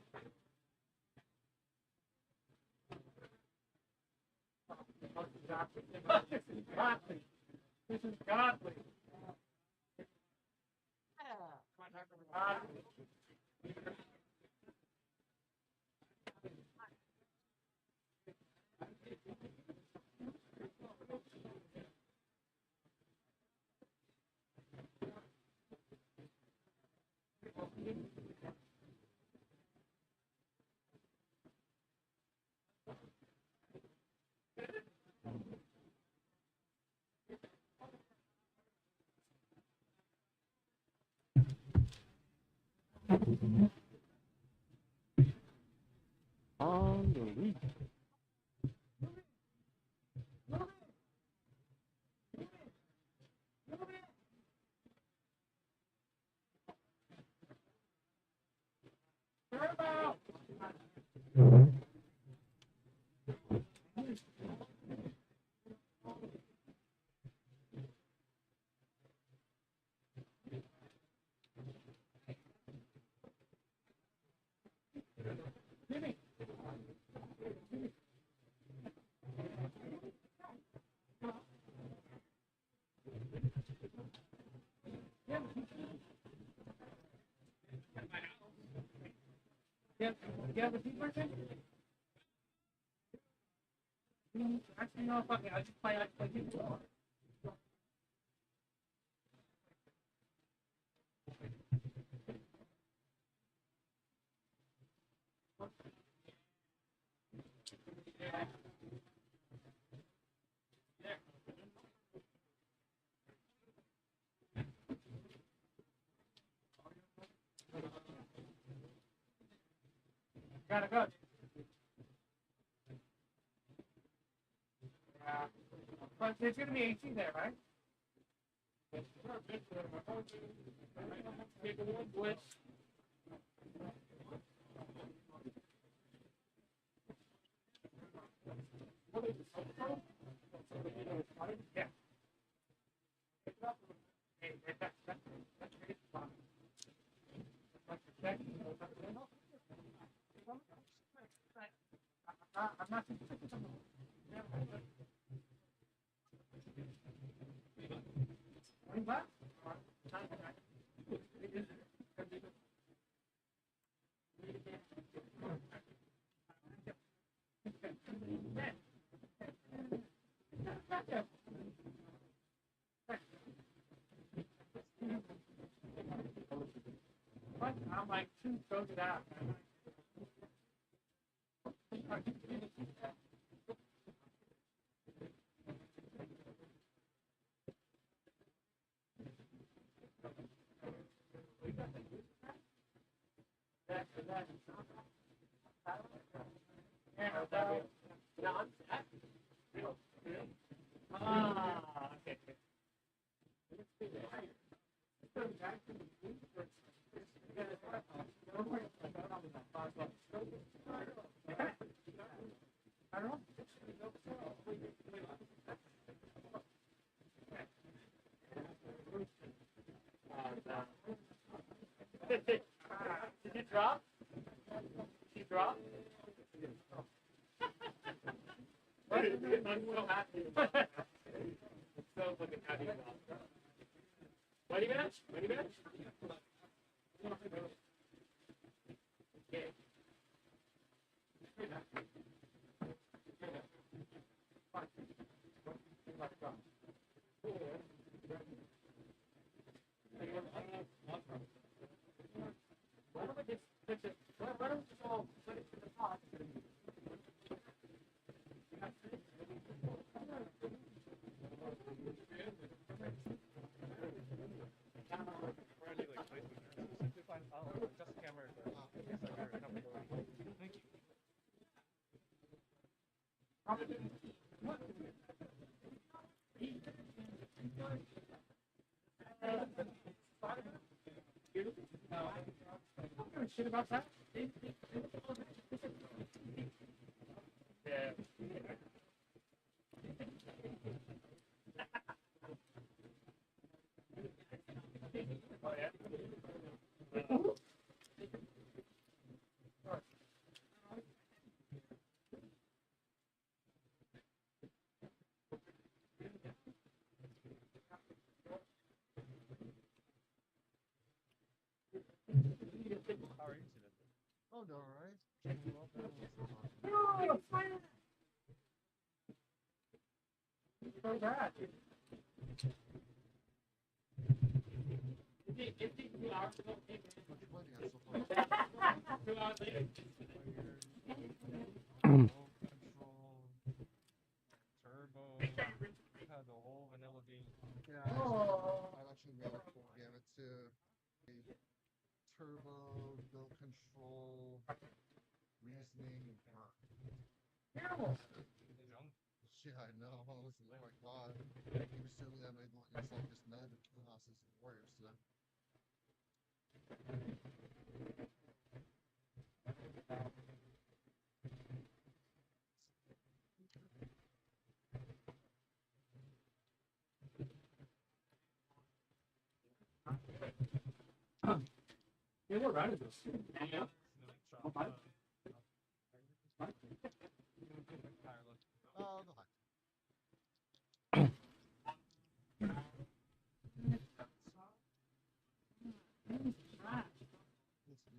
This is godly. This is godly. Godly. On the week. Yeah, the people thing? Actually, no, fuck it. I just play people. Gotta go. Yeah. But there's gonna be AC there, right? Yeah. I'm not. What? I'm like, two throws it out. Ah, okay. Did you drop? Did you drop? I'm so happy. I'm so fucking happy about that. Money match? Money match? Okay. Why don't we just put it? Why don't we just all put it to the top? Just camera. Yes, I'm very comfortable. Thank you. Shit about that? Yeah. Oh, yeah. How are you today? Oh, no, all right. So bad. Is he 2 hours ago? 2 hours later. Control, turbo, had the whole vanilla bean. Yeah, I've actually made a full gamut to a turbo, build control, reasoning, and power. Shit, I know. Oh my god. You were silly that made yourself just mad at classes and warriors today. Yeah, what round is this? Yeah. Oh, go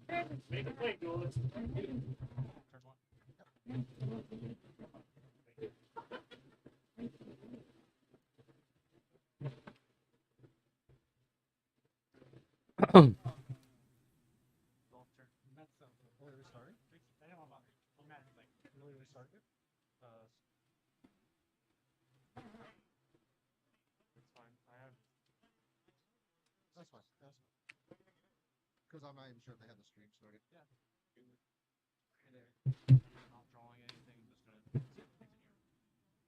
ahead. Make a play, duelist. Really sorry. I know I'm mad. Like really sorry. It's fine. I have. That's fine. That's fine. Because I'm not even sure if they had the stream started. Yeah. Not drawing anything. I'm just gonna continue.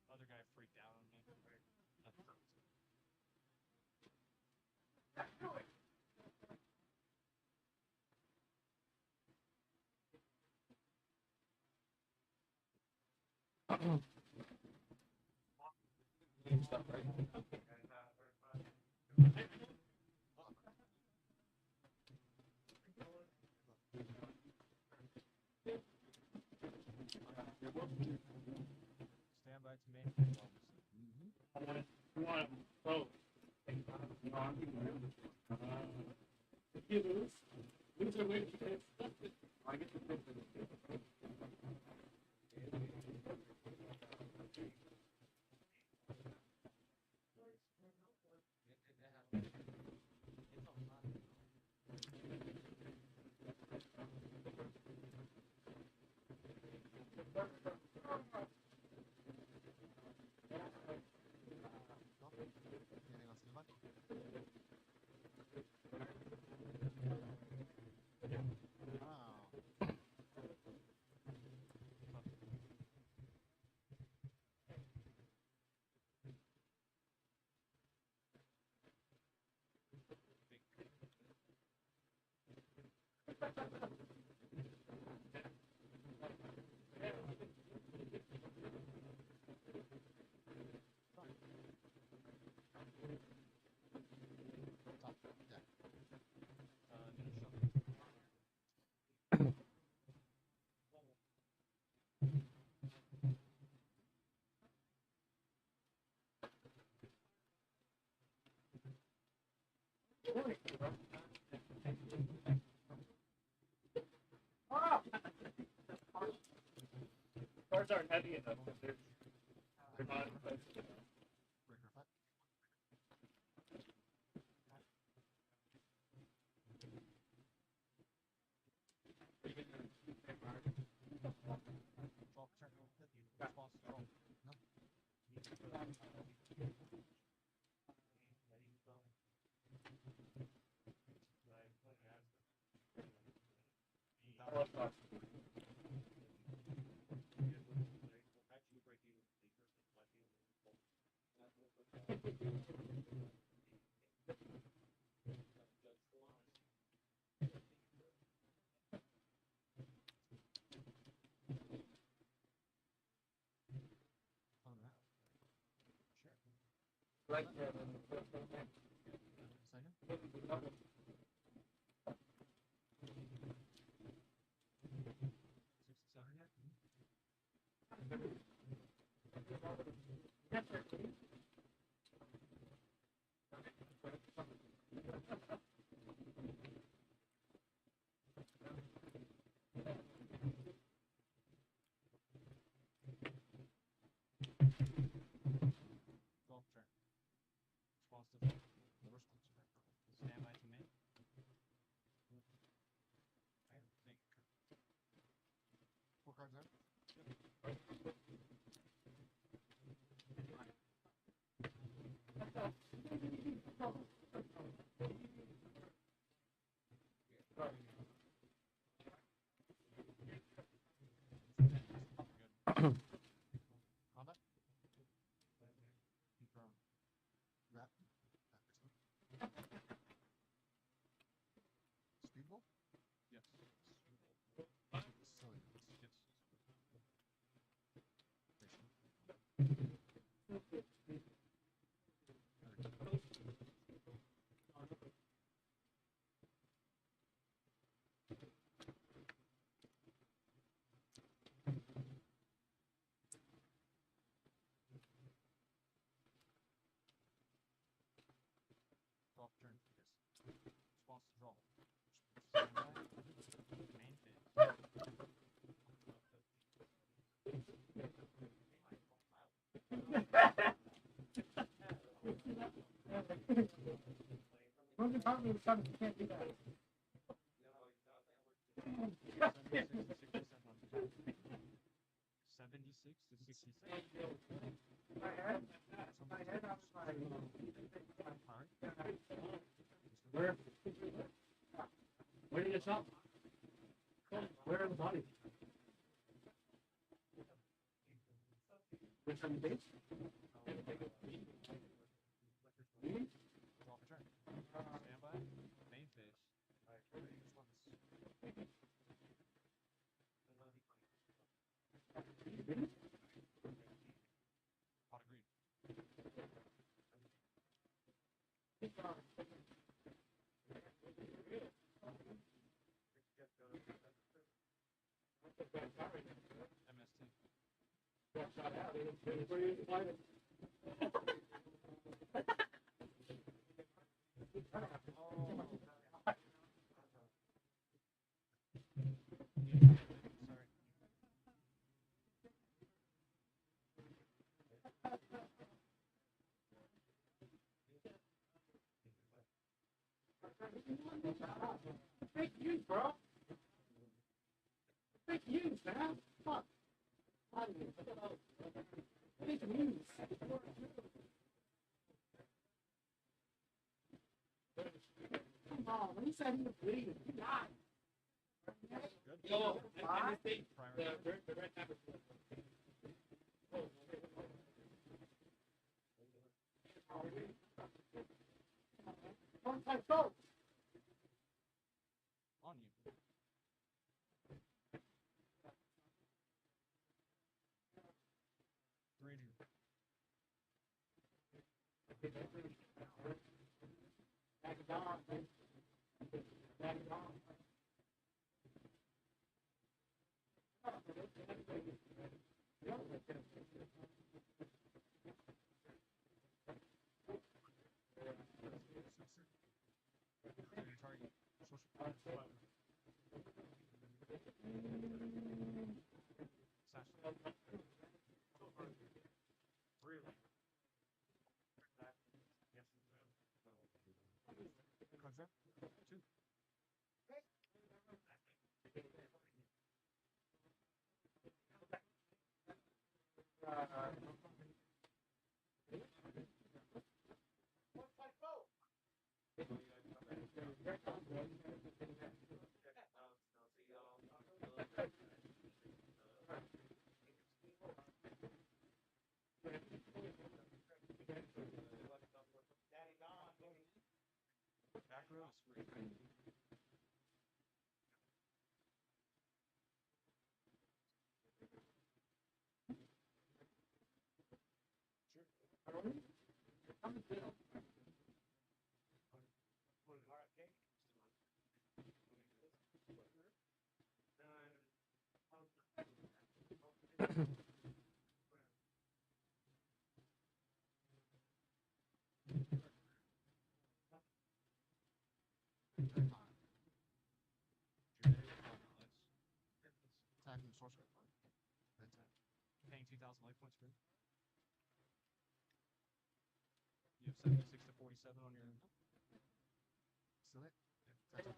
Other guy freaked out on me. That's perfect. Stand by to maintain wellness. You want both. If you lose or win, I get the fifth. Anything else to do? Wow. cards aren't heavy enough because they're not. Breaker effect. Draw turn. Response draw. No. Oh, no. Sure. Second. Golf turn. Response to the response turn. Stand by to main. Four cards out. Combat. Confirm. Wrap. Speedball? Yes. Silly. Yes. Golf turn. Yes. Response to draw. Stand by. Main phase. $76 to 66. Where did you shop? Where are the bodies? Which on the base? Draw for turn. Stand by. Main phase. Pot agreed. Sorry. Fake news, bro. Fake news, man. Fuck. Fake news. Come on, when he said he was bleeding, he died. Good. Yo, and this thing, Primary. the red pepper. One time go. On you. Three to you. Back it down, man. Back it down. Target. Sash. Back row is free. Attacking source code. That's it. Paying 2,000 life points for it. You have 76 to 47 on your. Still it? Attack it.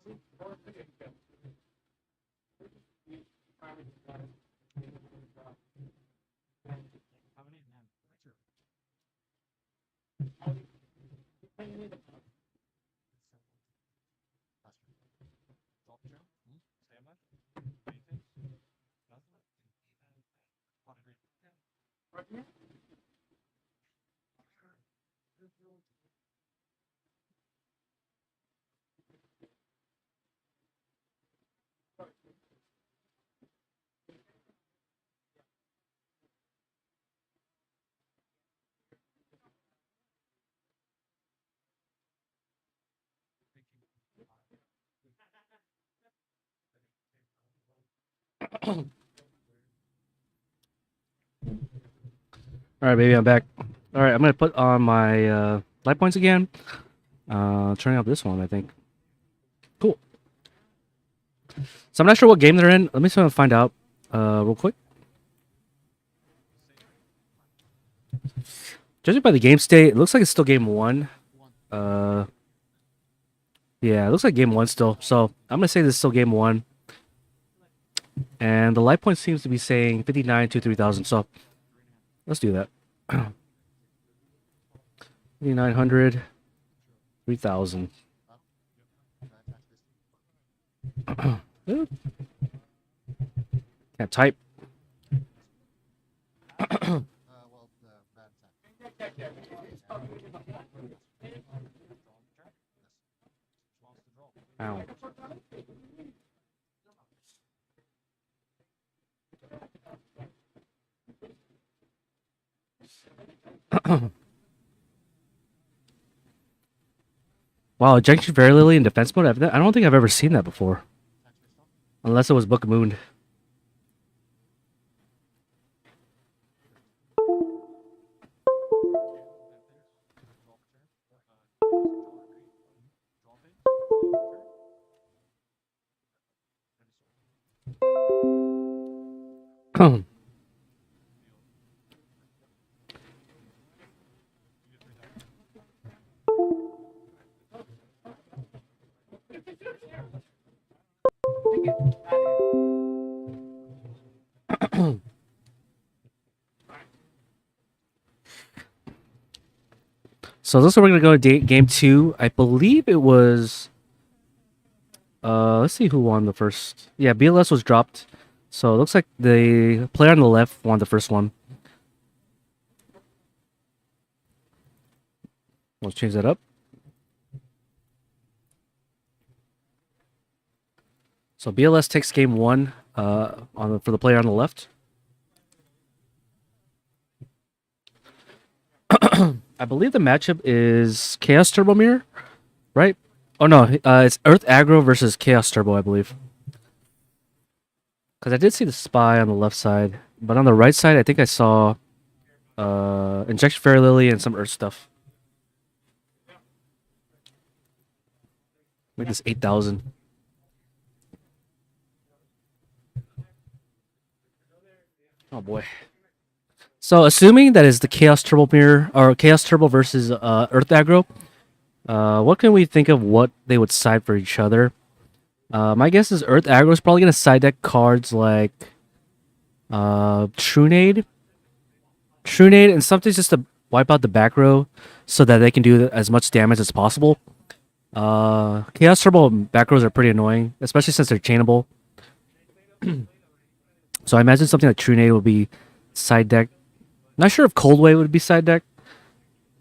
How many? Man, sure. Drop the trail. Stand by. Anything? Nothing. Pot of green. All right, baby, I'm back. All right, I'm gonna put on my light points again. Turning up this one, I think. Cool. So I'm not sure what game they're in. Let me sort of find out real quick. Judging by the game state, it looks like it's still game 1. Yeah, it looks like game 1 still. So I'm gonna say this is still game 1. And the light point seems to be saying 59 to 3,000. So let's do that. 5,900, 3,000. Can't type. Well, the bad attack. Ow. Wow, Junction Fairy Lily in defense mode? I don't think I've ever seen that before. Unless it was Book of Moon. So this is where we're gonna go to game 2. I believe it was. Let's see who won the first. Yeah, BLS was dropped. So it looks like the player on the left won the first one. Let's change that up. So BLS takes game 1 for the player on the left. I believe the matchup is Chaos Turbo Mirror, right? Oh no, it's Earth Aggro versus Chaos Turbo, I believe. Because I did see the Spy on the left side, but on the right side, I think I saw Injection Fairy Lily and some Earth stuff. Make this 8,000. Oh boy. So assuming that is the Chaos Turbo Mirror or Chaos Turbo versus Earth Aggro, what can we think of what they would side for each other? My guess is Earth Aggro is probably gonna side deck cards like Trunade Shroonade and something just to wipe out the back row so that they can do as much damage as possible. Chaos Turbo back rows are pretty annoying, especially since they're chainable. So I imagine something like Trunade will be side deck. Not sure if Cold Wave would be side deck.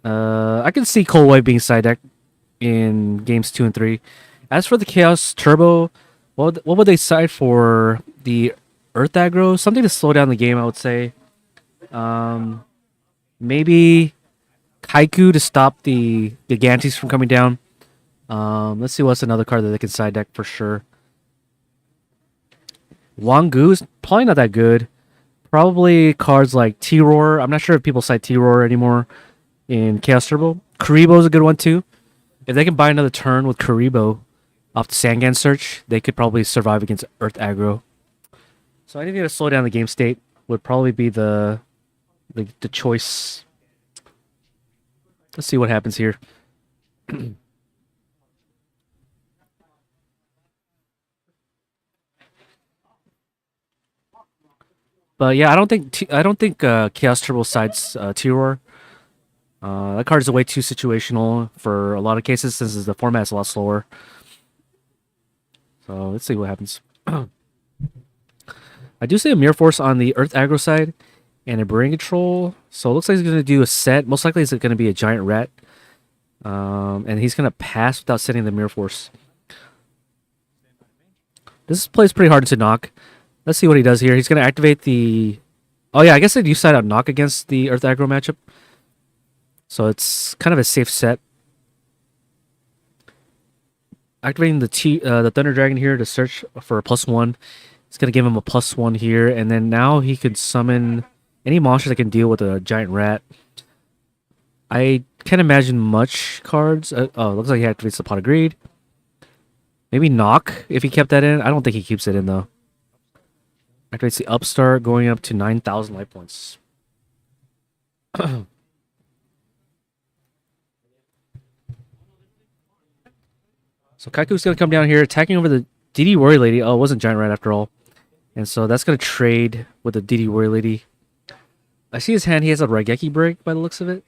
I can see Cold Wave being side deck in games 2 and 3. As for the Chaos Turbo, what would they side for? The Earth aggro? Something to slow down the game, I would say. Maybe Kaiku to stop the Gigantes from coming down. Let's see what's another card that they can side deck for sure. Wangu is probably not that good. Probably cards like T-Roar. I'm not sure if people side T-Roar anymore in Chaos Turbo. Karibo is a good one too. If they can buy another turn with Karibo off the Sangan search, they could probably survive against Earth aggro. So anything to slow down the game state would probably be the choice. Let's see what happens here. But yeah, I don't think Chaos Turbo sides T-Roar. That card is way too situational for a lot of cases since the format is a lot slower. So let's see what happens. I do see a Mirror Force on the Earth aggro side and a Brain Control. So it looks like he's going to do a set. Most likely it's going to be a Giant Rat. And he's going to pass without setting the Mirror Force. This plays pretty hard to knock. Let's see what he does here. He's going to activate the... Oh yeah, I guess they do side out knock against the Earth aggro matchup. So it's kind of a safe set. Activating the Thunder Dragon here to search for a +1. It's going to give him a +1 here. And then now he could summon any monster that can deal with a Giant Rat. I can't imagine much cards. Oh, looks like he activates the Pot of Greed. Maybe Knock if he kept that in. I don't think he keeps it in though. Activates the Upstart going up to 9,000 life points. So Kaiku's going to come down here, attacking over the DD Warrior Lady. Oh, it wasn't Giant Rat after all. And so that's going to trade with the DD Warrior Lady. I see his hand. He has a Raigeki break by the looks of it.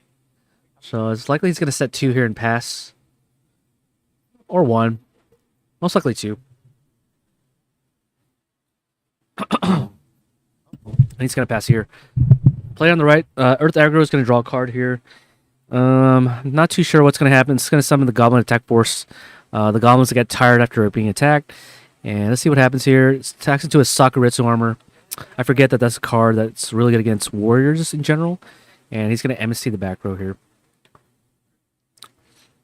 So it's likely he's going to set 2 here and pass. Or 1. Most likely 2. And he's going to pass here. Play on the right. Earth aggro is going to draw a card here. Not too sure what's going to happen. It's going to summon the Goblin Attack Force. The goblins get tired after being attacked. And let's see what happens here. It attacks into a Sakuretsu armor. I forget that that's a card that's really good against warriors in general. And he's going to MST the back row here.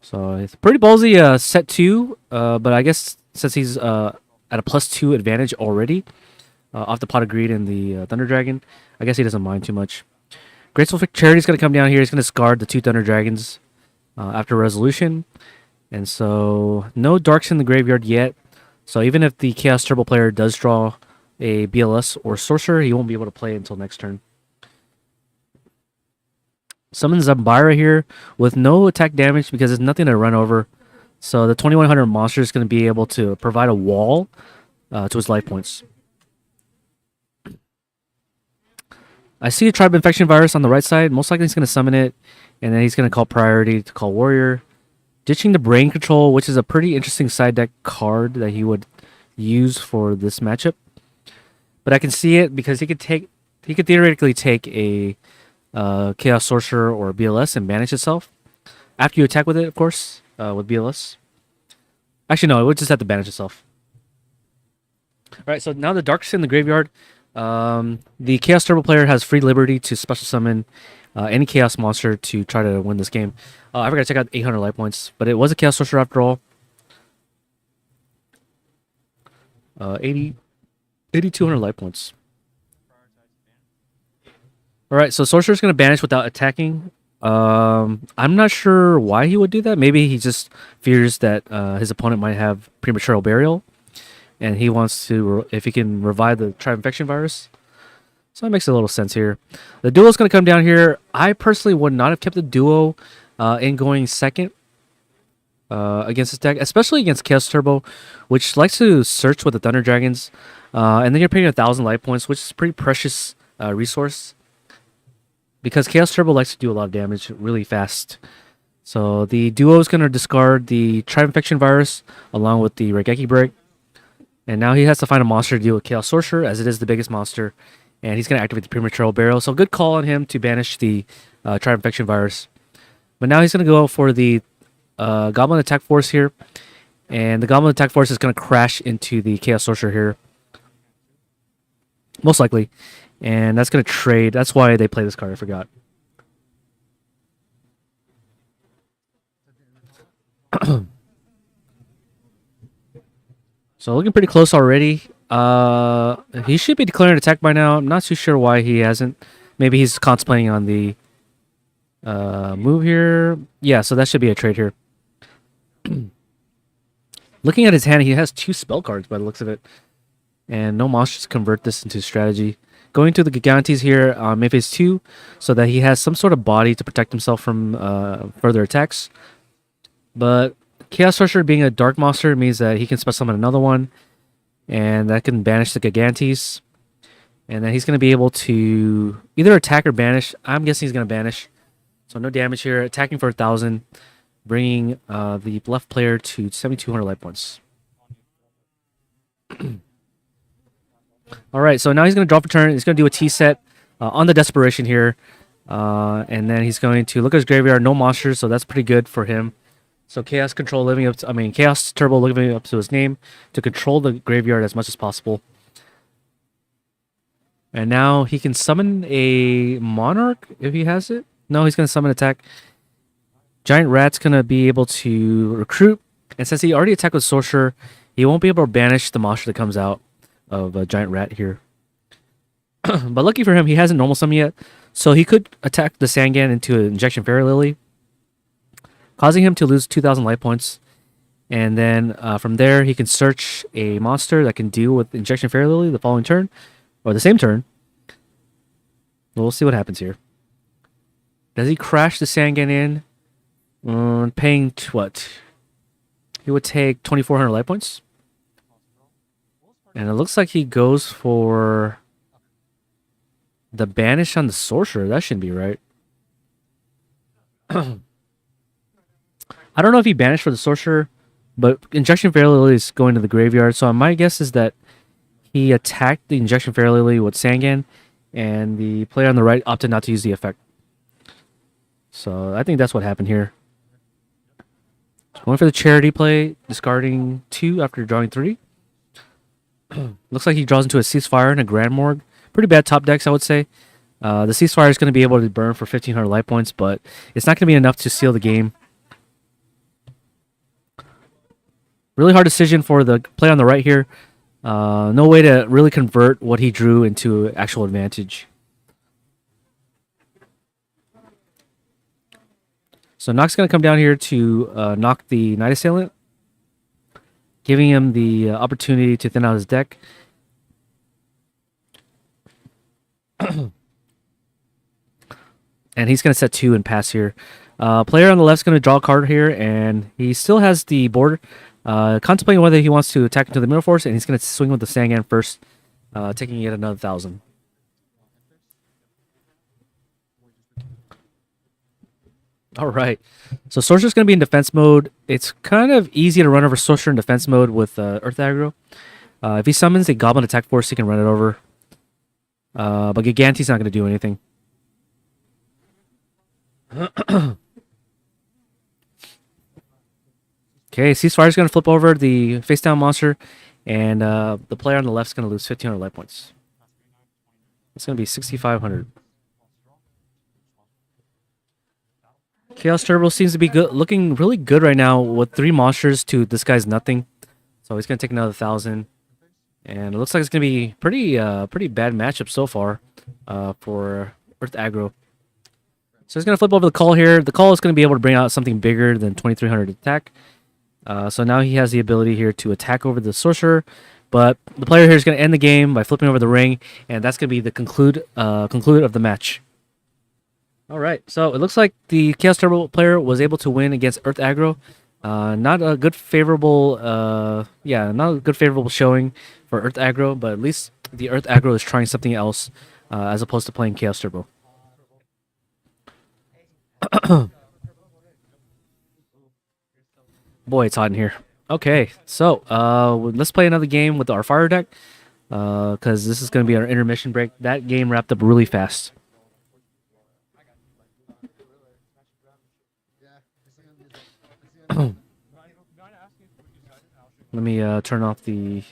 So it's pretty ballsy set 2. But I guess since he's at a +2 advantage already off the Pot of Greed and the Thunder Dragon, I guess he doesn't mind too much. Graceful Charity is going to come down here. He's going to discard the 2 Thunder Dragons after resolution. And so, no Darks in the graveyard yet. So even if the Chaos Turbo player does draw a BLS or Sorcerer, he won't be able to play until next turn. Summons Zambira here with no attack damage because there's nothing to run over. So the 2100 monster is going to be able to provide a wall to his life points. I see a Tribe Infection Virus on the right side. Most likely he's going to summon it. And then he's going to call Priority to call Warrior. Ditching the Brain Control, which is a pretty interesting side deck card that he would use for this matchup. But I can see it because he could theoretically take a Chaos Sorcerer or BLS and banish itself. After you attack with it, of course, with BLS. Actually, no, it would just have to banish itself. Alright, so now the Dark's in the graveyard. The Chaos Turbo player has free liberty to special summon any Chaos monster to try to win this game. I forgot to check out 800 life points, but it was a Chaos Sorcerer after all. 8,200 life points. Alright, so Sorcerer's going to banish without attacking. I'm not sure why he would do that. Maybe he just fears that his opponent might have Premature Burial. And he wants to, if he can revive the Tribe Infection Virus. So that makes a little sense here. The duo is going to come down here. I personally would not have kept the duo in going second against this deck, especially against Chaos Turbo, which likes to search with the Thunder Dragons. And then you're paying 1,000 life points, which is a pretty precious resource. because Chaos Turbo likes to do a lot of damage really fast. So the duo is going to discard the Tri-Infection Virus along with the Regeki Break. And now he has to find a monster to deal with Chaos Sorcerer, as it is the biggest monster. And he's going to activate the Premature Barrel. So good call on him to banish the Tri-Infection Virus. But now he's going to go for the Goblin Attack Force here. And the Goblin Attack Force is going to crash into the Chaos Sorcerer here. Most likely. And that's going to trade. That's why they play this card, I forgot. So looking pretty close already. He should be declaring an attack by now. I'm not too sure why he hasn't. Maybe he's contemplating on the move here. Yeah, so that should be a trade here. Looking at his hand, he has 2 spell cards by the looks of it. And no monsters convert this into strategy. Going to the Gigantes here on May phase 2 so that he has some sort of body to protect himself from further attacks. But Chaos Sorcerer being a dark monster means that he can special summon another one. And that can banish the Gigantes. And then he's going to be able to either attack or banish. I'm guessing he's going to banish. So no damage here. Attacking for 1,000. Bringing the left player to 7,200 life points. Alright, so now he's going to draw for turn. He's going to do a T-set on the Desperation here. And then he's going to look at his graveyard. No monsters, so that's pretty good for him. So Chaos Control living up to, Chaos Turbo living up to his name to control the graveyard as much as possible. And now he can summon a Monarch if he has it. No, he's going to summon attack. Giant Rat's going to be able to recruit. And since he already attacked with Sorcerer, he won't be able to banish the monster that comes out of a Giant Rat here. But lucky for him, he hasn't normal summon yet. So he could attack the Sangan into an Injection Fairy Lily, causing him to lose 2,000 life points. And then from there, he can search a monster that can deal with Injection Fairy Lily the following turn, or the same turn. We'll see what happens here. Does he crash the Sangan in? Paying what? He would take 2,400 life points. And it looks like he goes for the banish on the Sorcerer. That shouldn't be right. I don't know if he banished for the Sorcerer, but Injection Fairy Lily is going to the graveyard. So my guess is that he attacked the Injection Fairy Lily with Sangan, and the player on the right opted not to use the effect. So I think that's what happened here. Going for the charity play, discarding 2 after drawing 3. Looks like he draws into a Ceasefire and a Grand Morgue. Pretty bad top decks, I would say. The Ceasefire is going to be able to burn for 1,500 life points, but it's not going to be enough to seal the game. Really hard decision for the play on the right here. No way to really convert what he drew into actual advantage. So Nock's going to come down here to knock the Night Assailant, giving him the opportunity to thin out his deck. And he's going to set 2 and pass here. Player on the left is going to draw a card here, and he still has the board. Contemplating whether he wants to attack into the Mirror Force, and he's going to swing with the Sangan first, taking yet another 1,000. All right, so Sorcerer's going to be in defense mode. It's kind of easy to run over Sorcerer in defense mode with Earth Aggro. If he summons a Goblin Attack Force, he can run it over. But Gigante's not going to do anything. Okay, Ceasefire's going to flip over the face-down monster, and the player on the left is going to lose 1,500 life points. It's going to be 6,500. Chaos Turbo seems to be good, looking really good right now with 3 monsters to this guy's nothing. So he's going to take another 1,000. And it looks like it's going to be pretty bad matchup so far for Earth Aggro. So he's going to flip over the call here. The call is going to be able to bring out something bigger than 2,300 attack. So now he has the ability here to attack over the Sorcerer. But the player here is going to end the game by flipping over the ring. And that's going to be the conclude of the match. All right, so it looks like the Chaos Turbo player was able to win against Earth Aggro. Not a good favorable, not a good favorable showing for Earth Aggro, but at least the Earth Aggro is trying something else as opposed to playing Chaos Turbo. Boy, it's hot in here. Okay, so let's play another game with our fire deck, because this is going to be our intermission break. That game wrapped up really fast. Let me turn off the.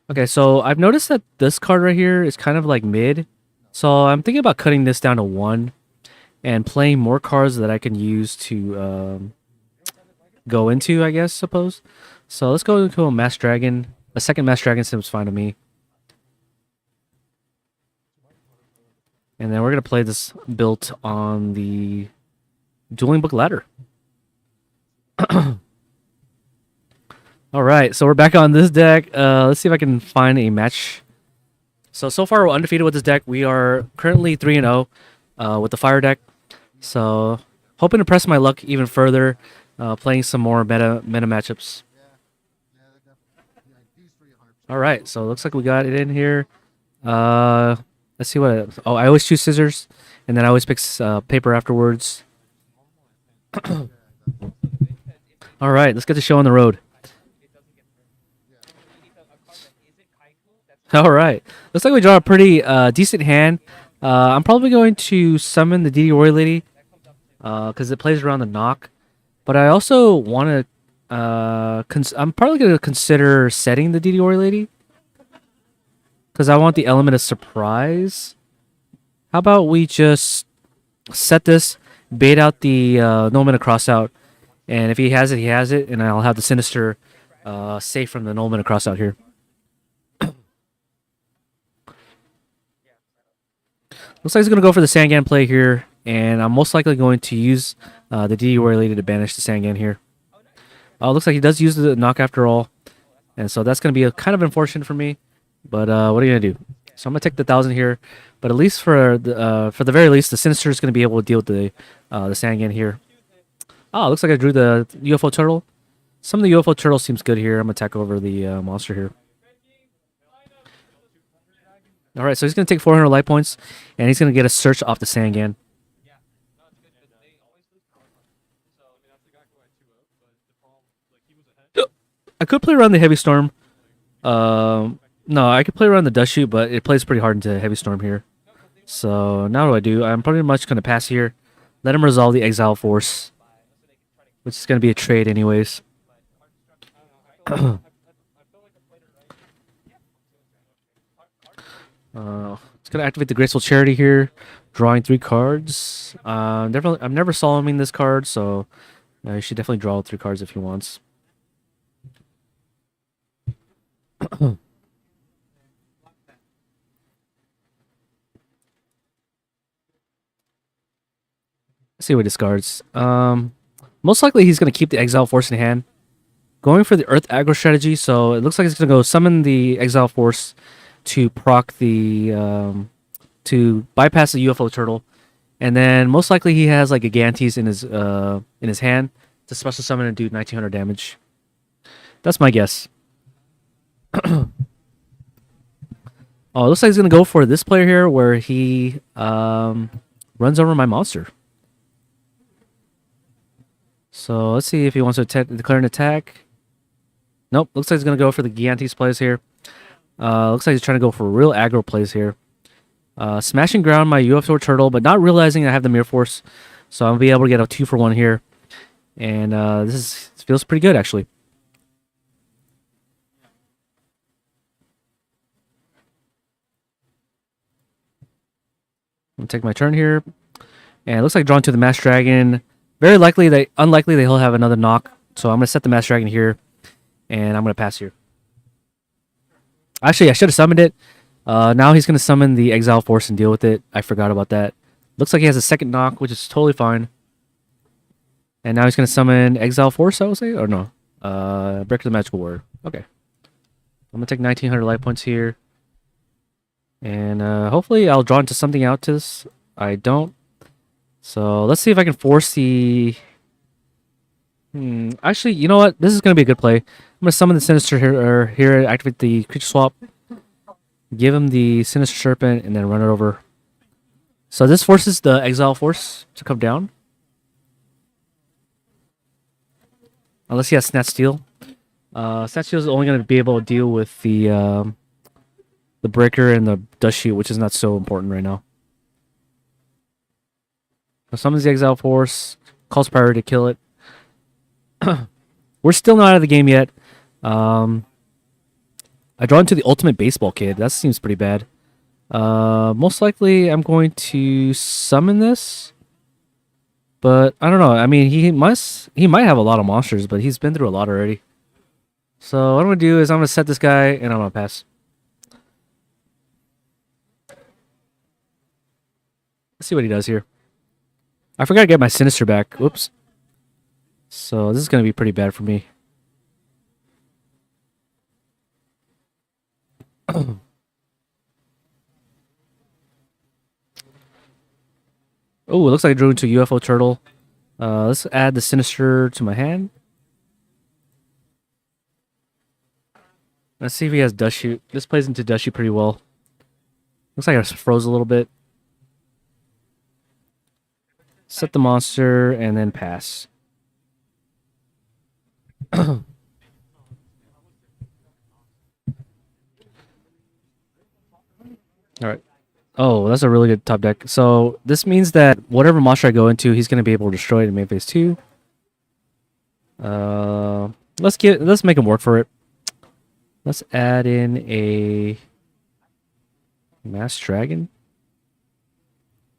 Okay, so I've noticed that this card right here is kind of like mid, so I'm thinking about cutting this down to 1 and playing more cards that I can use to go into, I guess, suppose. So let's go into a Mass Dragon. A second Mass Dragon seems fine to me. And then we're going to play this built on the Dueling Book ladder. Alright, so we're back on this deck. Let's see if I can find a match. So far we're undefeated with this deck. We are currently 3-0 with the fire deck. So, hoping to press my luck even further, playing some more meta matchups. Alright, so it looks like we got it in here. Let's see what. Oh, I always choose scissors, and then I always pick paper afterwards. Alright, let's get the show on the road. Alright, looks like we draw a pretty decent hand. I'm probably going to summon the DD Warrior Lady because it plays around the knock. But I also want to. I'm probably going to consider setting the DD Warrior Lady because I want the element of surprise. How about we just set this, bait out the No Mana Crossout, and if he has it, he has it, and I'll have the Sinister safe from the No Mana Crossout here. Looks like he's going to go for the Sangan play here, and I'm most likely going to use the DD Warrior Lady to banish the Sangan here. Looks like he does use the knock after all, and so that's going to be kind of unfortunate for me, but what are you going to do? So I'm going to take the 1,000 here, but at least for the very least, the Sinister is going to be able to deal with the Sangan here. Looks like I drew the UFO Turtle. Some of the UFO Turtle seems good here. I'm going to attack over the monster here. Alright, so he's going to take 400 life points, and he's going to get a search off the Sangan. I could play around the Heavy Storm. No, I could play around the Dust Shoot, but it plays pretty hard into Heavy Storm here. So now what do I do? I'm pretty much going to pass here. Let him resolve the Exile Force, which is going to be a trade anyways. It's gonna activate the Graceful Charity here, drawing 3 cards. I'm never soloing this card, so you should definitely draw 3 cards if he wants. Let's see what he discards. Most likely he's gonna keep the Exile Force in hand, going for the Earth Aggro strategy. So it looks like he's gonna go summon the Exile Force to proc the to bypass the UFO Turtle, and then most likely he has like a Gigantes in his hand to special summon and do 1900 damage. That's my guess. Oh, it looks like he's gonna go for this player here, where he runs over my monster. So let's see if he wants to declare an attack. Nope, looks like he's gonna go for the Gigantes plays here. Looks like he's trying to go for real aggro plays here. Smashing ground my UFO Turtle, but not realizing I have the Mirror Force. So I'll be able to get a 2-for-1 here. And this feels pretty good, actually. I'm going to take my turn here. And it looks like drawn to the Mass Dragon. Very unlikely that he'll have another knock. So I'm going to set the Mass Dragon here. And I'm going to pass here. Actually, I should have summoned it. Now he's going to summon the Exile Force and deal with it. I forgot about that. Looks like he has a second knock, which is totally fine. And now he's going to summon Exile Force, I would say? Or no. Break the Magical Word. Okay. I'm going to take 1900 life points here. And hopefully I'll draw into something out to this. I don't. So let's see if I can force the... Actually, you know what? This is going to be a good play. I'm going to summon the Sinister here, activate the creature swap, give him the Sinister Serpent, and then run it over. So this forces the Exile Force to come down. Unless he has Snatch Steel. Snatch Steel is only going to be able to deal with the Breaker and the Dust Shoot, which is not so important right now. So summons the Exile Force, calls priority to kill it. We're still not out of the game yet. I draw into the Ultimate Baseball Kid. That seems pretty bad. Most likely I'm going to summon this. But I don't know. I mean, he might have a lot of monsters, but he's been through a lot already. So what I'm going to do is I'm going to set this guy and I'm going to pass. Let's see what he does here. I forgot to get my Sinister back. Whoops. So this is going to be pretty bad for me. Oh, it looks like I drew into a UFO turtle. Let's add the Sinister to my hand. Let's see if he has Dust Shoot. This plays into Dust Shoot pretty well. Looks like I froze a little bit. Set the monster and then pass. Alright. Oh, that's a really good top deck. So this means that whatever monster I go into, he's going to be able to destroy it in main phase 2. Let's make him work for it. Let's add in a Mass Dragon.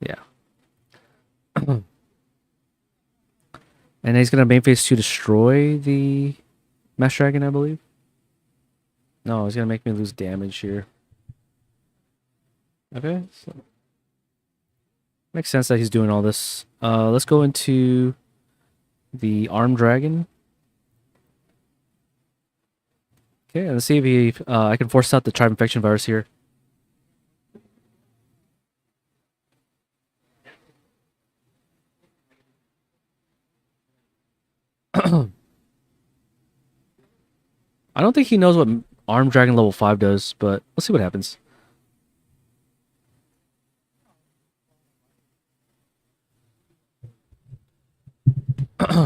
Yeah. And he's going to main phase 2 destroy the Mass Dragon, I believe. No, he's going to make me lose damage here. Okay, so makes sense that he's doing all this. Let's go into the Armed Dragon. Okay, and let's see if I can force out the Tribe Infection Virus here. I don't think he knows what Armed Dragon level 5 does, but let's see what happens.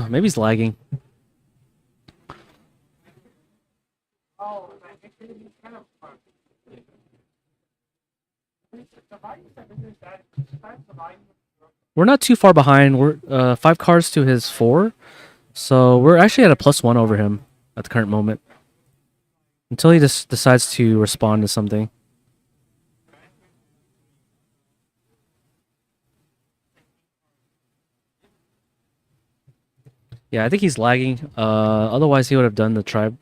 Maybe he's lagging. We're not too far behind. We're 5 cards to his 4. So we're actually at a +1 over him at the current moment. Until he just decides to respond to something. Yeah, I think he's lagging. Otherwise, he would have done the tribe.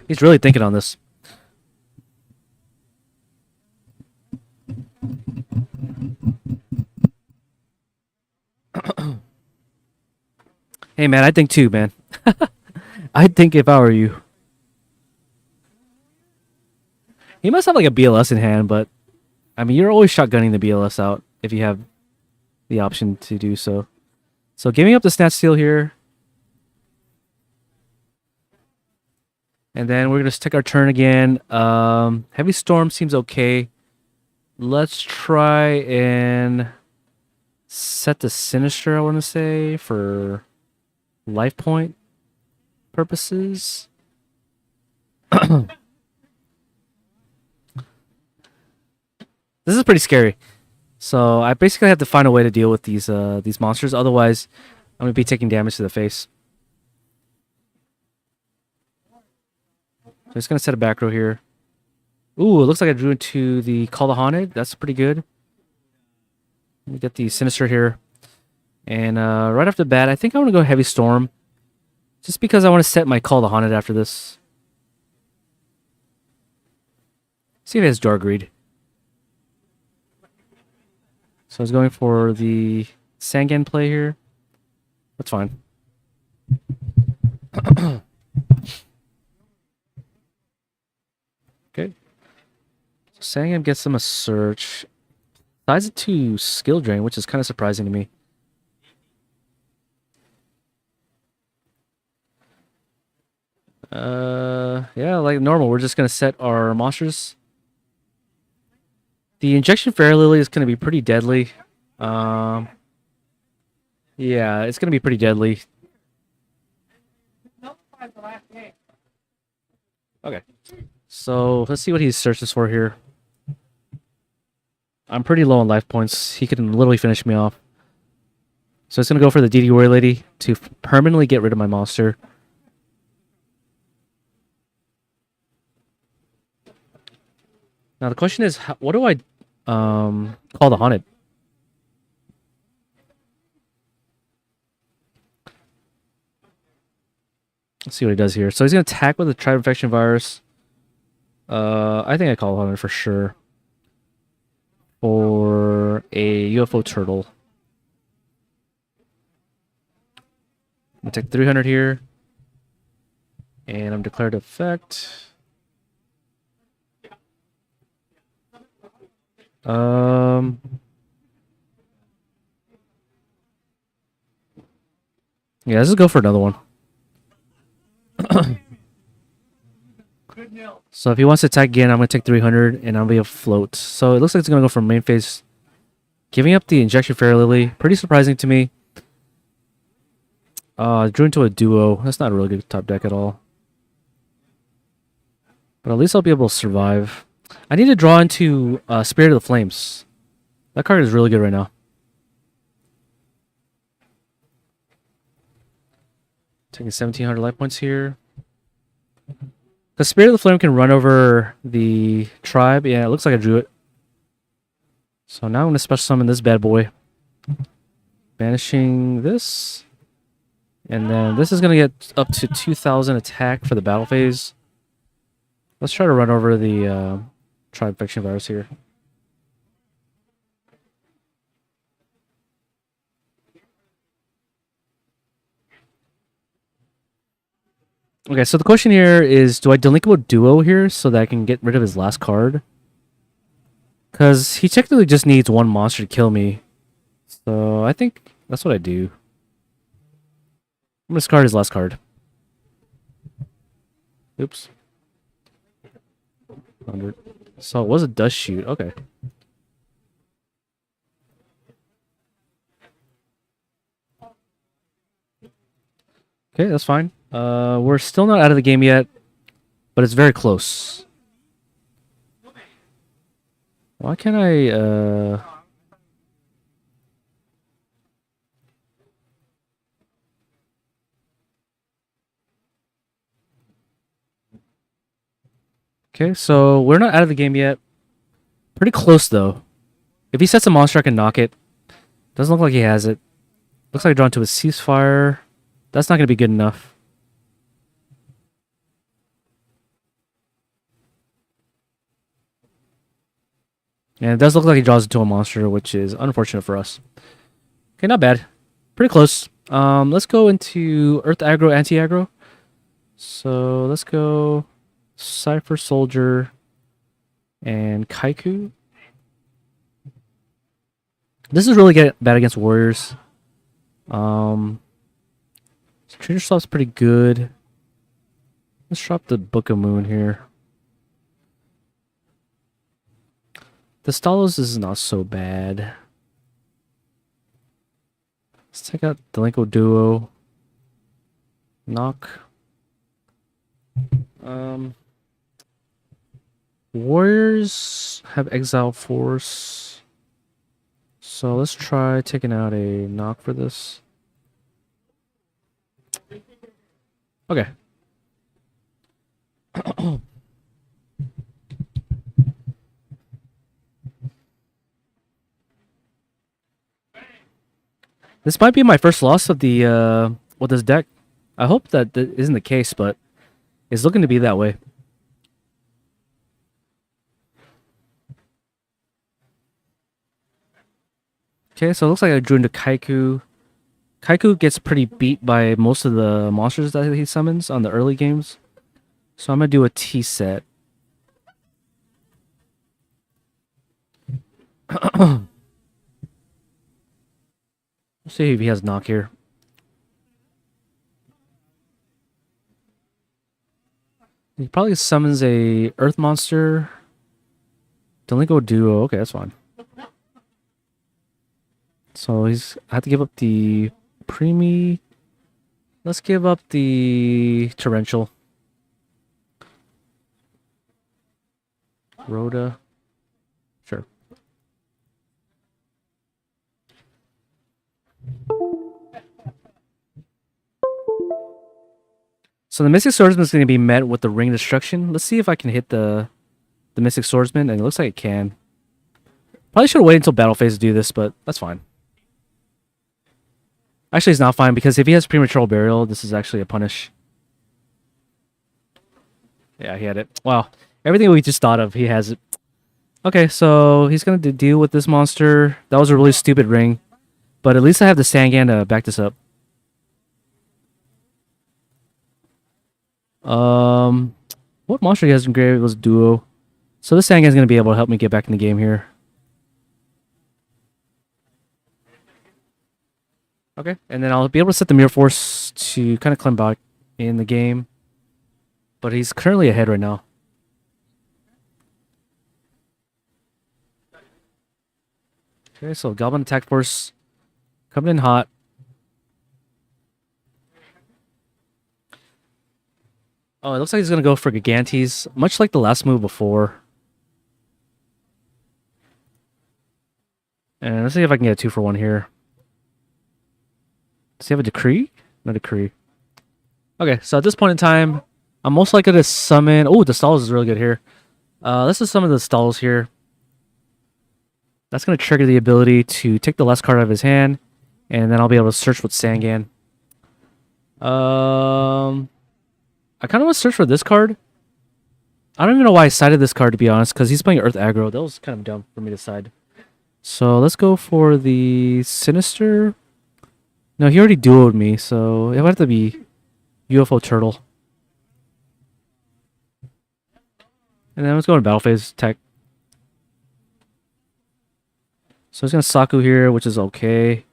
He's really thinking on this. Hey, man, I think too, man. I'd think if I were you. He must have like a BLS in hand, but I mean, you're always shotgunning the BLS out if you have the option to do so. So giving up the Snatch Steel here. And then we're going to take our turn again. Heavy Storm seems okay. Let's try and set the Sinister, I want to say, for life point purposes. This is pretty scary. So I basically have to find a way to deal with these monsters. Otherwise, I'm going to be taking damage to the face. So I'm just going to set a back row here. Ooh, it looks like I drew into the Call the Haunted. That's pretty good. Let me get the Sinister here. And right off the bat, I think I want to go Heavy Storm. Just because I want to set my Call the Haunted after this. See if it has Jargreed. So I was going for the Sangan play here. That's fine. Okay. So Sangan gets him a search. Size it to Skill Drain, which is kind of surprising to me. yeah, like normal, we're just gonna set our monsters. The injection fairy lily is gonna be pretty deadly. Um, yeah, it's gonna be pretty deadly. Okay, so let's see what he searches for here. I'm pretty low on life points. He can literally finish me off. So it's gonna go for the DD Warrior Lady to permanently get rid of my monster. Now the question is, what do I call the haunted? Let's see what he does here. So he's gonna attack with the tribe infection virus. I think I call haunted for sure. For a UFO turtle. I'm gonna take 300 here. And I'm declared effect. Yeah, let's just go for another one. So if he wants to attack again, I'm going to take 300 and I'll be afloat. So it looks like it's going to go for main phase. Giving up the injection fairy lily. Pretty surprising to me. Drew into a duo. That's not a really good top deck at all. But at least I'll be able to survive. I need to draw into Spirit of the Flames. That card is really good right now. Taking 1700 life points here. The Spirit of the Flame can run over the tribe. Yeah, it looks like I drew it. So now I'm going to special summon this bad boy. Banishing this. And then this is going to get up to 2000 attack for the battle phase. Let's try to run over the tribe infection virus here. Okay, so the question here is, do I Delinquent Duo here so that I can get rid of his last card? Because he technically just needs one monster to kill me. So I think that's what I do. I'm going to discard his last card. Oops. 100. So it was a dust shoot. Okay. Okay, that's fine. We're still not out of the game yet, but it's very close. Why can't I, Okay, so we're not out of the game yet. Pretty close, though. If he sets a monster, I can knock it. Doesn't look like he has it. Looks like I drawn to a ceasefire. That's not going to be good enough. And it does look like he draws into a monster, which is unfortunate for us. Okay, not bad. Pretty close. Let's go into Earth Aggro, Anti-Aggro. So let's go Cypher Soldier and Kaiku. This is really bad against warriors. Trader Swap's pretty good. Let's drop the Book of Moon here. The Stalos is not so bad. Let's take out Delinquent Duo. Knock. Warriors have Exile Force. So let's try taking out a knock for this. Okay. This might be my first loss of the with this deck. I hope that isn't the case, but it's looking to be that way. Okay, so it looks like I drew into Kaiku. Kaiku gets pretty beat by most of the monsters that he summons on the early games. So I'm going to do a T set. Let's see if he has knock here. He probably summons a Earth monster. Delingo Duo. Okay, that's fine. So I have to give up the Primi. Let's give up the Torrential. Rhoda. Sure. So the Mystic Swordsman is going to be met with the Ring of Destruction. Let's see if I can hit the Mystic Swordsman, and it looks like it can. Probably should have waited until battle phase to do this, but that's fine. Actually, it's not fine, because if he has Premature Burial, this is actually a punish. Yeah, he had it. Wow. Everything we just thought of, he has it. Okay, so he's going to deal with this monster. That was a really stupid ring. But at least I have the Sangan to back this up. What monster he has in grave was Duo. So this Sangan is going to be able to help me get back in the game here. Okay, and then I'll be able to set the Mirror Force to kind of climb back in the game. But he's currently ahead right now. Okay, so Goblin Attack Force coming in hot. Oh, it looks like he's going to go for Gigantes, much like the last move before. And let's see if I can get a 2-for-1 here. Does he have a Decree? No Decree. Okay, so at this point in time, I'm most likely to summon... Oh, the Stalls is really good here. Let's just summon the Stalls here. That's going to trigger the ability to take the last card out of his hand. And then I'll be able to search with Sangan. I kind of want to search for this card. I don't even know why I sided this card, to be honest, because he's playing Earth Aggro. That was kind of dumb for me to side. So let's go for the Sinister. No, he already duoed me, so it would have to be UFO Turtle. And then let's go to Battle Phase Tech. So he's going to Saku here, which is okay.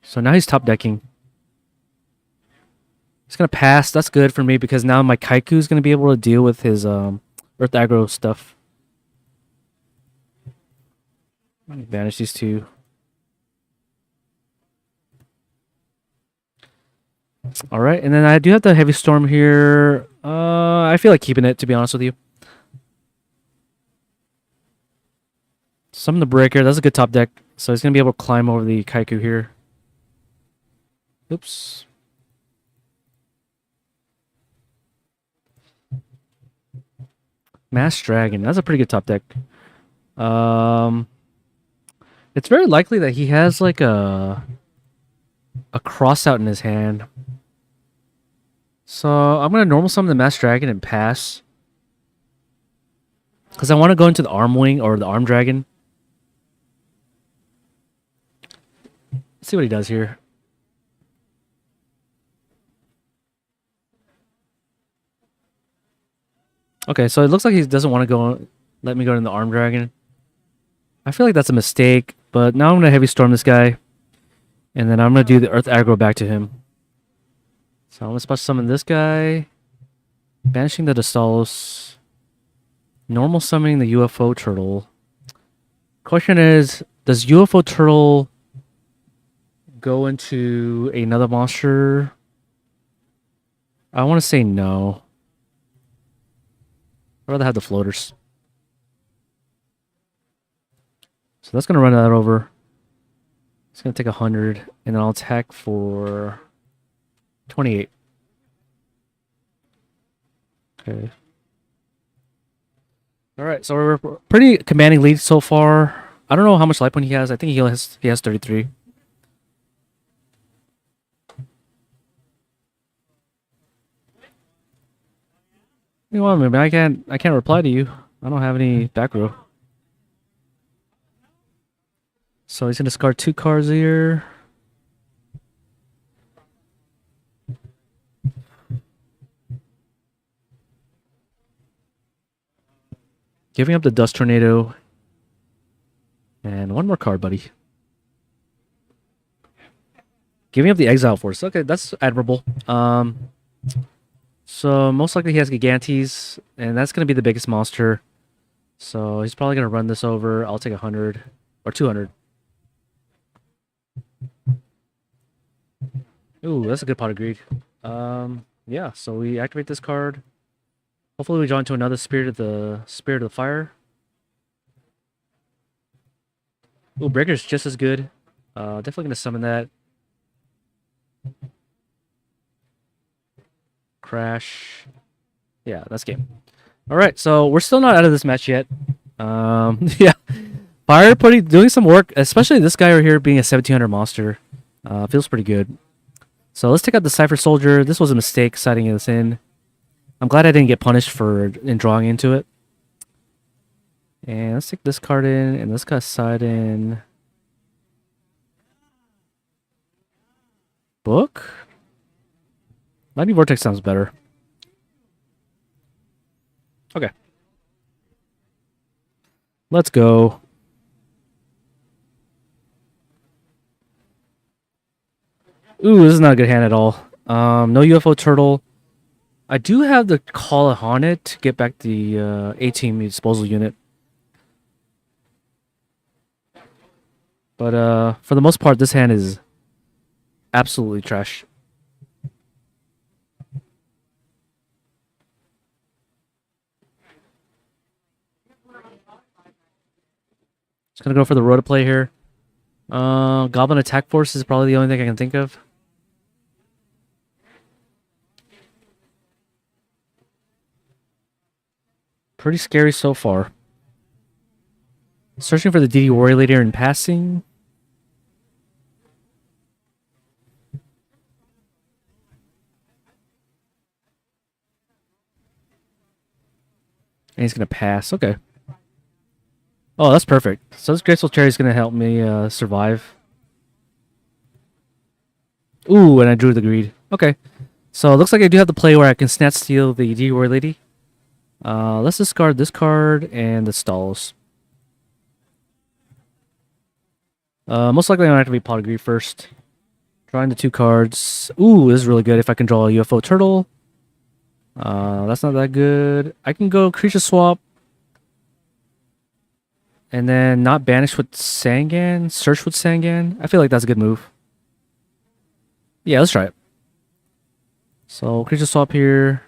So now he's top decking. He's going to pass. That's good for me because now my Kaiku is going to be able to deal with his Earth Aggro stuff. Let me banish these two. Alright, and then I do have the Heavy Storm here. I feel like keeping it, to be honest with you. Summon the Breaker. That's a good top deck. So he's going to be able to climb over the Kaiku here. Oops. Mass Dragon. That's a pretty good top deck. It's very likely that he has like a cross out in his hand. So I'm going to normal summon the Mass Dragon and pass. Because I want to go into the Arm Wing or the Arm Dragon. Let's see what he does here. Okay, so it looks like he doesn't want to go. Let me go in the Arm Dragon. I feel like that's a mistake, but now I'm going to Heavy Storm this guy. And then I'm going to do the Earth Aggro back to him. So I'm going to special summon this guy. Banishing the Dastalos. Normal summoning the UFO Turtle. Question is, does UFO Turtle go into another monster? I want to say no. I'd rather have the floaters. So that's going to run that over. It's going to take 100, and then I'll attack for 28. Okay. Alright, so we're pretty commanding lead so far. I don't know how much life point he has. I think he has 33. You want me? I can't reply to you. I don't have any back row. So he's gonna discard 2 cards here. Giving up the Dust Tornado. And 1 more card, buddy. Giving up the Exile Force. Okay, that's admirable. So most likely he has Gigantes, and that's gonna be the biggest monster. So he's probably gonna run this over. I'll take 100 or 200. Ooh, that's a good pot of greed. Yeah. So we activate this card. Hopefully we draw into another Spirit of the Fire. Ooh, Breaker's just as good. Definitely gonna summon that. Crash. Yeah, that's game. All right, so we're still not out of this match yet. Yeah, Fire doing some work, especially this guy right here being a 1700 monster. Feels pretty good. So let's take out the Cypher Soldier. This was a mistake siding this in. I'm glad I didn't get punished in drawing into it. And let's take this card in, and this guy side in. Book? Lightning Vortex sounds better. Okay. Let's go. Ooh, this is not a good hand at all. No UFO Turtle. I do have the Call on it to get back the A-Team disposal unit. But for the most part, this hand is absolutely trash. Just gonna go for the Rota play here. Goblin Attack Force is probably the only thing I can think of. Pretty scary so far. Searching for the DD Warrior Leader in passing. And he's going to pass. Okay. Oh, that's perfect. So this Graceful Cherry is going to help me survive. Ooh, and I drew the greed. Okay. So it looks like I do have the play where I can snatch steal the DD Warrior Lady. Let's discard this card and the stalls. Most likely I'm going to have to be Pot of Greed first. Drawing the 2 cards. Ooh, this is really good if I can draw a UFO Turtle. That's not that good. I can go Creature Swap. And then not Banish with Sangan. Search with Sangan. I feel like that's a good move. Yeah, let's try it. So, Creature Swap here.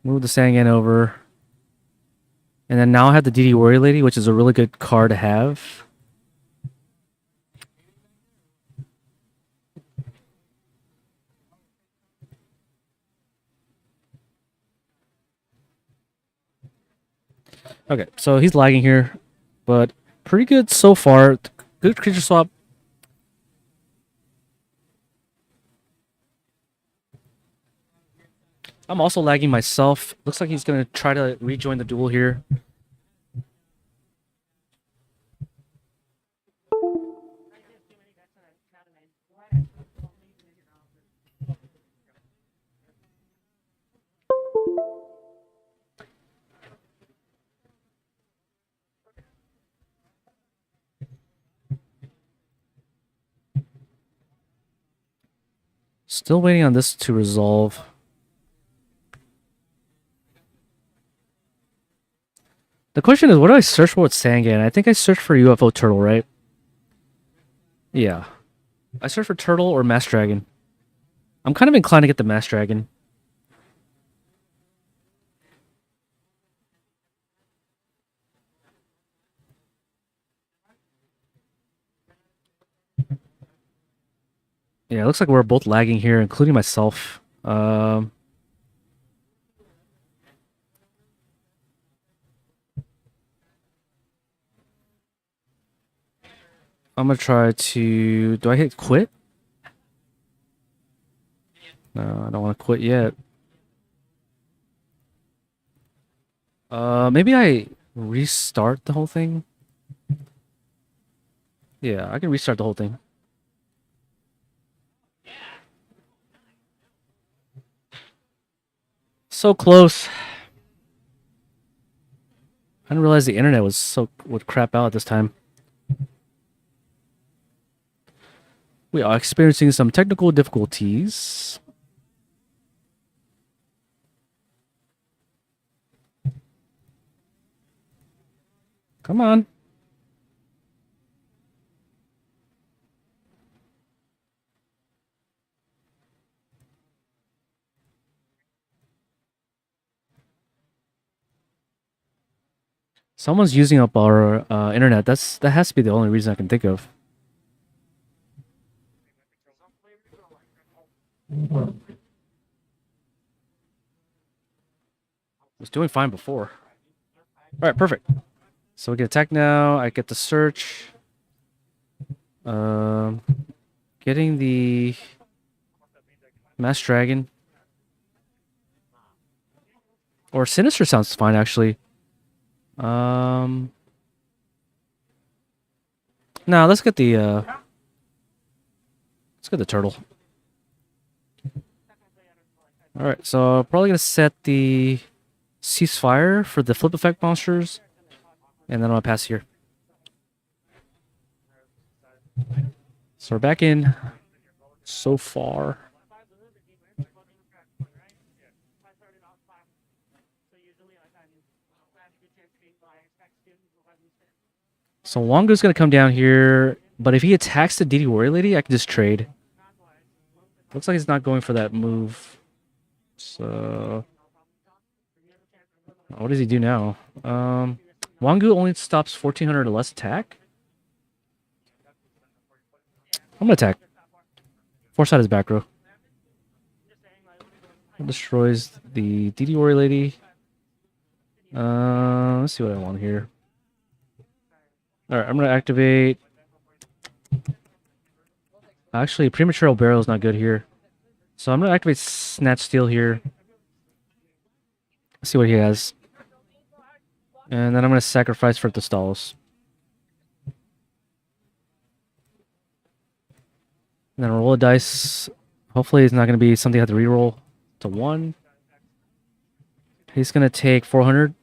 Move the Sangan over. And then now I have the DD Warrior Lady, which is a really good card to have. Okay, so he's lagging here, but pretty good so far. Good creature swap. I'm also lagging myself. Looks like he's going to try to rejoin the duel here. Still waiting on this to resolve. The question is, what do I search for with Sangan? I think I searched for UFO Turtle, right? Yeah. I searched for Turtle or Mass Dragon. I'm kind of inclined to get the Mass Dragon. Yeah, it looks like we're both lagging here, including myself. I'm gonna try to... Do I hit quit? No, I don't want to quit yet. Maybe I restart the whole thing? Yeah, I can restart the whole thing. So close. I didn't realize the internet would crap out at this time. We are experiencing some technical difficulties. Come on. Someone's using up our internet. That has to be the only reason I can think of. Was doing fine before. All right, perfect. So we get attack now. I get the search. Getting the Mass Dragon or Sinister sounds fine actually. No, let's get the turtle. All right, so probably gonna set the ceasefire for the flip effect monsters, and then I'll pass here. So we're back in so far. So Wango's gonna come down here, but if he attacks the DD Warrior Lady, I can just trade. Looks like he's not going for that move. So what does he do now? Wangu only stops 1400 or less attack. I'm gonna attack. Force out his back row. Destroys the DD Warrior Lady. Let's see what I want here. Alright, I'm gonna activate. Actually, Premature Barrel is not good here. So I'm gonna activate Snatch Steel here. Let's see what he has. And then I'm gonna sacrifice for the Stalos. And then roll a dice. Hopefully it's not gonna be something I have to reroll to 1. He's gonna take 400.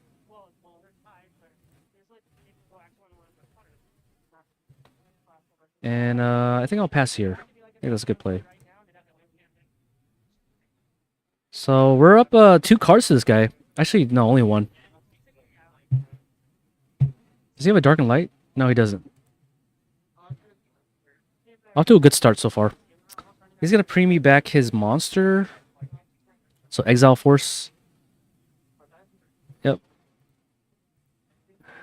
And I think I'll pass here. I think that's a good play. So we're up 2 cards to this guy. Actually, no, only 1. Does he have a Dark and Light? No, he doesn't. Off to a good start so far. He's going to pre me back his monster. So Exile Force. Yep.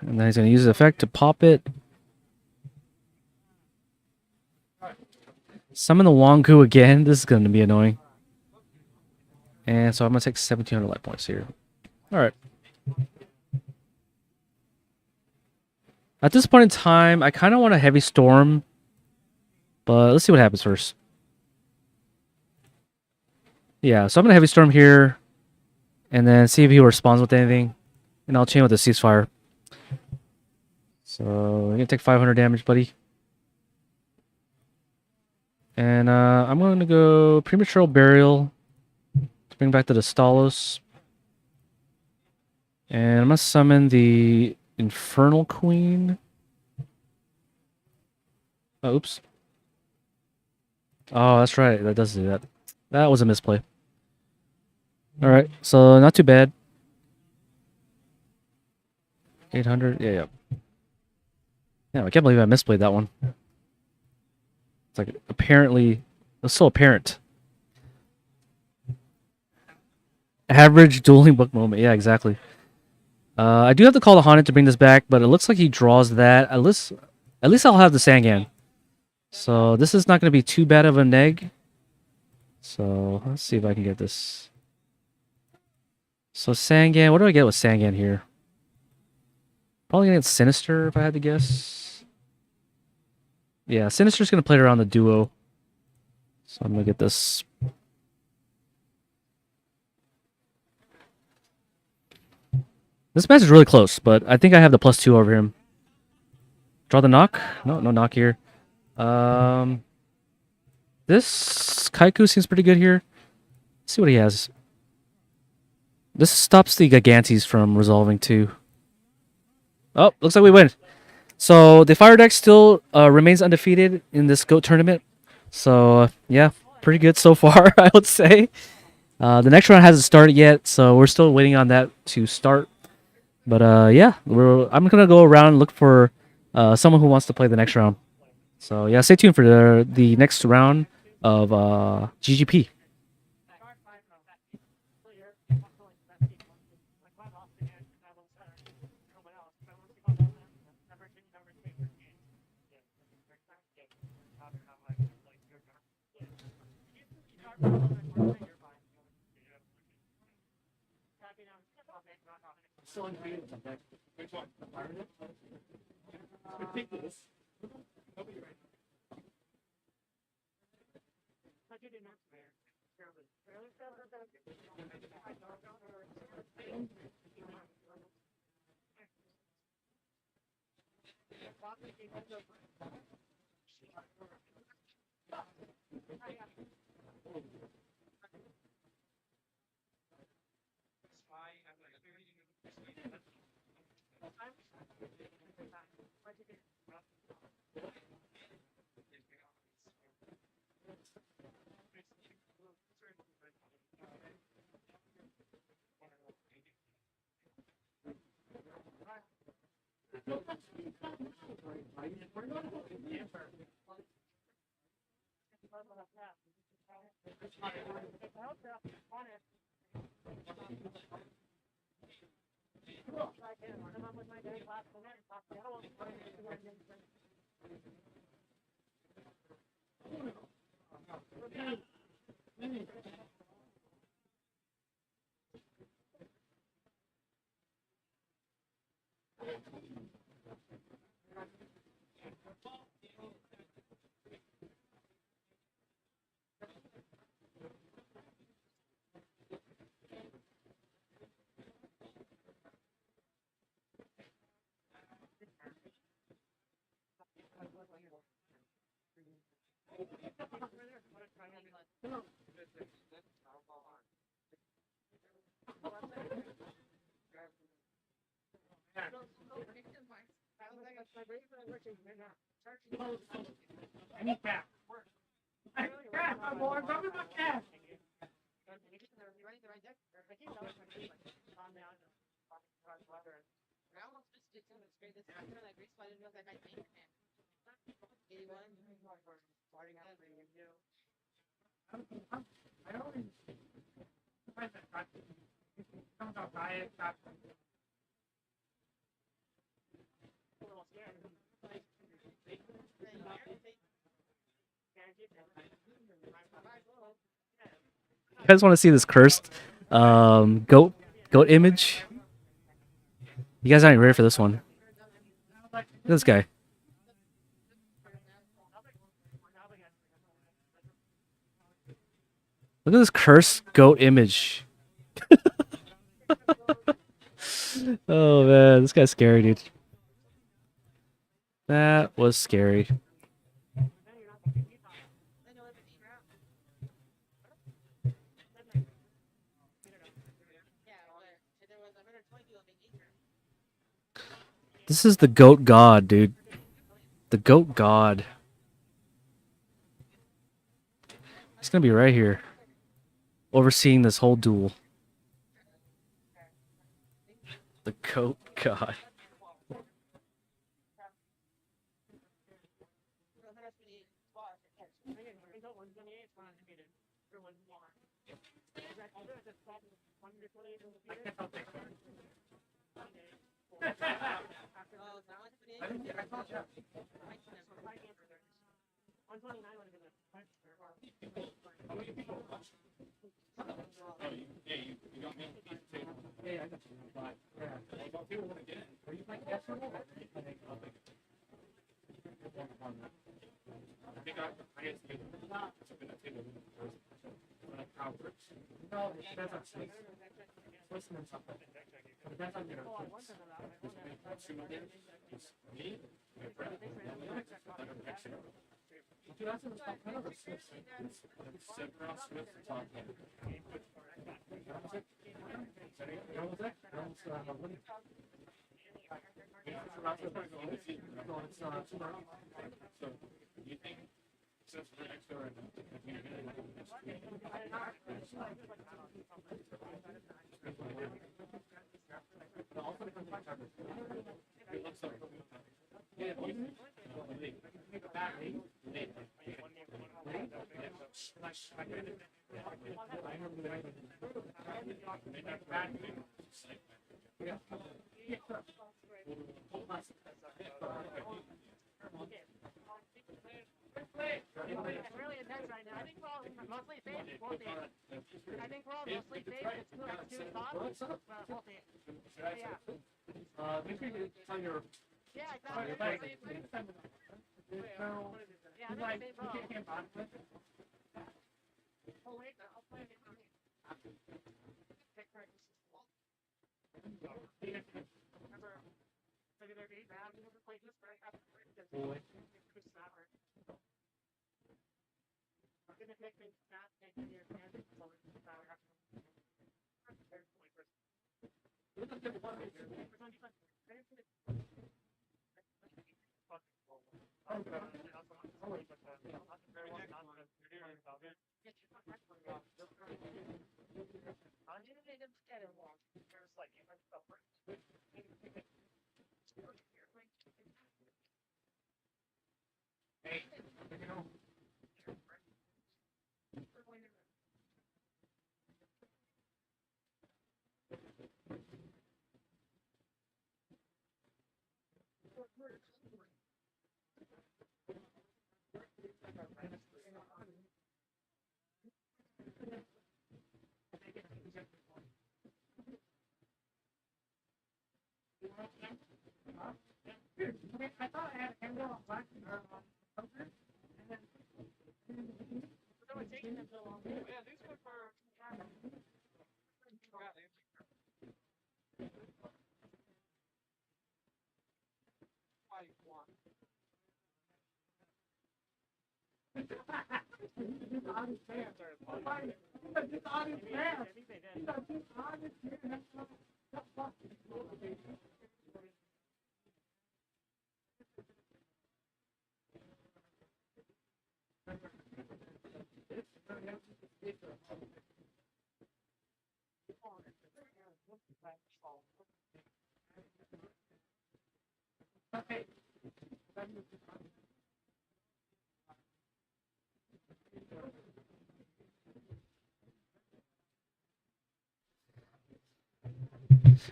And then he's going to use the effect to pop it. Summon the Wangu again. This is going to be annoying. And so I'm going to take 1700 life points here. Alright. At this point in time, I kind of want a Heavy Storm. But let's see what happens first. Yeah, so I'm going to Heavy Storm here. And then see if he responds with anything. And I'll chain with the Ceasefire. So you're going to take 500 damage, buddy. And I'm going to go Premature Burial to bring back to the Stalos. And I'm going to summon the Infernal Queen. Oh, oops. Oh, that's right. That does do that. That was a misplay. Alright, so not too bad. 800. Yeah. Yeah, I can't believe I misplayed that one. It's like apparently, it's so apparent. Average dueling book moment. Yeah, exactly. I do have to call the Haunted to bring this back, but it looks like he draws that. At least I'll have the Sangan. So this is not going to be too bad of a neg. So let's see if I can get this. So Sangan, what do I get with Sangan here? Probably going to get Sinister if I had to guess. Yeah, Sinister's going to play around the duo. So I'm going to get this. This match is really close, but I think I have the +2 over him. Draw the knock? No knock here. This Kaiku seems pretty good here. Let's see what he has. This stops the Gigantes from resolving too. Oh, looks like we win. So the Fire deck still remains undefeated in this GOAT tournament. So yeah, pretty good so far, I would say. The next round hasn't started yet, so we're still waiting on that to start. But yeah, I'm gonna go around and look for someone who wants to play the next round. So yeah, stay tuned for the next round of GGP. You guys want to see this cursed goat image? You guys aren't ready for this one. Look at this guy. Look at this cursed goat image. Oh man, this guy's scary, dude. That was scary. This is the goat god, dude. The goat god. He's gonna be right here, overseeing this whole duel. The goat god. It's really intense right now. I think we're all mostly safe. We'll see. I think we're all mostly safe. It's two spots. But we'll see. But yeah. Make sure you tell your. Yeah, exactly. Yeah, I think it's safe. Oh, wait. I'll play it. Take practice. Remember, maybe they're being bad. We never played this very fast. I'm gonna make things fast, take in your hands, so we can start after. I thought I had a handle on black and then was taking them so long. Yeah, these were for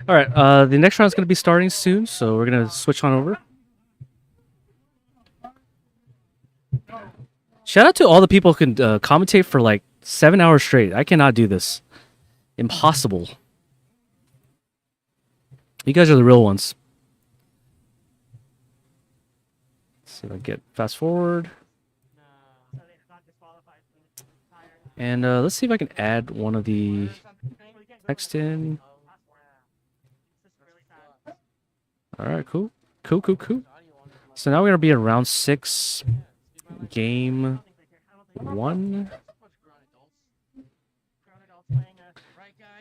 All right, the next round is going to be starting soon, so we're going to switch on over. Shout out to all the people who can commentate for like 7 hours straight. I cannot do this. Impossible. You guys are the real ones. Let's see if I get fast forward. And let's see if I can add one of the text in. All right, cool. Cool. So now we're going to be in round 6, game 1.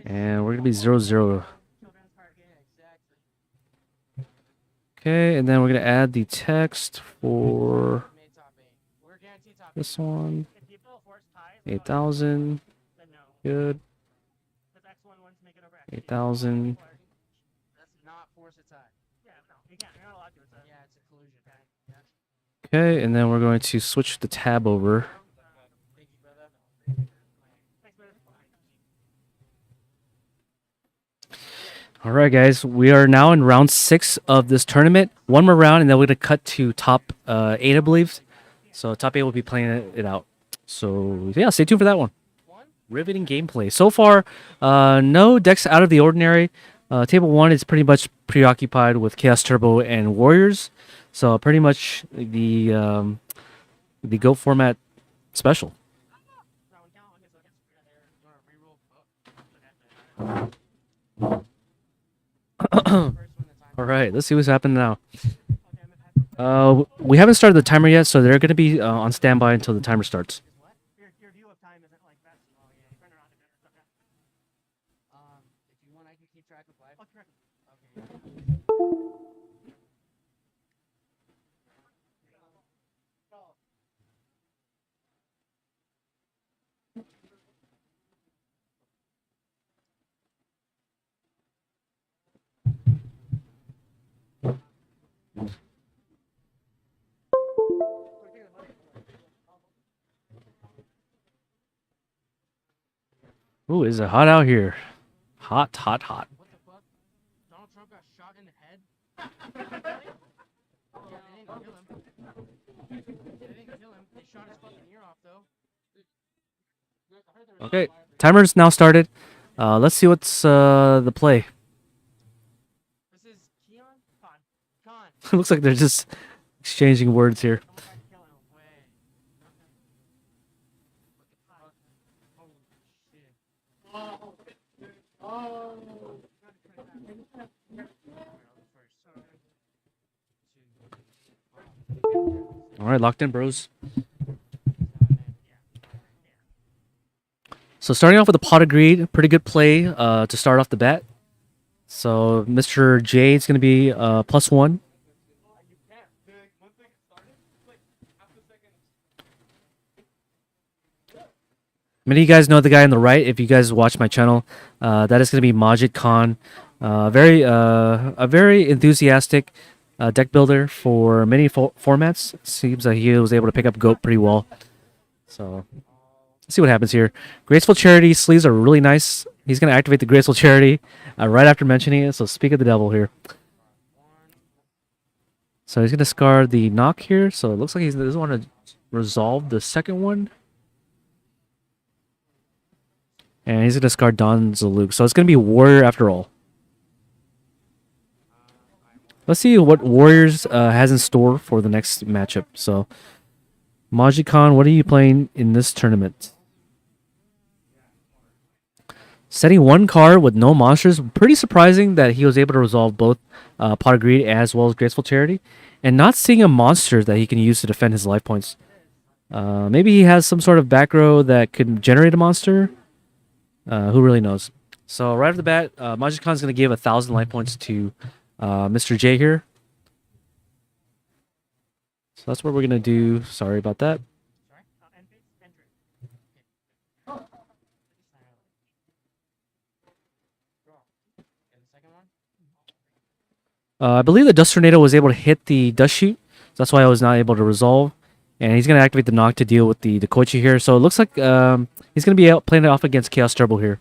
And we're going to be 0-0. Okay, and then we're going to add the text for this one. 8,000. Good. 8,000. Okay, and then we're going to switch the tab over. All right, guys, we are now in round 6 of this tournament. One more round, and then we're going to cut to top 8, I believe. So top 8 will be playing it out. So, yeah, stay tuned for that one. Riveting gameplay. So far, no decks out of the ordinary. Table 1 is pretty much preoccupied with Chaos Turbo and Warriors. So pretty much the GOAT format special. All right, let's see what's happening now. We haven't started the timer yet, so they're going to be on standby until the timer starts. Your view of time isn't like that. Oh yeah, turn around a bit. Okay. If you want, I can keep track of live. Okay. Ooh, is it hot out here? Hot, hot, hot. What the fuck? Donald Trump got shot in the head? Yeah, they didn't kill him. They didn't kill him. They shot his fucking ear off, though. Okay, timer's now started. Let's see what's the play. This is Keon? Con. Looks like they're just exchanging words here. Don't try to kill him. Way. Holy shit. All right, locked in, bros. So starting off with a pot of greed, pretty good play to start off the bat. So Mr. J is going to be +1. Many of you guys know the guy on the right. If you guys watch my channel, that is going to be Majid Khan. A very enthusiastic deck builder for many formats. Seems like he was able to pick up GOAT pretty well. So let's see what happens here. Graceful Charity sleeves are really nice. He's going to activate the Graceful Charity right after mentioning it. So speak of the devil here. So he's going to scar the knock here. So it looks like he doesn't want to resolve the second one. And he's going to discard Don Zaluk. So it's going to be Warrior after all. Let's see what Warriors has in store for the next matchup. So, Majid Khan, what are you playing in this tournament? Setting one card with no monsters. Pretty surprising that he was able to resolve both Pot of Greed as well as Graceful Charity. And not seeing a monster that he can use to defend his life points. Maybe he has some sort of back row that could generate a monster. Who really knows? So right off the bat, Majid Khan's going to give 1,000 life points to Mr. J here. So that's what we're going to do. Sorry about that. I believe the Dust Tornado was able to hit the Dust Shoot. So that's why I was not able to resolve. And he's going to activate the Knock to deal with the Koichi here. So it looks like he's going to be out playing it off against Chaos Turbo here.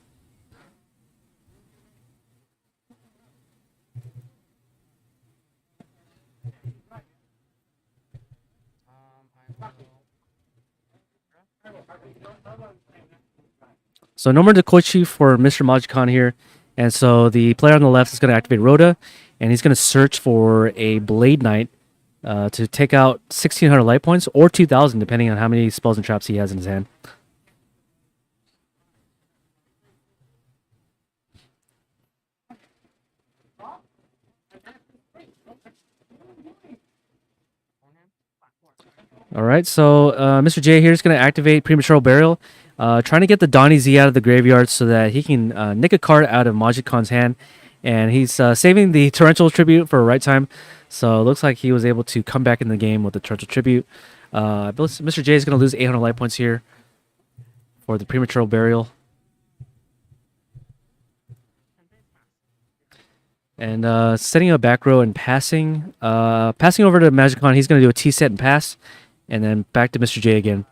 So no more Koichi for Mr. Majid Khan here. And so the player on the left is going to activate Rhoda. And he's going to search for a Blade Knight to take out 1,600 light points or 2,000 depending on how many spells and traps he has in his hand. All right, so Mr. J here is going to activate Premature Burial, trying to get the Donnie Z out of the graveyard so that he can nick a card out of Majid Khan's hand. And he's saving the Torrential Tribute for a right time. So it looks like he was able to come back in the game with the Torrential Tribute. Mr. J is going to lose 800 life points here for the Premature Burial. And setting a back row and passing. Passing over to Majid Khan, he's going to do a T-set and pass. And then back to Mr. J again.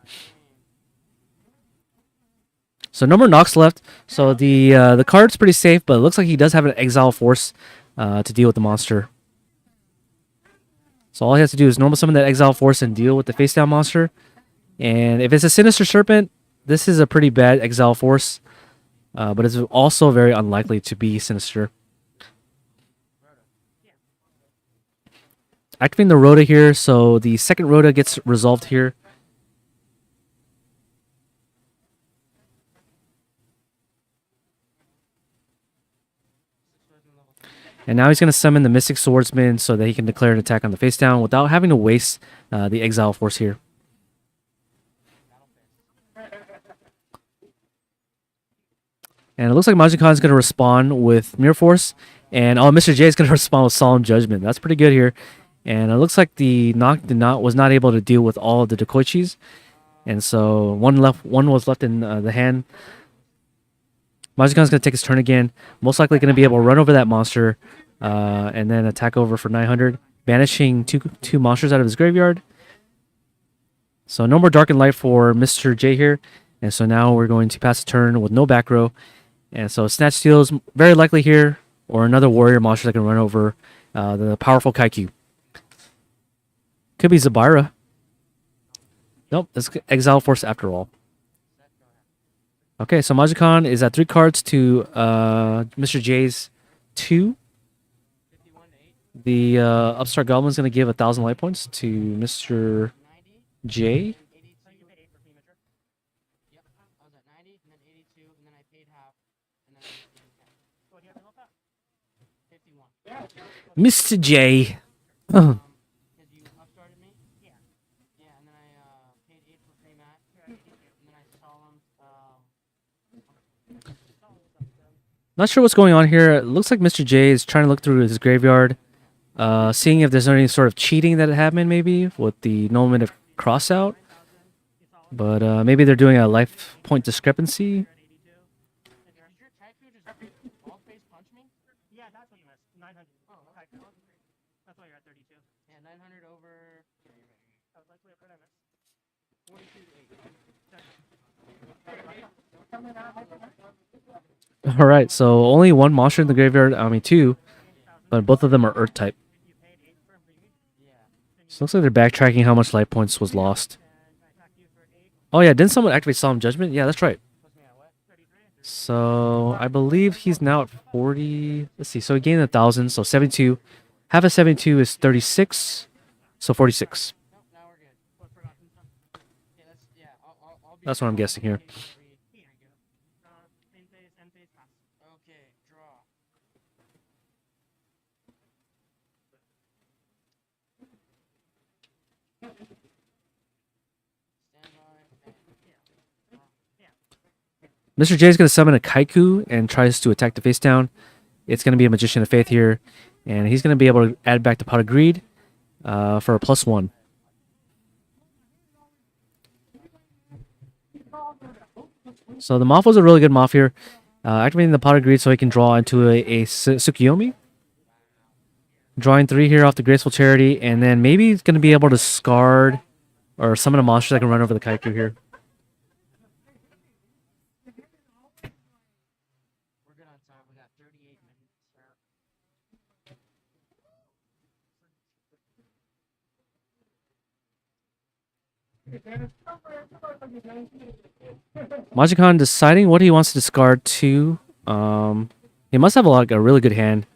So no more knocks left. So the card's pretty safe, but it looks like he does have an Exile Force to deal with the monster. So all he has to do is normal summon that Exile Force and deal with the face down monster. And if it's a Sinister Serpent, this is a pretty bad Exile Force. But it's also very unlikely to be Sinister. Activating the Rhoda here, so the second Rhoda gets resolved here. And now he's going to summon the Mystic Swordsman so that he can declare an attack on the face down without having to waste the Exile Force here. And it looks like Majid Khan is going to respond with Mirror Force. And Mr. J is going to respond with Solemn Judgment. That's pretty good here. And it looks like the knock was not able to deal with all of the Dekoichis. And so one was left in the hand. Majid Khan's going to take his turn again. Most likely going to be able to run over that monster and then attack over for 900. Banishing two monsters out of his graveyard. So no more Dark and Light for Mr. J here. And so now we're going to pass a turn with no back row. And so Snatch Steal is very likely here, or another warrior monster that can run over the powerful Kaiku. Could be Zabira. Nope, that's Exile Force after all. Okay, so Majikon is at 3 cards to Mr. J's 2. The Upstart Goblin is going to give 1,000 life points to Mr. J. Yep, I was at 90, and then 82, and then I paid half, and then I paid 51. Mr. J. Because you upstarted me? Yeah. Yeah, and then I paid 8 for free mat, and then I saw him. Not sure what's going on here. It looks like Mr. J is trying to look through his graveyard, seeing if there's any sort of cheating that happened maybe with the normative crossout. But maybe they're doing a life point discrepancy. Did your Kaiku just ball face punch me? Yeah, that's what you missed. 900. Oh, okay. That's why you're at 32. Yeah, 900 over I was like, wait, what did I miss? 42 to 8. All right, so only one monster in the graveyard. I mean, 2, but both of them are Earth type. You paid 8 for a freebie, Yeah. So it looks like they're backtracking how much life points was lost. and I attacked you for 8, Oh yeah, didn't someone activate Solemn Judgment? Yeah, that's right. Puts me at what? 33. So I believe he's now at 40. Let's see. So he gained 1,000. So 72. Half of 72 is 36. So 46. Nope, now we're good. What, forgotten something? Yeah, I'll be That's what I'm guessing here. Same phase, end phase, pass. Okay, draw. Stand by. Mr. J is going to summon a Kaiku and tries to attack the face down. It's going to be a Magician of Faith here. And he's going to be able to add back the Pot of Greed for a +1. So the Moth was a really good Moth here. Activating the Pot of Greed so he can draw into a Tsukiyomi. Drawing 3 here off the Graceful Charity. And then maybe he's going to be able to discard or summon a monster that can run over the Kaiku here. We're good on time. We got 38 minutes. Majikon deciding what he wants to discard to. He must have a really good hand.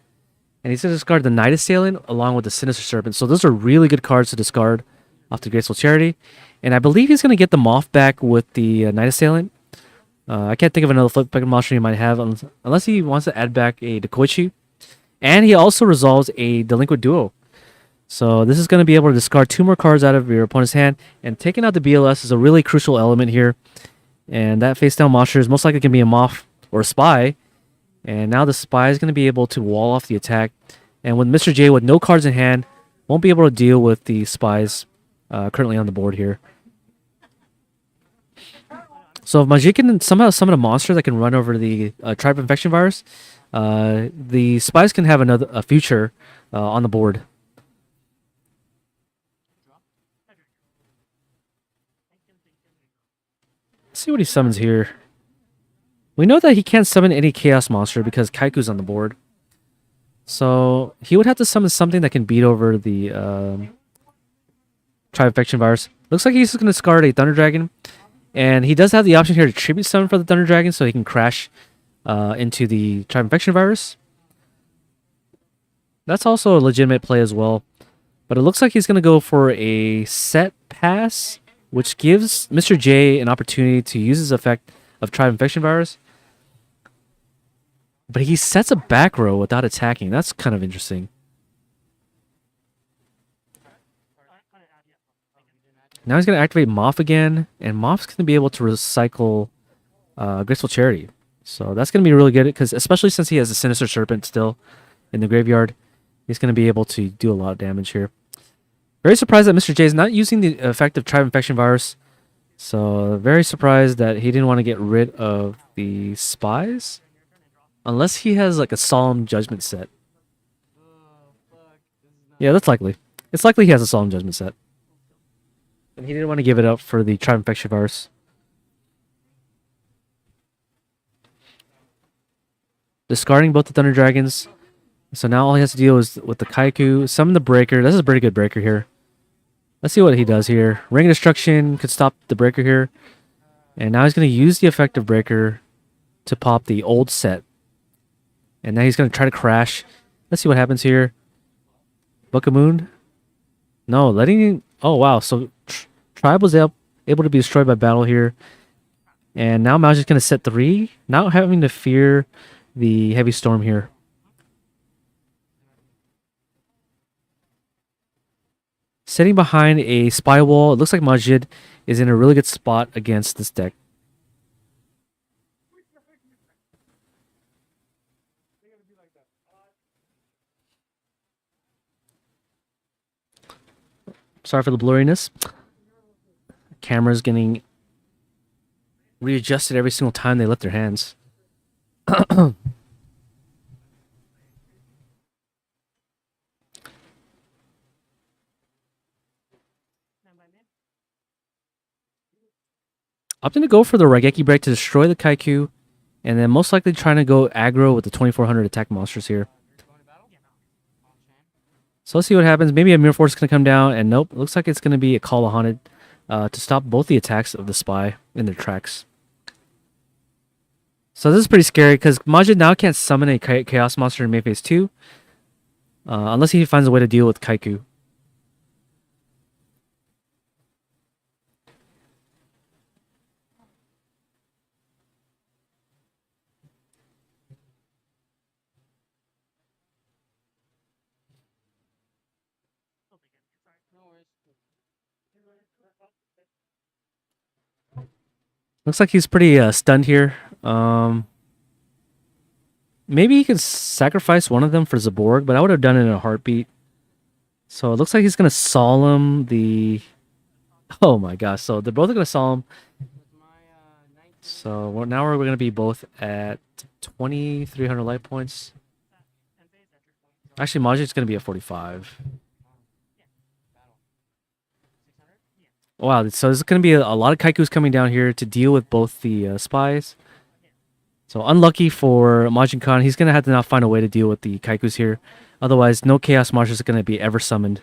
And he's going to discard the Night Assailant along with the Sinister Serpent. So those are really good cards to discard off the Graceful Charity. And I believe he's going to get the Moth back with the Night Assailant. I can't think of another flip back monster he might have unless he wants to add back a Dekoichi. And he also resolves a Delinquent Duo. So this is going to be able to discard 2 more cards out of your opponent's hand. And taking out the BLS is a really crucial element here. And that face down monster is most likely going to be a Moth or a Spy. And now the Spy is going to be able to wall off the attack. And with Mr. J with no cards in hand, won't be able to deal with the Spies currently on the board here. So if Majik can somehow summon a monster that can run over the Tribe Infection Virus, the Spies can have a future on the board. Let's see what he summons here. We know that he can't summon any Chaos Monster because Kaiku's on the board. So he would have to summon something that can beat over the Tribe Infection Virus. Looks like he's just going to discard a Thunder Dragon. And he does have the option here to Tribute Summon for the Thunder Dragon so he can crash into the Tribe Infection Virus. That's also a legitimate play as well. But it looks like he's going to go for a set pass, which gives Mr. J an opportunity to use his effect of Tribe Infection Virus. But he sets a back row without attacking. That's kind of interesting. Now he's going to activate Moth again. And Moth's going to be able to recycle Graceful Charity. So that's going to be really good, because especially since he has a Sinister Serpent still in the graveyard, he's going to be able to do a lot of damage here. Very surprised that Mr. J is not using the effect of Tribe Infection Virus. So very surprised that he didn't want to get rid of the Spies. Unless he has like a Solemn Judgment set. Yeah, that's likely. It's likely he has a Solemn Judgment set. And he didn't want to give it up for the Tribe Infection Virus. discarding both the Thunder Dragons. So now all he has to deal is with the Kaiku, summon the Breaker. This is a pretty good Breaker here. Let's see what he does here. Ring of Destruction could stop the Breaker here. And now he's going to use the effective Breaker to pop the old set. And now he's going to try to crash. Let's see what happens here. Book of Moon. No, letting... Oh, wow. So Tribe was able to be destroyed by battle here. And now Mao's just going to set 3. Not having to fear the Heavy Storm here. Sitting behind a spy wall, it looks like Majid is in a really good spot against this deck. Sorry for the blurriness. Camera's getting readjusted every single time they lift their hands. Opting to go for the Raigeki break to destroy the Kaiku, and then most likely trying to go aggro with the 2400 attack monsters here. So let's see what happens. Maybe a Mirror Force is going to come down, and nope, looks like it's going to be a Call of Haunted to stop both the attacks of the Spy in their tracks. So this is pretty scary because Majid now can't summon a Chaos Monster in main phase 2 unless he finds a way to deal with Kaiku. Looks like he's pretty stunned here. Maybe he could sacrifice one of them for Zaborg, but I would have done it in a heartbeat. So it looks like he's going to solemn the... Oh my gosh, so they're both going to solemn. So now we're going to be both at 2,300 life points. Actually, Majid's going to be at 45. Wow, so there's going to be a lot of Kaikus coming down here to deal with both the spies. So unlucky for Majin Khan, he's going to have to now find a way to deal with the Kaikus here. Otherwise, no Chaos Monsters are going to be ever summoned.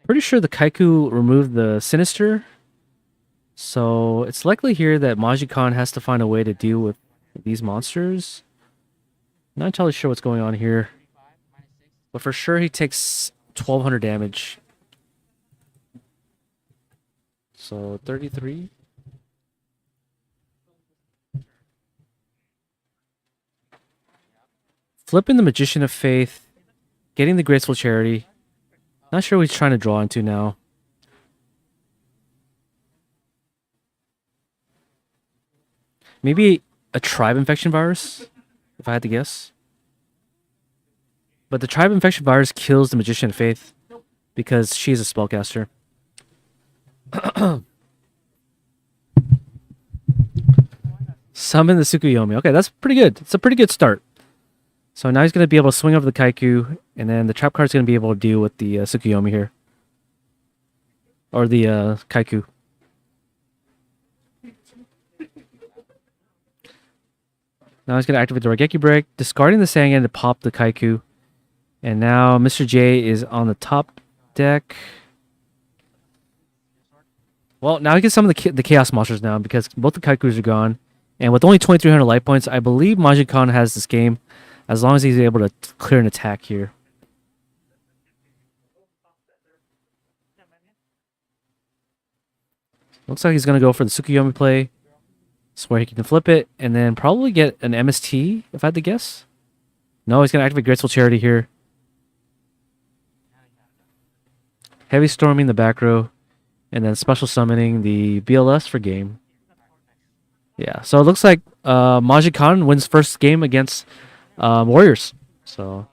Pretty sure the Kaiku removed the Sinister. So it's likely here that Majid Khan has to find a way to deal with these monsters. Not entirely sure what's going on here. But for sure he takes 1,200 damage. So 33. Flipping the Magician of Faith. Getting the Graceful Charity. Not sure what he's trying to draw into now. Maybe a Tribe Infection Virus, if I had to guess. But the Tribe Infection Virus kills the Magician of Faith because she is a spellcaster. Summon the Tsukuyomi. Okay, that's pretty good. It's a pretty good start. So now he's going to be able to swing over the Kaiku, and then the trap card's going to be able to deal with the Tsukuyomi here. Or the Kaiku. Now he's going to activate the Raigeki break, discarding the Sangan to pop the Kaiku. And now Mr. J is on the top deck. Well, now he can summon the Chaos Monsters now because both the Kaikus are gone. And with only 2,300 life points, I believe Majid Khan has this game. As long as he's able to clear an attack here. Looks like he's going to go for the Tsukuyomi play. That's where he can flip it. And then probably get an MST, if I had to guess. No, he's going to activate Graceful Charity here. Heavy Storming the back row. And then special summoning the BLS for game. Yeah, so it looks like Majid Khan wins first game against... Warriors. So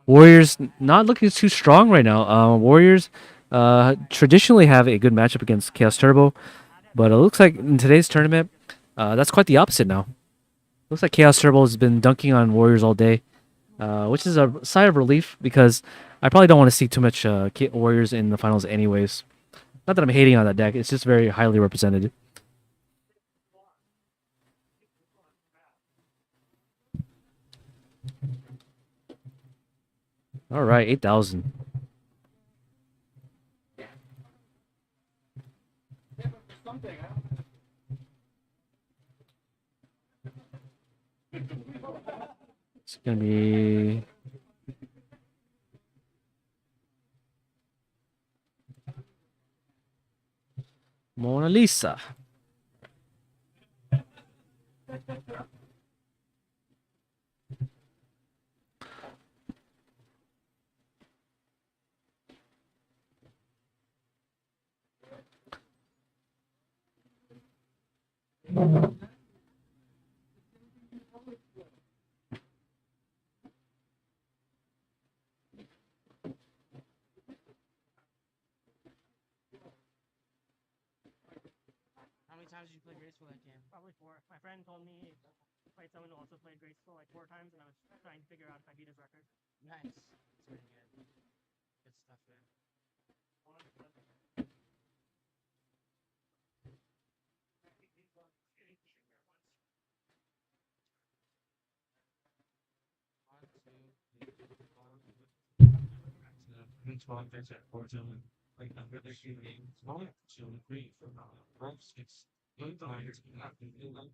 Warriors not looking too strong right now. Warriors traditionally have a good matchup against Chaos Turbo, but it looks like in today's tournament, that's quite the opposite now. Looks like Chaos Turbo has been dunking on Warriors all day, which is a sigh of relief because I probably don't want to see too much Warriors in the finals anyways. Not that I'm hating on that deck, it's just very highly represented. All right, 8,000. It's gonna be Mona Lisa. How many times did you play Graceful that game? Probably 4. My friend told me he played someone who also played Graceful like 4 times, and I was trying to figure out if I beat his record. Nice. That's pretty good. Good stuff, man. One, two, It's one thing that fortunately, like I'm really shooting small to agree for ropes. It's good times not to do them.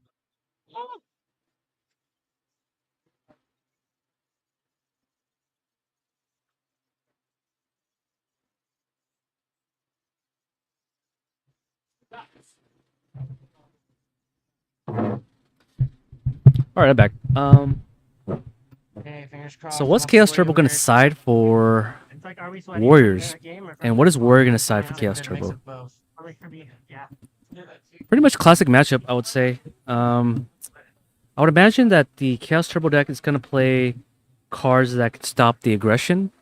All right, I'm back. Hey, fingers crossed. So what's Walk Chaos away Turbo with gonna it. side for It's like, are we sweating Warriors? in a game or And what is Warrior gonna side for Yeah, Chaos Good mix Turbo? of both. Are we gonna be, yeah. Pretty much classic matchup, I would say. I would imagine that the Chaos Turbo deck is gonna play cards that can stop the aggression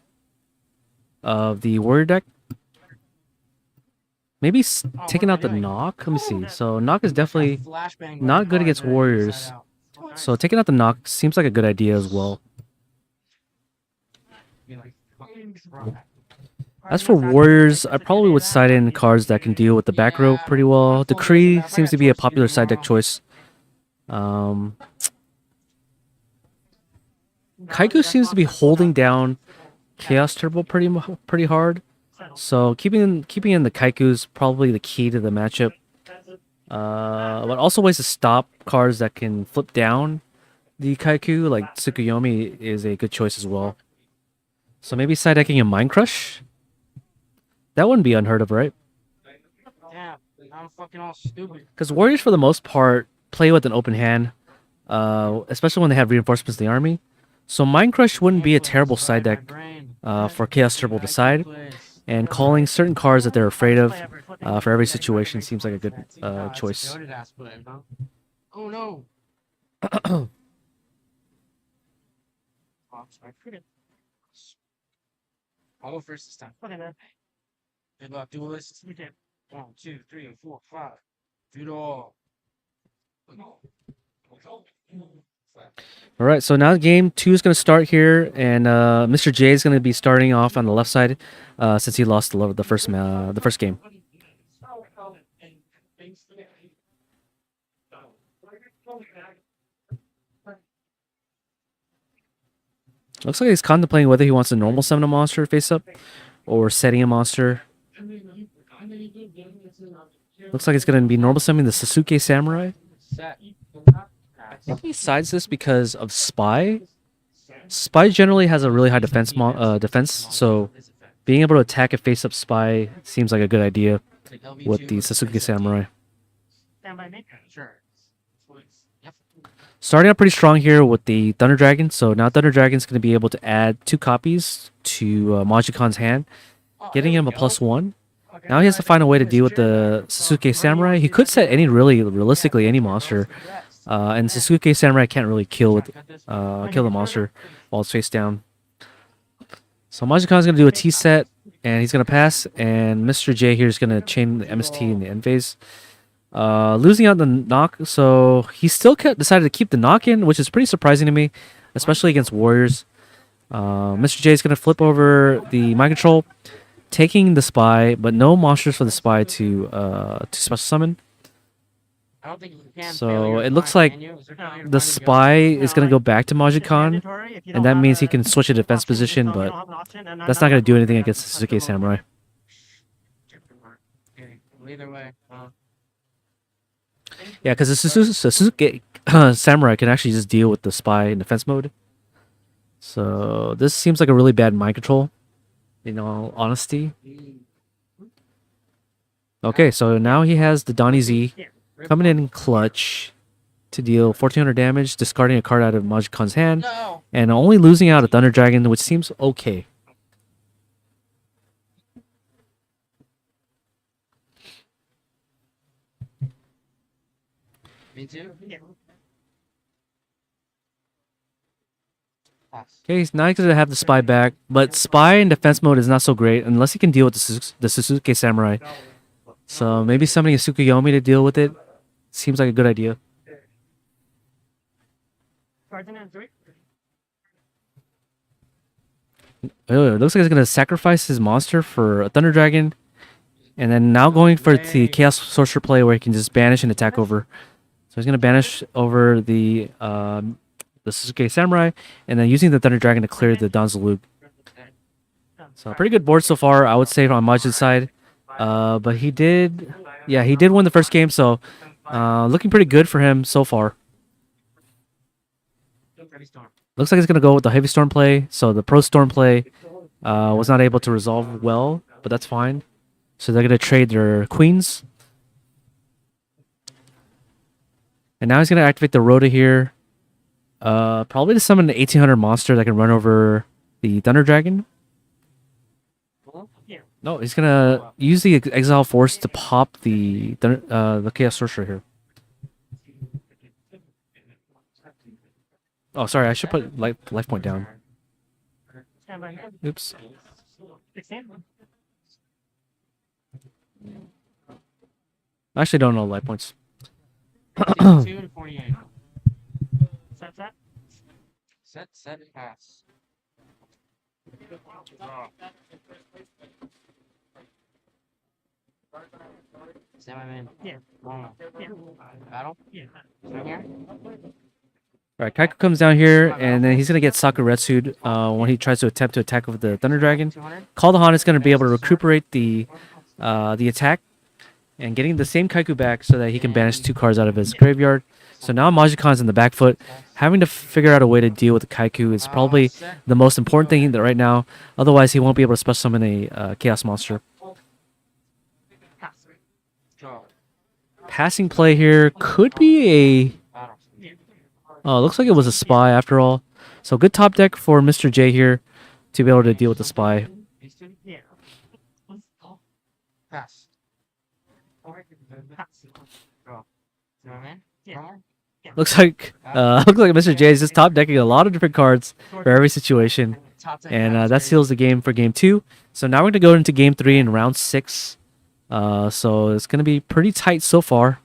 of the Warrior deck. Maybe taking out the knock. Let me see. So knock is definitely Flashbang not button good hard against there, Warriors. inside out. So taking out the knock seems like a good idea as well. As for Warriors, I probably would side in cards that can deal with the back row pretty well. Decree seems to be a popular side deck choice. Kaiku seems to be holding down Chaos Turbo pretty hard. So keeping in the Kaiku is probably the key to the matchup. But also ways to stop cards that can flip down the Kaiku, like Tsukuyomi, is a good choice as well. So maybe side decking a Mind Crush? That wouldn't be unheard of, right? Damn, I'm fucking all stupid. Because Warriors, for the most part, play with an open hand, especially when they have reinforcements in the army. So Mind Crush wouldn't be a terrible side deck for Chaos Turbo to side. And calling certain cards that they're afraid of for every situation seems like a good choice. Oh no. I'll go first this time. Okay, man. Good luck, duelist. We can. 1, 2, 3, 4, 5. Do it all. All right, so now game 2 is going to start here, and Mr. J is going to be starting off on the left side since he lost the first game. Looks like he's contemplating whether he wants to normal summon a monster face up or setting a monster. Looks like it's going to be normal summoning the Sasuke Samurai. Set. I think he sides this because of Spy. Spy generally has a really high defense, so being able to attack a face-up Spy seems like a good idea with the Sasuke Samurai. Stand by me. Sure. Starting out pretty strong here with the Thunder Dragon, so now Thunder Dragon's going to be able to add 2 copies to Majikon's hand, getting him a +1. Now he has to find a way to deal with the Sasuke Samurai. He could set realistically any monster, and Sasuke Samurai can't really kill the monster while it's face down. So Majikan's gonna do a T set, and he's gonna pass, and Mr. J here is gonna chain the MST in the end phase. Losing out the knock, so he still decided to keep the knock in, which is pretty surprising to me, especially against warriors. Mr. J is gonna flip over the mind control, taking the spy, but no monsters for the spy to special summon. I don't think you can. So it looks like the spy is gonna go back to Majikan, and that means he can switch a defense position, but that's not gonna do anything against the Suzuki Samurai. Either way. Yeah, because the Suzuki Samurai can actually just deal with the spy in defense mode. So this seems like a really bad mind control, in all honesty. Okay, so now he has the Donnie Z coming in clutch to deal 1400 damage, discarding a card out of Majikan's hand, No. and only losing out a Thunder Dragon, which seems okay. Me too. Pass. Okay, now he's gonna have the spy back, but spy in defense mode is not so great unless he can deal with the Suzuki Samurai. So maybe summoning a Tsukuyomi to deal with it seems like a good idea. Oh, it looks like he's gonna sacrifice his monster for a Thunder Dragon, and then now going for the Chaos Sorcerer play where he can just banish and attack over. So he's gonna banish over the Suzuki Samurai, and then using the Thunder Dragon to clear the Danzalug. So pretty good board so far, I would say, on Majid's side. But he did win the first game, so looking pretty good for him so far. Looks like he's gonna go with the Heavy Storm play. So the Pro Storm play was not able to resolve well, but that's fine. So they're gonna trade their queens, and now he's gonna activate the Rhoda here. Probably to summon the 1800 monster that can run over the Thunder Dragon. No, he's gonna use the Exile Force to pop the Chaos Sorcerer here. Oh, sorry, I should put life point down. Oops. I actually don't know life points. 2 and 48. Set, pass. Stand by man. Yeah. Battle? Yeah. Right here? Alright, Kaiku comes down here, and then he's going to get Sakuretsu'd when he tries to attempt to attack with the Thunder Dragon. 200? Kaldahan is going to be able to recuperate the attack, and getting the same Kaiku back so that he can banish 2 cards out of his graveyard. So now Majikan's in the back foot. Having to figure out a way to deal with the Kaiku is probably the most important thing right now. Otherwise, he won't be able to special summon a Chaos Monster. Passing play here could be a... Oh, looks like it was a spy after all. So good top deck for Mr. J here to be able to deal with the spy. Pass. Looks like Mr. J is just top decking a lot of different cards for every situation, and that seals the game for game 2. So now we're gonna go into game 3 in round 6. So it's gonna be pretty tight so far.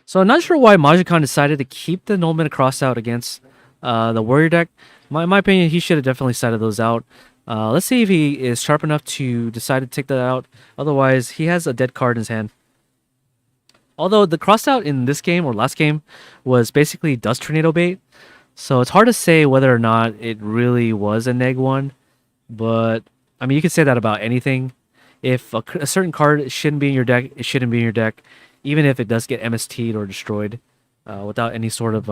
So I'm not sure why Majikan decided to keep the Nullman crossed out against the Warrior deck. In my opinion, he should have definitely sided those out. Let's see if he is sharp enough to decide to take that out. Otherwise, he has a dead card in his hand. Although the crossed out in this game or last game was basically Dust Tornado bait. So it's hard to say whether or not it really was a neg 1. But, I mean, you can say that about anything. If a certain card shouldn't be in your deck, it shouldn't be in your deck. Even if it does get MST'd or destroyed without any sort of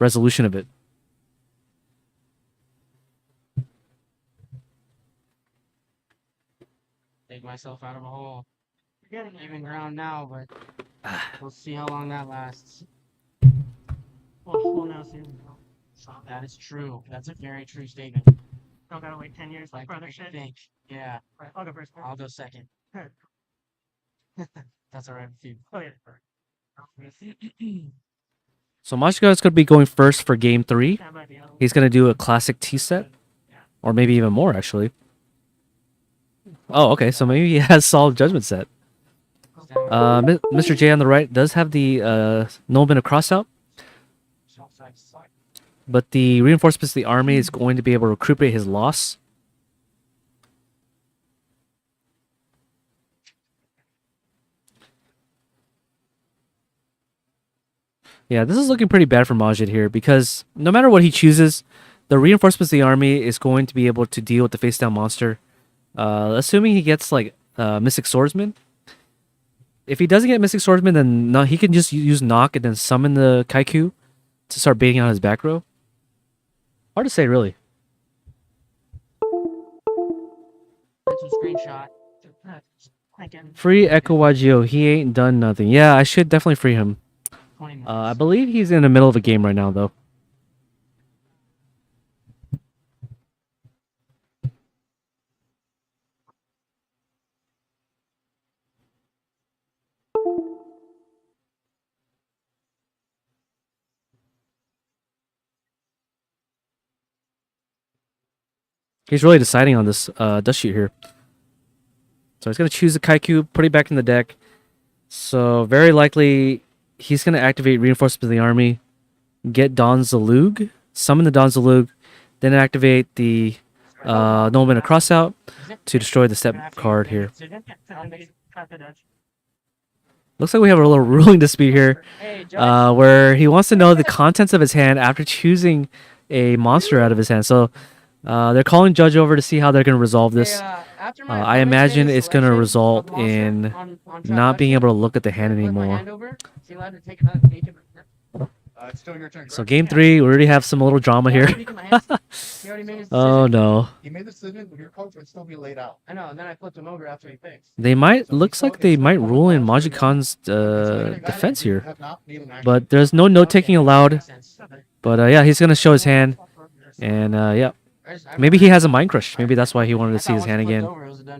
resolution of it. Take myself out of a hole. Even ground now, but We'll see how long that lasts. Well, now see. That is true. That's a very true statement. Don't gotta wait 10 years Like for other you shit. think. Yeah, Right, I'll go first. I'll go second. That's alright with you. Oh, yeah. So Mashika is going to be going first for game 3. That might be a He's going to do a classic T set, or maybe even more actually. Oh, okay. So maybe he has solid judgment set. Mr. J on the right does have the Nobin of crossout, but the reinforcements of the army is going to be able to recuperate his loss. Yeah, this is looking pretty bad for Majid here because no matter what he chooses, the reinforcements of the army is going to be able to deal with the face down monster. Assuming he gets like Mystic Swordsman. If he doesn't get Mystic Swordsman, then no, he can just use Knock and then summon the Kaiku to start baiting out his back row. Hard to say, really. That's a screenshot. Free Echo Wagio. He ain't done nothing. Yeah, I should definitely free him. 20 minutes. I believe he's in the middle of a game right now, though. He's really deciding on this dust sheet here. So he's going to choose the Kaiku, put it back in the deck. So very likely he's going to activate Reinforcements of the Army, get Don Zalug, summon the Don Zalug, then activate the Nobleman of Crossout to destroy the step card here. Looks like we have a little ruling dispute here, where he wants to know the contents of his hand after choosing a monster out of his hand. So they're calling Judge over to see how they're going to resolve this. I imagine it's going to result in not being able to look at the hand anymore. It's still your turn. So game 3, we already have some little drama here. Oh no. He made the decision, but your cards would still be laid out. I know, and then I flipped him over after he fixed. They might, looks like they might rule in Majikan's defense here. But there's no note taking allowed. But yeah, he's going to show his hand. And yeah, maybe he has a Mind Crush. Maybe that's why he wanted to see his hand again.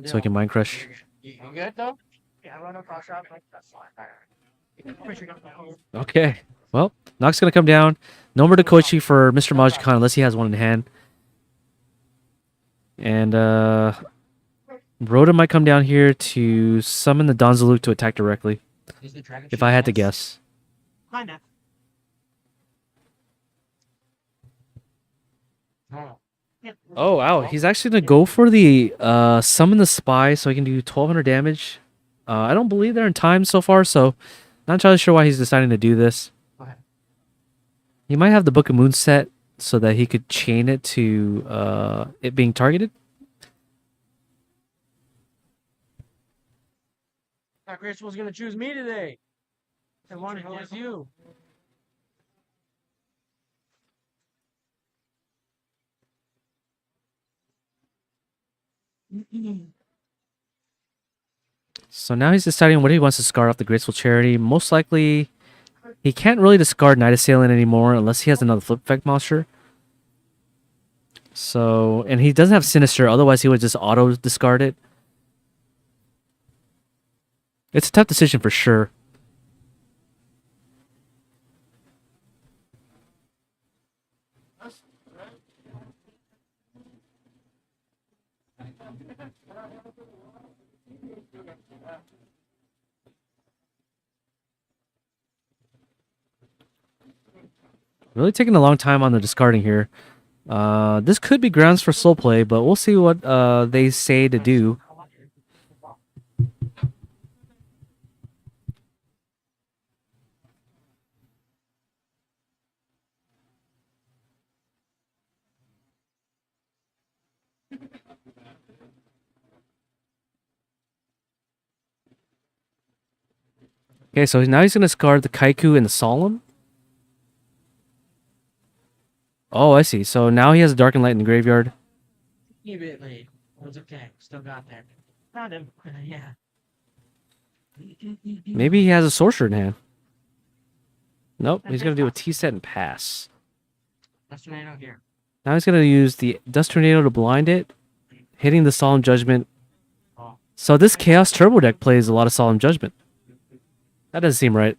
So he can Mind Crush. You good though? Yeah, run across shop. That's fine. Okay. Well, Nock's going to come down. No more Koichi for Mr. Majikan unless he has one in hand. And Rhoda might come down here to summon the Donzaluk to attack directly. If I had to guess. Kinda. Oh, wow. He's actually going to go for the summon the spy so he can do 1200 damage. I don't believe they're in time so far, so not entirely sure why he's deciding to do this. He might have the Book of Moon set so that he could chain it to it being targeted. Thought Chris was gonna choose me today. I wanted to choose you. So now he's deciding what he wants to discard off the Graceful Charity. Most likely, he can't really discard Night Assailant anymore unless he has another Flip Effect monster. So, and he doesn't have Sinister, otherwise he would just auto discard it. It's a tough decision for sure. Really taking a long time on the discarding here. This could be grounds for soul play, but we'll see what they say to do. Okay, so now he's going to discard the Kaiku and the Solemn. Oh, I see. So now he has a Dark and Light in the graveyard. You bit late. It was okay. Still got there. Found him. Yeah. Maybe he has a sorcerer in hand. Nope, he's gonna do a T-set and pass. That's tornado here. Now he's gonna use the Dust Tornado to blind it, hitting the Solemn Judgment. So this Chaos Turbo deck plays a lot of Solemn Judgment. That doesn't seem right.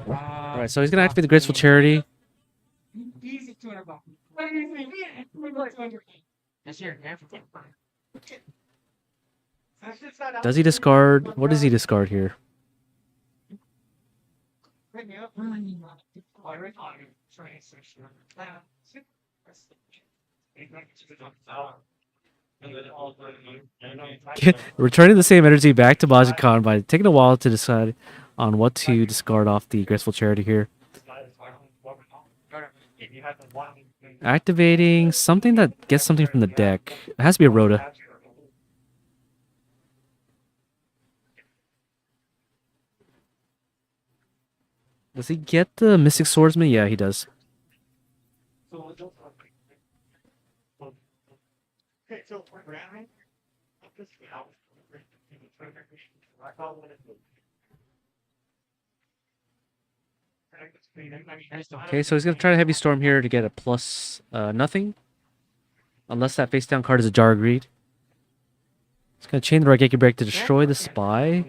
Alright, so he's gonna activate the Graceful Charity. Easy 200 bucks. That's here. Does he discard? What does he discard here? Returning the same energy back to Majid Khan by taking a while to decide on what to discard off the Graceful Charity here. Activating something that gets something from the deck. It has to be a Rhoda. Does he get the Mystic Swordsman? Yeah, he does. Okay, so he's going to try to Heavy Storm here to get a plus nothing. Unless that face down card is a Jar of Greed. He's going to chain the Raigeki Break to destroy the Spy.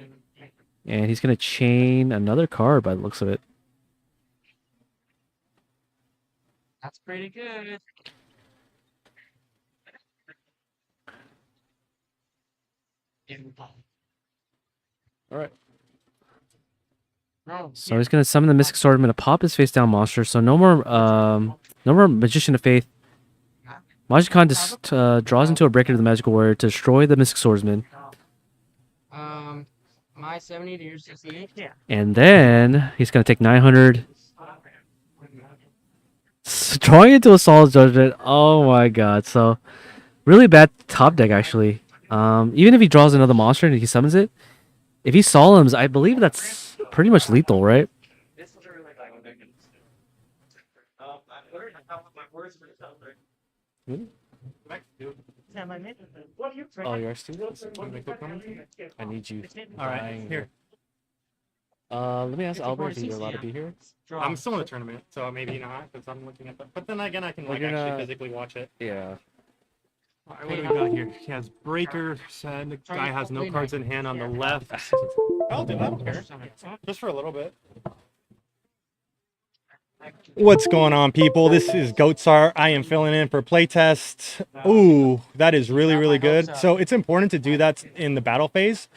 And he's going to chain another card by the looks of it. That's pretty good. Alright. No, So he's gonna summon the Mystic Swordsman to pop his face down monster. So no more Magician of Faith. Majid Khan just draws into a Breaker to the Magical Warrior to destroy the Mystic Swordsman. my 70 to your 68. Yeah. And then he's gonna take 900. Drawing into a Solid Judgment. Oh my god. So really bad top deck actually. Even if he draws another monster and he summons it, if he Solemns, I believe that's pretty much lethal, right? Oh, you're student? I need you. All right, here. Let me ask Albert if you're allowed to be here. I'm still in the tournament, so maybe not, because I'm looking at the. But then again, I can Well, like you're actually not- physically watch it. Yeah. All right, what do we got here? He has Breaker, and the guy has no cards in hand on the left. I'll do. I don't care. Just for a little bit. What's going on, people? This is Goatsart. I am filling in for playtest. Ooh, that is really, really good. So it's important to do that in the battle phase.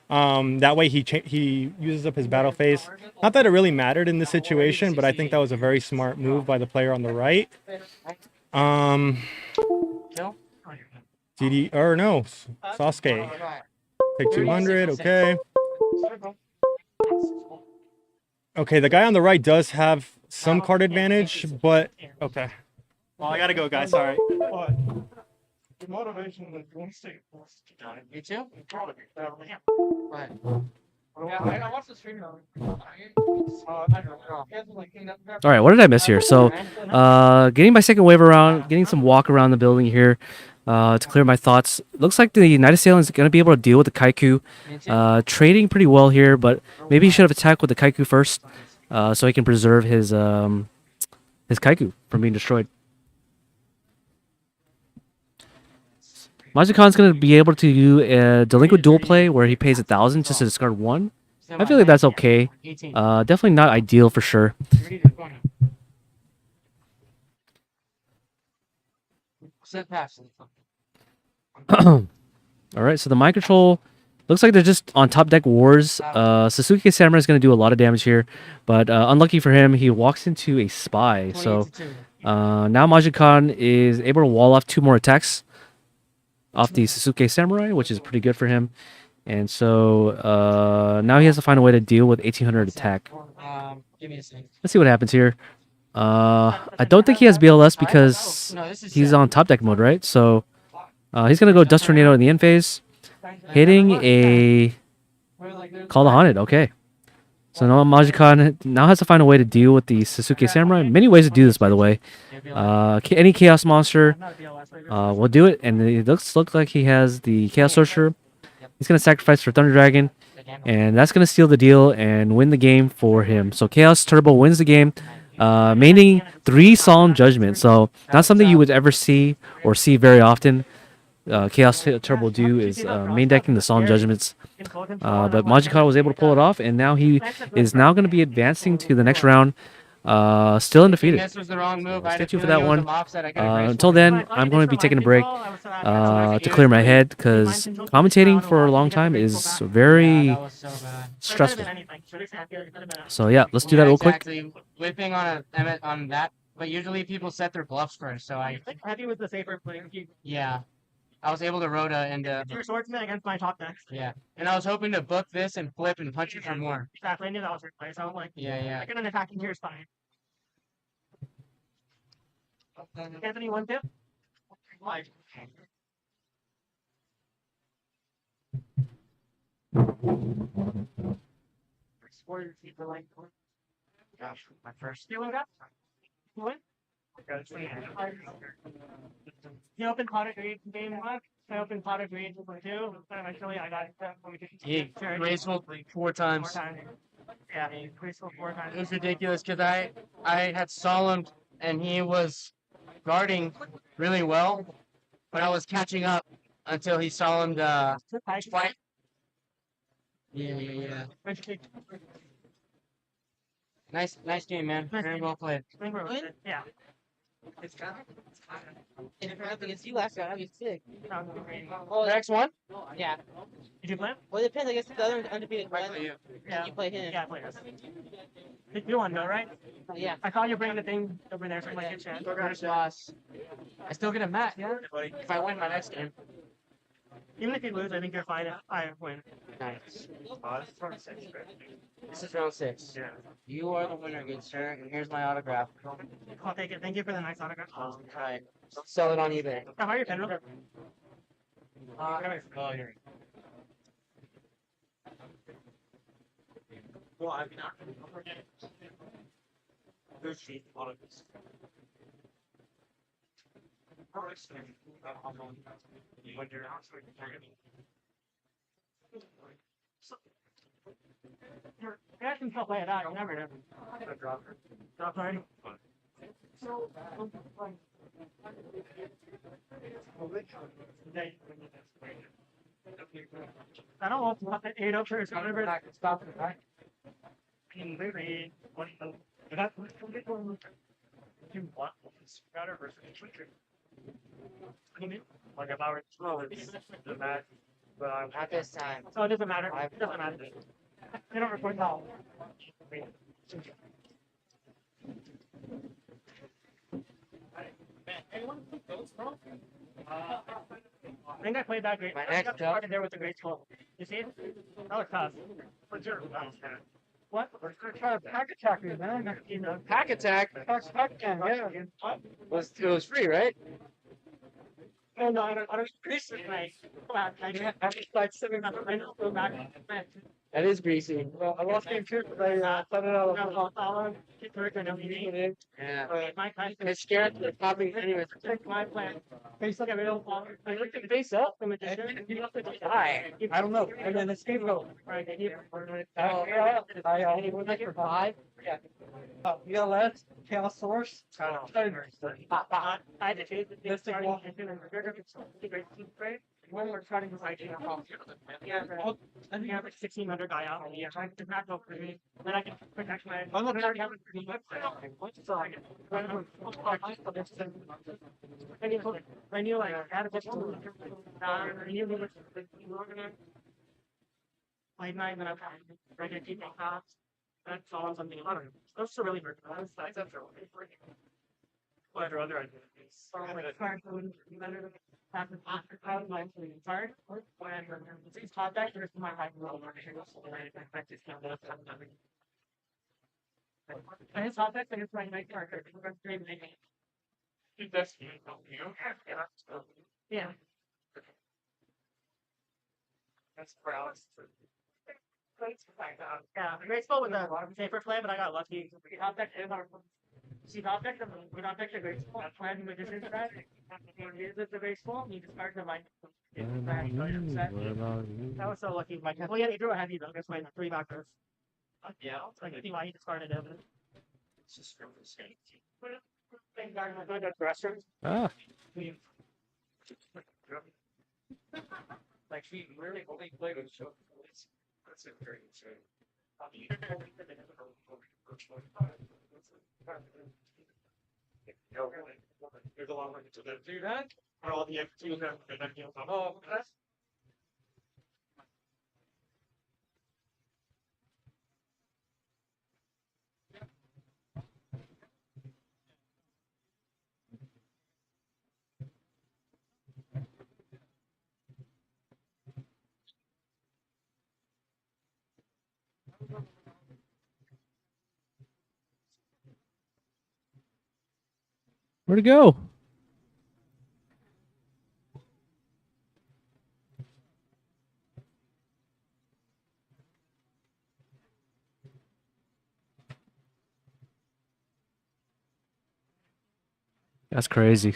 That way he uses up his battle phase. Not that it really mattered in this situation, but I think that was a very smart move by the player on the right. DD or no, Sasuke. Take 200. Okay. Okay, the guy on the right does have some card advantage, but okay. Well, I gotta go, guys. Sorry. You too? What? All right, what did I miss here? So, getting my second wave around, getting some walk around the building here to clear my thoughts. Looks like the United Assailant is going to be able to deal with the Kaiku. Trading pretty well here, but maybe he should have attacked with the Kaiku first so he can preserve his Kaiku from being destroyed. Majid Khan's going to be able to do a Delinquent Dual play where he pays 1,000 just to discard one. I feel like that's okay. 18. Definitely not ideal for sure. 30 to 20. Set pass. All right, so the mind control looks like they're just on top deck wars. Sasuke Samurai is going to do a lot of damage here, but unlucky for him, he walks into a spy. So 28 to 2. now Majid Khan is able to wall off 2 more attacks off the Sasuke Samurai, which is pretty good for him. And so now he has to find a way to deal with 1800 attack. Give me a second. Let's see what happens here. I don't think he has BLS because No, this is he's set. on top deck mode, right? So he's going to go Dust Tornado in the end phase. Hitting a Call the Haunted, okay. So now Majikon now has to find a way to deal with the Sasuke Samurai. Many ways to do this, by the way. Any Chaos Monster will do it, and it look like he has the Chaos Sorcerer. He's gonna sacrifice for Thunder Dragon, and that's gonna seal the deal and win the game for him. So Chaos Turbo wins the game, maining 3 Solemn Judgment. So not something you would ever see or see very often. Chaos Turbo do is main decking the Solemn Judgments. But Majikata was able to pull it off, and now he is now going to be advancing to the next round, still undefeated. This was the wrong move. Stay tuned for that one. Until then, I'm going to be taking a break to clear my head because commentating for a long time is very stressful. So yeah, let's do that real quick. Exactly. Whipping on on that, but usually people set their bluffs first. So Heavy was the safer play. yeah, I was able to Rhoda and Your swordsman against my top deck. yeah, and I was hoping to book this and flip and punch it for more. Exactly. I knew that was your play, so I'm like, Yeah. I get an attack into your spine. Anthony, one tip. Like, Warriors keep the light. Gosh, my first stealing that. You win? You open pot of greed game 1. I opened pot of greed for 2. And eventually I got Graceful 4 times. Yeah, graceful 4 times. It was ridiculous because I had Solemn and he was guarding really well, but I was catching up until he Solemned twice. Yeah. Nice game, man. Very well played. Yeah. It's kind of. And if I have against you last time, I'd be sick. Next one? Yeah. Did you play him? Well, it depends. I guess the other undefeated one. Yeah. You play him. Yeah, I played us. You want to know, right? Yeah. I saw you bring the thing over there for my kitchen. First loss. I still get a mat, yeah? If I win my next game. Even if you lose, I think you're fine if I win. Nice. This is round 6. Yeah. You are the winner, good sir, and here's my autograph. I'll take it. Thank you for the nice autograph. Alright. Sell it on eBay. How are your pen? Well, I mean, there's cheap on it. When you're out, so you can still play it out. You never know. Drop right. I don't want to put that 8 up there. So whatever. I can stop it, right? Maybe what that do what better versus Twitter. Like if I were slow, it's the match, but I'm Not this time. so it doesn't matter. It doesn't matter. They don't record now. I think I played that great. My I next got job. started there with the great skull. You see? That was tough. What's your what? Pack attack, man. Pack attack Yeah. What? it was free, right? Oh no, I don't increase it. Like, I just like sitting up. I know. Go back. That is greasy. Well, I lost game 2 because I started out of follow. Keep working on me. Yeah. My time. It's scared of popping anyways. Take my plan. Face look at me. I looked at face up. The magician. He left it to die. I don't know. And then the scapegoat. Right. I would make it for 5. Yeah. ELS, Chaos Source. I had to choose the starting when we're trying to fight yeah, I think I have like 1,600 guy out. Yeah, trying to back up for me. Then I can protect my. I'm not already having pretty much. I knew like I had a bit of I knew there was late night and then I'm ready to keep my cops. That's all on something about it. Those are really hurt. That's after what other identities. Sorry, when these contact there's my high roll. And his contact and it's my night character. That's yeah. That's paralysis. Yeah, great spot with the safer play, but I got lucky. She got back the we got back the great spot. Playing magician's threat. Is it the great spot? You discard the mind. That was so lucky. Mike. Well, yeah, he drew a heavy though. That's my three backers. Yeah, like I think why he discarded it. It's just from the state. Thank God, I'm going to the restroom. Ah, Like she really only played with show. That's a great show. There's a lot of to do that. Or all the activities that you know. Oh, that's where'd it go? That's crazy.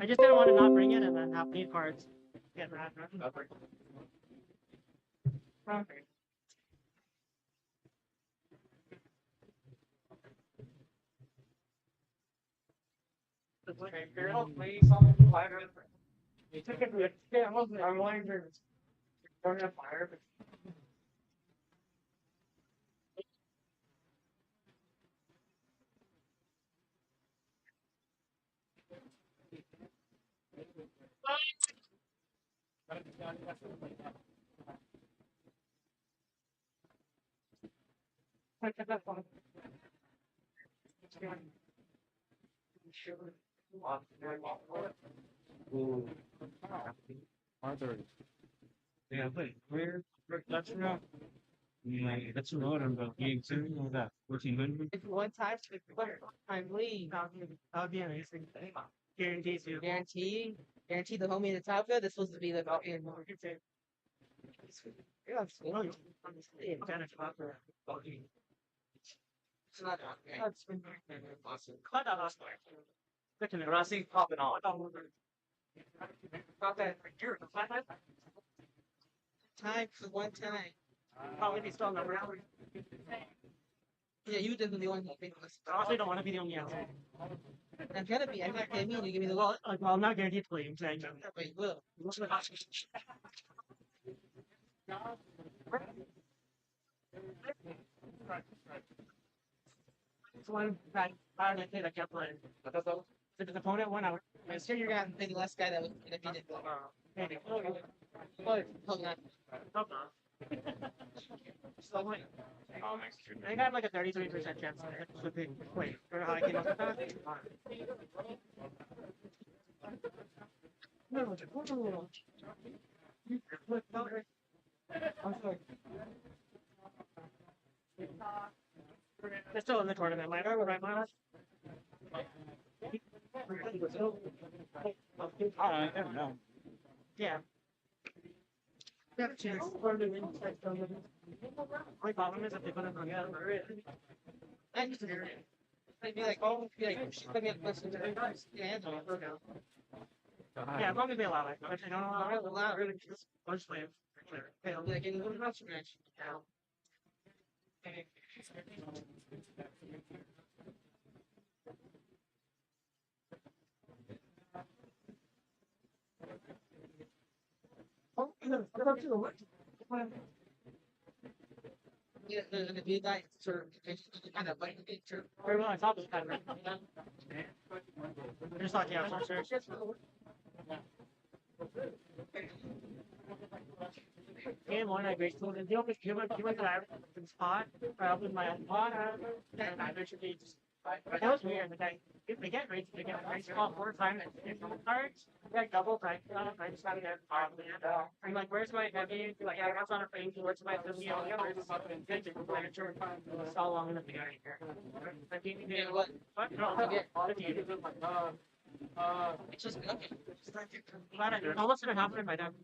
I just didn't want to not bring it and then have need cards. Get mad. Okay. It's like a girl plays on the fire. You took it to yeah, I'm wanting to burn a fire. Yeah, but where that's not. Yeah, that's a lot of game two or that 1400. If one time, if one time leave, That'd be amazing. Guarantees you. guarantee the homie in the top field. This supposed to be the Valkyrie. Yeah, it's cool. It's not Awesome. Cut out last night. Looking at Rossi popping on. Got that here. time for one time. Probably be still number. Yeah, you definitely want to pick this. I also don't want to be the only answer. I'm gonna be. I'm not paying me to give me the Well, I'm not guaranteed to play. I'm saying. But you will. It's one that I don't think I kept playing. If his opponent went out, I'm sure you're gonna be the last guy that would defeat it. maybe. Hold on. So wait. I think I have like a 33% chance. Wait, for how I came up with that? They're still in the tournament, right, Miles? I don't know. Yeah. They have a chance. Only problem is if they put it on the other. They'd be like, oh, let me listen to their guys. Yeah, yeah, as long as they allow it. But if they don't allow it, really just punch play. They'll be like, in the match match. Oh, what about you? Yeah, the big guy sort of kind of like the picture. Very well, I thought it was kind of. I just thought, yeah, I'm sure. Game one, I basically the deal with you went to the spot, I opened my own spot, and I eventually just. But that was weird. Like, if they get rates, they get rates call 4 times and cards, like double type. I just got to get I'm like, where's my heavy? Like, yeah, that's on a frame. Where's my heavy? All the others. It's all long enough to get here. I think you did what? What? No, I get all of you. It's just okay. It's almost gonna happen if I don't.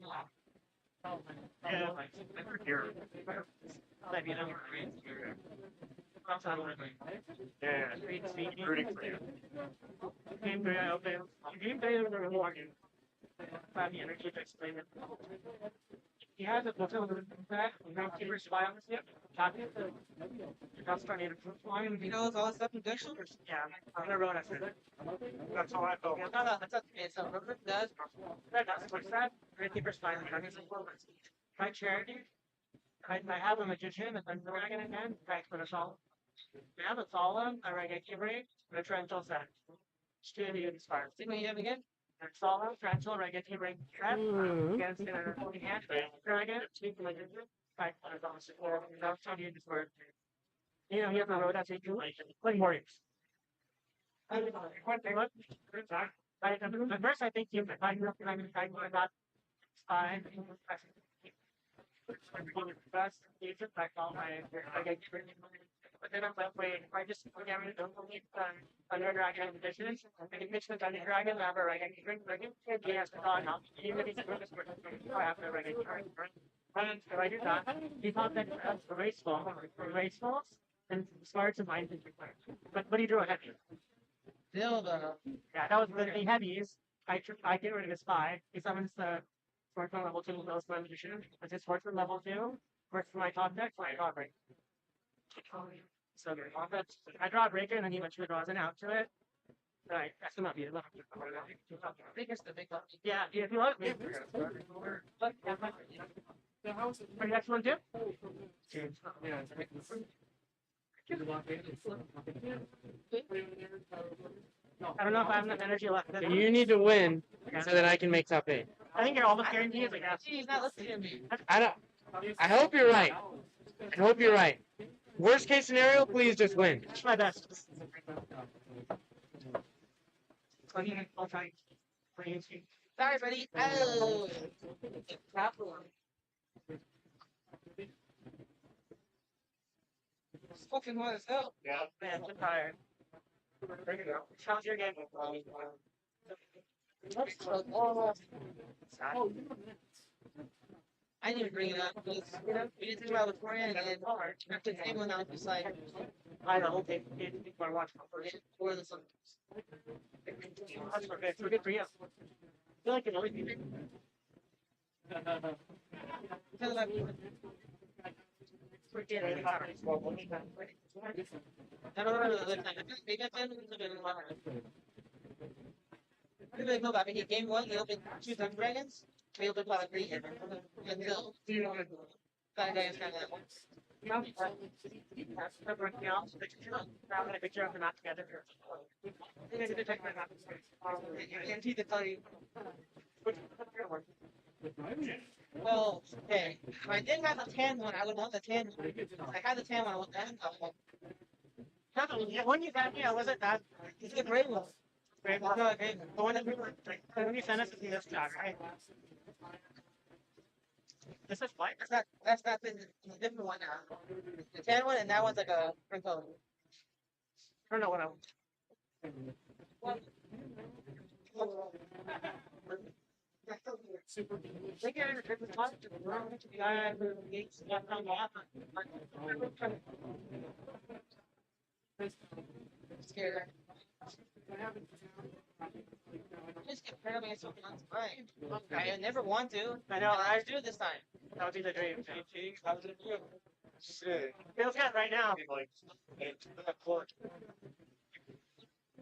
Yeah, like, I'm here. That'd be another great. Yeah, rooting for you. Game 3, I open. Game 3, there was more. I have the energy to explain it. He has a bottle of that. We have keepers spy on this. Yep. Copy it. That's trying to proof line. You know, it's all stuff in Dutch. Yeah, I'm gonna run it. That's all I go. Yeah, no, that's okay. So, whoever does, what's that? Keepers spy on the my charity. I have a magician, and then the dragon again. Thanks for the salt. We have a solemn, a reggae break, and a torrential set. Still the inspired. See what you have again? Solemn, torrential, reggae break, set. Against the holding hand. Dragon, speak to magician. Right, that's how you just word. You know, you have the road, that's it. Play warriors. The first, I think you can find that fine. Best agent, I call my I get but then I'm like, wait, if I just don't believe under dragon editions, I can mix the Dungeon Dragon, I have a reggae drink, he has to thought now. Even if he's good, I have the reggae drink. And if I do that, he thought that that's graceful, and smarts and minds. But he drew a heavy. Still, yeah, that was the heavies. I get rid of the spy. He summons the Sportsman level 2 with my magician. It's his Sportsman level 2. Works for my top deck, my draw break. So I draw a breaker and then he eventually draws an out to it. Right, that's not be enough. Yeah, if you want me. For the next one too? I don't know if I have enough energy left. You need to win so that I can make top 8. I think you're almost guaranteed. Like, he's not listening to me. I hope you're right. I hope you're right. Worst case scenario, please just win. That's my best. I'll try. Sorry, buddy. Oh. Fucking what is hell? Yeah, man, I'm tired. Bring it up. How's your game? I didn't even bring it up because we didn't think about it beforehand, and then after the game went out, it's like I the whole thing. People are watching for the sun. That's for good. We're good for you. I feel like it's always been. I don't know. Go back. Game 1, we opened 2 Dungeon Dragons. We opened about 3 here. Until that guy is kind of. I'm going to picture of the map together. I can't see the tell you. Well, okay. If I didn't have the tan one, I would want the tan one. I had the tan one, I would want that one. When you got me, I wasn't that. It's the gray one. Right, well, no, okay, the one that we were, when you sent us is this job, right? This is white. That's the different one now. The tan one and that one's like a crinkle. I don't know what I'm. They get it. It's not. Yeah, it's not on the app. Scared. Just apparently it's something else. Fine. I never want to. I know. I do this time. That would be the dream. How was it you? Shit. Feels good right now. Like, that clock.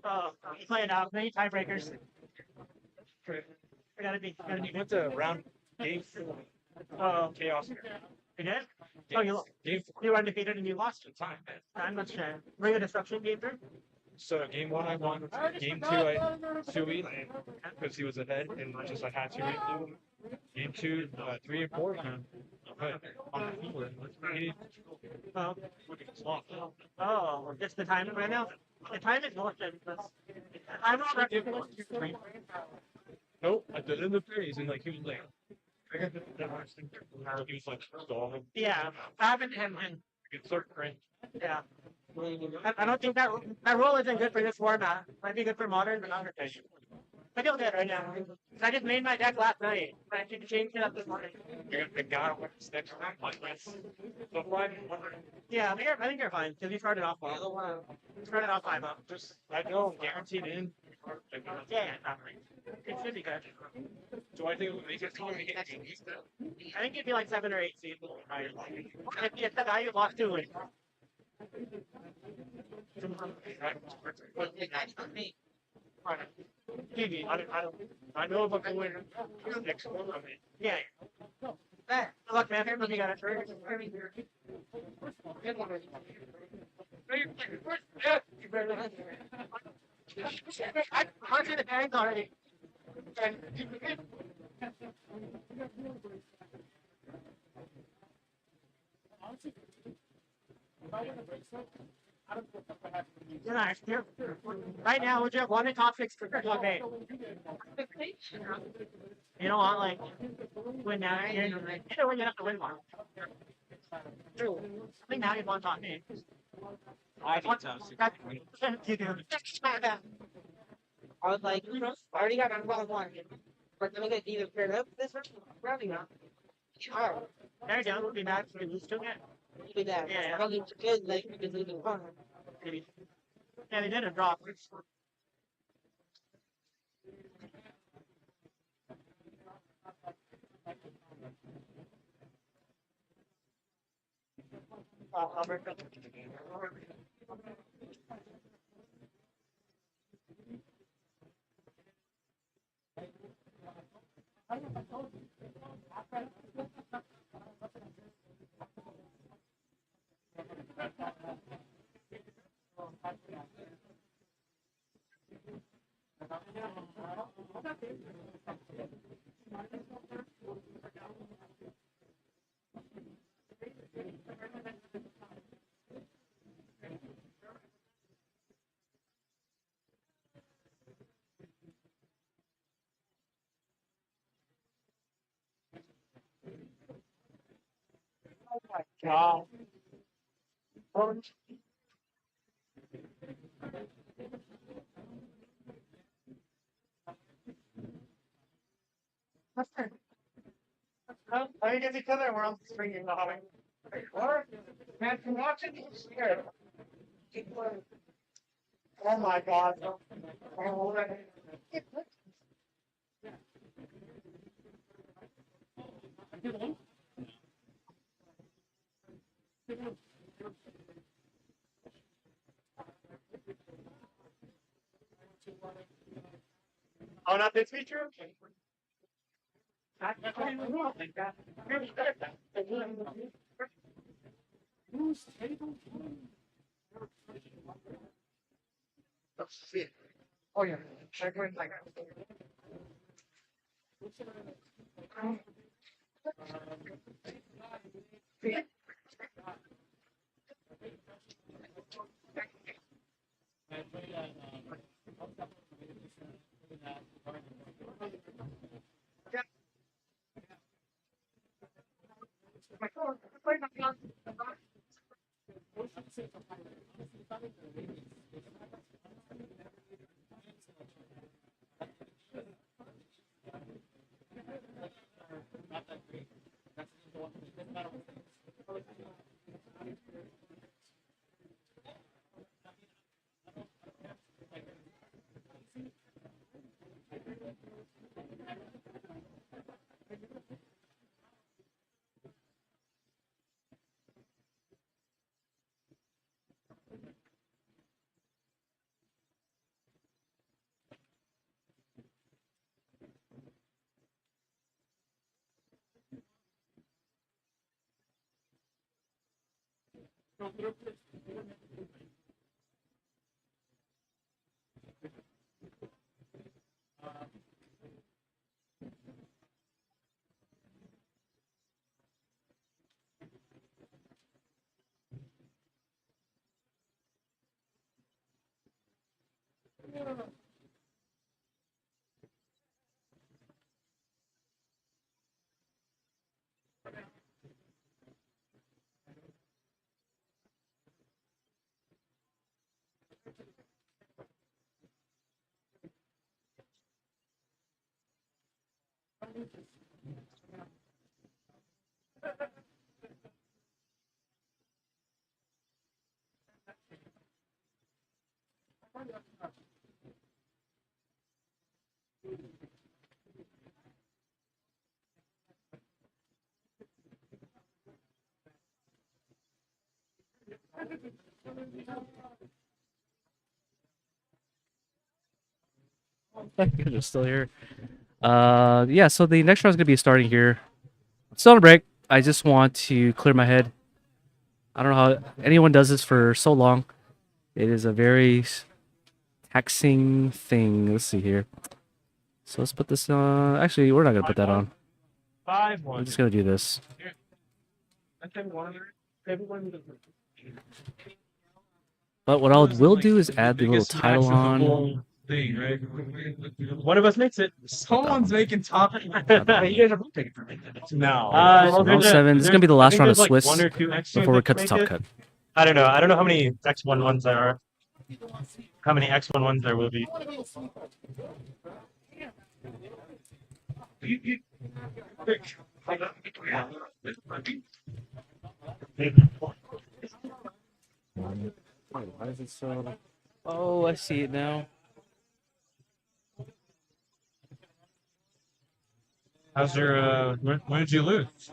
Oh, you playing out. Many tiebreakers. I gotta be. Went to round game 4. Oh, Chaos. you did? Oh, Game you were undefeated and you lost. time, man. I'm not sure. Were you a disruption game through? So game 1 I won. Game 2 I 2 because he was ahead and just I had to. Game 2, 3 and 4 on the field. Oh, Lost. oh, just the time right now. The time is more than this. I'm not ready. Nope, I did it in the phase and like he was like I got the last thing he was like stalling. Yeah, happened to him. And It's sort of cringe. yeah, I don't think that rule isn't good for this format. Might be good for modern, but not for fish. I feel good right now. I just made my deck last night. I should change it up this morning. You got the guy with the sticks like this. So fine. Yeah, I think you're fine because you started off well. You started off 5 up. Just I know I'm guaranteed in. Yeah, it should be good. Do I think it would make it coming? I think you'd be like 7 or 8 seed. If the guy you lost to would. That's not me. Maybe. I know if I win next one, I mean, Yeah. That. Good luck, man. Everybody got it. I punched the tank already. You're right now, would you have won a top 6 for one day? You don't want like win now. Either way, you have to win one. True. I think now you'd want top 8. I think so. You do. I was like, I already got one. But then we get either paired up this round, you know. Hard. There you go. Would be mad if we lose to it. Do that. Yeah. I don't think it's good, like, because we can fun. Maybe. Yeah, they did a drop. Alberto. God. I think it's each other we're on the string in the hobby. What? Man, from watching you scared. Oh my god. Oh, oh, not this feature? Oh yeah, check it like You're still here. Yeah. So the next round is gonna be starting here. Still on a break. I just want to clear my head. I don't know how anyone does this for so long. It is a very taxing thing. Let's see here. So let's put this on. Actually, we're not gonna put that on. 5-1. I'm just gonna do this. I think everyone But what I will do is add the little title on. thing, right? One of us makes it. Someone's making top. You guys are both taking for me. No. So round 7. This is gonna be the last round of Swiss One or two X before we cut the top cut. I don't know. I don't know how many X11s there are. How many X11s there will be. Why is it so? Oh, I see it now. How's your when did you lose?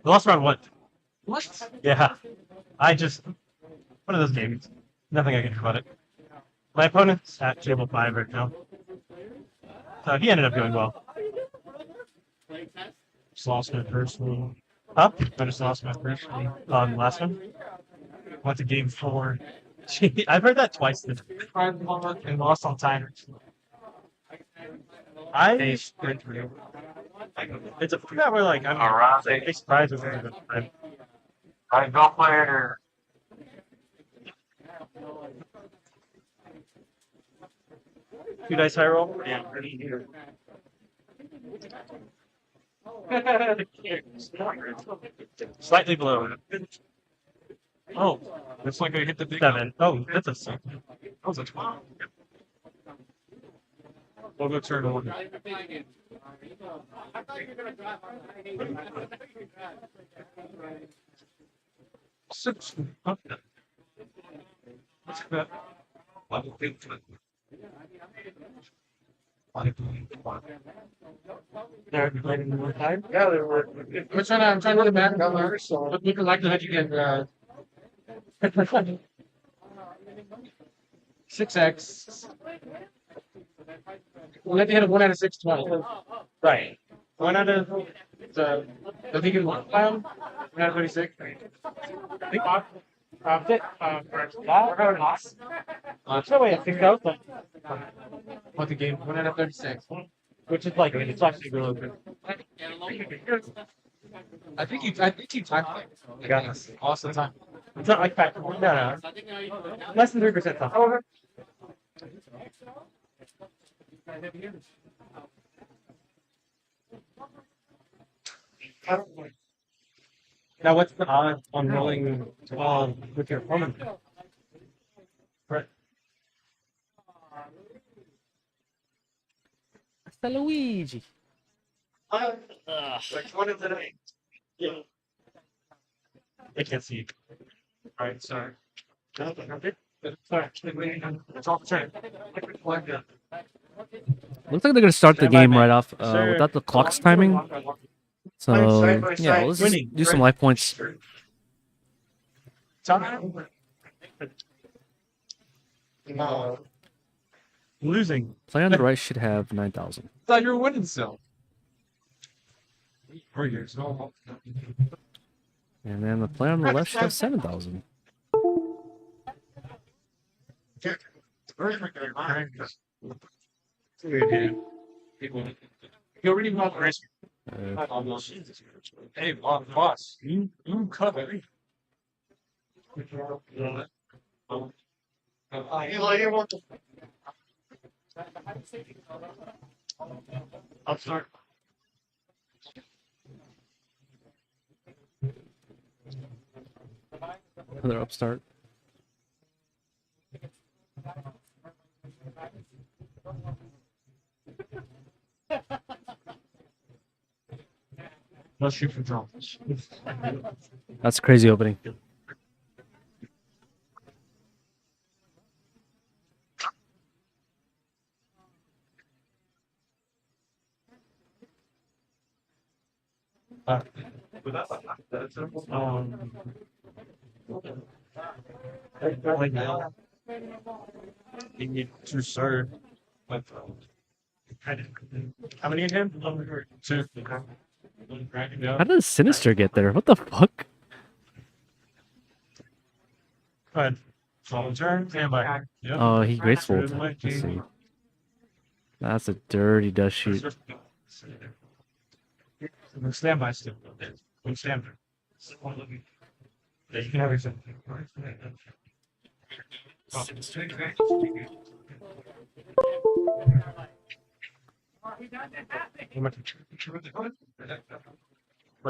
The last round what? What? Yeah. I just one of those games. Nothing I can do about it. My opponent's at table 5 right now. So he ended up doing well. Just lost my first one. Huh? I just lost my first one on the last one. Went to game 4. Gee, I've heard that twice. And lost on timers. It's a format where like I'm Alright. big surprise with it. I go player. Two dice high roll. Yeah. Slightly below. Oh, looks like I hit the big 7. Oh, that's a 6. That was a 12. We'll go turn 1. Six. Okay. What's that? They're playing in one time? Yeah, they were. I'm trying to get it back down there. So look, you can likelihood you get 6x. We'll have to hit a 1 out of 620. Right. 1 out of the vegan one clown. 1 out of 36. I think that's the way I think out. What the game? 1 out of 36. Which is like it's actually really good. I think you typed like I got this. awesome time. It's not like that. No. Less than 3% time. However. Now, what's the odds on rolling with your opponent? Right. Hasta Luigi. Which one is it? Yeah. I can't see. All right, sorry. Sorry. It's off turn. Looks like they're gonna start the Stand by game me. right off Sir. without the clock's timing. So yeah, let's just do some life points. No. Losing. Player on the right should have 9,000. Thought you were winning still. 4 years. No. And then the player on the left should have 7,000. You already won the race. Hey, boss, you cover. I'll start. Another upstart. Let's shoot for drones. That's a crazy opening. Right now, you need to serve. How many in him? 2. How did Sinister get there? What the fuck? Go ahead. Follow turn, stand by. Yep. Oh, he graceful. Let's see. That's a dirty dust shoot. Stand by still. Stand by. Yeah, you can have your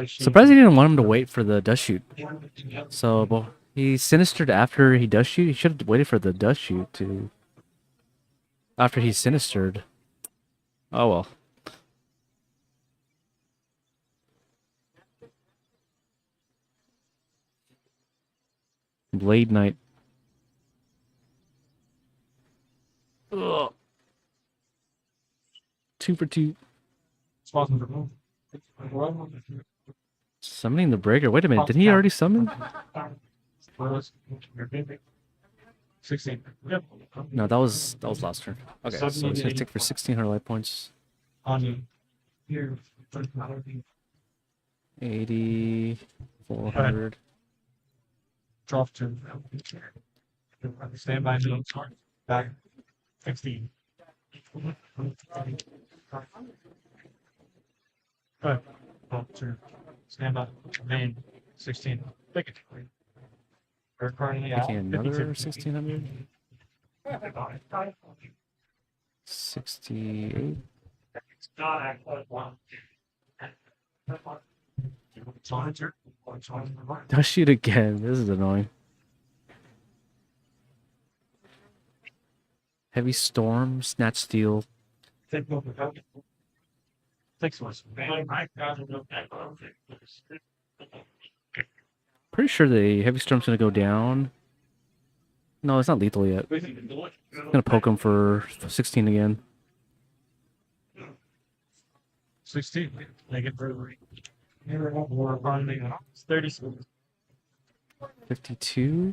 Surprised he didn't want him to wait for the dust shoot. So, well, he sinistered after he dust shoot. He should have waited for the dust shoot to. After he sinistered. Oh well. Blade Knight. Ugh. 2 for 2. Summoning the breaker. Wait a minute. Did he already summon? 16. Yep. No, that was last turn. Okay, so he's gonna take for 1,600 life points. On here. 80, 400. Drop to. Stand by. Back. 16. Good. Drop to. Stand by. Main. 16. Pick it. We're currently out. Taking another 52. 1,600. 68. Dust shoot again. This is annoying. Heavy storm, snatch steel. Pretty sure the heavy storm's gonna go down. No, it's not lethal yet. Gonna poke him for 16 again. 16. Make it for 30. 52.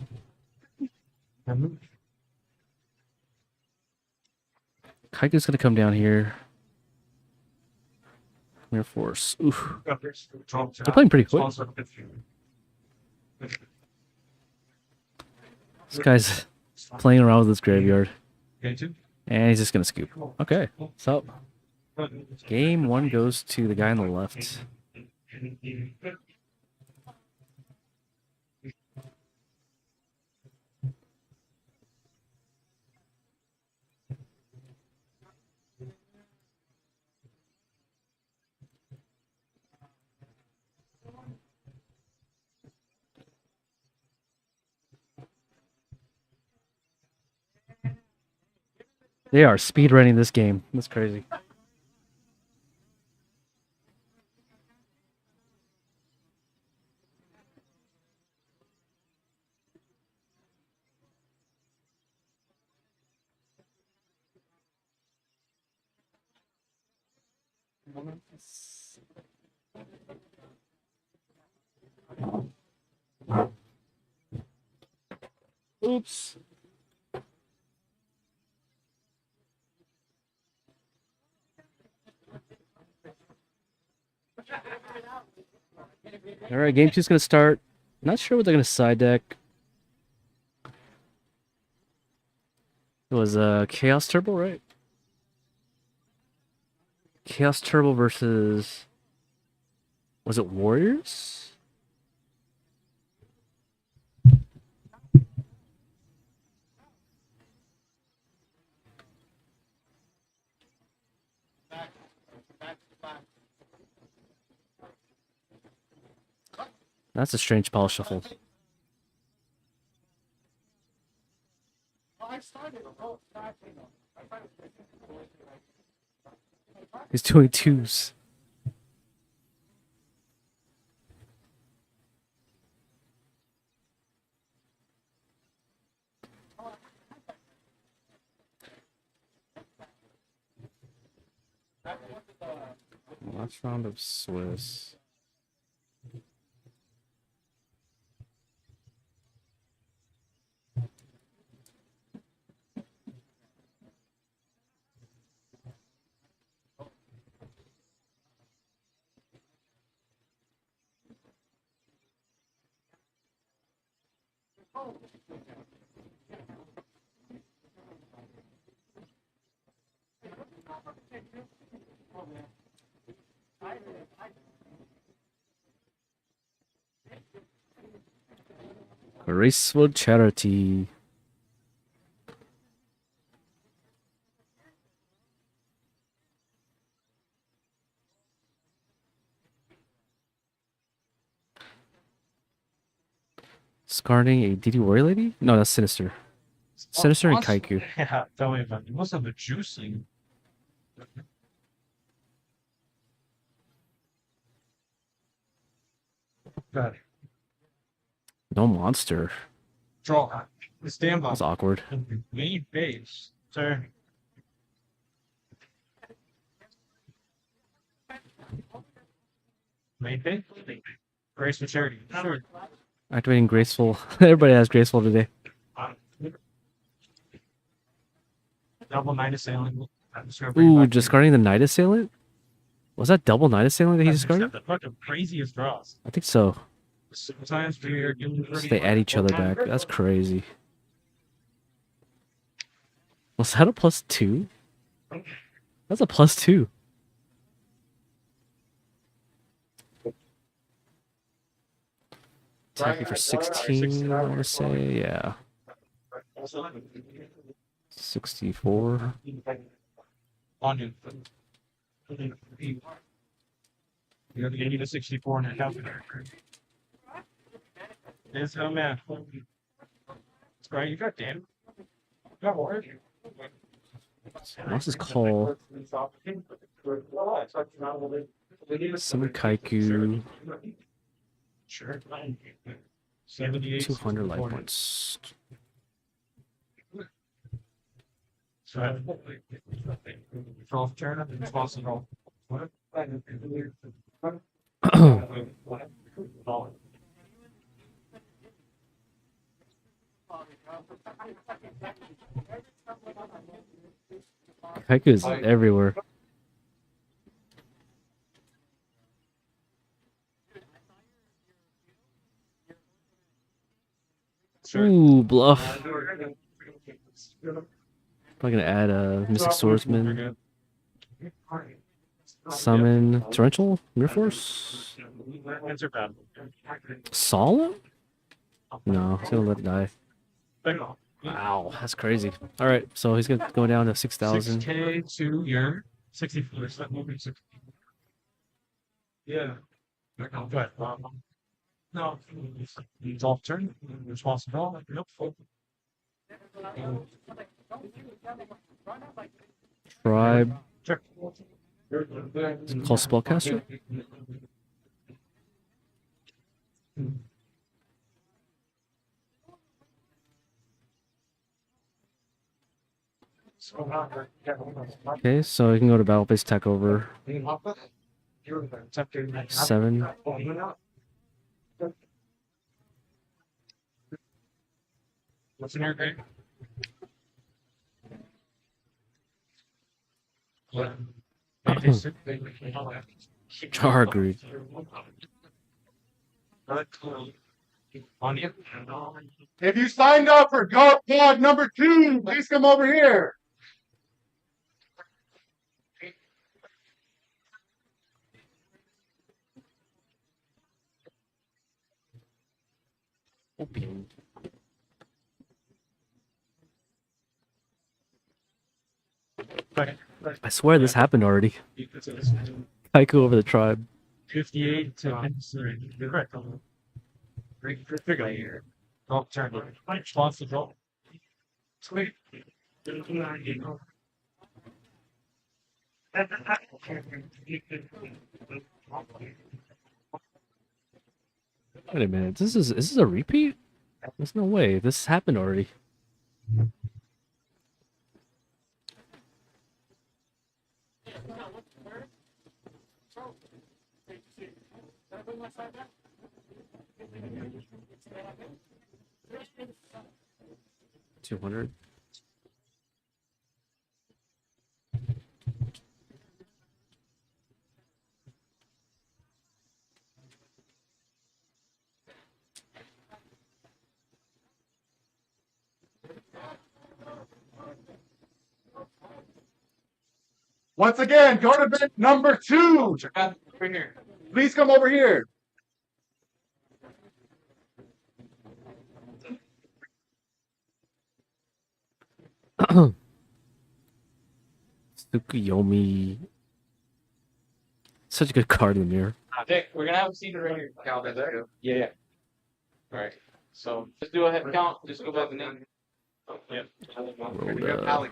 Kaiku's gonna come down here. Mirror Force. Oof. They're playing pretty quick. This guy's playing around with his graveyard. And he's just gonna scoop. Okay. So game 1 goes to the guy on the left. They are speed running this game. That's crazy. Oops. All right, game two's gonna start. Not sure what they're gonna side deck. It was Chaos Turbo, right? Chaos Turbo versus, was it Warriors? That's a strange power shuffle. He's doing twos. Last round of Swiss. Graceful Charity. Discarding a DD Warrior Lady? No, that's Sinister. Sinister and Kaiku. Yeah, tell me about it. You must have a juicing. God. No monster. Draw. Stand by. That's awkward. Main base. Sir. Main base? Grace for charity. Sure. Activating Graceful. Everybody has Graceful today. Double Night Assailant. Ooh, discarding the Night Assailant? Was that double Night Assailant that he discarded? The fucking craziest draws. I think so. Sometimes we're So they add each other back. That's crazy. Was that a +2? That's a +2. Attacking for 16, I want to say. Yeah. 64. On you. You're going to need a 64 and a half. Yes, oh man. Right, you got damn. You got water. What's his call? Summon Kaiku. Sure. 200 life points. So, draw turn and responsible. Kaiku is everywhere. Ooh, bluff. Probably gonna add a Mystic Swordsman. Summon Torrential Mirror Force. Solemn? No, he's gonna let it die. Wow, that's crazy. All right, so he's gonna go down to 6,000. 6K to your 64. Yeah. Go ahead. No, it's all turn. Responsible. Nope. Tribe. Sure. Call Spellcaster. Okay, so you can go to battle base, attack over 7. What's in your grade? What? Char agreed. On you. If you signed up for Goat Pod number 2, please come over here. I swear this happened already. Kaiku over the tribe. 58 to correct. Figure here. Go turn. Response to draw. Sweet. Wait a minute. Is this a repeat? There's no way. This happened already. $200. Once again, go to event number 2. Please come over here. Tsukuyomi. Such a good card in the mirror. Vic, we're gonna have a seat right here. Yeah, yeah. All right. So just do a head count. Just go by the name. Yeah. Rolled,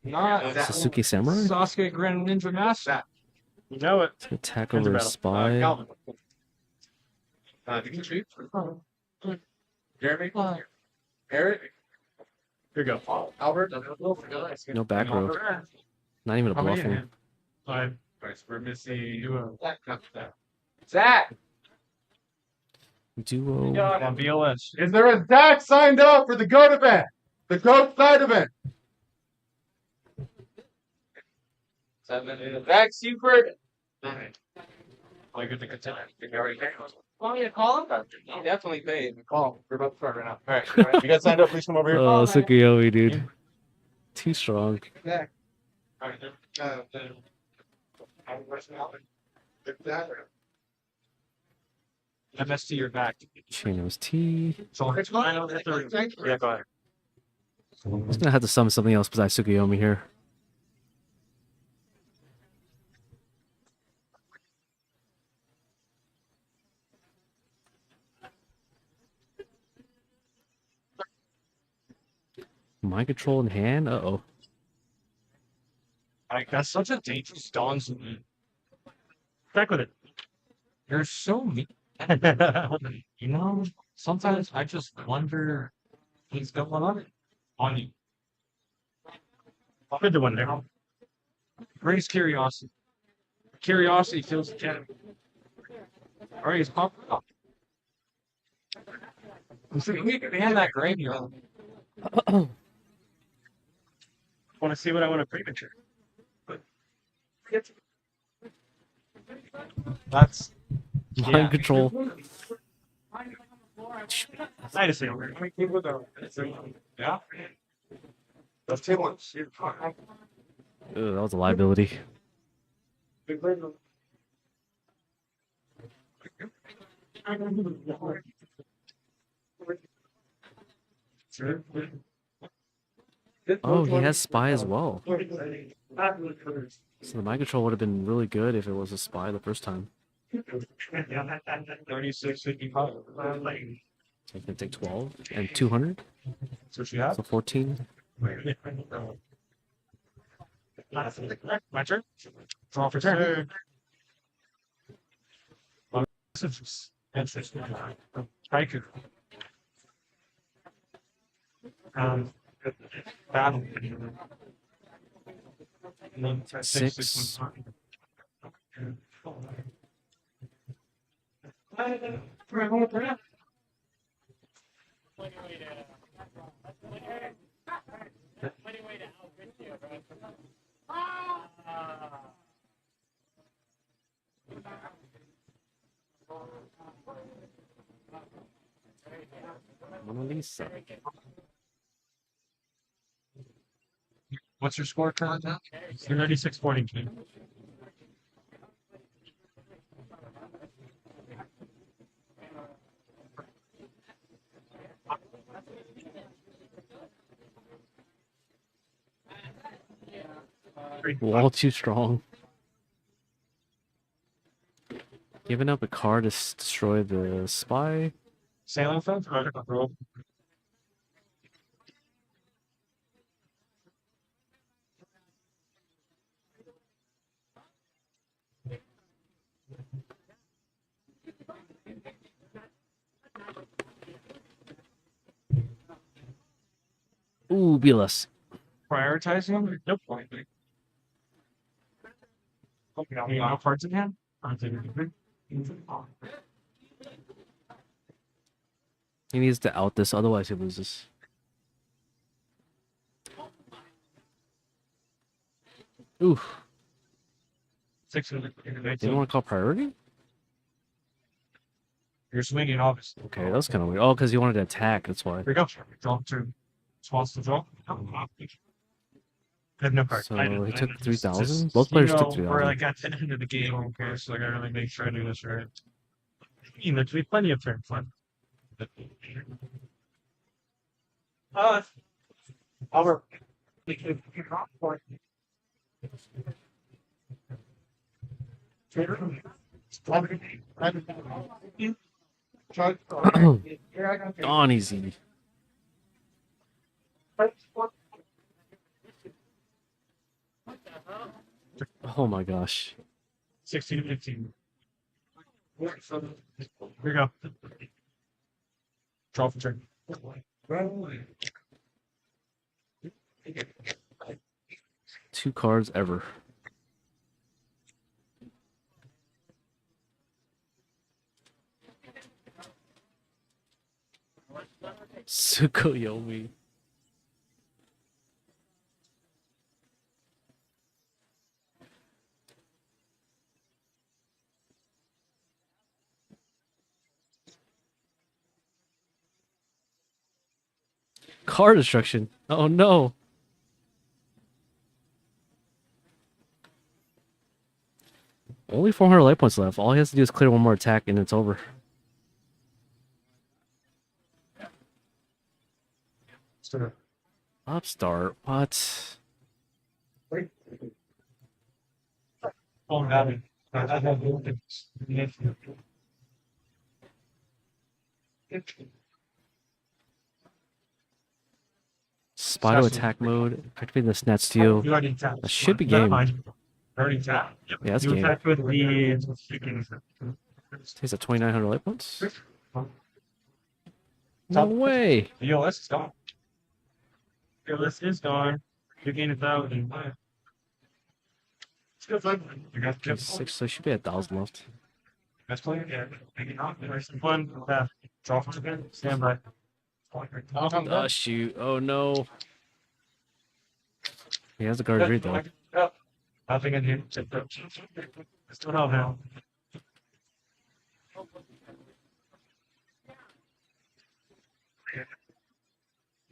Not Sasuke Samurai? Sasuke Grand Ninja Master. You know it. Attack Enter over battle. Spy. Calvin. Dimitri. Jeremy. Eric. Here you go. Albert. No back row. Not even a How many? bluffing. 5. We're missing Zach. Duo. On BLS. Is there a Zach signed up for the GOAT event? The GOAT side event. 7. Zach Seaford. Like good to contend. Want me to call him? He definitely paid. Call. We're about to start right now. All right. You guys signed up? Please come over here. Oh, Tsukuyomi, dude. Too strong. Zach. MST, you're back. Chain T. So it's fine. Yeah, go ahead. I'm just gonna have to summon something else besides Tsukuyomi here. Mind control in hand? Uh-oh. Like, that's such a dangerous dance. Back with it. You're so mean. You know, sometimes I just wonder what's going on you. Good to one there. Brings curiosity. Curiosity fills the cat. All right, he's pumped up. We can hand that graveyard. Want to see what I want to premature? That's Mind control. I just say yeah. Let's take one. Ugh, that was a liability. Oh, he has Spy as well. So the mind control would have been really good if it was a Spy the first time. 36.55. So I can take 12 and 200. So what you have? So 14. My turn. Draw for turn. Haiku. Battle. And then 6. Mona Lisa. What's your score currently? You're 96-42. Wall too strong. Giving up a card to destroy the spy. Sailing fence? Roll. Ooh, be less. Prioritizing? Nope. Okay, no cards in hand? He needs to out this, otherwise he loses. Ooh, Six of didn't want to call priority? You're swinging, obviously. Okay, that was kind of weird. Oh, because he wanted to attack, that's why. Here we go. Draw two. Swans to draw. I have no cards. So I know, he I took know. 3,000? Just, Both players you took know, 3,000. we're like at the end of the game, okay, so I gotta really make sure I do this right. You know, to be plenty of turn fun. Our Gone easy. Oh my gosh. 16 to 15. Here we go. Draw for turn. 2 cards ever. Tsukuyomi. Card destruction. Oh no. Only 400 life points left. All he has to do is clear one more attack and it's over. Upstart. What? Oh, got it. I have Spy to attack mode. Activating the Snatch Steel. You already tapped. That should be Never game. mind. Already tapped. Yep. Yeah, that's You game. attacked with the. Takes a 2,900 life points. No way. The OS is gone. The OS is gone. You gain 1,000. It's good fun. You got to 6, so it should be 1,000 left. best player. Yeah. Nice and fun. Draw for again. Stand by. Oh shoot. Oh no. He has a guard read though. Nothing in here. Still not now.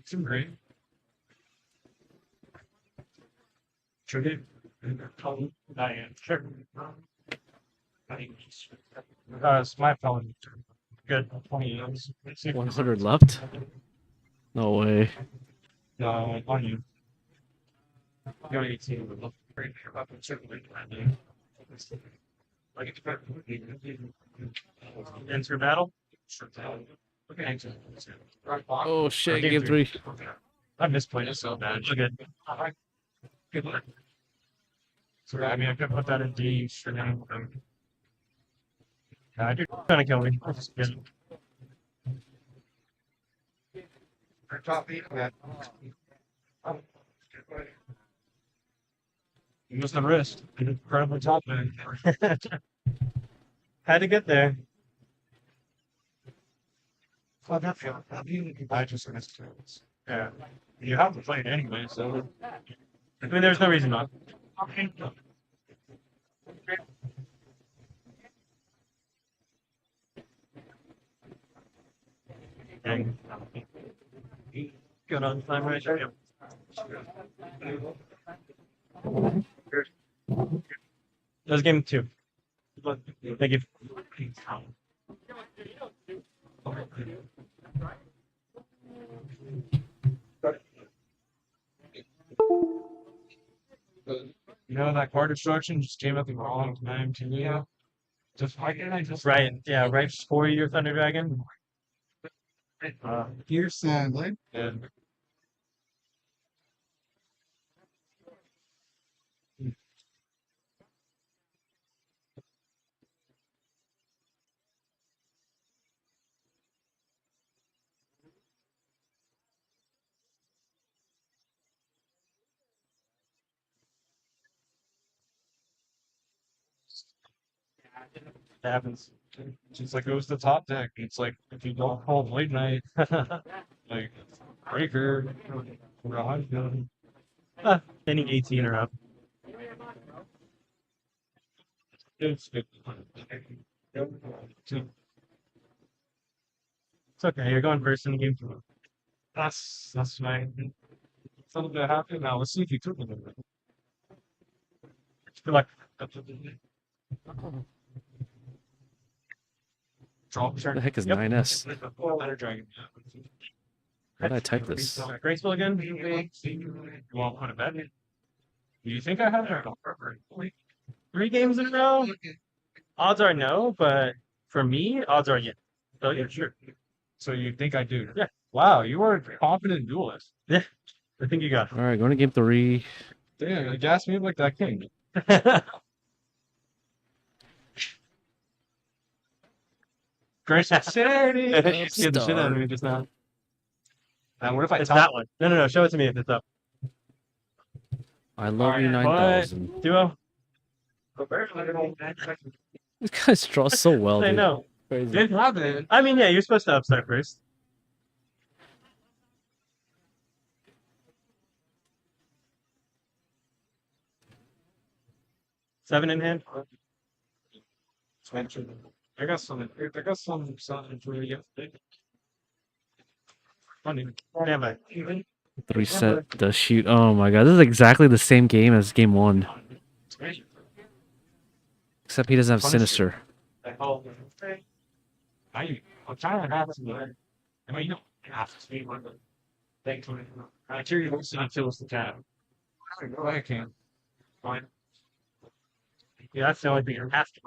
It's great. Sure did. Diane. Sure. It's my phone. Good. 20 years. 100 left? No way. No, on you. You're 18. We'll look great. Certainly. Like it's enter battle. Oh shit, Game game three. I misplayed it so bad. Okay. Good luck. So I mean, I could put that in D for now. Yeah, you're trying to kill me. Yeah. You missed the wrist. Incredibly top man. Had to get there. I just missed it. Yeah. You have to play it anyway, so. I mean, there's no reason not. Dang. Good on time right there. That was game 2. Thank you. You know, that card destruction just came at the wrong time to me. Just why didn't I just right? Yeah, right before your Thunder Dragon. Here's sadly. Yeah. That happens. It's like it was the top deck. It's like if you don't call late night, like breaker, inning 18 or up. It's good. It's okay. You're going first in the game. That's fine. Something that happened. Now let's see if you took it. Good luck. Draw What the heck is Yep. 9S? Thunder Dragon. How did I type this? Graceful again? You want to put a bet? Do you think I have it? 3 games in a row? Odds are no, but for me, odds are yes. So yeah, sure. So you think I do? Yeah. Wow, you are a confident duelist. Yeah. I think you got it. All right, going to game 3. Damn, you gassed me up like that king. Gracious City! You scared the shit out of me just now. And what if I that one? No. Show it to me if it's up. I love you What? 9000. Duo? This guys draw so well, I dude. know. Crazy. Didn't happen. I mean, yeah, you're supposed to upstart first. Seven in hand. I got something for you. Funny. Damn it. 3 set the shoot. Oh my god, this is exactly the same game as game 1. Except he doesn't have Sinister. I'm trying to have some. I mean, you don't have to be one, but thanks for it. I hear you listen until it's the time. I can. Fine. Yeah, that's the only thing you have to.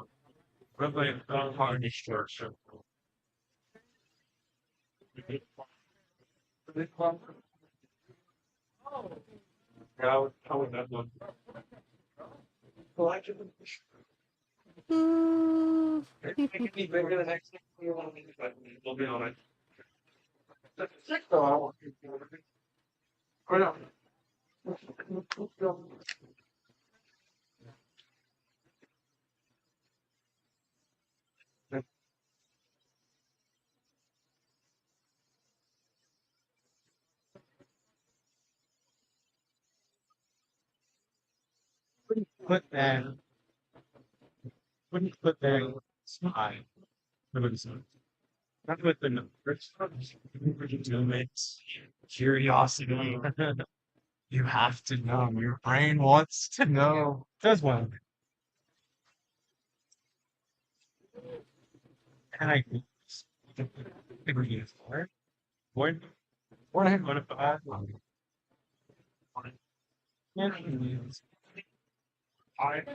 Probably hard this short, so. Yeah, I would have one. Well, I can. It could be bigger the next thing you want to do, but we'll be on it. That's sick though, I want to do it. Or no. Put that. Wouldn't put that high. Not with the numbers. It's curiosity. You have to know. Your brain wants to know. Does one. And I think we're going to 4. 4. 4 and a half, 1 and 5. Yeah. 5.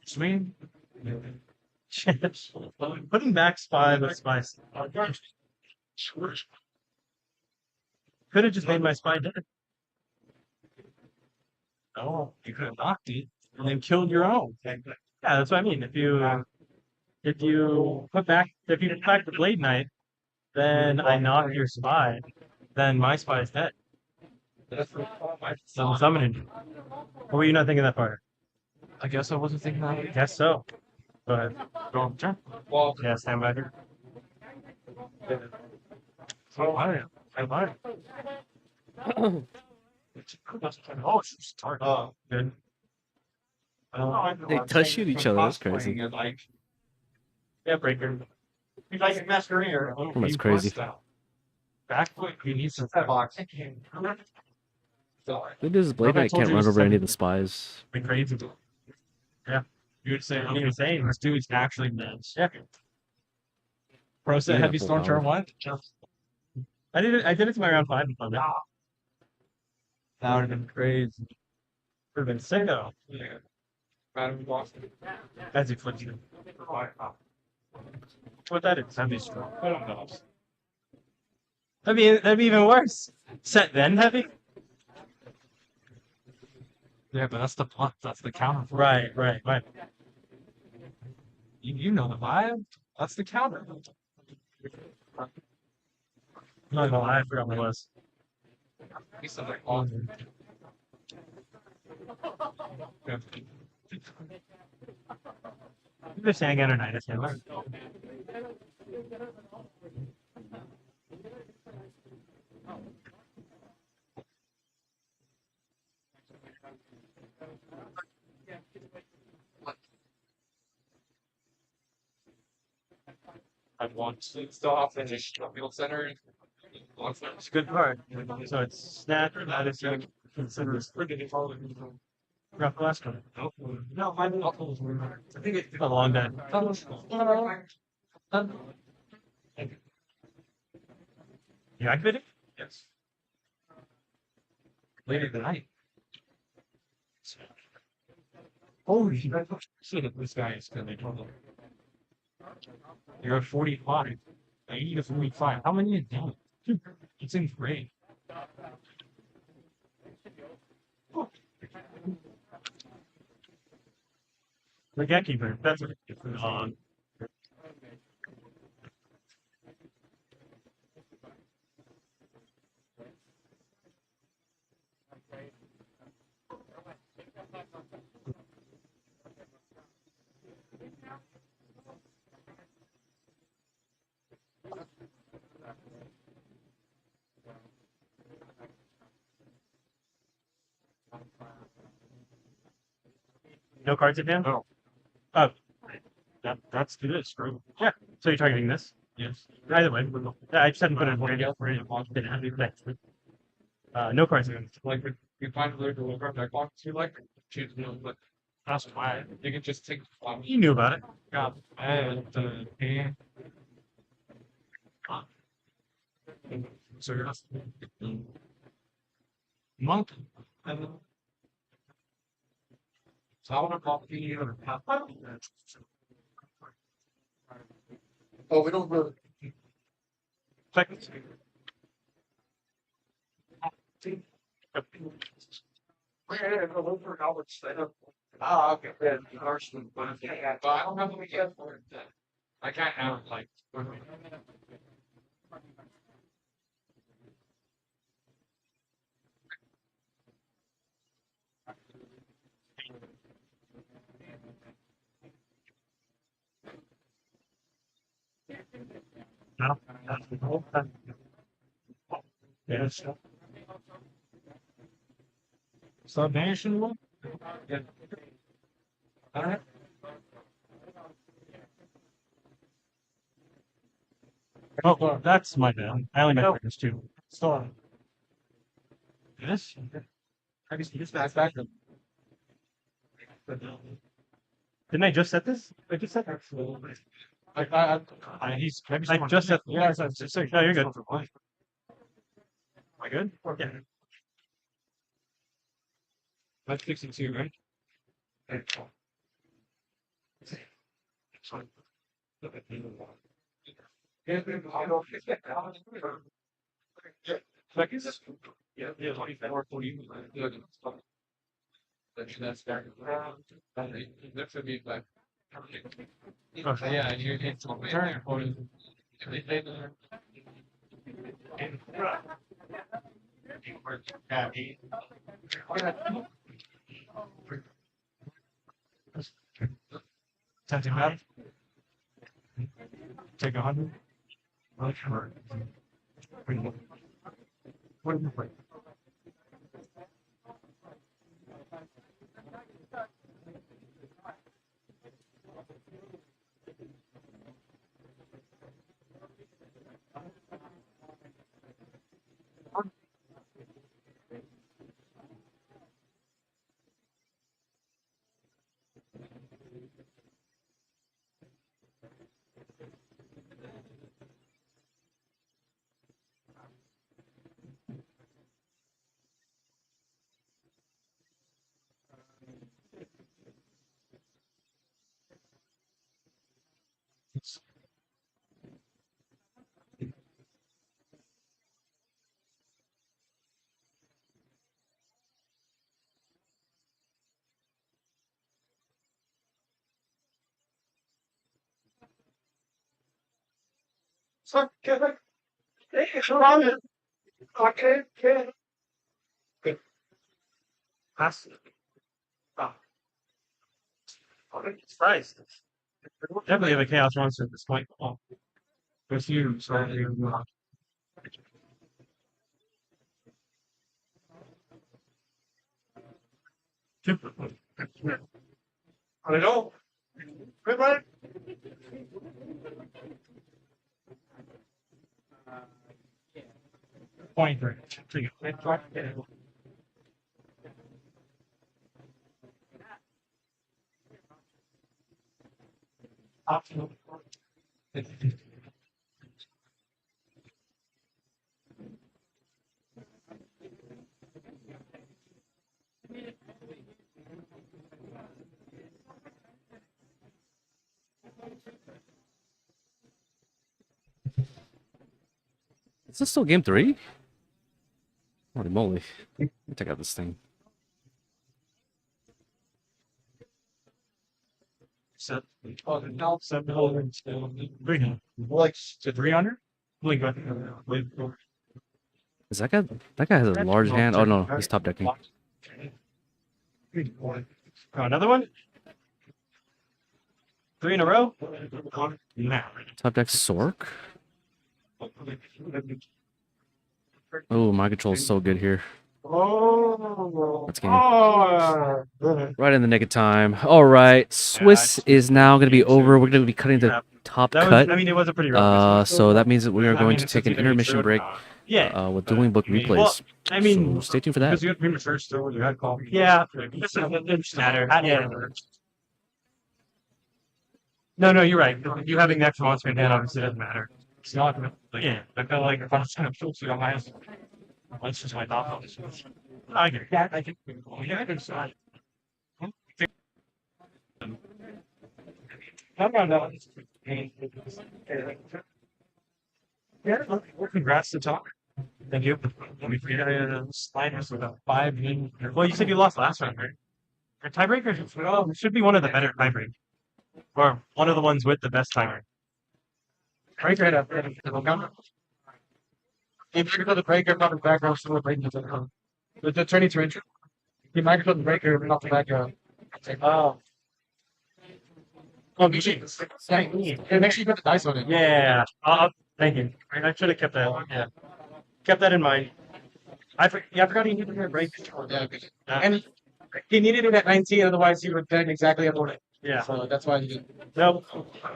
Swing. Putting back spy was spicy. Could have just made my spy dead. Oh, you could have knocked it. And then killed your own. Yeah, that's what I mean. If you put back the Blade Knight, then I knock your spy. Then my spy is dead. So I'm summoning. What were you not thinking that far? I guess I wasn't thinking that. Guess so. Go ahead. Go on, turn. Yeah, stand by here. So I might. Oh, she's start. Good. They touch each other. That's crazy. Yeah, breaker. You like a masquerader? That's crazy. Back foot, you need some box. Who does Blade Knight can't run over any of the spies? Be crazy. Yeah. You would say, What are you saying? this dude's actually nuts. Yeah. Pro set Yeah, heavy full storm power. turn one. I did it to my round 5 before that. That would have been crazy. Would have been sicko. Yeah. Madam Boston. As he flips you. What that is? Heavy storm. I don't know. That'd be even worse. Set then heavy? Yeah, but that's the plus. That's the counter. Right. You know the vibe. That's the counter. I'm not gonna lie, I forgot what it was. He said like all. I'm just saying Ananias Hitler. I want to still finish field center. It's a good card. So it's snap, that is your consider rough last one. No, I think it's A long day. You activated? Yes. Later tonight. Holy shit, I see that this guy is gonna be trouble. You're at 45. I need a 45. How many are down? It seems great. The gatekeeper. That's what it's on. No cards in hand? No. Oh. That's good. Screw. Yeah. So you're targeting this? Yes. Either way. I just hadn't put it in hand. No cards in hand. Like, if you find a little card that box you like, choose one, but that's why you can just take one. You knew about it. Yeah. And so you're not monk and so I want to call the oh, we don't really. Seconds. Ah, okay. Yeah, Arsenal, but I don't have any yet for it. I can't have like. No. That's the whole thing. Yes. So vanishing one? Yeah. Alright. Oh, well, that's my bad. I only got this too. Storm. This? Have you seen this back? Didn't I just set this? I just set that. He's. I just set. Yeah, No, you're good. Am I good? Yeah. That's 62, right? Tempting that. Take 100. Pass. Surprised. Definitely have a chaos monster at this point. Oh, it's you, so I know. Everybody. 23. Take it. Optional. Is this still game 3? Holy moly. Let me check out this thing. Set. Oh, now 700. 300. Like to 300? Wait, go ahead. Wait. Is that guy has a large hand? Oh no, he's top decking. Oh, another one? 3 in a row? Nah. Top deck Sork? Oh, my control is so good here. Oh, Let's game. Right in the nick of time. All right, Swiss is now going to be over. We're going to be cutting the top that cut. was, I mean, it was a pretty rough. So that means that we are I going mean, to it's take an either intermission true or break Yeah. with Dueling Book replays. Well, I mean, So stay tuned for that. because you got premature still, you had call. Yeah. It doesn't matter. Yeah. No, you're right. You having the extra monster in hand obviously doesn't matter. It's not. Yeah. I feel like if I'm just going to filter on my ass, that's just my thought on this. I get it. Yeah, I think. Yeah, it's not. No. Yeah, well, congrats to talk. Thank you. We sliders with a 5 in. Well, you said you lost last round, right? Your tiebreaker well, it should be one of the better tiebreakers. Or one of the ones with the best tiebreaker. Breaker it up. If you go the breaker, not the background, still breaking the turning to intro. You might go the breaker, not the background. Oh. Oh, BG. Yeah, make sure you put the dice on it. Yeah. Thank you. I should have kept that. Yeah. Kept that in mind. I forgot he needed a break. Yeah. And he needed it at 19, otherwise he would have exactly at 40. Yeah. So that's why he did. Nope.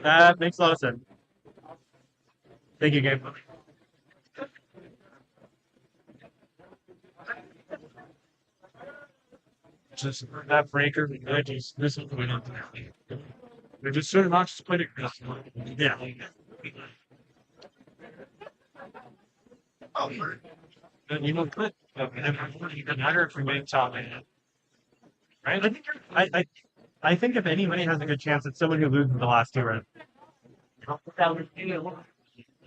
That makes a lot of sense. Thank you, Gabe. Just that breaker, I just this is going on. They're just sort of not just played it. Yeah. Oh, then you know, clip. It doesn't matter if we make top man. Right? I think I think if anybody has a good chance, it's someone who loses the last two rounds.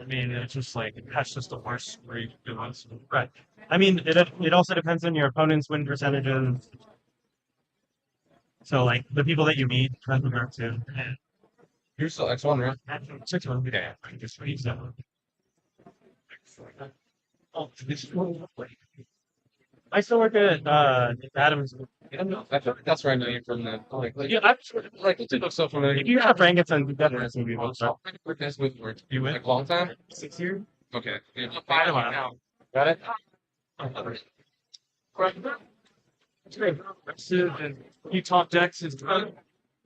I mean, it's just like that's just the worst streak it was. Right. I mean, it also depends on your opponent's win percentages. So like the people that you meet, that's what too. You're still X1, right? 6-1. Yeah, I just read that. Oh, this I still work at Adams. yeah, no, that's where I know you from. Then, yeah, I'm sure, like it looks so familiar. If you have Rankets and definitely some people. So With this with you win like long time. 6 years. Okay, yeah. I don't know. Got it. It's great. And you top decks is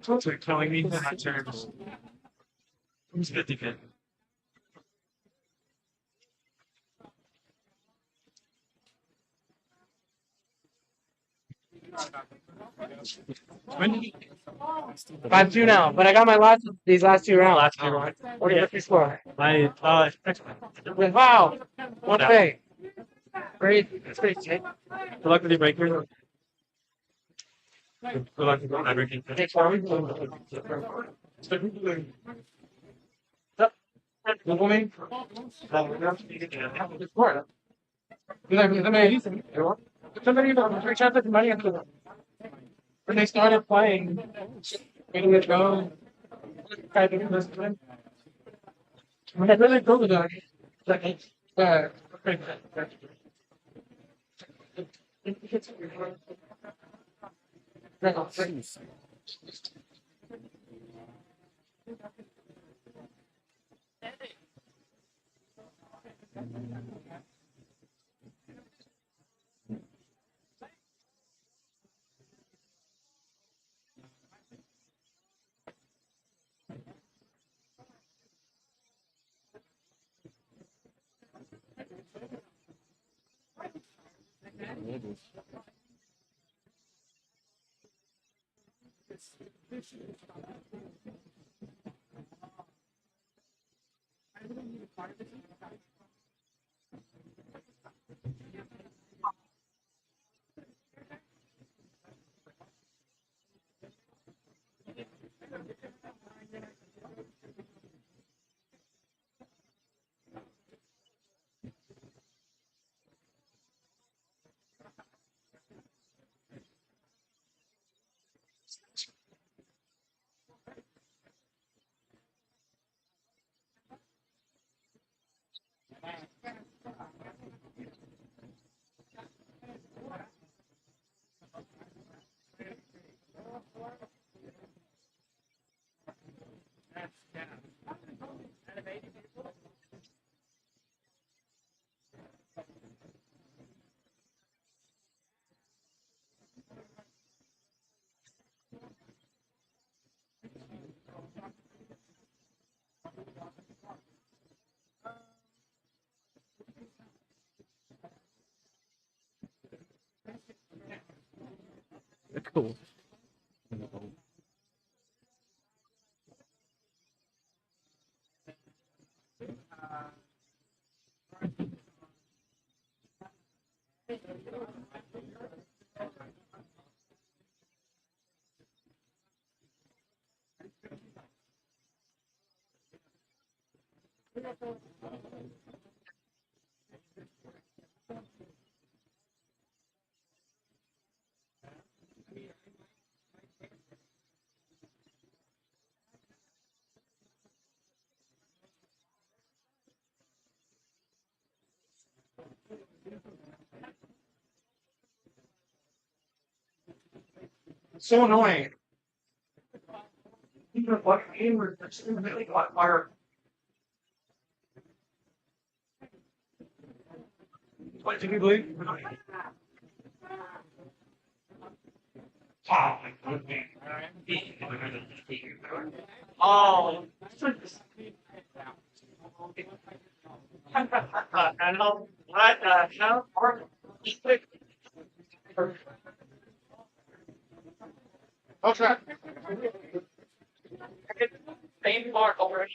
totally killing me in that terms. Who's 50-50? When did you 5-2 now, but I got my these last two rounds. last year, right? What do you think score? I Wow, one Yeah. thing. Great, it's great. good luck with your breakers. Good luck with everything. Thanks for me. When they started playing, getting it going, I think this time. When I really go to that, like, Cool. so annoying. Even what game or really got fire. What did you believe? Oh, and how what how okay. Same part already.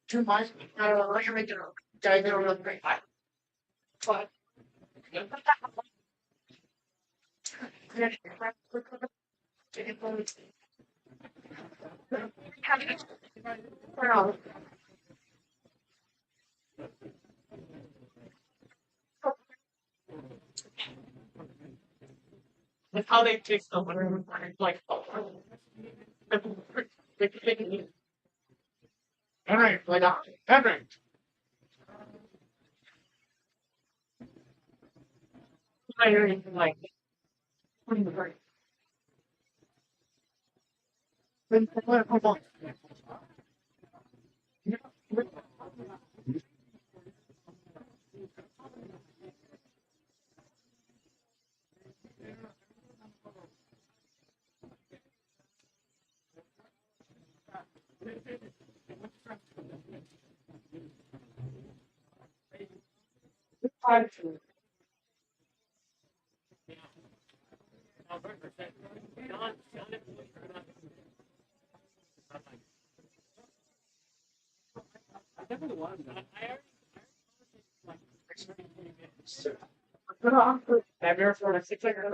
Too much. Let me make it. Gotta get a real quick. That's how they take someone like Henry, like Henry. Like never for a 600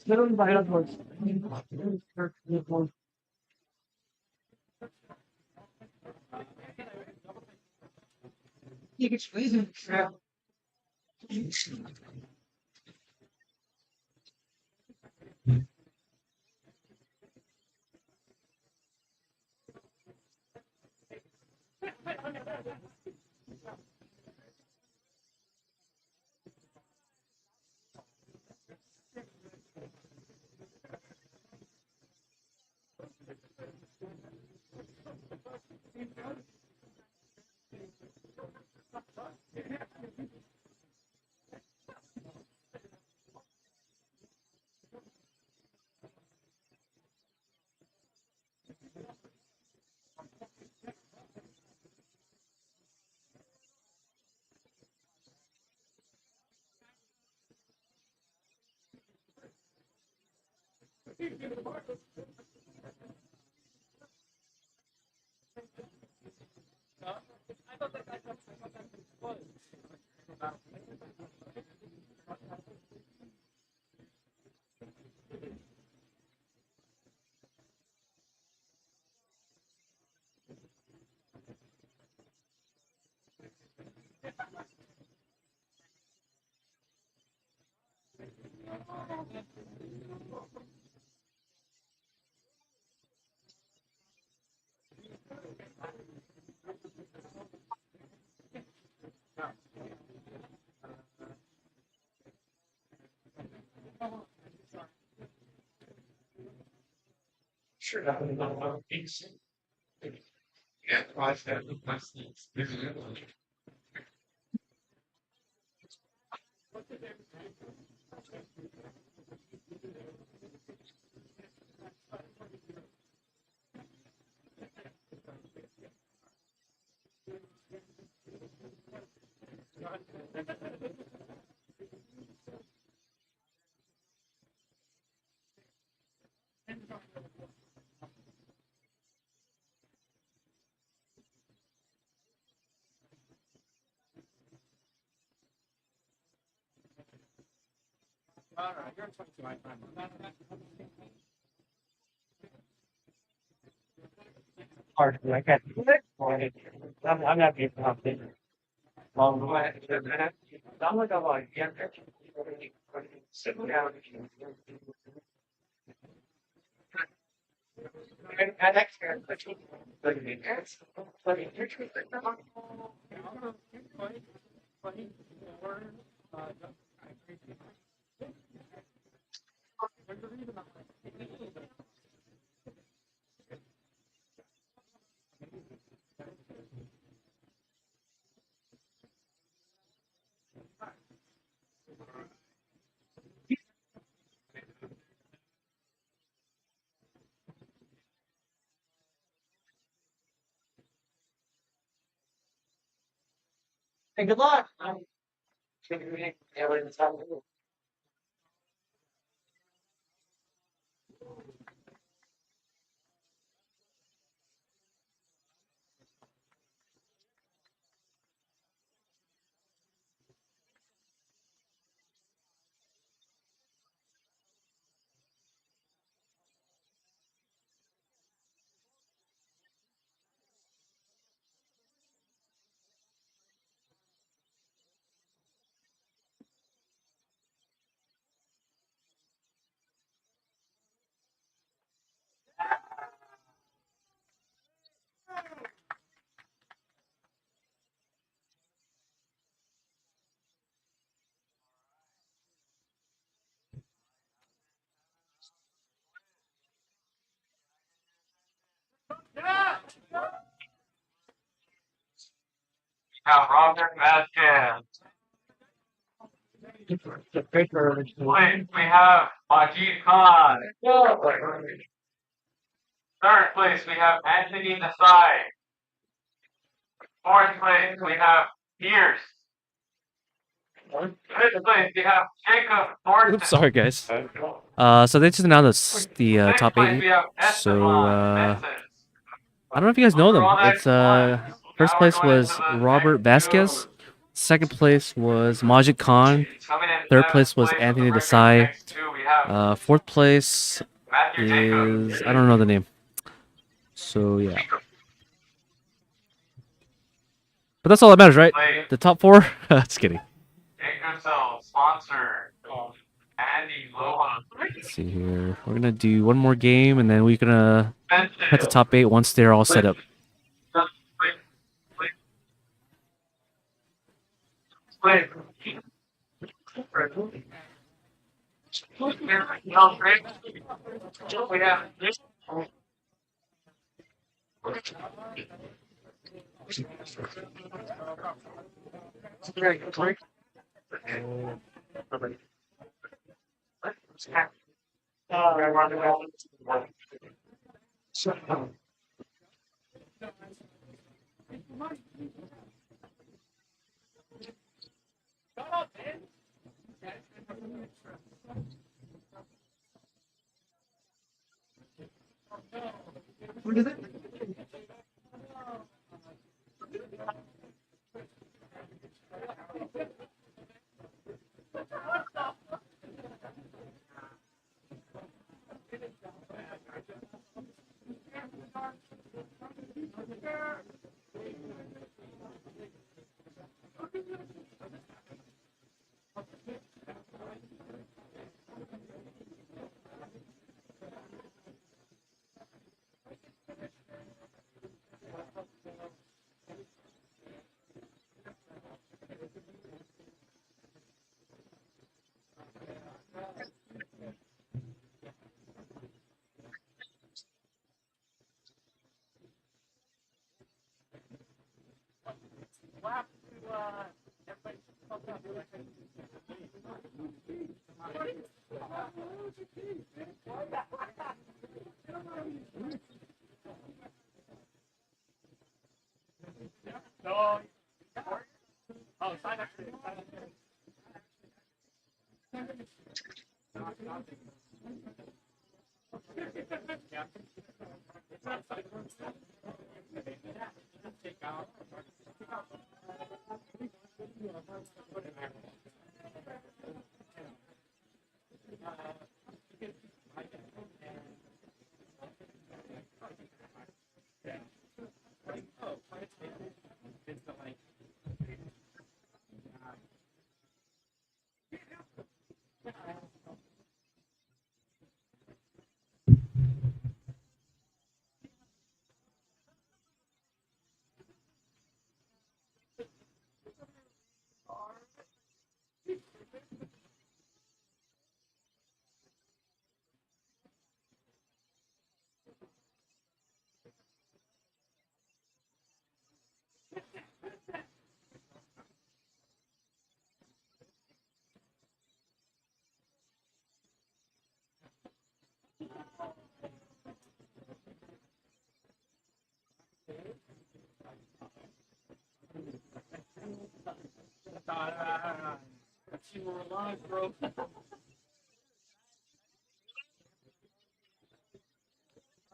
Meron ba ilang words? It's freezing. Sure, that would not have peace. Yeah, I said my sleeps. Hard to like that. I'm not being confident. Long way. I'm like, I'm like, yeah, sit down. And next year, and good luck. Now, Robert Vasquez. The paper. Wait, we have Majid Khan. Third place, we have Anthony Desai. Fourth place, we have Pierce. Fifth place, we have Jacob Thornton. Oops, sorry guys. So they just announced the top Sixth place, 8. we have So Esteban Meneses. I don't know if you guys know them. Overall, It's first now place we're going was to the Robert next Vasquez. two. Second place was Majid Khan. Coming in Third seventh place was place with Anthony the record, Desai. next two, we Fourth place is I don't know the name. So yeah. But that's all that matters, right? The top four? Just kidding. Sponsor. Andy Lohan. Let's see here. We're gonna do one more game and then we're gonna head to top 8 once they're all set up.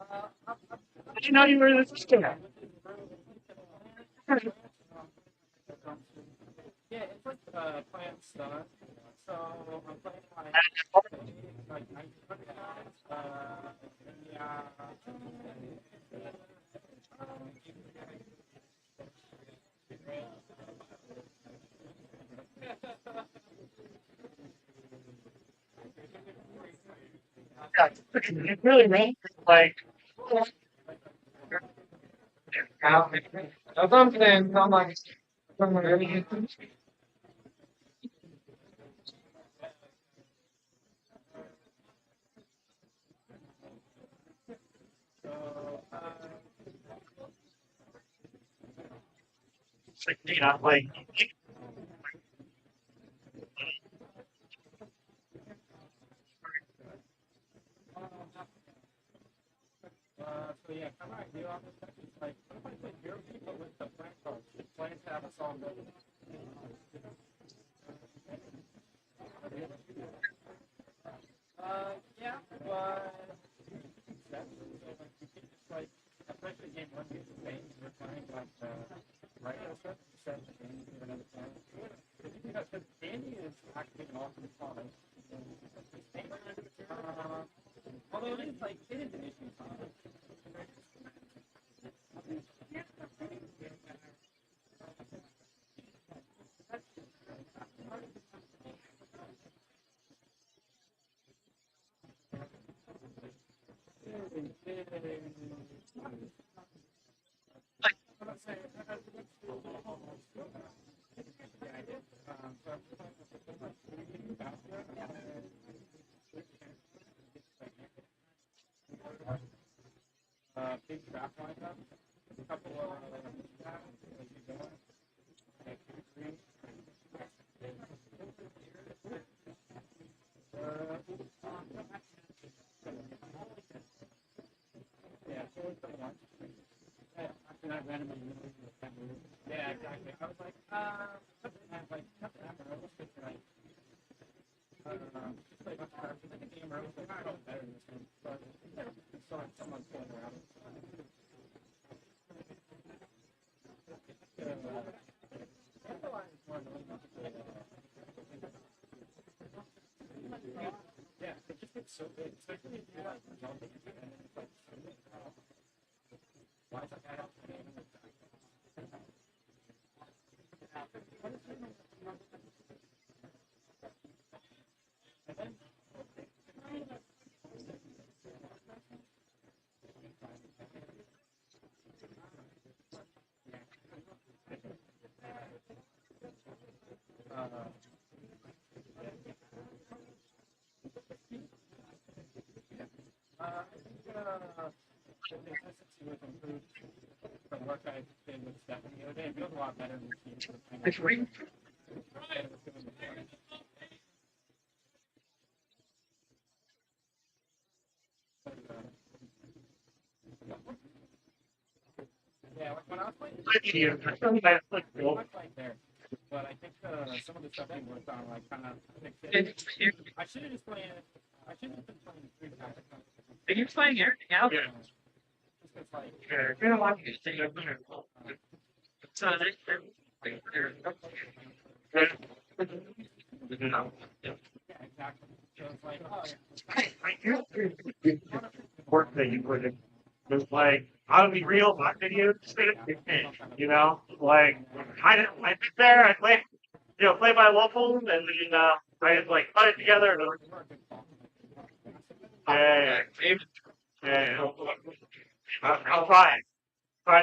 I didn't know you were this guy. Yeah, it's really mean. Like, something, I'm like, like, Are you playing everything out? Yeah. You're gonna like it. So Work that you put in. It's like, I'll be real, my videos, you know, like, I sit there, I play, play by local, and then, I just, like, put it together, and yeah. I'll try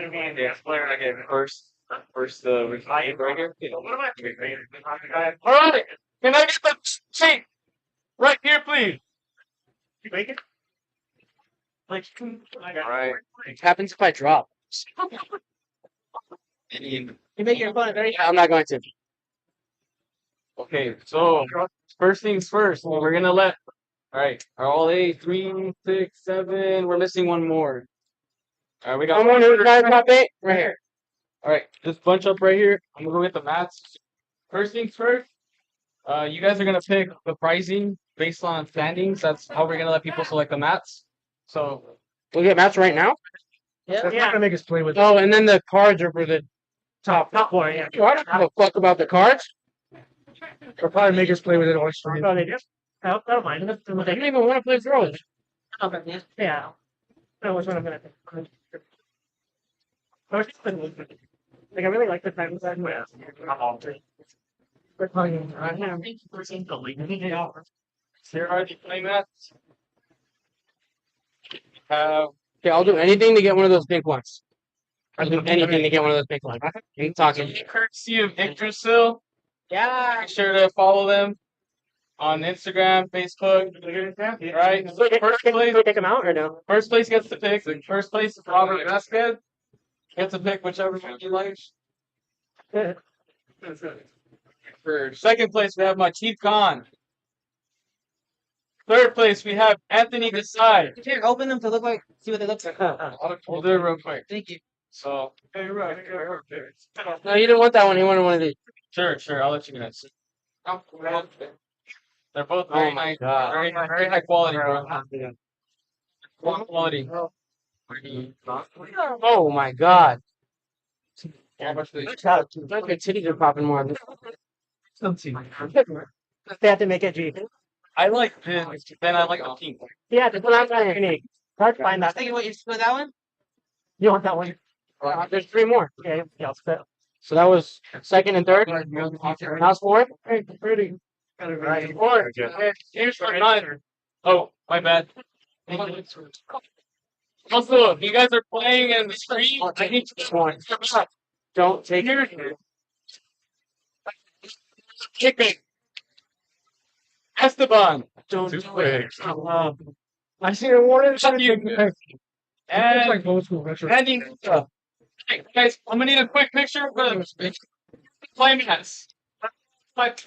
to be a dance player, I get first, right here. What am I doing? All right, can I get the seat right here, please? You make it? Like, Alright. What happens if I drop? You make your opponent very. I'm not going to. Okay, so first things first, we're gonna let. Alright, all 8, 3, 6, 7. We're missing one more. Alright, we got one more. Top 8 right here. Alright, just bunch up right here. I'm gonna go get the mats. First things first. You guys are gonna pick the pricing based on standings. That's how we're gonna let people select the mats. So we'll get mats right now. That's not gonna make us play with. Oh, and then the cards are for the top one. Yeah. I don't give a fuck about the cards. They'll probably make us play with it on stream. Oh, they do? I don't mind. They don't even want to play throws. Yeah. That was what I'm gonna think. Like, I really like the time that I'm all three. We're playing right now. Here are the play mats. Okay, I'll do anything to get one of those big ones. I'll do anything to get one of those big ones. Ain't talking. Courtesy of Yggdrasil. Yeah. Make sure to follow them on Instagram, Facebook. Right. First place. Take them out or no? First place gets to pick. First place, Robert Vasquez. Gets to pick whichever one you like. For second place, we have my Chief Khan. Third place, we have Anthony Desai. Here, open them to look like, see what they look like. We'll do it real quick. Thank you. So, no, you didn't want that one. You wanted one of these. Sure. I'll let you guys. They're both very nice. Very high quality, bro. Quality. Oh my god. Your titties are popping more. They have to make it G. I like this. Then I like the pink. Yeah, that's what I'm trying to unique. Hard to find I that. think what you split that one? You want that one? There's three more. Yeah, yeah, I'll split. So that was second and third. How's fourth? Pretty. Right, fourth. Here's for nine. Oh, my bad. Also, if you guys are playing in the street, I need to Don't take it. kick me. Esteban. Don't Two do it. picks. I see a warning. And Andy. Hey, guys, I'm gonna need a quick picture of the play mats. What's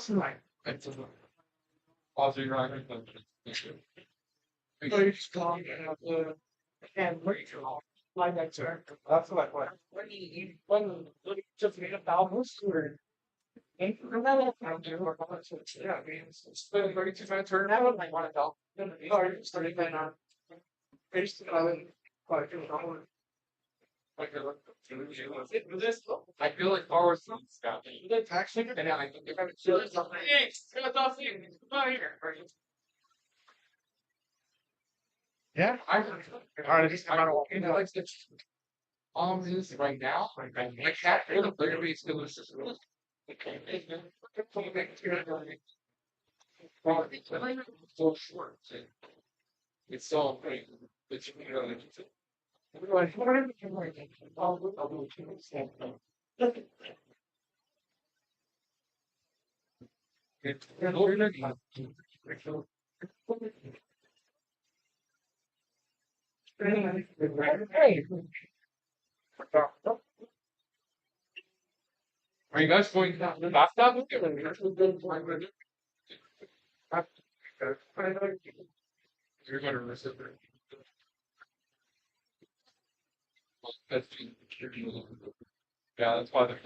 the night? And where you go? Like that, sir. That's what I want. When just made a thousand scooter. And remember, I'm doing work on it. So yeah, I mean, it's been a 32-minute turnaround. I want to help. Or starting playing on. Based on quite a few dollars. I feel like forward Scott. The tax ticket, and I think if I chill something. Hey, come here. Yeah, All right, just I'm gonna walk in. Like this right now. My cat is literally still a system. So short. It's so great. But you know, are you guys going to the bathtub? You're going to miss it. Yeah, that's why they're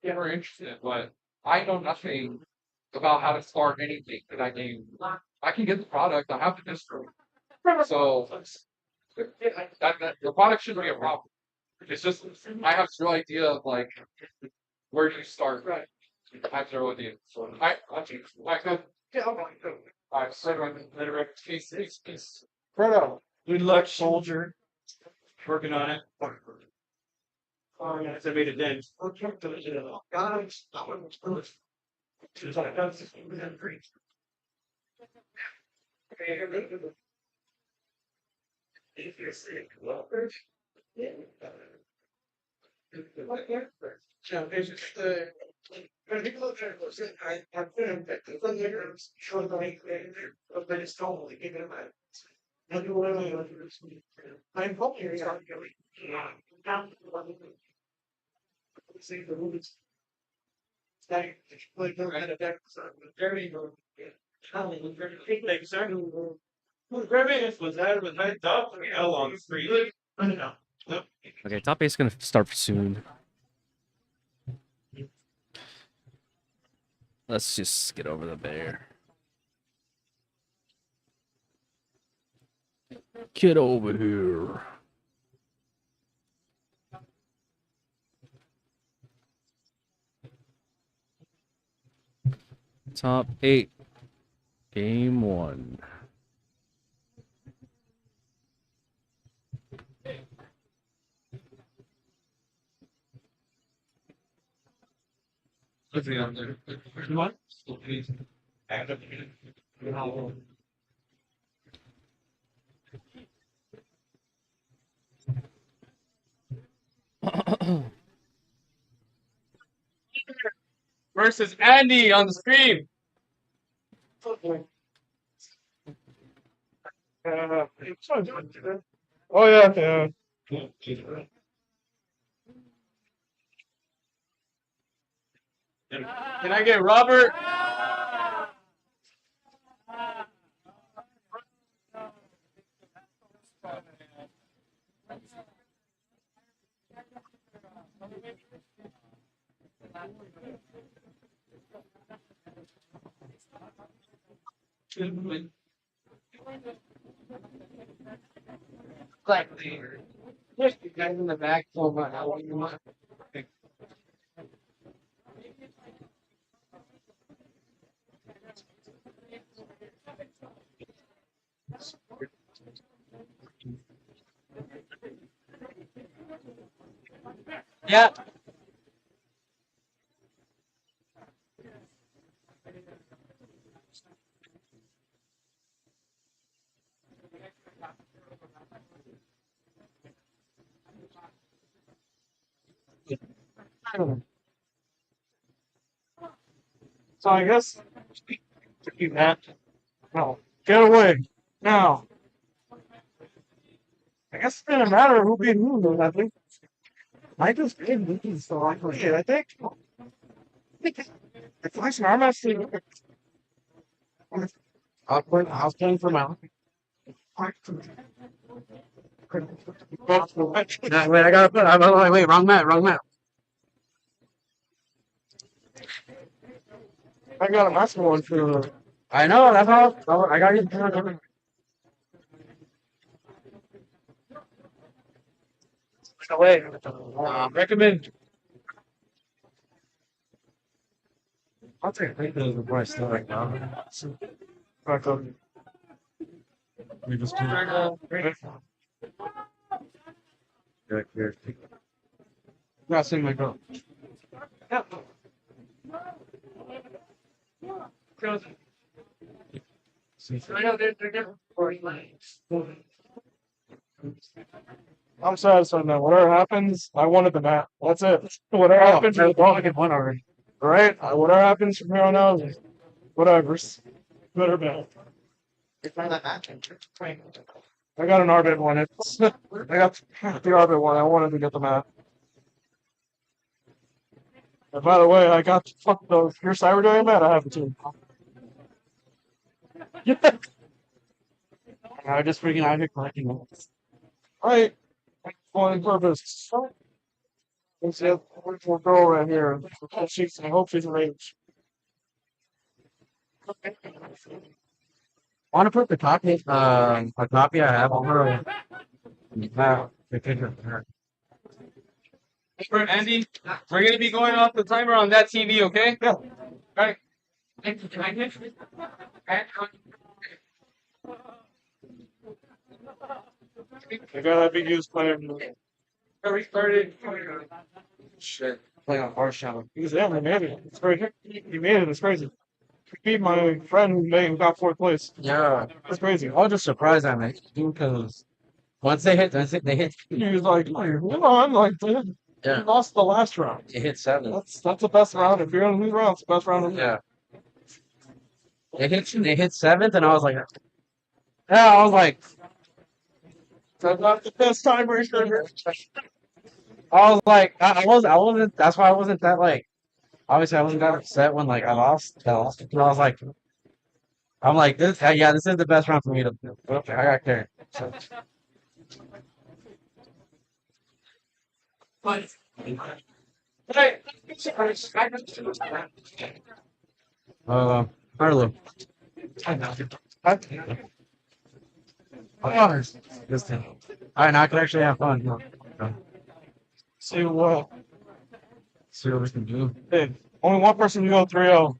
never interested, but I know nothing about how to start anything that I can. I can get the product, I have the distro. So the product shouldn't be a problem. It's just I have zero idea of like where do you start. I have zero idea. So I could I said literally peace. Frodo, good luck, soldier. Working on it. Oh, yeah, it's a made a dent. Guys, that one was good. She's like, that's just great. If you're sick, well, yeah. So it's just when people look at it, I've been infected. Some niggas show the link there, but it's totally giving them a. And you really like this. I'm hoping you're not going down to the one. See the movies. Like, like, they're at a deck, so very good. Exactly. Grimace was that with head up L on the street. No. Okay, top eight's gonna start soon. Let's just get over the bear. Get over here. Top 8. Game 1. What? Please. Add up. Versus Andy on the screen. Oh yeah, yeah. Can I get Robert? Like there's the guys in the back. Oh my! Yeah. So I guess keep that. No, get away now. I guess it didn't matter who beat who, though. I just did these, so I think. The Flash and Arm I was playing for my. Nah, wait, I gotta put. Wait, wrong map, wrong map. I got a master one for. I know, that's all. I got you. Away. Recommend. I'll take the price still right now. Back up. We just do not seeing my girl. Yeah. I'm satisfied now. Whatever happens, I wanted the map. That's it. Whatever happens, I get one already. All right. Whatever happens from here on out, whatever's good or bad. I got an Arbit one. I got the Arbit one. I wanted to get the map. And by the way, I got those. Your Cyber Doing map. I have it too. I just freaking I collecting them. Right. On purpose. Let's see. We'll go right here. I hope she's arranged. I want to put the copy, a copy I have on her. The picture of her. Andy, we're gonna be going off the timer on that TV, okay? Yeah. All right. I got that big news player. We started. Shit. Playing on Horse Channel. He's yeah, man, made it. It's crazy. He made it. It's crazy. He beat my friend who got fourth place. Yeah. That's crazy. I was just surprised at me because once they hit. He was like, come on, like, dude. Yeah. You lost the last round. It hit 7. That's the best round. If you're gonna lose round, it's the best round. Yeah. They hit 7th, and I was like, yeah, I was like, That's not the best timer ever. I wasn't. That's why I wasn't that like. Obviously, I wasn't that upset when like I lost. And I was like, I'm like this. Yeah, this is the best round for me to. Okay, I got carried. So. Harlow. This thing. All right, now I can actually have fun. See what? See what we can do. Hey, only one person can go 3-0.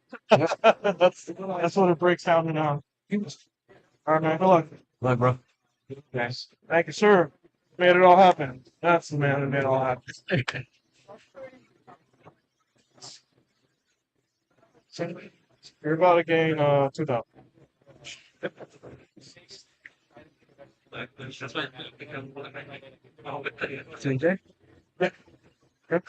That's what it breaks down to now. All right, man. Good luck. Look, bro. Yes. Thank you, sir. Made it all happen. That's the man that made it all happen. You're about to gain 2,000. CJ? Yeah. Good.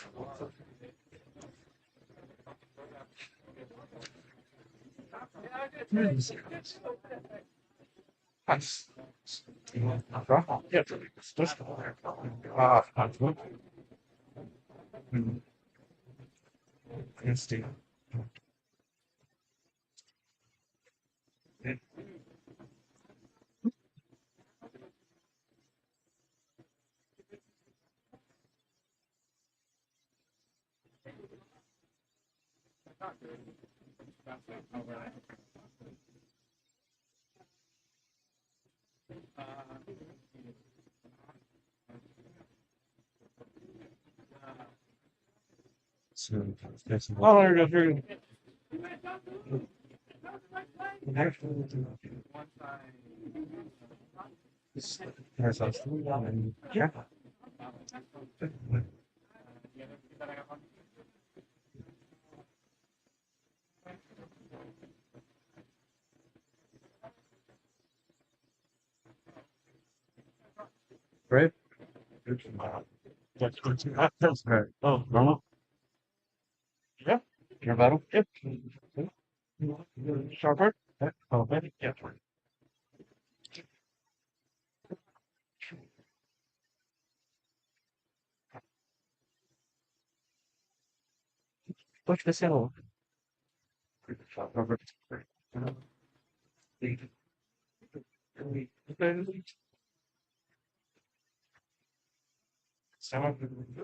Nice. Yeah, just that's good. Yes, Steve. Oh, there you go. Here you Yeah. Right? That's right. Oh, normal? Yeah. Your battle? Yep. Sharper. Oh, maybe. Yeah. Push this in.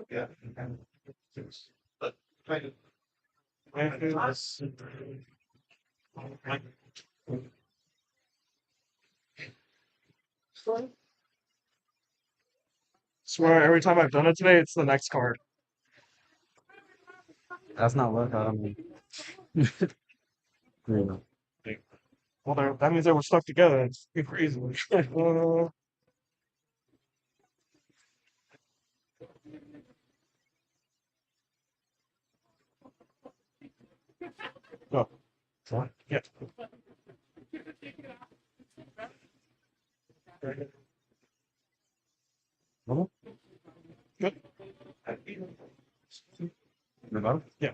Yeah. But swear every time I've done it today, it's the next card. That's not what I mean. Well, that means they were stuck together. It's crazy. Go. Yeah. Good. Your battle? Yeah.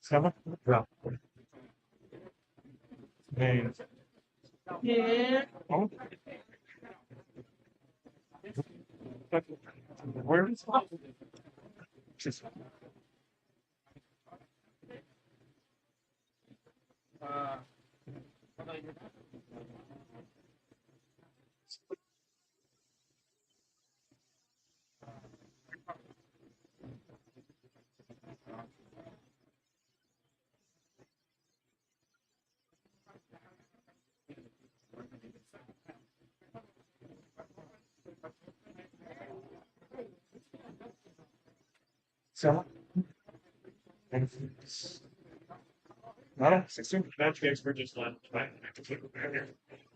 Seven? Yeah. And yeah. Oh. Where is it? Seven? Nada, 16. Match expert just left.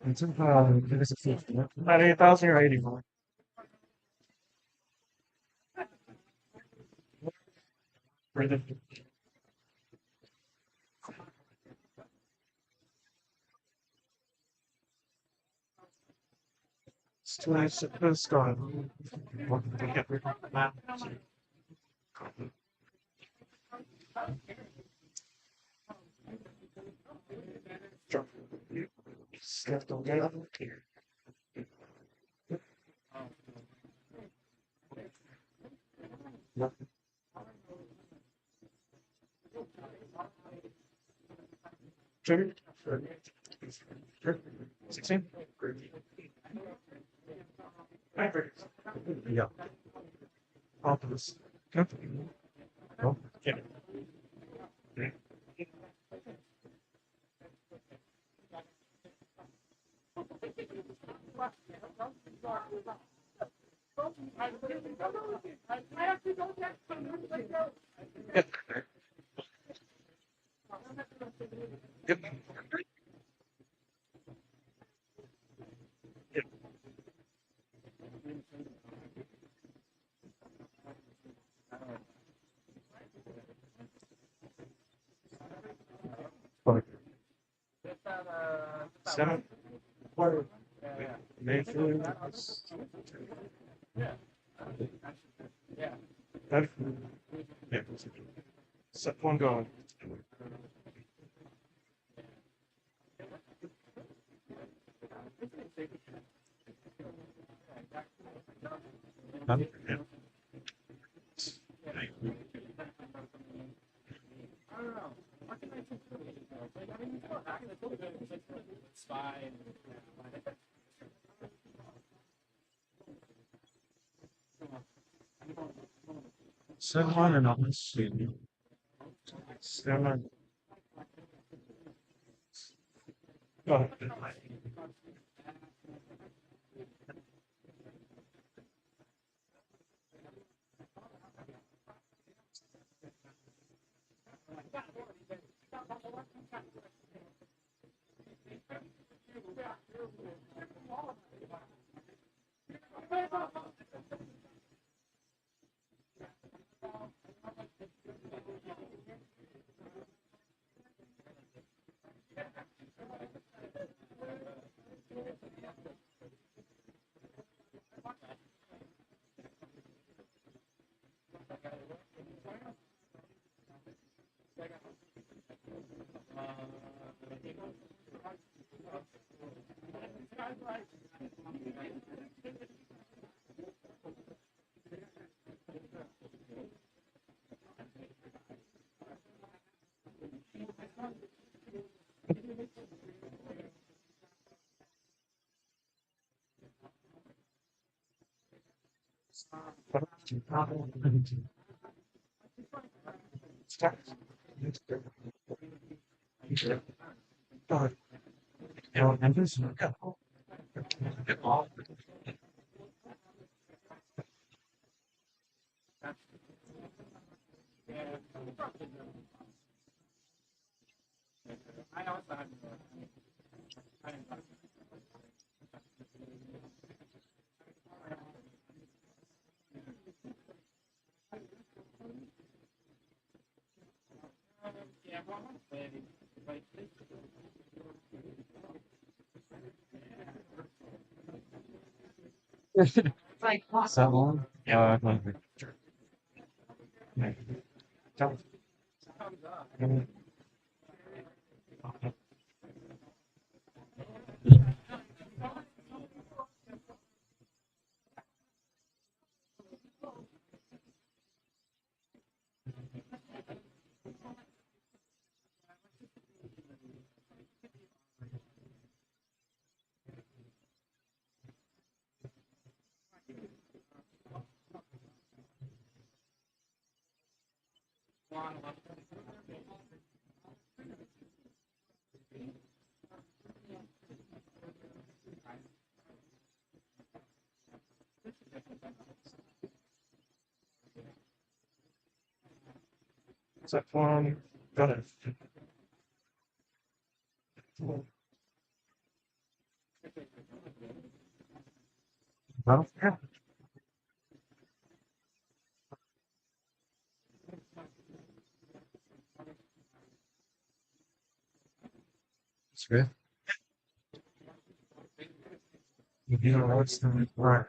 It's give us a 50. 98,000 or 84. For the it's gone. Step don't get up here. Trigger. 16. Yeah. Optimus. Okay. Oh. Yeah. Yep. Yep. Yep. Seven. Mayfield. That. Yeah. Set one going. Yeah. Seven or not? Seven. Go ahead. Someone? Yeah, Set one, got it. Well, yeah. It's good. You know what's the right.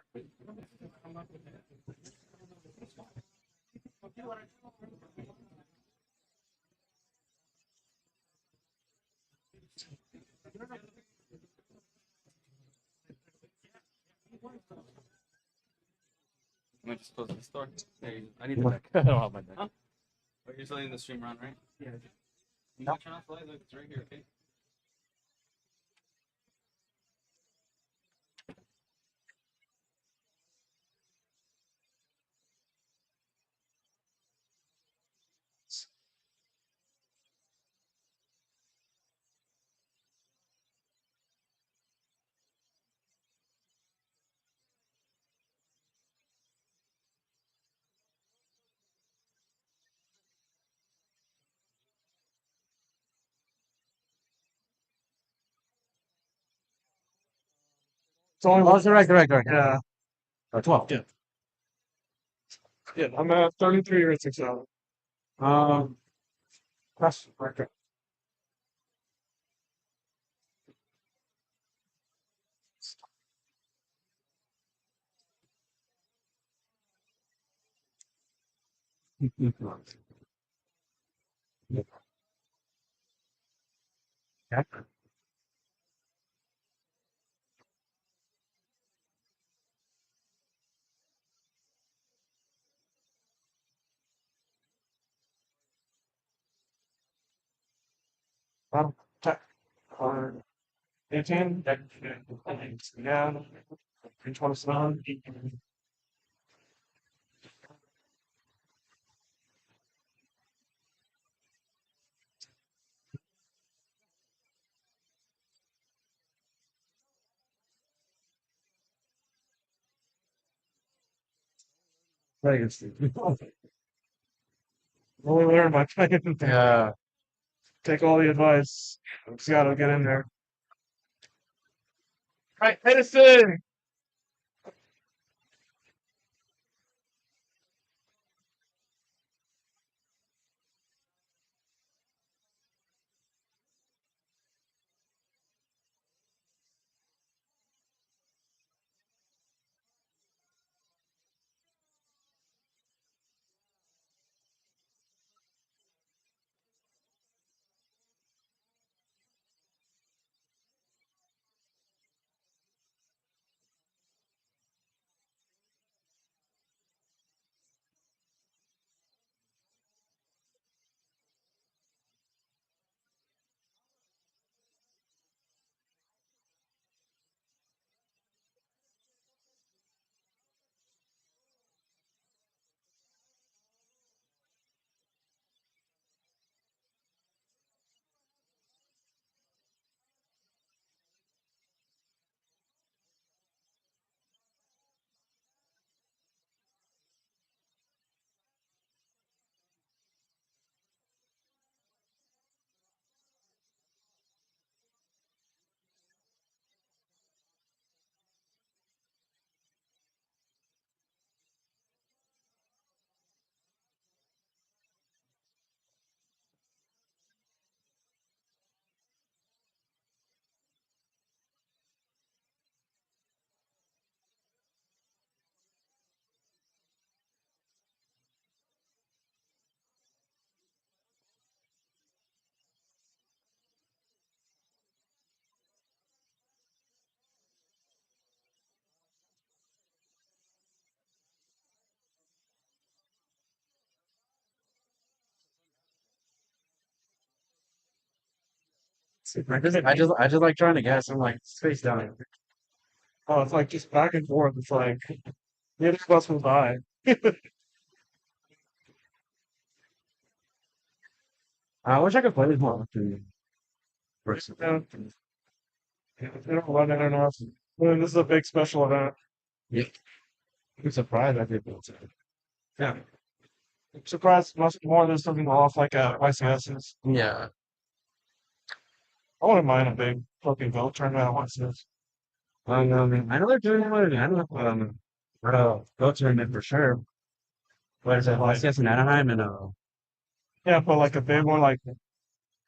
I'm gonna just close the store. There you I need the deck. I don't have my deck. Huh? But you're still in the stream run, right? Yeah. You can turn off the light. Look, it's right here. Okay. It's only one. Correct. Yeah. 12, yeah. Yeah, I'm at 33 or 6 hours. That's right. Yeah. Well, check. 18, deck, yeah, 327. Vegas. Only learn by playing. Yeah. Take all the advice. Just gotta get in there. Right, Edison! I just like trying to guess. I'm like space down. Oh, it's like just back and forth. It's like neither of us will die. I wish I could play this more often. Yeah, they don't run it enough. This is a big special event. Yeah. I'm surprised I did that. Yeah. I'm surprised much more of this doesn't go off like YCS's. Yeah. I wouldn't mind a big fucking vote tournament at YCS. I know they're doing one. I don't know. Go tournament for sure. What is it? LCS in Anaheim and Yeah, but like a big one, like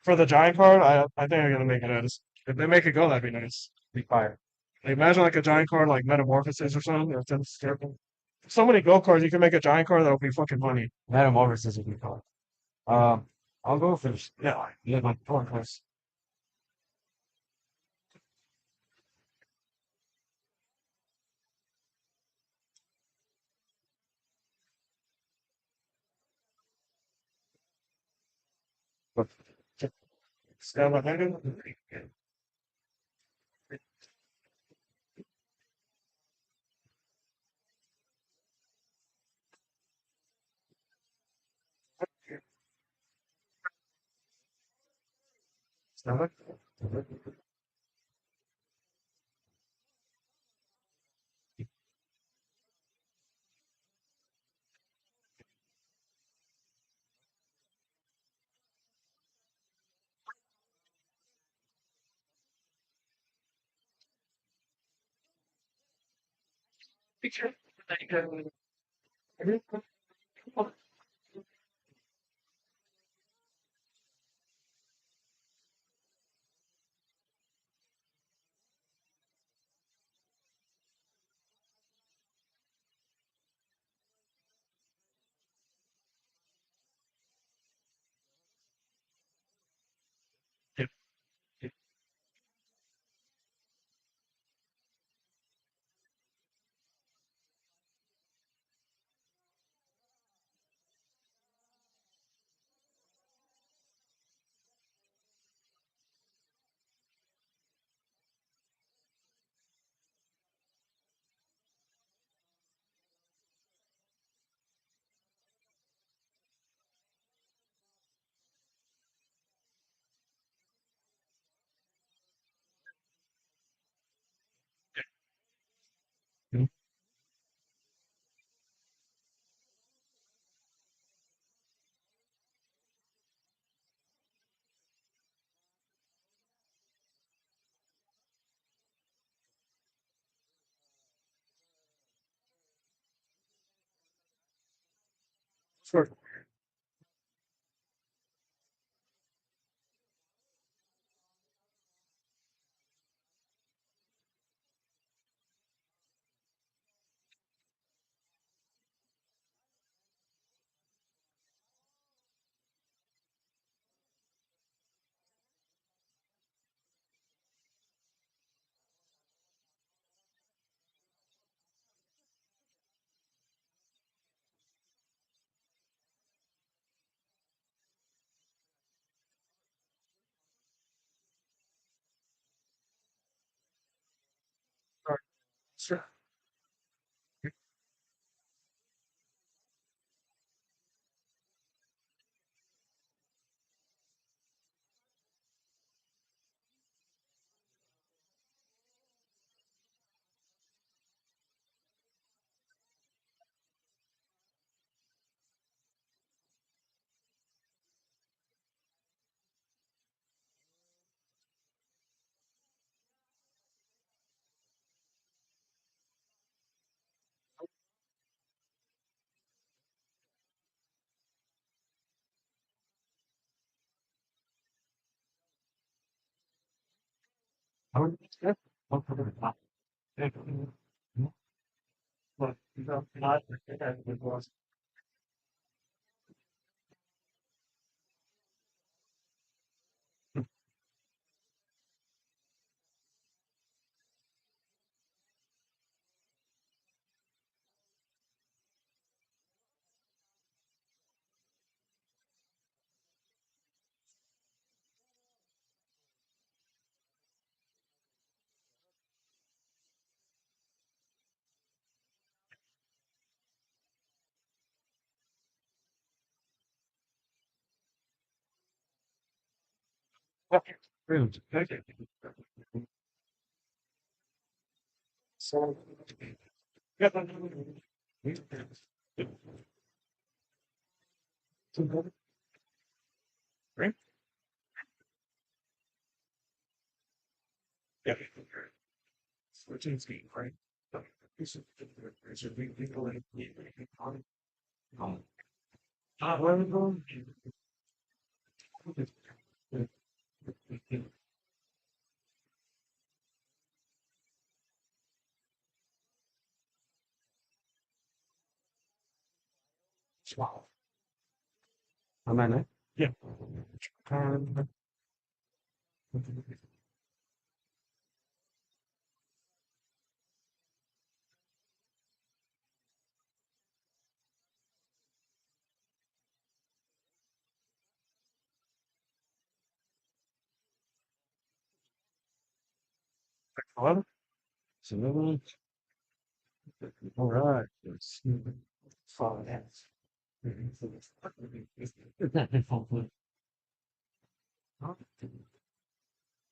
for the giant card, I think I'm gonna make it nice. If they make it go, that'd be nice. Be Fire. Like, imagine like a giant card like Metamorphosis or something. That's terrible. So many go cards, you can make a giant card that'll be fucking funny. Metamorphosis would be fun. I'll go for yeah, my fourth place. Stand behind him. Stand back. Picture. Sure. Sure. Okay. So, yeah. Right? Yeah. Switching speed, right? It's a big people in Wow. Am I right? Yeah. Hello? So, all right. Let's follow that.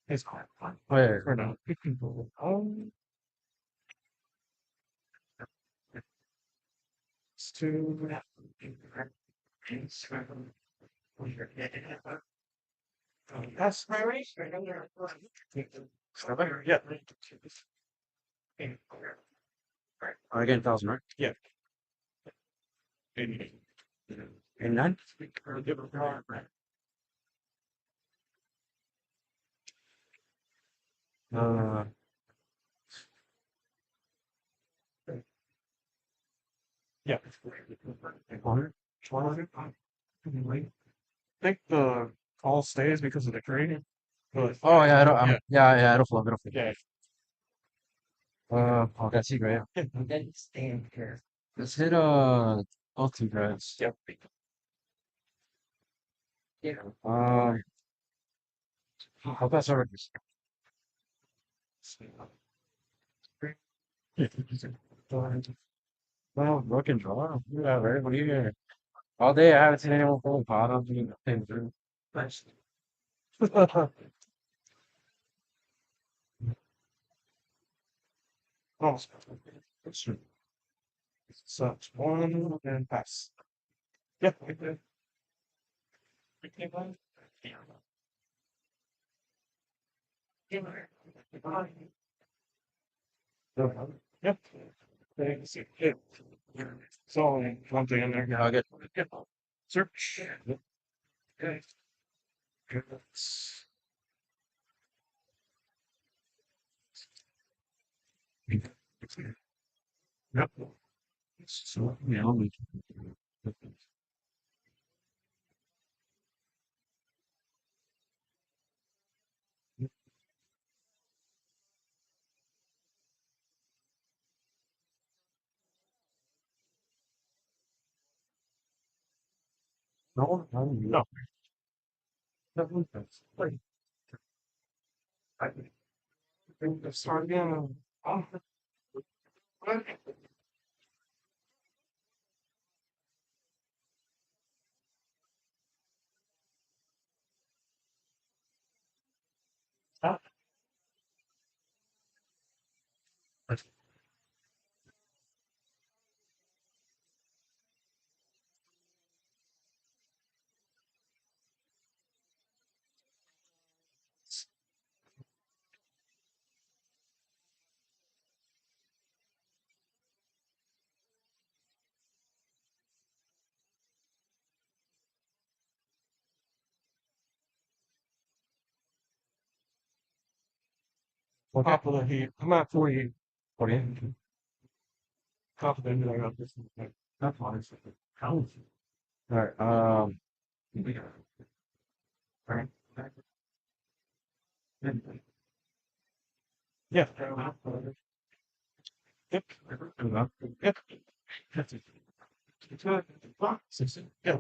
It's quite fun. Where? Or no? It's two. That's my race. Yeah. I get 1,000, right? Yeah. And none? Uh, yeah. 100, 100. I think the call stays because of the creating. Oh yeah, Yeah. yeah, it'll flow, it'll flow. Yeah. Oh, that's secret. Yeah. Then stand here. Let's hit all two guys. Yep. Uh, how fast are we? Well, look and draw. Yeah, right. What do you hear? All day I haven't seen anyone pull a pot up and thing through. Nice. Oh, so it's one and pass. Yep. We did. We came on. Yep. Thanks. Yep. So one thing in there. Yeah, I'll get. Yep. Search. Yep. Okay. Good. Yep. So yeah, no. That's like I think the start again. Top of the heat. I'm at 40. 40. Top of the heat. I got this. That's fine. All All right. right. Yeah. Yep. Yep. That's it. Yeah.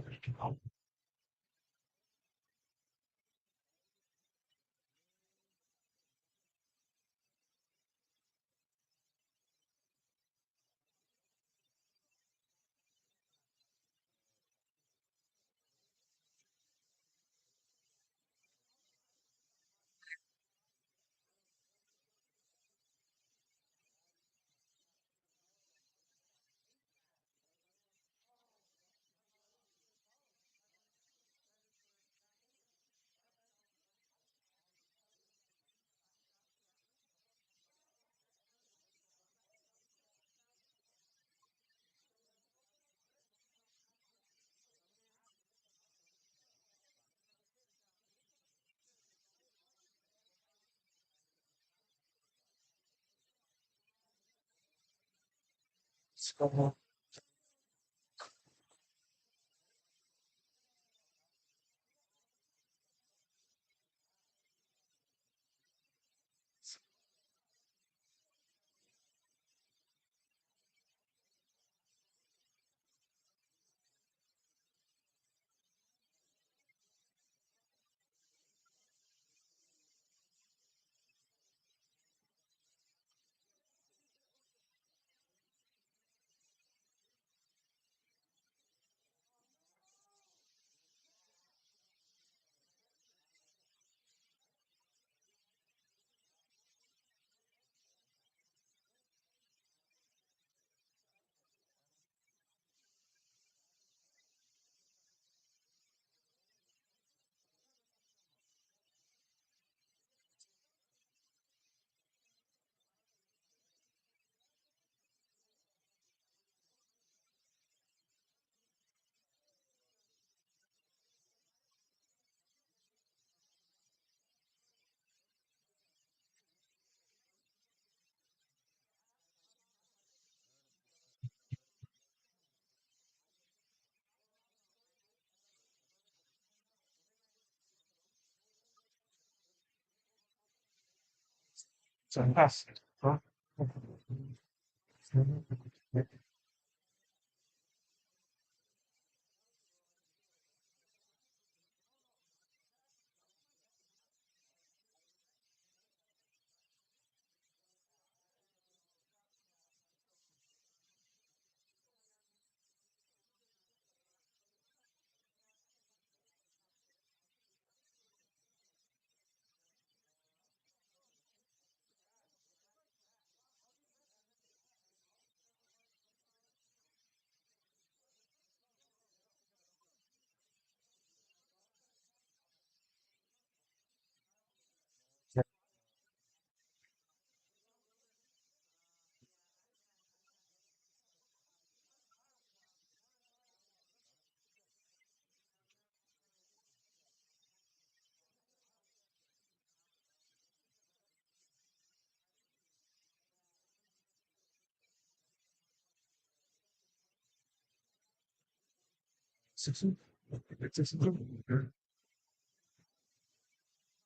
Fantastic. Huh?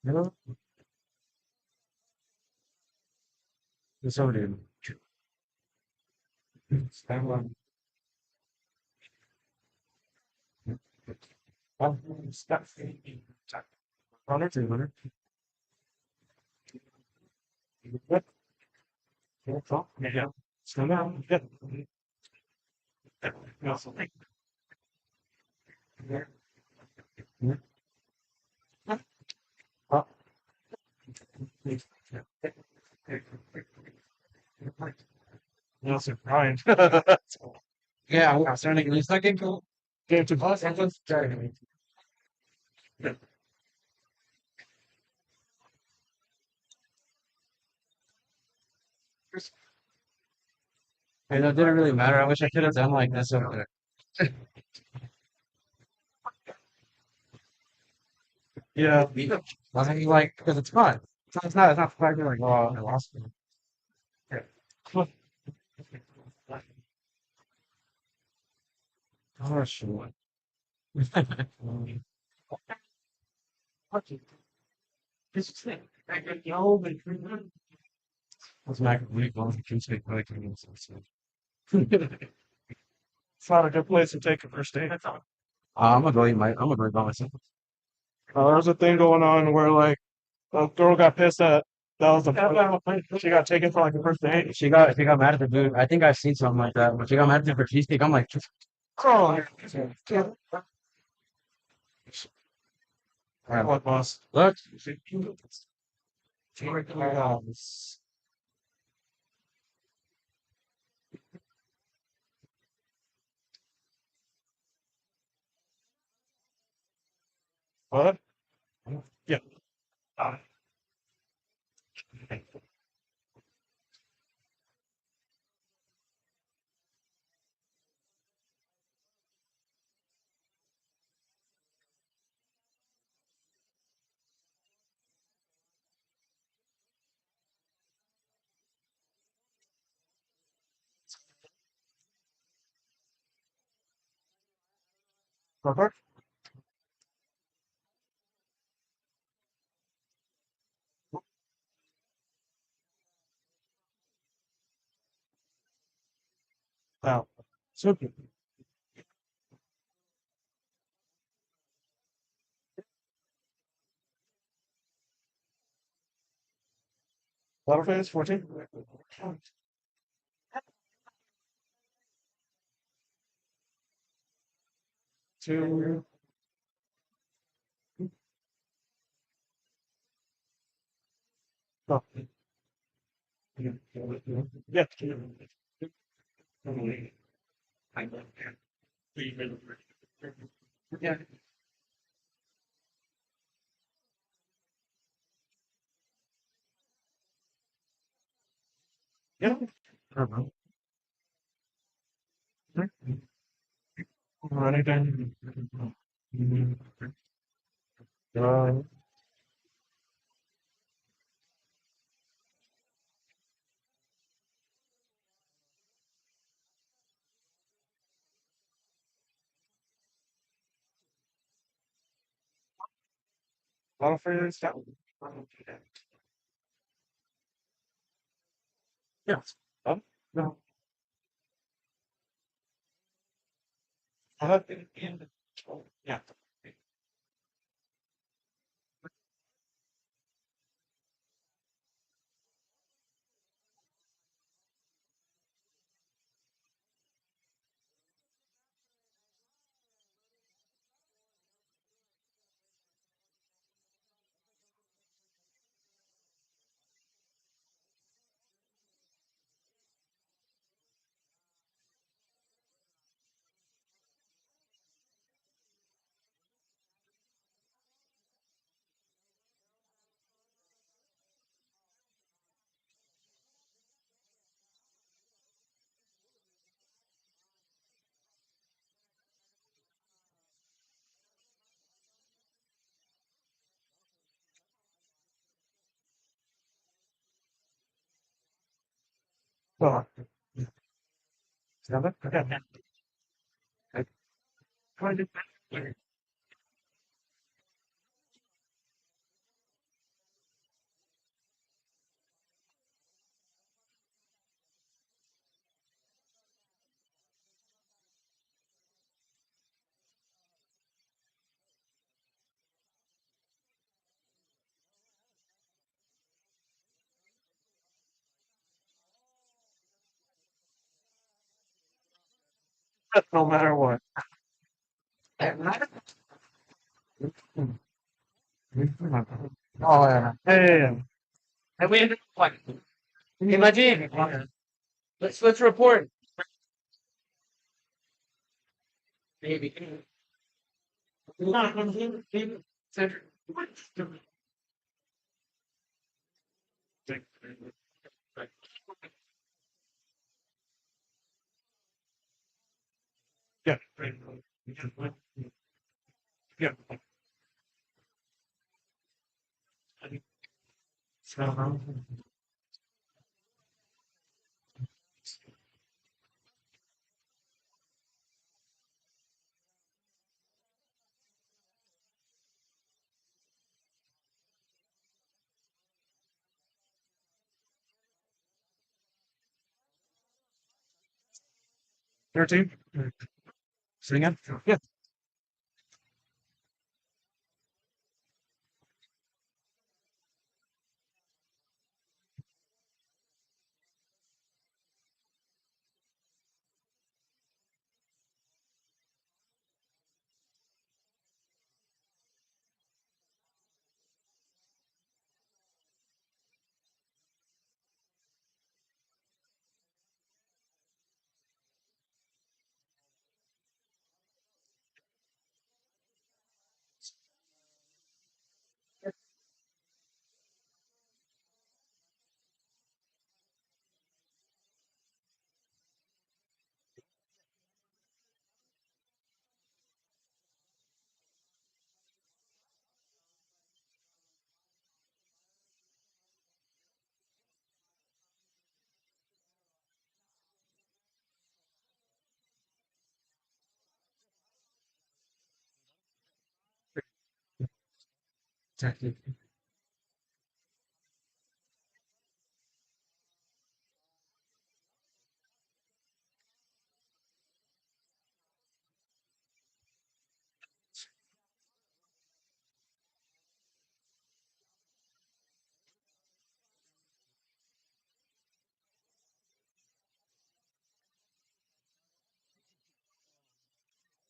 No, it's already. Stand one. Stop. Runner, two runner. Good. Yeah, talk. Yeah. Stand down. Good. Yeah. Also, like, there. Yeah. Up. Nelson, Ryan. Yeah, I'm starting to use that game. Game to pause and let's try. And it didn't really matter. I wish I could have done like this over there. Yeah. I think like because it's fun. It's not the fact that like, oh, I lost it. Yeah. Oh, sure. This is it. I could go, but it's not really going to take like it's not a good place to take a first date. I'm gonna go eat by myself. There's a thing going on where like a girl got pissed that was the she got taken for like a first date. She got mad at the dude. I think I've seen something like that. But she got mad at him for cheesesteak. I'm like, oh, what boss? Look. What? Yeah. Uh, Proper. Wow. Super. Water fans, 14. Two. Oh. Yeah. Yeah. Yeah. Running down. Water fans, down. Yes. Up. No. Up and yeah. Oh. Seven. Okay. No matter what. Oh yeah. Yeah. And we what? Imagine. Let's report. Maybe. Yeah. Yeah. So, 13. Sing it. Yeah.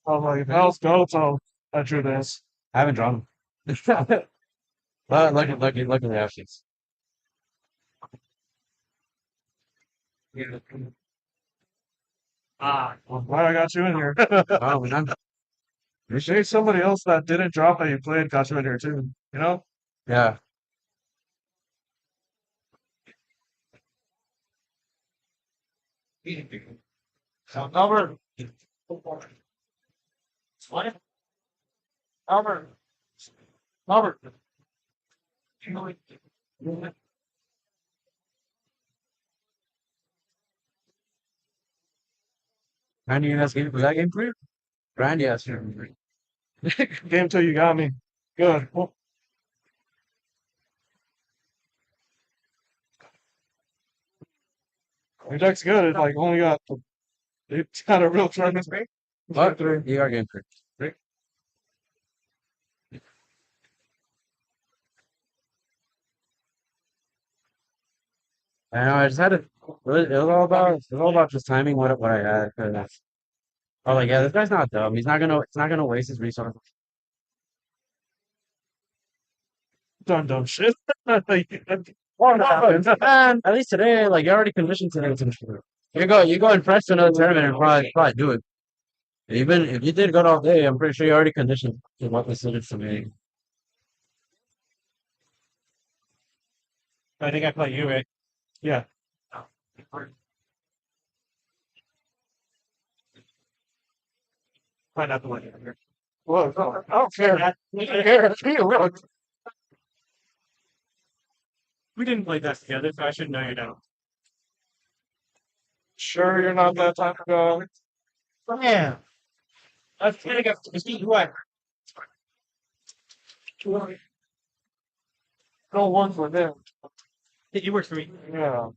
Oh, like, if else goes, I drew this. I haven't drawn them. But look at the options. Well, glad I got you in here. Oh, man. Maybe somebody else that didn't drop that you played got you in here too. You know? Yeah. Albert. What? Albert. Albert. Randy ass game. Was that game for you? Randy ass game. Game two, you got me. Good. Well, your deck's good. It like only got it's got a real tremendous me. What? You are game three. I know. I just had to. It was all about just timing what I had. 'Cause I was like, yeah, this guy's not dumb. It's not gonna waste his resources. Done dumb shit. What happens? And at least today, like you're already conditioned to it. You go and press to another tournament and probably do it. Even if you did good all day, I'm pretty sure you're already conditioned to what this is to me. I think I play you, eh? Yeah. Find out the one here. Whoa, I don't care. I don't care. We didn't play that together, so I should know you now. Sure, you're not that type of guy. Yeah. I think I've seen what? No one for them. You work for me. Yeah.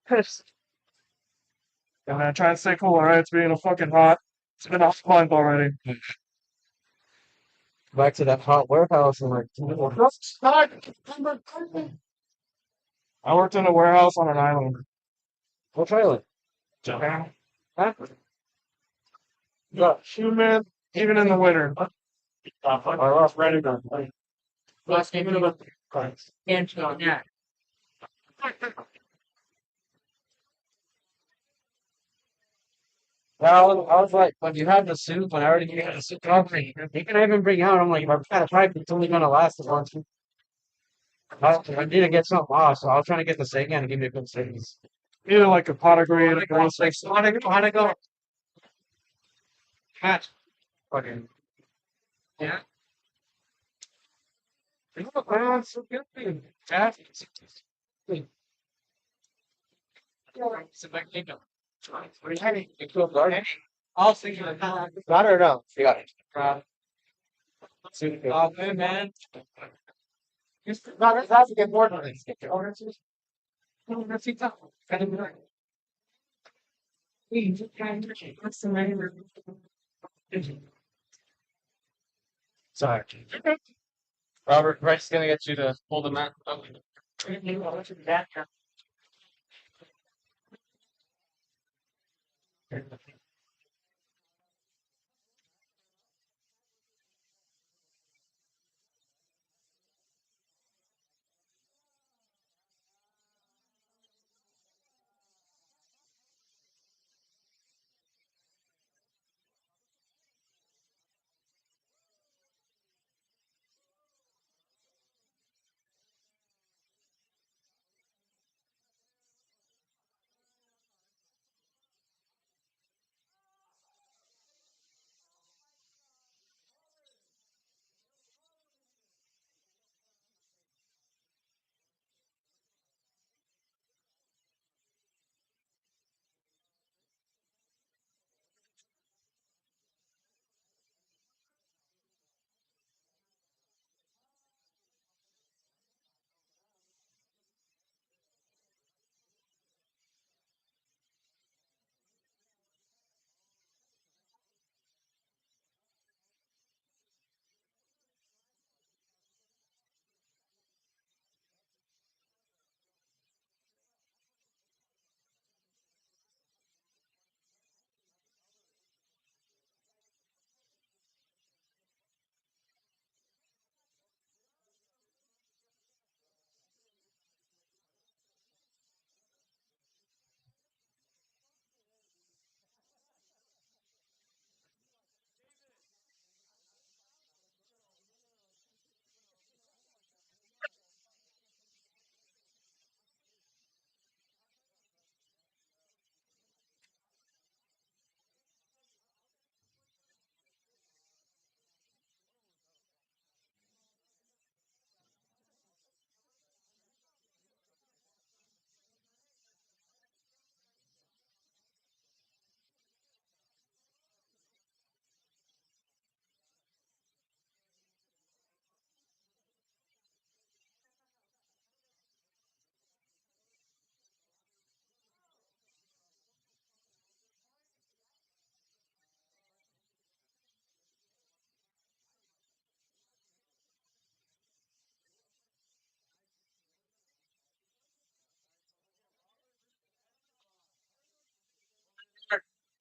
And I try and stay cool, alright? It's being a fucking hot. It's been off the month already. Back to that hot warehouse and like, I worked in a warehouse on an island. what island? Japan. Huh? Got humid, even in the winter. I lost ready to play. Last game of the can't on that. Well, I was like, when you have the soup, when I already gave the soup offering, you can even bring out. I'm like, if I've got a pipe, it's only gonna last as long as I need to get something off, so I was trying to get the second to give me a good savings. Either like a pot of green, a girl six. Wanna go? Catch. Fucking. Yeah. So good. I'll sing it. Got it or no? You got it. Oh, good, man. That's a good board on this. Sorry. Robert, Bryce gonna get you to hold the mat.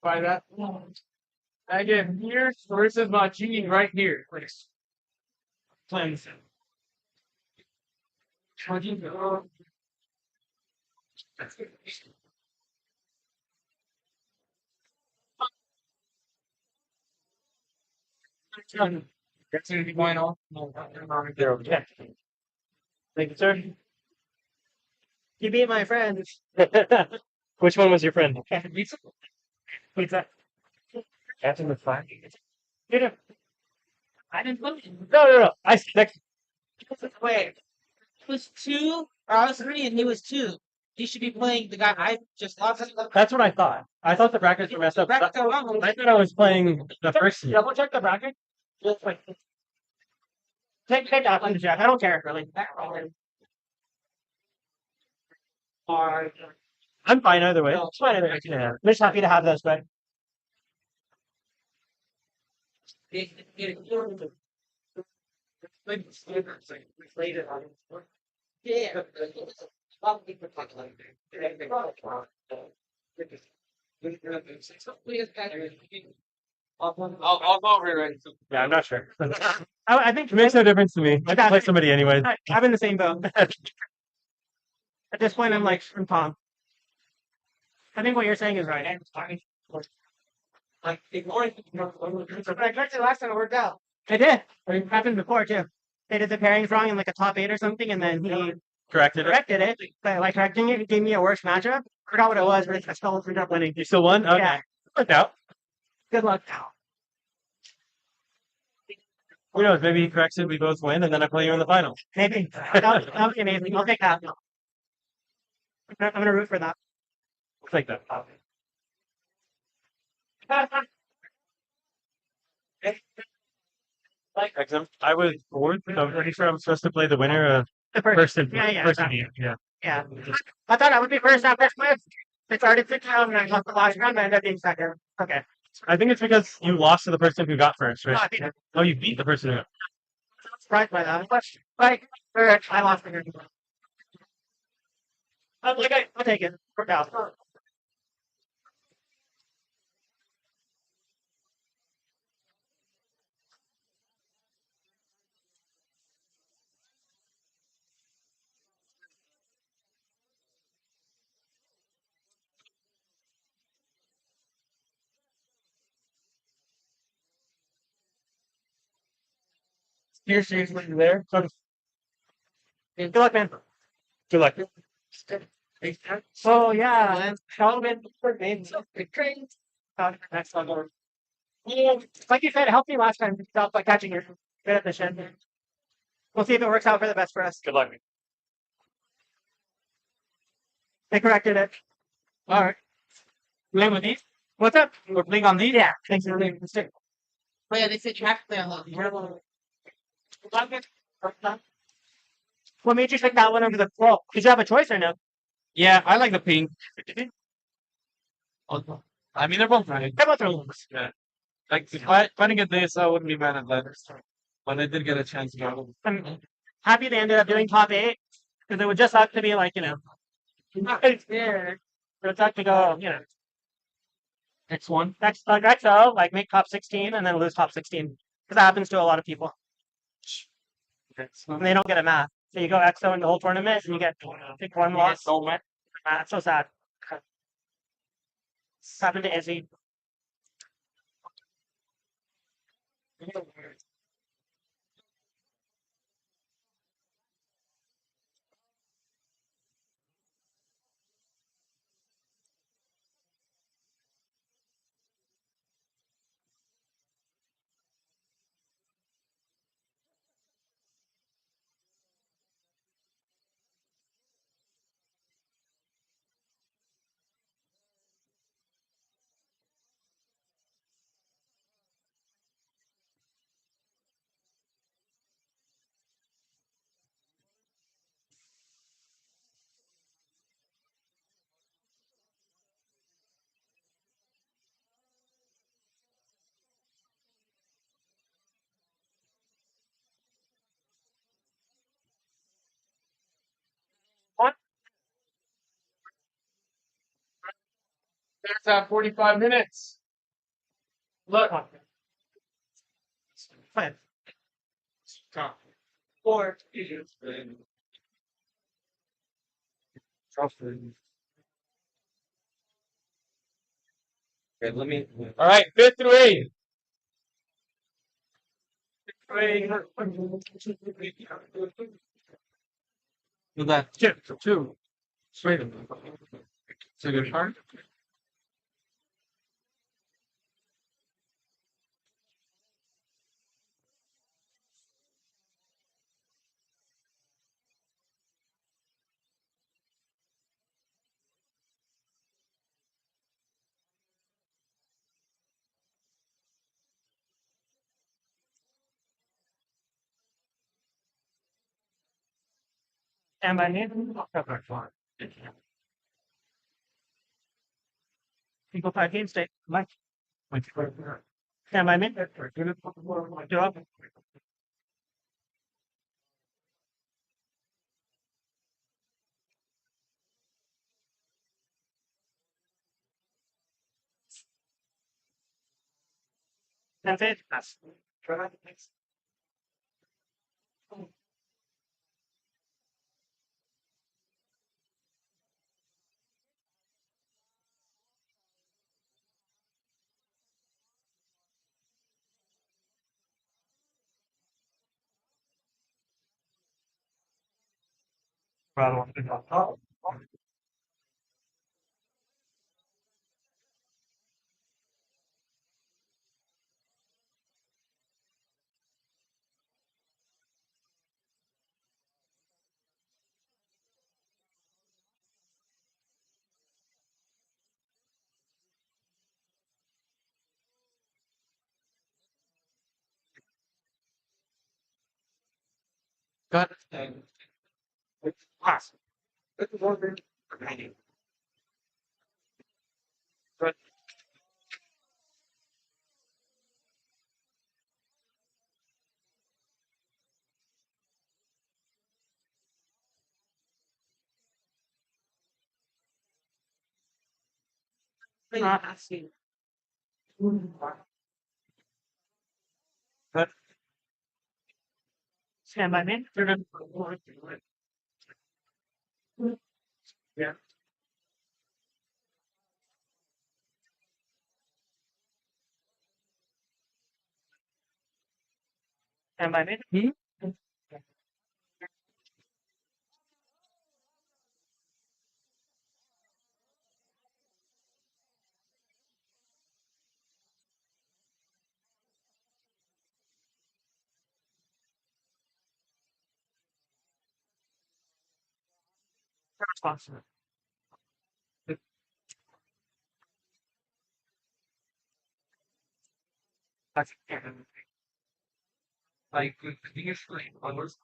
By that. I get here versus my gene right here. Please. Playing the same. That's gonna be going on. There, okay. Thank you, sir. You beat my friend. Which one was your friend? Pizza. Pizza. Captain the Flag. I didn't look. No. Next. Wait, it was 2, or I was 3 and he was 2. He should be playing the guy I just lost. That's what I thought. I thought the brackets were messed up. I thought I was playing the first year. Double check the bracket. Just like take that one, Jack. I don't care really. I'm fine either way. It's fine either way. Yeah. I'm just happy to have those, but Yeah. I'll go over it right. Yeah, I'm not sure. I think it makes no difference to me. I can play somebody anyway. I'm in the same boat. At this point, I'm like from Tom. I think what you're saying is right. Like ignoring. But I checked it last time it worked out. It did. It happened before too. They did the pairings wrong in like a top 8 or something, and then he Corrected it. corrected it. But like correcting it gave me a worse matchup. Forgot what it was, but I still ended up winning. You still won? Okay. Yeah. Worked out. Good luck. Who knows? Maybe he corrects it, we both win, and then I play you in the final. Maybe. That would be amazing. I'll take that. I'm gonna root for that. We'll take that. Excellent. I was fourth, so I'm pretty sure I'm supposed to play the winner The first and Yeah, yeah. first and eighth. Yeah. Yeah. I thought I would be first after Smith. It started 6 rounds and I got the last round and I ended up being second. Okay. I think it's because you lost to the person who got first, No, I right? beat it. Oh, you beat the person who got I'm surprised by that. But like, I lost the game. I'll take it. Worked out. You're seriously there? Good luck, man. Good luck. So yeah, Calvin made some big trades. Next one. Yeah, like you said, it helped me last time stop by catching your good at the shed. We'll see if it works out for the best for us. Good luck. They corrected it. All right. Playing with these? What's up? We're playing on these? Yeah, thanks for the stick. Oh yeah, they said you have to play on those. What made you pick that one over the well? Did you have a choice or no? Yeah, I like the pink. I mean, they're both right. How about those? Yeah. Like, if I didn't get this, I wouldn't be mad at that. When I did get a chance to go. I'm happy they ended up doing top 8 because it would just have to be like yeah. So it's have to go Next one. next XO like make top 16 and then lose top 16 because that happens to a lot of people and they don't get a math. So you go XO in the whole tournament and you get pick one loss. It's so sad. It's happened to Izzy. There's that 45 minutes. Look. Five. Four. Okay, let me. All right, 5th through 8th. Do that. Two. Straight. It's a good card. And my name is People 5 game state. Mike. And my name is job. That's it. That's try next. Got it. Pass. Good. Stand by me. Yeah. Stand by me. Response. That's like usually almost.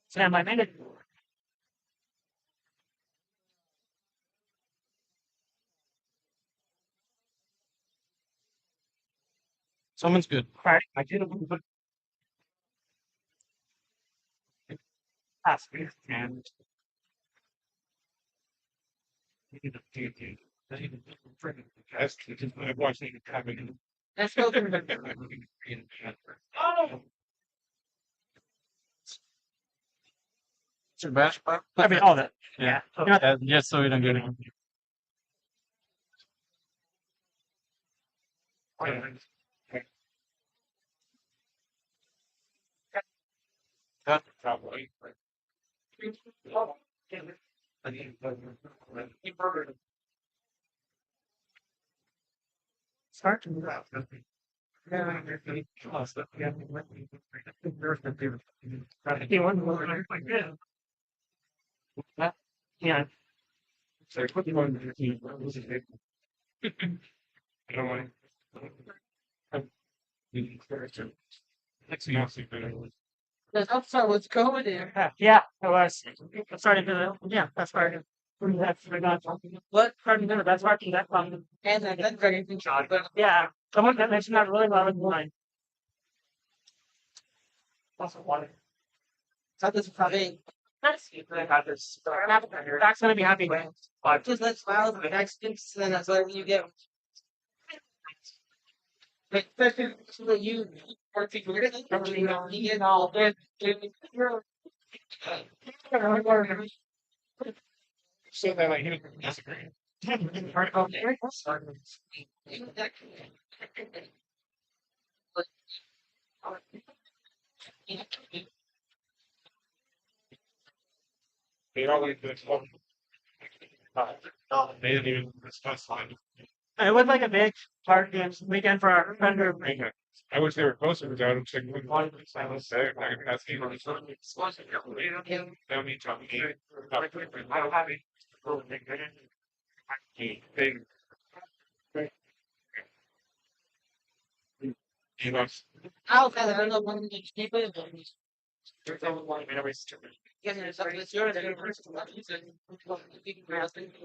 Stand by me. Someone's good. Right. I did put pass me and let's go through the oh It's your best. I mean all that. Yeah. Just so we don't get it. That's probably start to move out. Yeah. So put the one in the team. I don't want to. Let's start with COVID there. Yeah, it was. I'm starting to, yeah, that's right. That's right. What? Starting to, that's right. That's fine. And then that's very good. But Yeah, someone that mentioned that really well in line. Also water. ça doit se faire. That's That's gonna be happy with. Just let's smile the next then that's what you get. But especially so that you work together, you know, he is all good. So that like he disagree. They all like this one. They didn't even discuss it. It was like a big hard games weekend for our vendor. Okay. I wish they were closer because I would check with one. I was there. I could ask you. They'll need to meet. I don't have it. Big. You know, I'll tell her, I don't know when you keep it. Yes, it's yours. They're gonna first let you say, you can grab it.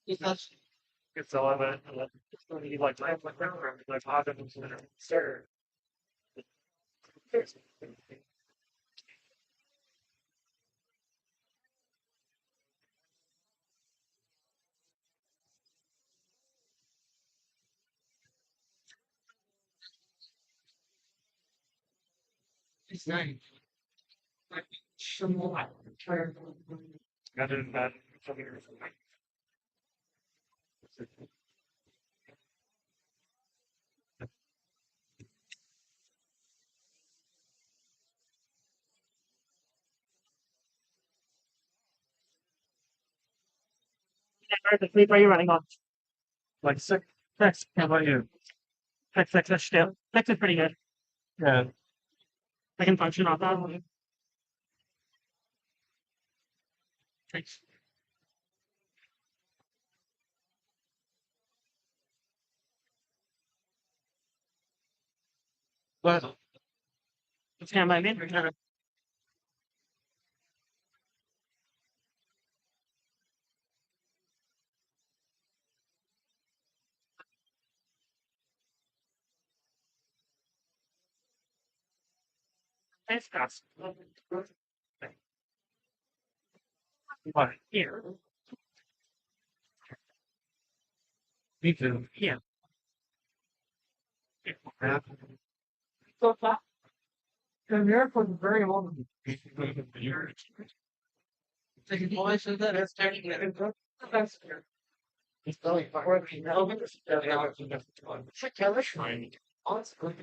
Because it's all of it. It's going to be like positive and stir. it's nice. Other than that, The sleep are you running on? like six. Six. How about you? Six still. Six is pretty good. Yeah. I can function off that one. Six. But Stand by me. Thanks, guys. what? Here. Me too. Here. Yeah. So far. The miracle is very long. You're So you always say that it's turning it. That's fair. It's really far. It's a killer. Honestly.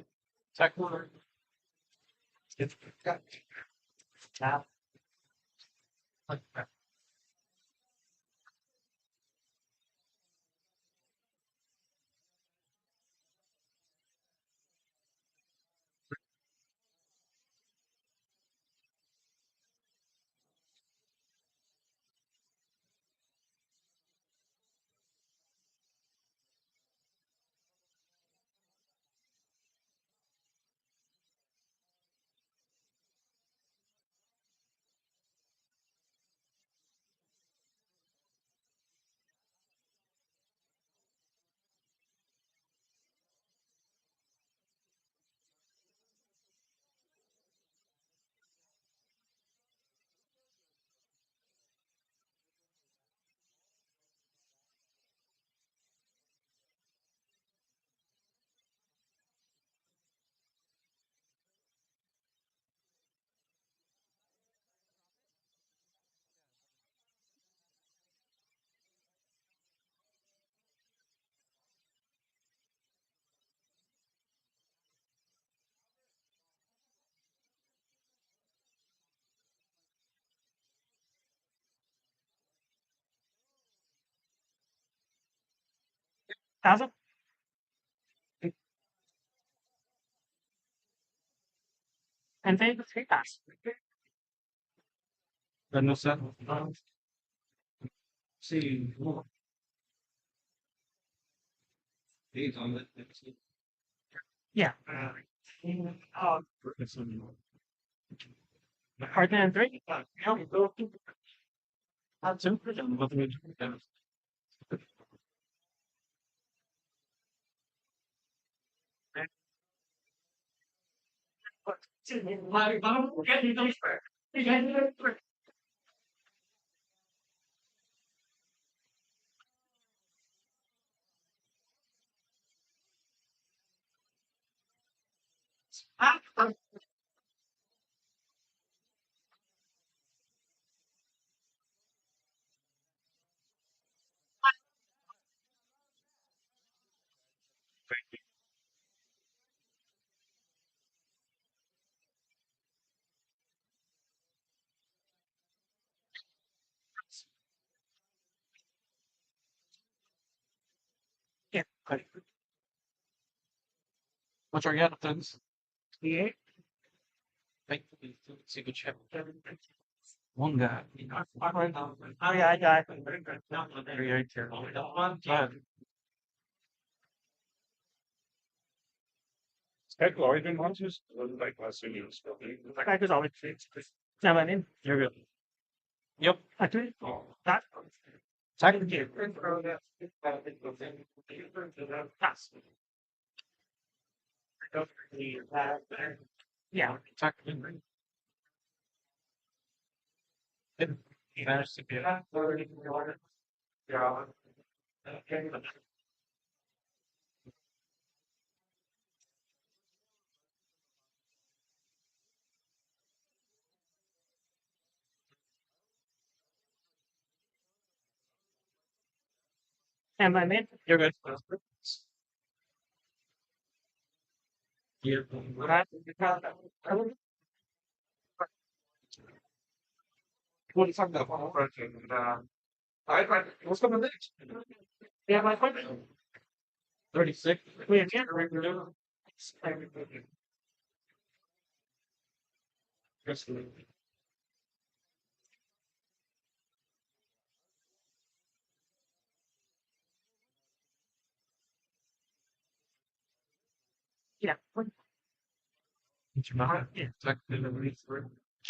tech one. It's got tap. Like that. Thousand? And then the three pass. Then no set. See. These on the. Yeah. Hard than three. Not two. Yeah. What's our captains? Yeah. See good chap. One guy. Oh yeah, I got it. Very terrible. Yeah. Heck, Origin launches. Like last week, I just always say, "Now I'm in." You're good. Yep. Actually, that Technically. pass. Yeah. Technically. He managed to get it. Yeah. Am I in? You're good. Yeah. What is talking about? What's coming next? Yeah, my point. 36. We have can't. Yeah.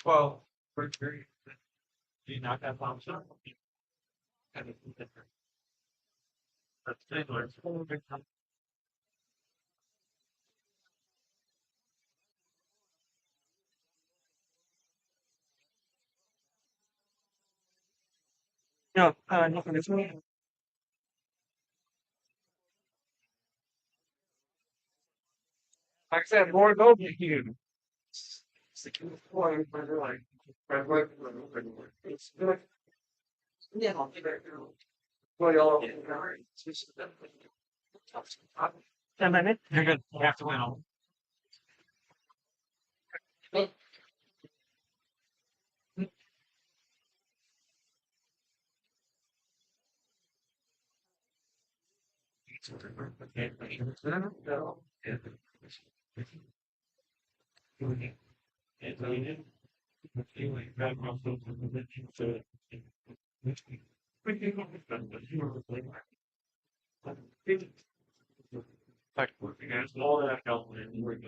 12. First period. Do you not have bombs up? That's similar. No, nothing. It's me. Like I said, more go you. Yeah. Am I in? You're good. You have to win all.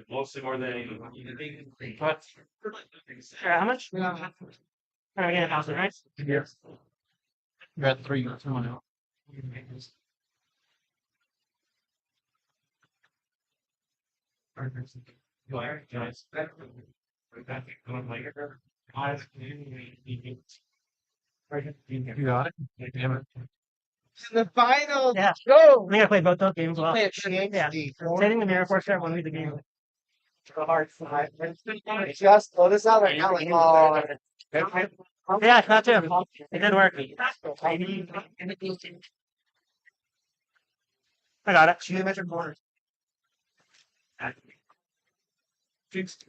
Mostly more than anything. But How much? Yeah, 1,000, right? yes. You're at 3. Someone else. You are guys. You got it. Damn it. The final. Yeah. Go. We gotta play both those games well. Play a change. Yeah. Setting the mirror for sure when we the game. The hard side. Just throw this out right now. Like, oh. Yeah, it's not too. It didn't work. I got it. Geometric corners. Fixed.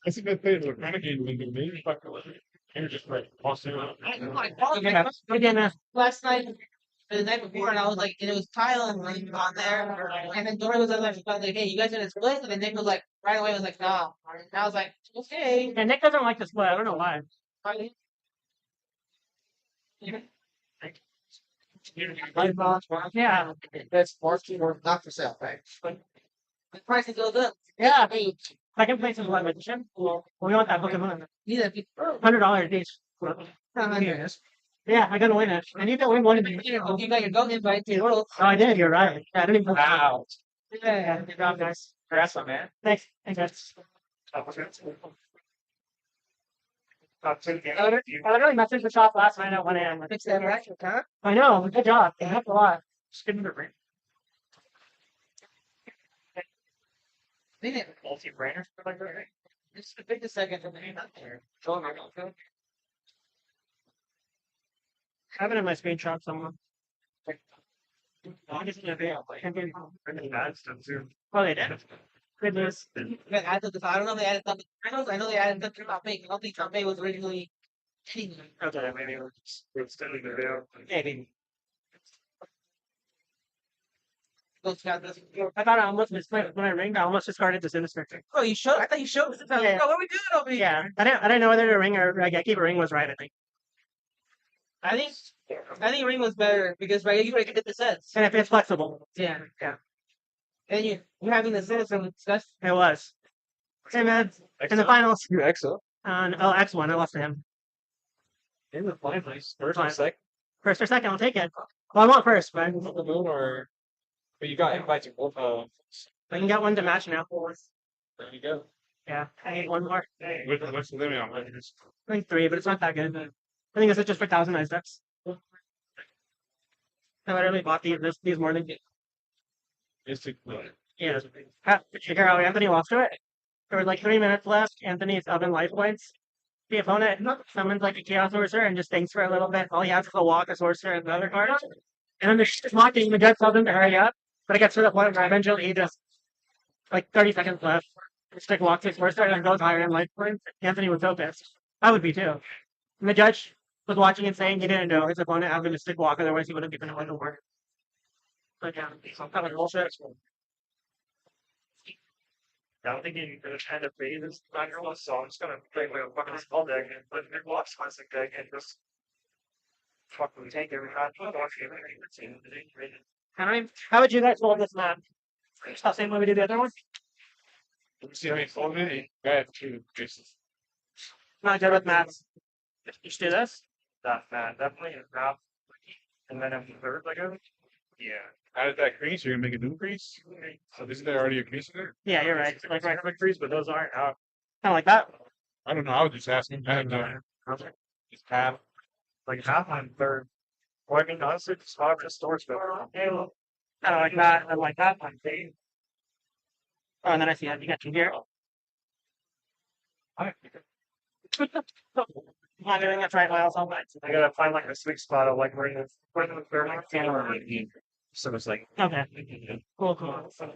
That's a good thing. Look, renegade when the main fucker was you're just like tossing it out. Again, Last night, or the night before, and I was like, and it was Kyle and Lynn on there, and then Dory was like, hey, you guys in this split? And then Nick was like, right away was like, nah. And I was like, okay. and Nick doesn't like to split. I don't know why. Yeah. That's not for sale, right? The price goes up. Yeah. Second place is what magician. We want that Pokemon. Neither people. $100 each. Yeah, I gotta win it. I need to win one of these. You got your goat invite to the world. Oh, I did. You're right. Yeah, I didn't even. Wow. Yeah, good job, guys. Congrats, my man. Thanks. Thanks, guys. I literally messaged the shop last night at 1 a.m. Fix that right, huh? I know. Good job. It helped a lot. Just give me the ring. They didn't. Multi-brainer. Just take a second to name up there. Show them your I have it in my screenshot somewhere. I just can't be out. Oh, they did. Good news. They added the, I don't know if they added something. I know they added something about May. I don't think Trump May was originally. Okay, maybe we're still in the video. Maybe. I thought I almost misplayed when I ringed. I almost discarded the Sinister. Oh, you showed? I thought you showed. Yeah. What are we doing over here? Yeah, I didn't know whether to ring or like I keep a ring was right. I think. I think Ring was better because right, you already get the sets. And if it's flexible. Yeah. Yeah. And you're having the sets and discuss. It was. Hey man, in the finals. You EXO. On X1, I lost to him. In the finals. First Fine. or second. First or second, I'll take it. Well, I want first, but The moon or. But you got invites to both. I can get one to match now. There you go. Yeah, I need one more. What's the limit on that? I think 3, but it's not that good. I think it's just for 1,000 ice decks. I literally bought these morning. Just to. Yeah. Figure out Anthony lost to it. There was like 3 minutes left. Anthony's oven life points. The opponent summons like a Chaos Sorcerer and just thinks for a little bit. All he has is a walk, a Sorcerer, and another card. And then there's just mocking. The judge tells him to hurry up. But it gets to the point where eventually he just, like 30 seconds left. Stick walks his Sorcerer and goes higher in life points. Anthony was so pissed. I would be too. And the judge was watching and saying he didn't know his opponent had a stick walk, otherwise he would have given him the word. But yeah, some kind of bullshit. I don't think you could end up beating this 9-year-old, so I'm just gonna play my fucking spell deck and put big blocks classic deck and just fucking tank every time. How would you guys hold this map? Just the same way we did the other one? Let me see how you fold it. I have 2 pieces. Not good with maps. Just do this. That definitely is grab. And then I'm third, I guess. Yeah. Added that crease, you're gonna make a new crease? So isn't there already a crease in there? Yeah, you're right. Like right quick trees, but those aren't out. Kind of like that. I don't know, I was just asking. I have no. Just half. Like half on third. Well, I mean, honestly, just half just stores, but kind of like that, and like that on thing. Oh, and then I see how you got you here. I'm not doing it right now, so I gotta find like a sweet spot of like where the third camera. So it's like, okay, cool. So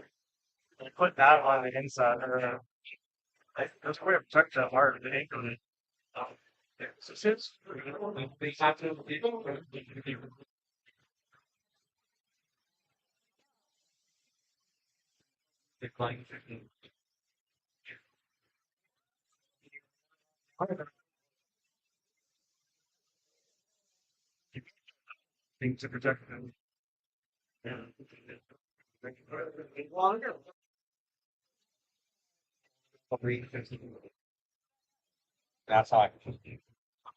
I put that on the inside. That's where I protect that heart. It ain't gonna. So since they have to. Decline 15. Things to protect them. That's how I.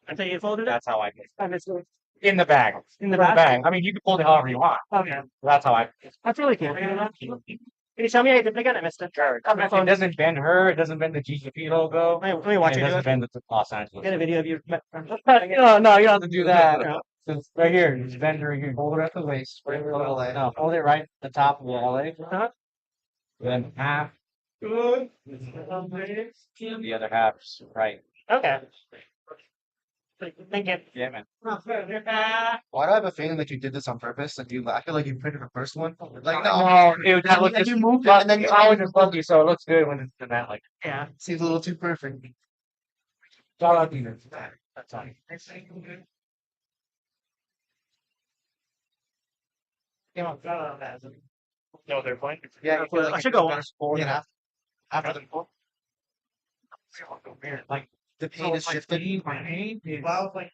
I think you folded it. That's how I. I missed it. In the bag. In the bag. I mean, you can fold it however you want. Okay, That's how I. that's really cool. Can you tell me how you did again? I missed it. It doesn't bend her. It doesn't bend the GGP logo. Let me watch It you do doesn't it. bend the Los Angeles. Get a video of you. No, you don't have to do that. Yeah. It's right here. Just bend her here. Hold it at the waist. No, hold it right at the top of the LA. Uh-huh. Then half. The other half's right. Okay. Thank you. Yeah, man. Why do I have a feeling that you did this on purpose? Like I feel like you printed the first one. Like no, Dude, that looks like just you moved it and then you always just funky, so it looks good when it's in that like. Yeah. seems a little too perfect. Shout out to you. That's all. No, they're playing. Yeah, I should go once. Yeah, after the four. Like The pain is shifted. my name is well, like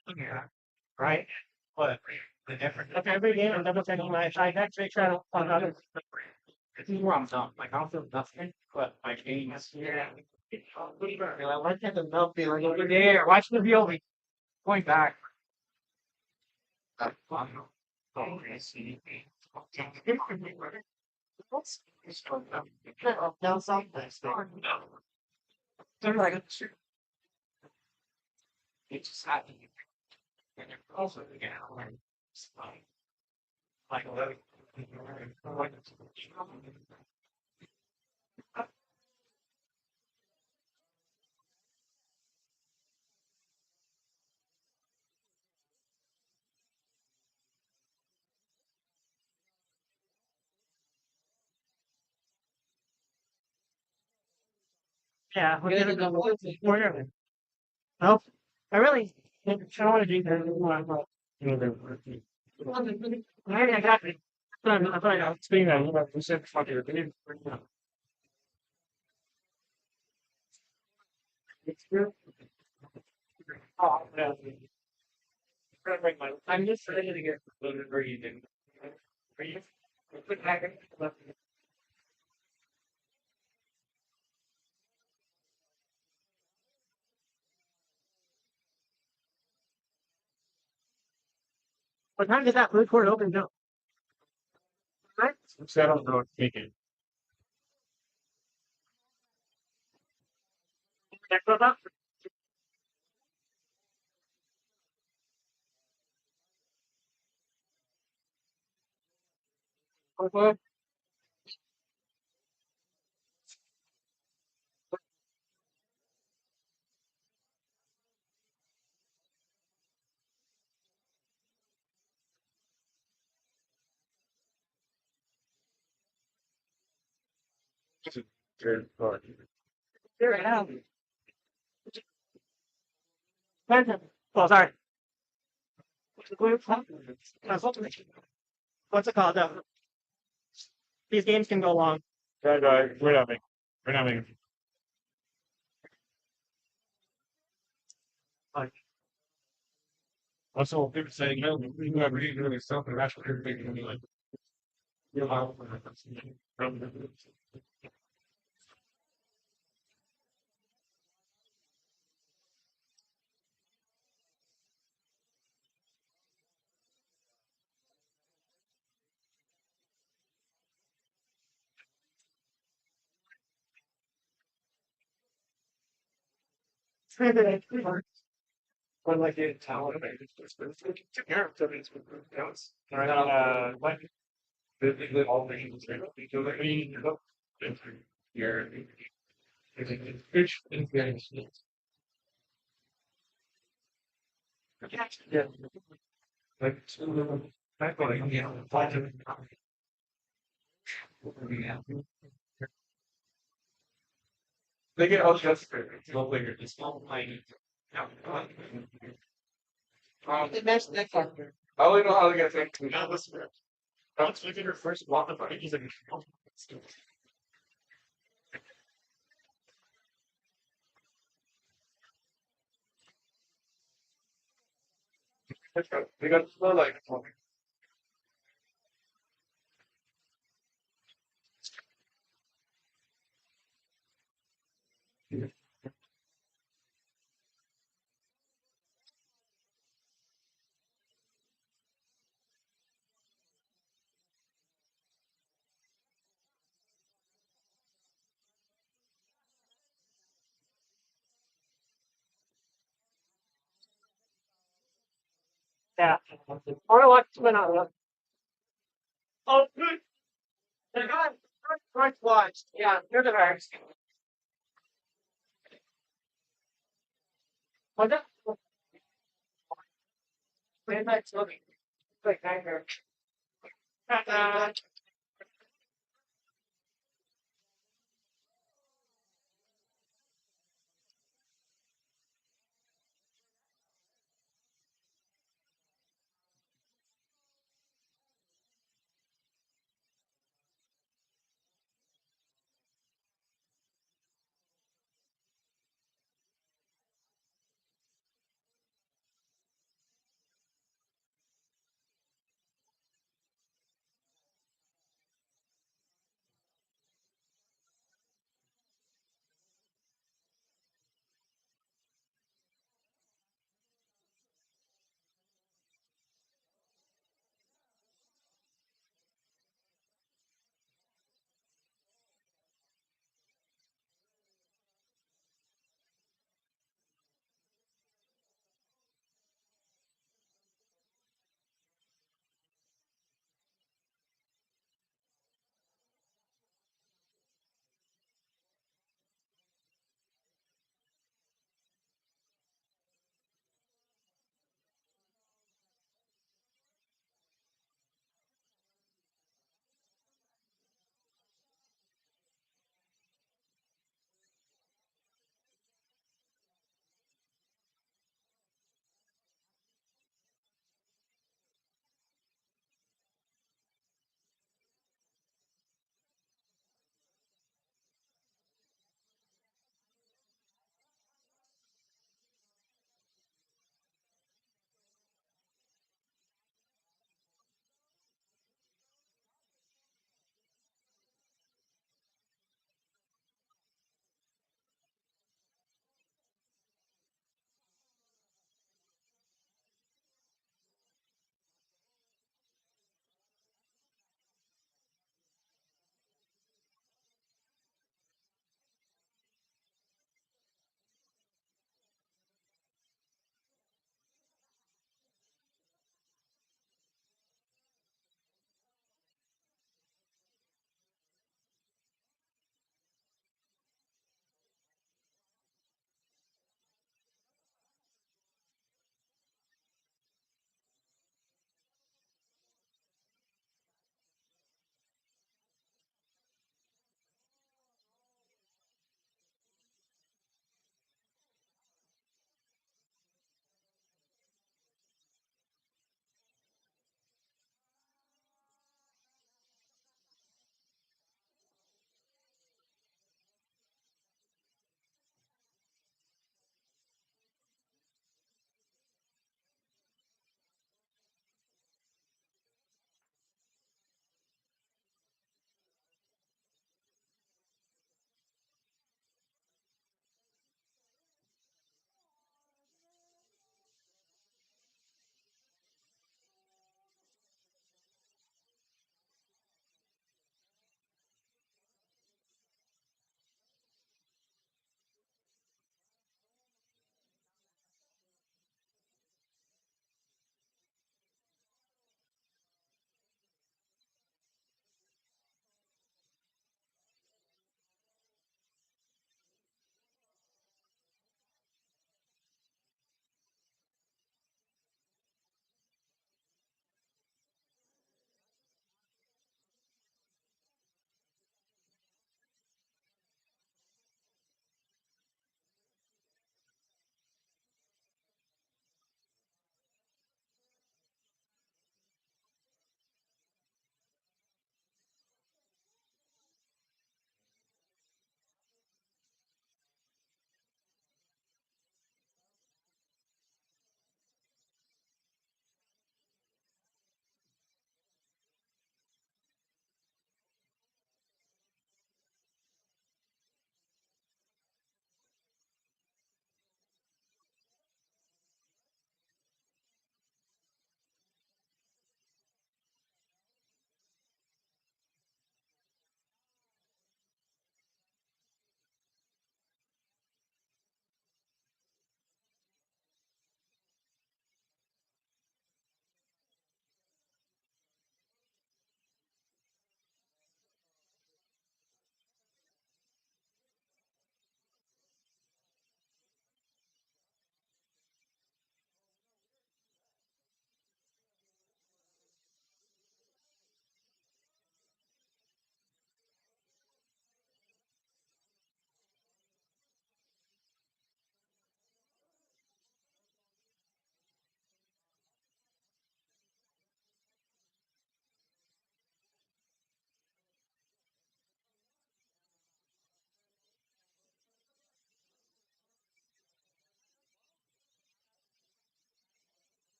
right, but the difference. after every game, I'm double checking my side decks, make sure I don't fuck up. This is where I'm dumb. Like I don't feel nothing, but my game is here. Like, why can't the milk be like over there? Watch the VOV going back. Now something. They're like, it's just happening. And you're also again, like, Yeah, we're gonna go. We're gonna. Nope. I really don't want to drink that anymore. Maybe I got it. I thought I was speaking that. You said fuck your opinion. It's true. Oh, yeah. I'm just ready to get voted for you, dude. Are you? Put back in. What time does that food court open till? Right? I don't know what to make it. Next one up. Okay. Good. Here I am. Oh, sorry. What's it called? These games can go long. Guys, we're not making. We're not making. Like, also, people saying, no, we have really something rational. Everything be like, you know, But like in talent, it's two parents of it's counts. Right like the all things because I mean, here, it's fish and fish. Yeah, like I thought I can find it. They get all just it's no bigger. It's not like The best next factor. I only know how to get things. Now this Alex look at her first block of he's like, oh, we got slow like Yeah. Or what's been on? Oh, good. They got first watch. Yeah, you're the best. What's that? Wait, that's looking. Like, I heard.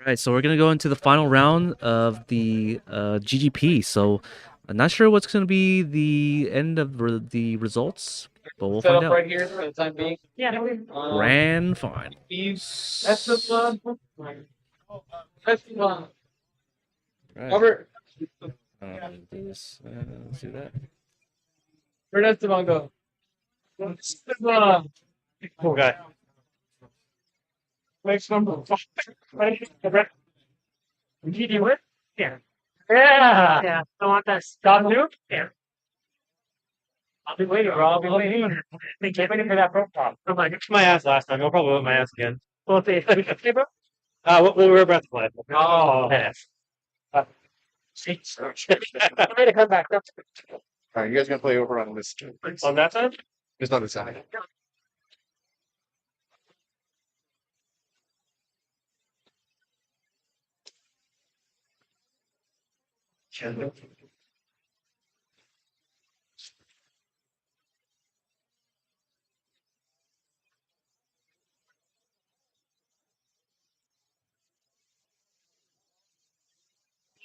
Right, so we're gonna go into the final round of the GGP. So I'm not sure what's gonna be the end of the results, but we'll Set find up out. right here for the time being. Yeah. Grand final. Esteban. Esteban. Right. Cover. Do this. Let's do that. Where'd Esteban go? Esteban. Cool guy. Next number 5. Right. GD with? Yeah. Yeah. Yeah. I want that stop new? Yeah. I'll be waiting, bro. I'll be waiting. They can't wait for that profile. I'm like, it's my ass last time. I'll probably whip my ass again. Well, they, okay, bro? We're about to play. Oh. Yes. I'm ready to come back. Alright, you guys gonna play over on this? On that side? It's not this side.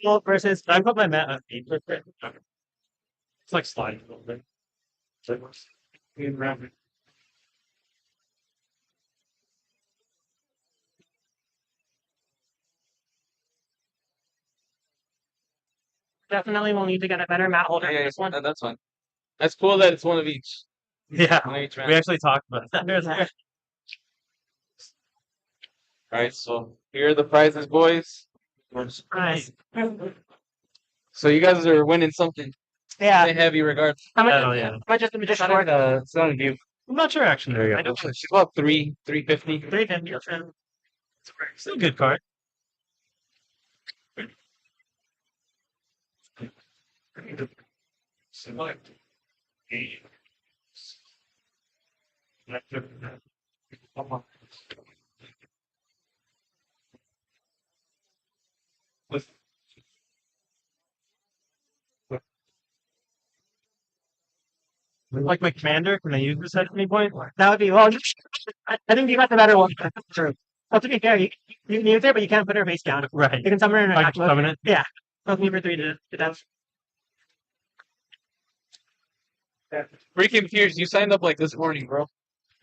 Well, versus. I put my mat on feet. It's like sliding a little bit. Definitely will need to get a better mat holder Yeah, for this one. that's fine. That's cool that it's one of each. Yeah, One of each we round. actually talked about that. All right, so here are the prizes, boys. Nice. So you guys are winning something. Yeah. Say heavy regards. How much? Oh, yeah. How much is the magician worth? It's not a view. I'm not sure actually. There you I go. don't know. She's about 350. 350. Still a good card. Select. Like my commander, can I use this at any point? That would be well. I think you got the better one. True. Well, to be fair, you can use it, but you can't put her face down. Right. You can summon her in I attack can mode. summon it. Yeah. Both me for 3 to death. Freaking Fears, you signed up like this morning, bro.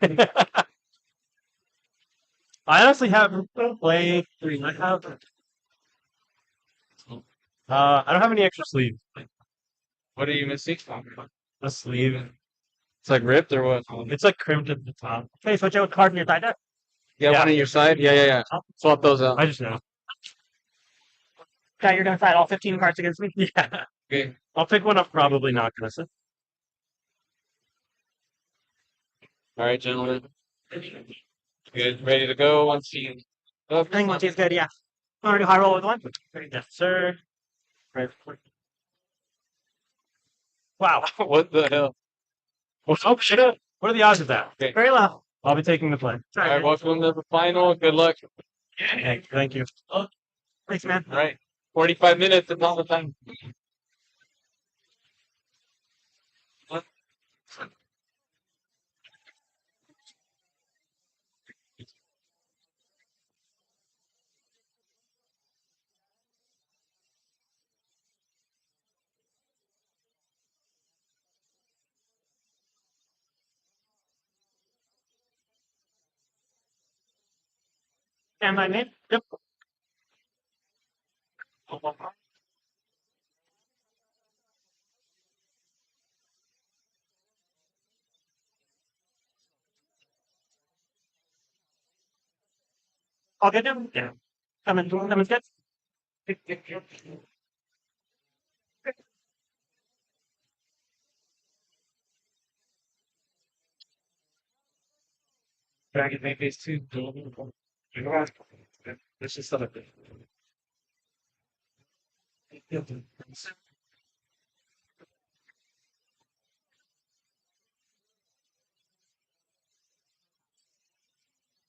I honestly haven't played 3. I have. I don't have any extra sleeves. What are you missing? A sleeve. It's like ripped or what? It's like crimped at the top. Okay, switch out card in your side deck. Yeah, Yeah. one on your side? Yeah. Swap those out. I just know. Okay, you're gonna side all 15 cards against me. Yeah. Okay. I'll pick one up. Probably not gonna sit. All right, gentlemen. Good. Ready to go once you. I think once he's good, yeah. Want to do high roll with one? Yes, sir. Right. Wow. What the hell? Oh shit! What are the odds of that? Very low. I'll be taking the play. All right, welcome to the final. Good luck. Hey, thank you. Thanks, man. All right. 45 minutes is all the time. Stand by me. Yep. All good now? Yeah. Coming good? Dragon Main Phase 2. This is something.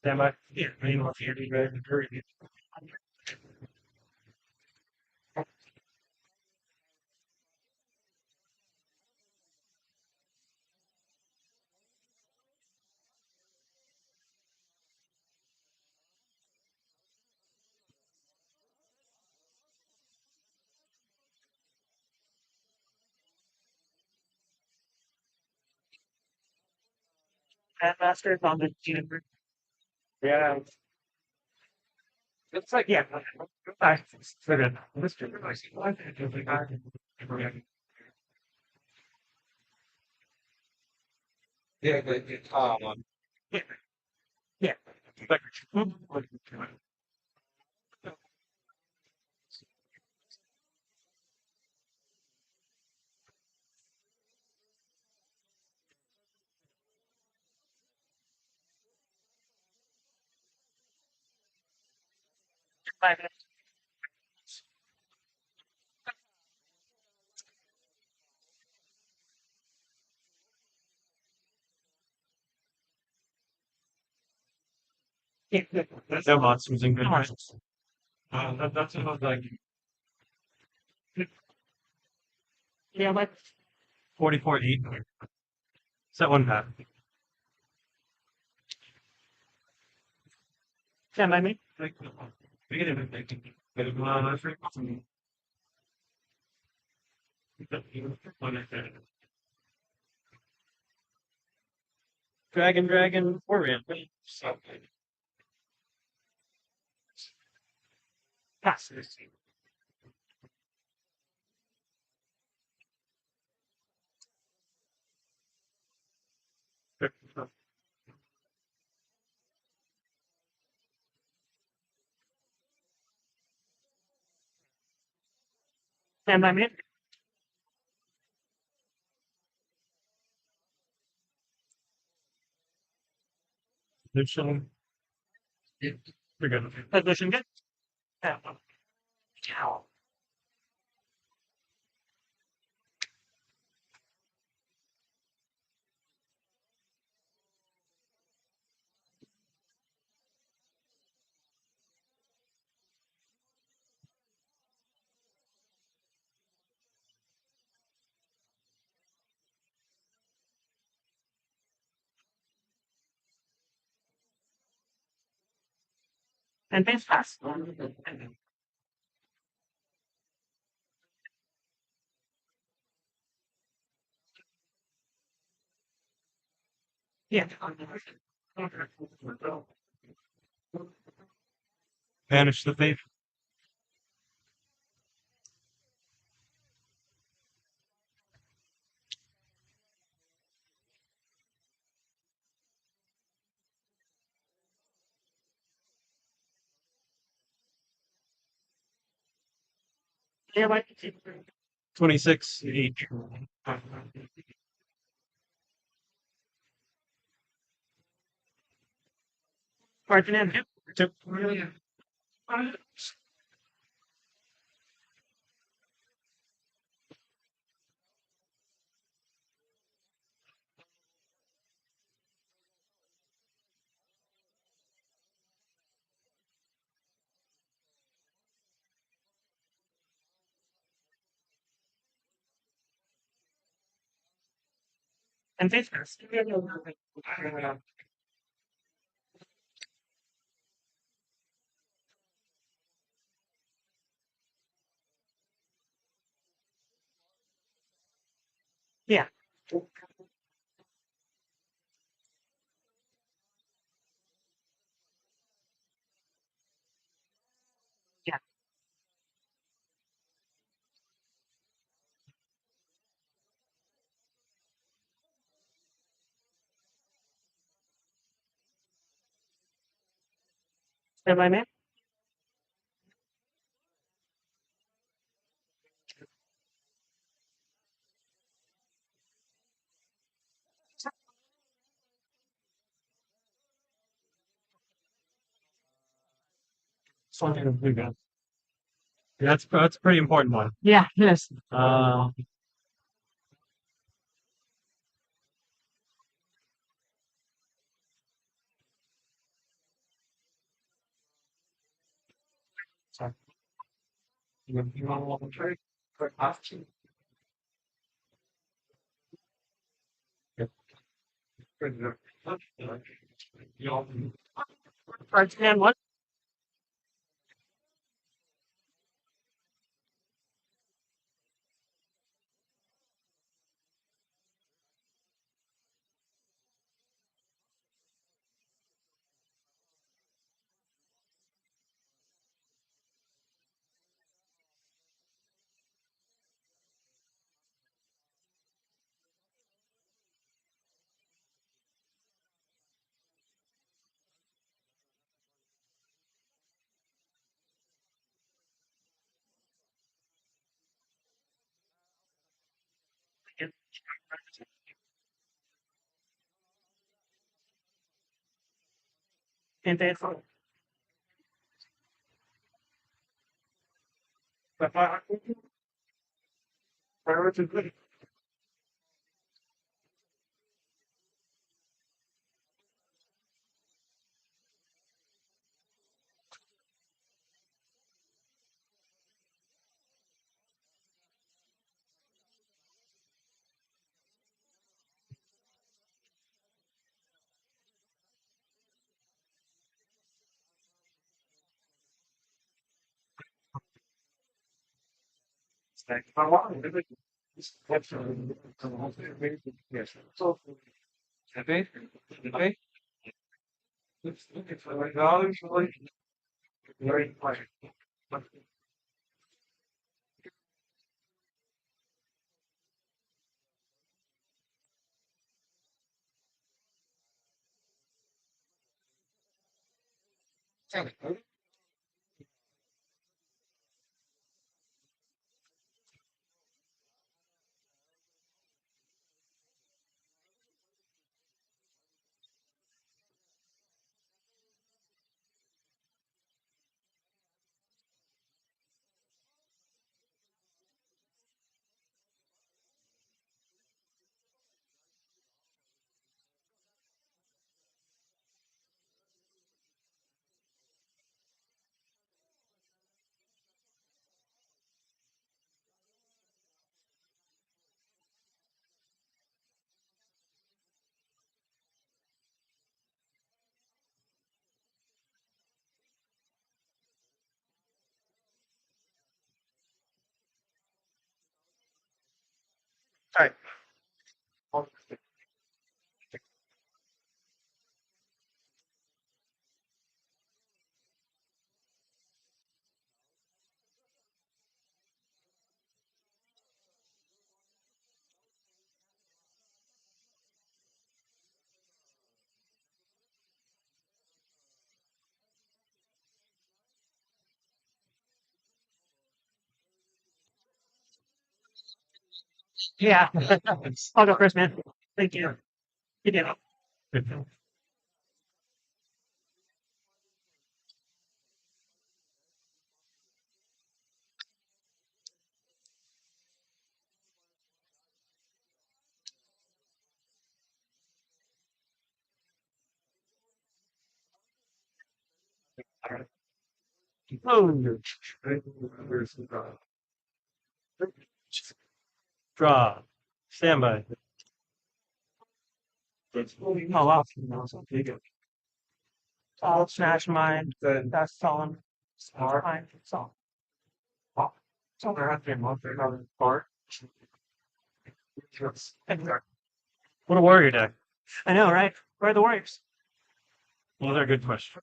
Stand by. Yeah, I mean, if you're ready to hurry. Grandmaster on the Juniper. Yeah. It's like, yeah. So good. Mr. Nice. Why did you think I Yeah, it's yeah. Yeah. Like, Yeah. No monsters in good hands. that's what I was like. Yeah, but 44-8. Set one path. yeah, I mean, Like, we get it. Get it on a free. Dragon, we're in. pass. And I mean, Lucian. We're good. position good. Yeah. And base pass. Yeah. Banish the faith. Yeah, like 26-8. Ferdinand. Two. Really? And face pass. Yeah. Yeah. Am I man? Something we got. That's a pretty important one. Yeah, yes. Sorry. You want to try for option? Ferdinand, what? Can't they? So, okay, okay. Looking for like dollars, like very quiet. Right. Yeah. I'll go first, man. Thank you. You did it. Oh, Draw. Standby. oh wow. All smash mine. Good. That's Solomon. Smart. Fine. So So there has been one thing on the part. what a warrior deck. I know, right? Where are the warriors? Well, they're a good question.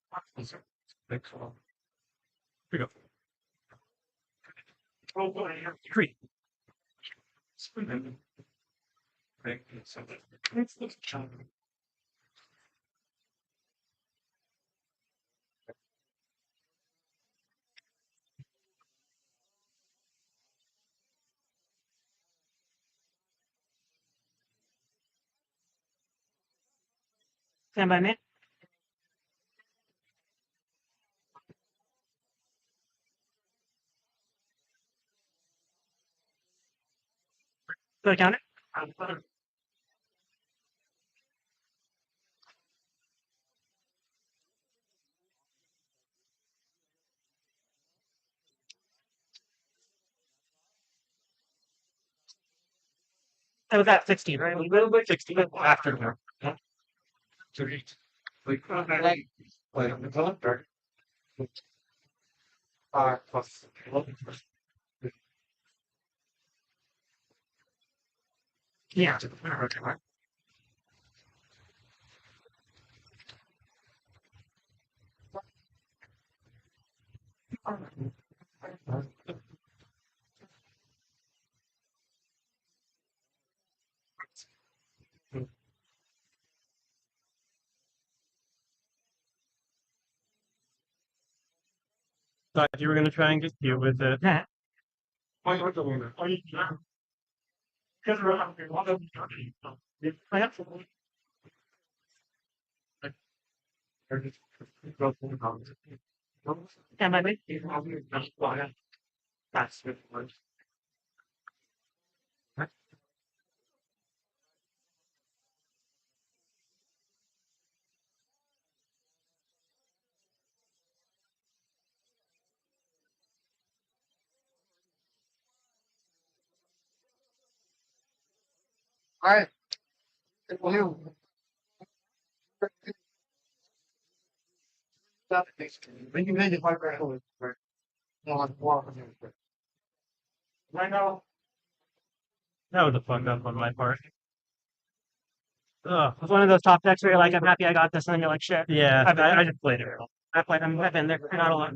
Thanks. Here we go. Prix. Stand by me. Do I count it? That was at 16, right? A little bit 16 after her. Like, the collector. Plus 11. Yeah. Thought you were gonna try and get cute with it. Yeah. Because around here, one of them, it's plants. And I think that's good. Alright. You. When you made it, my grandma was right now. That was a fuck up on my part. Ugh. It's one of those top decks where you're like, I'm happy I got this, and then you're like, shit. Yeah, I just played it. I've been there, not a lot.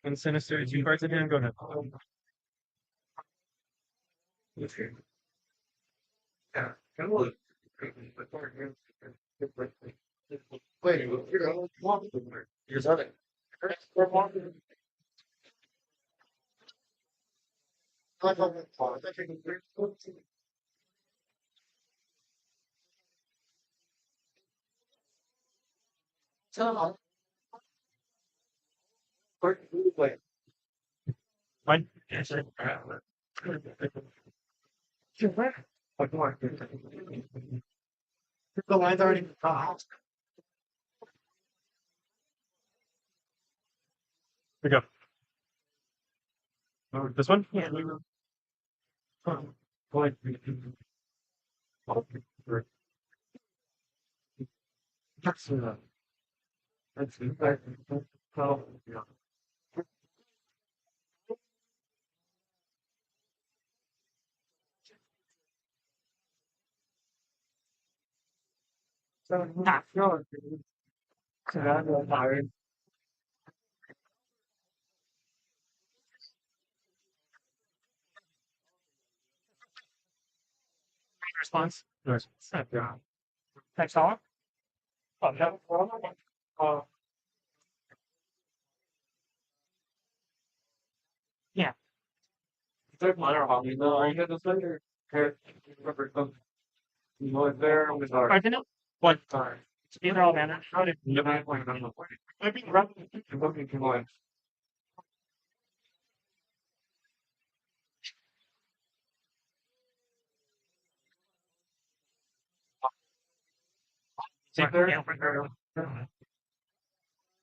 And Sinister, 2 cards again, go ahead. Yeah. Wait, you're You're sorry. So, Fine. The line's already crossed. We go. This one? Yeah. So not sure. So I'm tired. Response. Yours. Next hour. Yeah. Third minor hobby, no, are you gonna spend your hair? You know, there with our Cardinal. What? time. These are all managed. How did You might want to know. maybe run? Looking to like. Take there.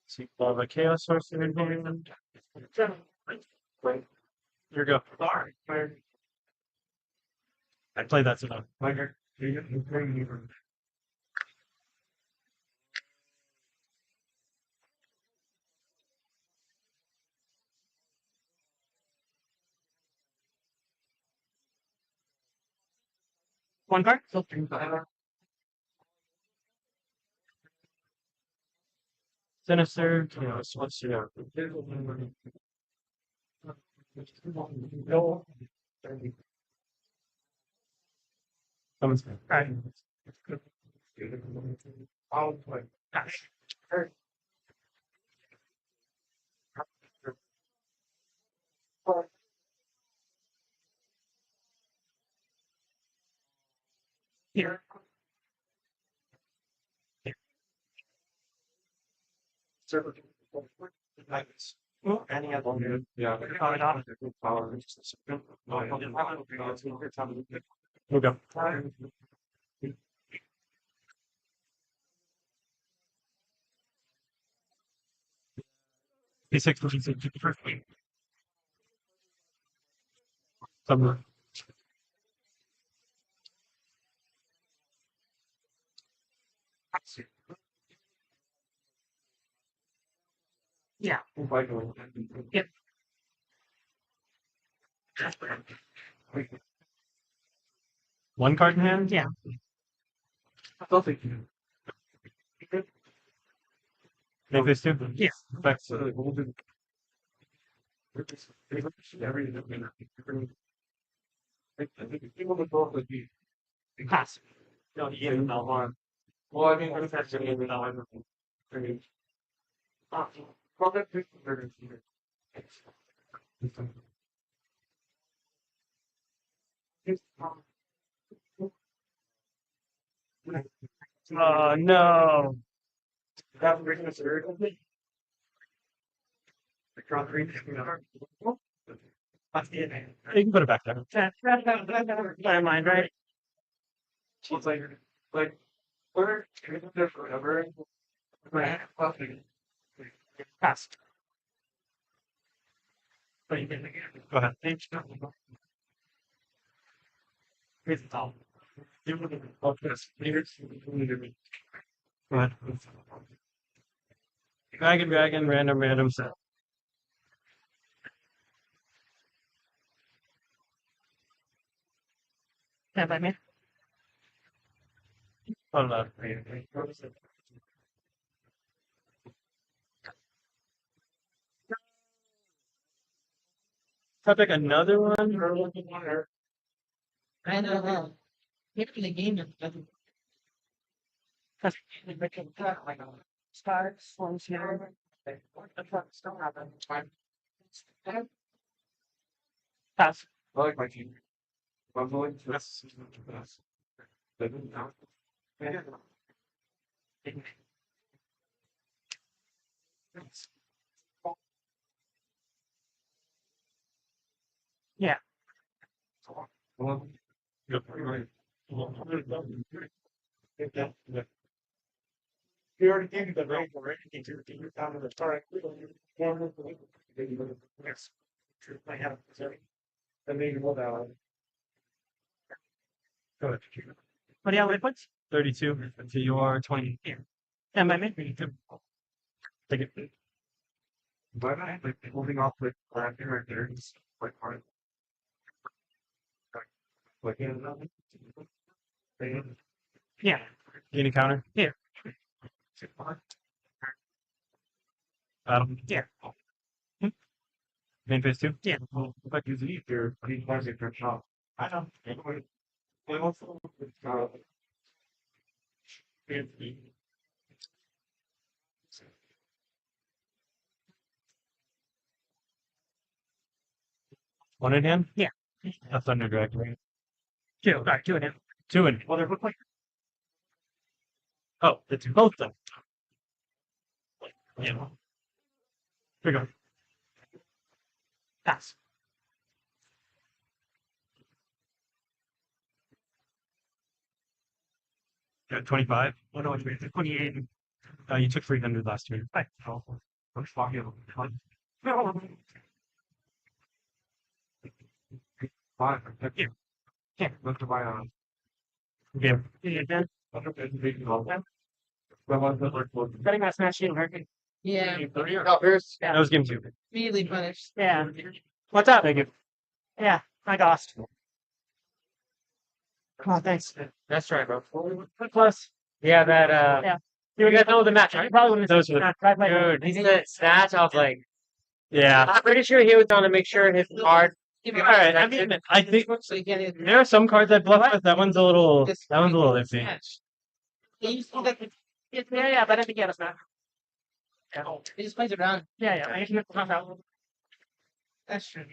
See, the chaos source in hand. Here go. Sorry. I played that enough. One card. Sinister, chaos, what's your Someone's Alright. I'll play. Here. Any other one? Yeah. We'll go. P6 versus first. Some Yeah. Yep. one card in hand? Yeah. Make this two? Yeah. Effects. Pass. No, yeah, no one. Well, I mean, I'm not saying that I'm pretty. Probably 30. Oh no. That brings us very quickly. The concrete. That's the end. You can put it back there. My mind, right? It's like, we're there forever. Right. Pass. But you can Go ahead. Here's the top. You look at the podcast. Here's the Go ahead. Dragon, random set. Yeah, by me. Hold on. I'll pick another one. I don't know. Maybe the game doesn't. Stars, forms here. The truck still happen. Pass. I like my team. I'm going to. Yes. Yeah. You already gave me the range already. You're down to the start. Yes. True. I have. I made you hold out. Go ahead. What do you have with points? 32. So you are 20. And by me? Take it. But I like holding off with right there. It's quite hard. Like, yeah. Gain a counter. Here. Battle. Yeah. Main phase 2. Yeah. But you leave your classic shop. I know. And also, One in hand? Yeah. A Thunder Dragon, right? Two. All right, two in it. 2 in. Well, they're both like. Oh, it's both them. Yeah. Here we go. Pass. Got 25. Oh no, it's 28. You took 300 last turn. Right. I'm fucking. Five. Yeah. Yeah. Look to my Okay. Yeah. Setting my smash shield, right? Yeah. That was game 2. Immediately punished. Yeah. What's up? Thank you. Yeah, I lost. Oh, thanks. That's right, bro. Plus. Yeah, that, yeah. You guys know the match, right? Probably wouldn't Those were Dude, he's the stats. I was like, Yeah. I'm pretty sure he was trying to make sure his card. All right. I mean, I think So you can't even. there are some cards I bluff with. That one's a little iffy. Yeah, but I think he had a snap. Yeah. He just plays around. Yeah, I can come out. That's true.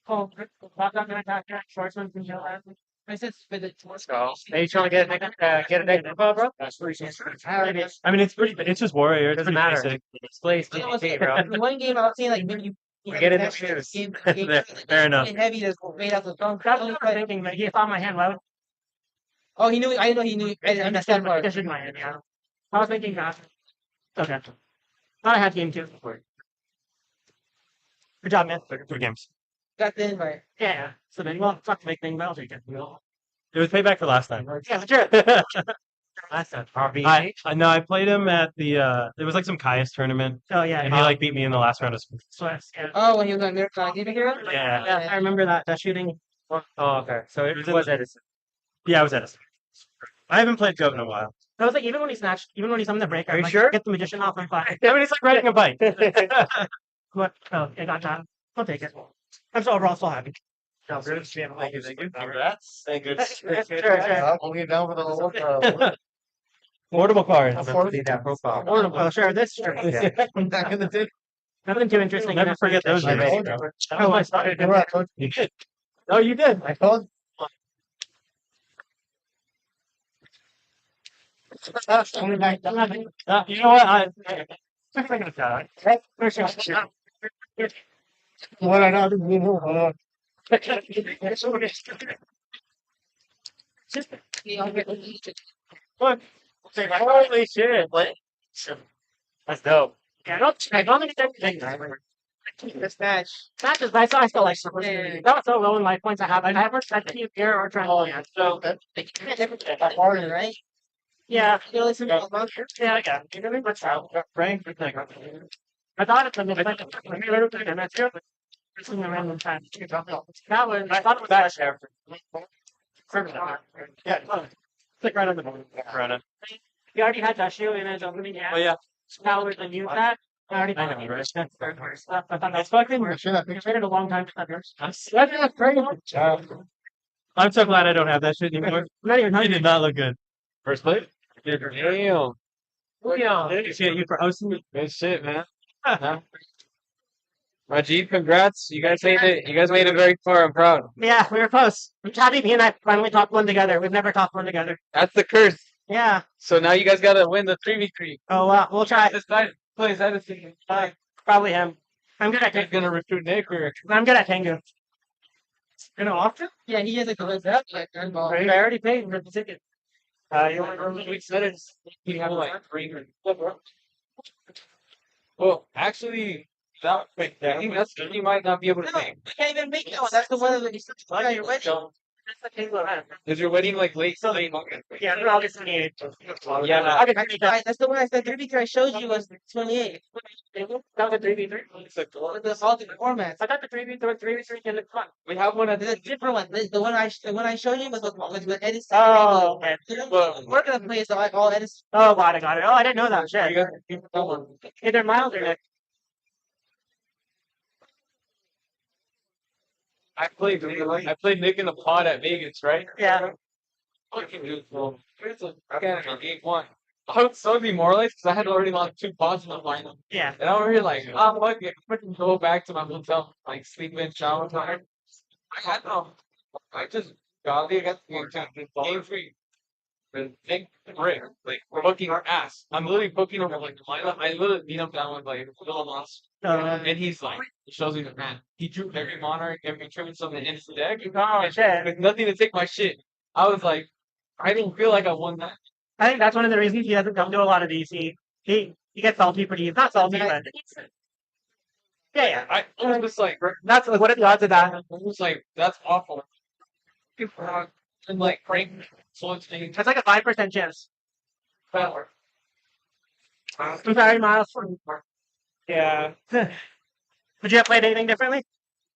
Oh, lock on the attack, Schwarzman can yell at me. I said spit it. Let's go. Are you trying to get a next info, bro? I mean, it's pretty. It's just Warrior. It's Doesn't pretty matter. basic. It's plays bro. The one game I was saying like maybe you Get in the shoes. Fair enough. Heavy that's made out of strong. That's what I'm thinking, but he saw my hand loud. Oh, he knew. I know he knew. I didn't understand part. This is my hand, yeah. I was thinking that. Okay. Thought I had game 2. Good job, man. 3 games. Got the invite. Yeah. So then, well, fuck the big thing, but I'll take it. It was payback for last time. Yeah, legit. That's a RB. I know. I played him at the. It was like some Caius tournament, Oh, yeah. and he like beat me in the last round of. Sweats, yeah. Oh, when he was on Miracle on Game Hero. Yeah. Yeah, I remember that shooting. Oh, okay. So it was Edison. Yeah, I was Edison. I haven't played Gov in a while. I was like, even when he's on the break, Are you like, sure? get the magician off my fire. I mean, it's like riding a bike. What? Oh, I got that. I'll take it. I'm so overall so happy. Congrats. Thank you. Sure. Only down for the whole. Portable cards. Oh, sure. This sure. Back in the day. Nothing too interesting. Never forget those I days. told you. Oh, I started. You did. Oh, you did. I told Only back. You know what? what I know. You know. Look. Holy shit. Like, that's dope. I don't think it's everything. This match. Not just I still like super. That's so low in life points I have. I never set the here or trying. Oh yeah. So that's harder, right? Yeah. You listen to yeah, I got it. You know, much out. Frank, thing. I thought it's a mistake. Let me learn and that's good. It's in the random time. That was I thought it was that after. Yeah. Click right on the bottom. Corona. You already had that shoe in it. I'm gonna Oh, yeah. now we're gonna use that. I already I know, right? stuff. I thought that's fucking. It's been a long time to have yours. That's very much. I'm so glad I don't have that shit anymore. Not even It did not look good. First play? Damn. Appreciate you for hosting me. Good shit, man. Rajiv, congrats. You guys made it. You guys made it very far. I'm proud. Yeah, we were close. I'm happy me and I finally talked one together. We've never talked one together. That's the curse. Yeah. So now you guys gotta win the 3v3. Oh wow, we'll try. This guy plays anything. Probably him. I'm good at He's Tengu. gonna recruit Nick or I'm good at Tengu. You know, often? Yeah, he has like the list up. Like, I already paid for the ticket. you only we said it's you have like 300. Well, actually, that I think that's you might not be able to No, make. I can't even make that one. That's the one that you said to your wedding. That's the Tengu event. Is your wedding like late? Yeah, no, August 28th. Yeah, nah. August 28th. That's the one I said 3v3 I showed you was 28th. That was a 3v3. With the alternate formats. I thought the 3v3 can look fun. We have one at There's a different one. The one I showed you was with Edison. Oh, okay. Well, We're gonna play so like all Edison. Oh, God, I got it. Oh, I didn't know that. you Shit. got Either Miles or Nick. I played Nick in the pod at Vegas, right? Yeah. Fucking beautiful. I got it on game one. I was so demoralized because I had already lost 2 pods in the final. Yeah. And I'm already like, oh, fuck it. I'm gonna go back to my hotel, like sleep in, shower time. I had no. I just got there, got the game 3. And Nick Rick, like, we're booking our ass. I'm literally booking over like the lineup. I literally beat him down with like a little loss. And he's like, he shows me the man. He drew every monarch, every trimming something in his deck. Oh, shit. With nothing to take my shit. I was like, I didn't feel like I won that. I think that's one of the reasons he doesn't come to a lot of DC. He gets salty pretty. He's not salty, but yeah. I was just like, That's like, what are the odds of that? I was like, that's awful. And like, prank, so it's things. That's like a 5% chance. Power. I'm sorry, Miles. Yeah. Would you have played anything differently?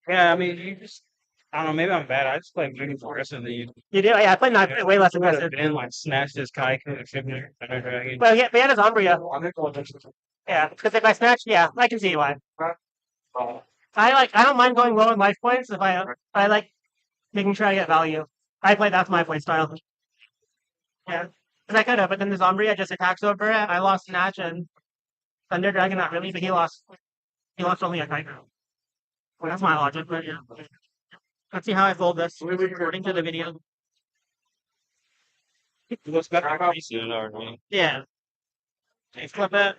Yeah, I mean, you just, I don't know, maybe I'm bad. I just play really aggressively. You do? Yeah, I played not way less aggressive. And like snatched his Kai Signature. Well, yeah, but he had his Umbria. Yeah, because if I snatch, yeah, I can see why. I don't mind going low in life points if I like making sure I get value. I play that's my play style. Yeah, because I could have, but then the Umbria just attacks over it. I lost Snatch and Thunder Dragon, not really, but he lost only a Kite. Well, that's my logic, but yeah. Let's see how I fold this according to the video. Looks better pretty soon, already. Yeah. Okay, flip it.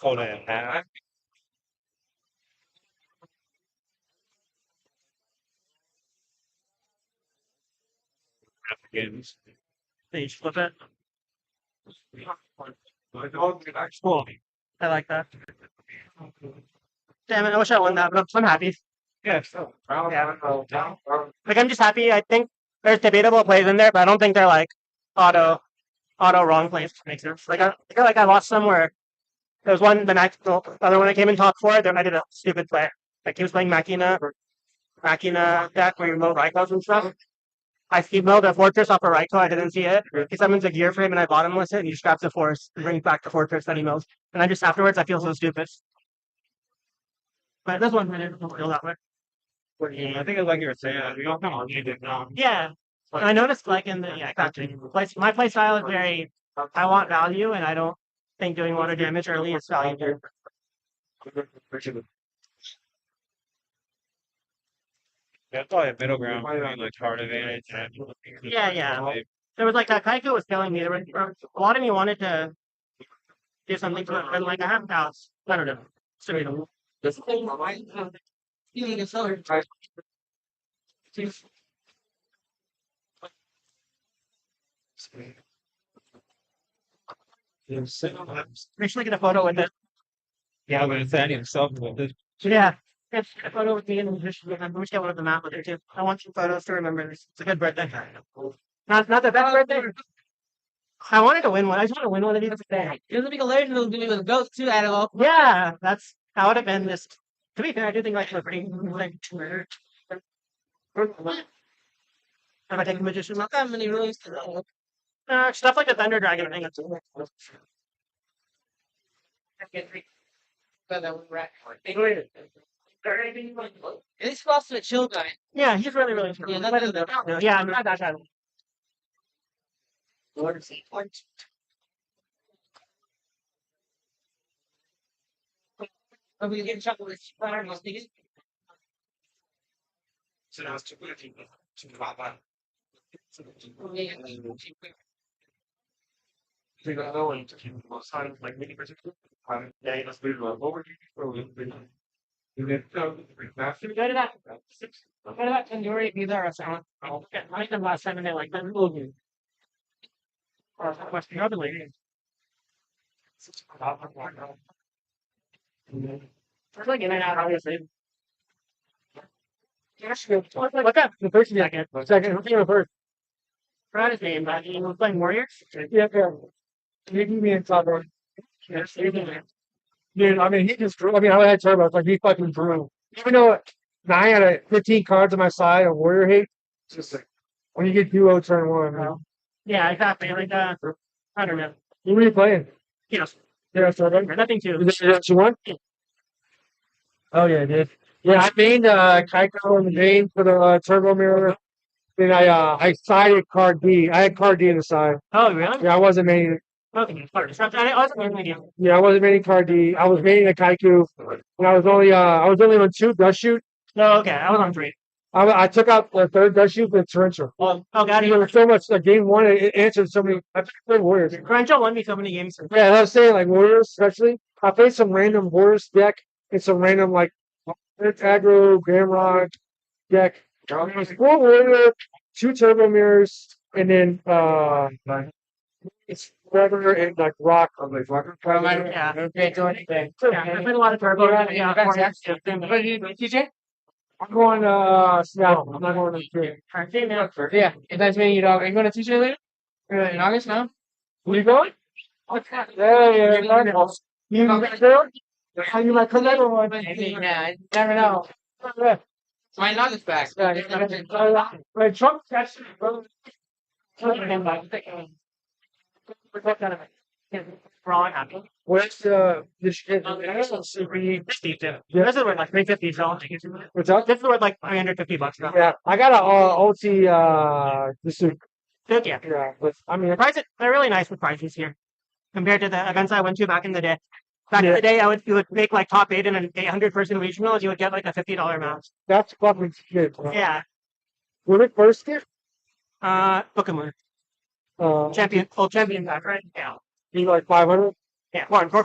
Hold it in half. Games. Stage flip it. Cool. I like that. Damn it, I wish I won that, but I'm happy. Yeah, so. Like, I'm just happy. I think there's debatable plays in there, but I don't think they're like auto wrong plays. Makes sense. Like, I feel like I lost somewhere. There was one, the other one I came in top 4, then I did a stupid play. Like, he was playing Machina deck where you mow Raikos and stuff. I speed milled a fortress off a Raiko, I didn't see it. He summons a gear frame and I bottomless it and he just grabs the force and brings back the fortress that he mills. And I just afterwards I feel so stupid. But this one didn't feel that way. I think it's like you were saying, we all kind of need it now. Yeah. I noticed like in the exactly. My play style is very I want value and I don't think doing water damage early is value. Yeah, it's probably a middle ground between like card advantage and Yeah. There was like that Kaiku was killing me. There were a lot of me wanted to do something to it, but like I have cows. I don't know. So, This thing, my feeling is so. make sure to get a photo with it. Yeah, but it's any himself with this. Yeah. Get a photo with me and we should get one of the map with her too. I want some photos to remember this. It's a good birthday. Not the best birthday. I wanted to win one. I just want to win one of these today. It was a big illusion of doing with ghosts too, out of all. Yeah, that's how would have been this. To be fair, I do think like pretty like have I taken magician? Not that many rooms. Stuff like the Thunder Dragon thing. It's supposed to be a chill guy. Yeah, he's really chill. Yeah, that's Yeah, I'm not that shy. Are we getting chocolate with So now it's too good to about that. So you don't know when to keep the most time, like many particular. Yeah, you must be like, what were you for? You did go master. Go to that tandoori pizza restaurant. I met them last time and they're like, "That's cool, dude." Or what's the other lady? It's like in and out, obviously. What's up? The first second. Second. What's the first? Forgot his name, but he was playing Warriors. Yeah. You can be in top right. Yes, Dude, I mean, he just drew. I mean, I had Turbo. It's like he fucking drew. Even though 9 out of 15 cards on my side of Warrior Hate, it's just like when you get duo turn one. You know? Yeah, exactly. Like, I don't know. Who were you playing? Yes. Yeah, Turbo. Nothing to. Is that you won? Oh, yeah, I did. Yeah, I made Kaiko in the main for the Turbo Mirror. Then I sided card D. I had card D in the side. Oh, really? Yeah, I wasn't making. Okay. I wasn't making video. Yeah, I wasn't making card D. I was making a Kaiku, and I was only on 2 dust shoot. No, okay. I was on 3. I took out the 3rd dust shoot with Torrential. Oh, God. There was so much. Game 1, it answered so many. I played Warriors. Cruncho won me so many games. Yeah, I was saying like Warriors, especially. I played some random Warriors deck and some random like aggro Gramrock deck. It was 4 Warrior, 2 Turbo Mirrors, and then it's regular and like rock. Yeah. Okay, do anything. Yeah, I played a lot of Turbo. Yeah, TJ? I'm going Seattle. I'm not going to the Yeah, if that's me, dog. Are you going to TJ later? In August now? Where you going? Yeah. You might come back or Yeah, never know. My knowledge back. Like Trump catch Wrong happy. what's this shit? This is worth like 350. So What's up? this is worth like $350. Yeah, I got a OT this is Yeah. but I mean Prices, they're really nice with prices here compared to the events I went to back in the day. Back in the day, you would make like top 8 in an 800-person regional, and you would get like a $50 match. that's fucking shit. Yeah. When it first hit, Pokemon champion pack, right? Yeah. be like 500. Yeah, 450.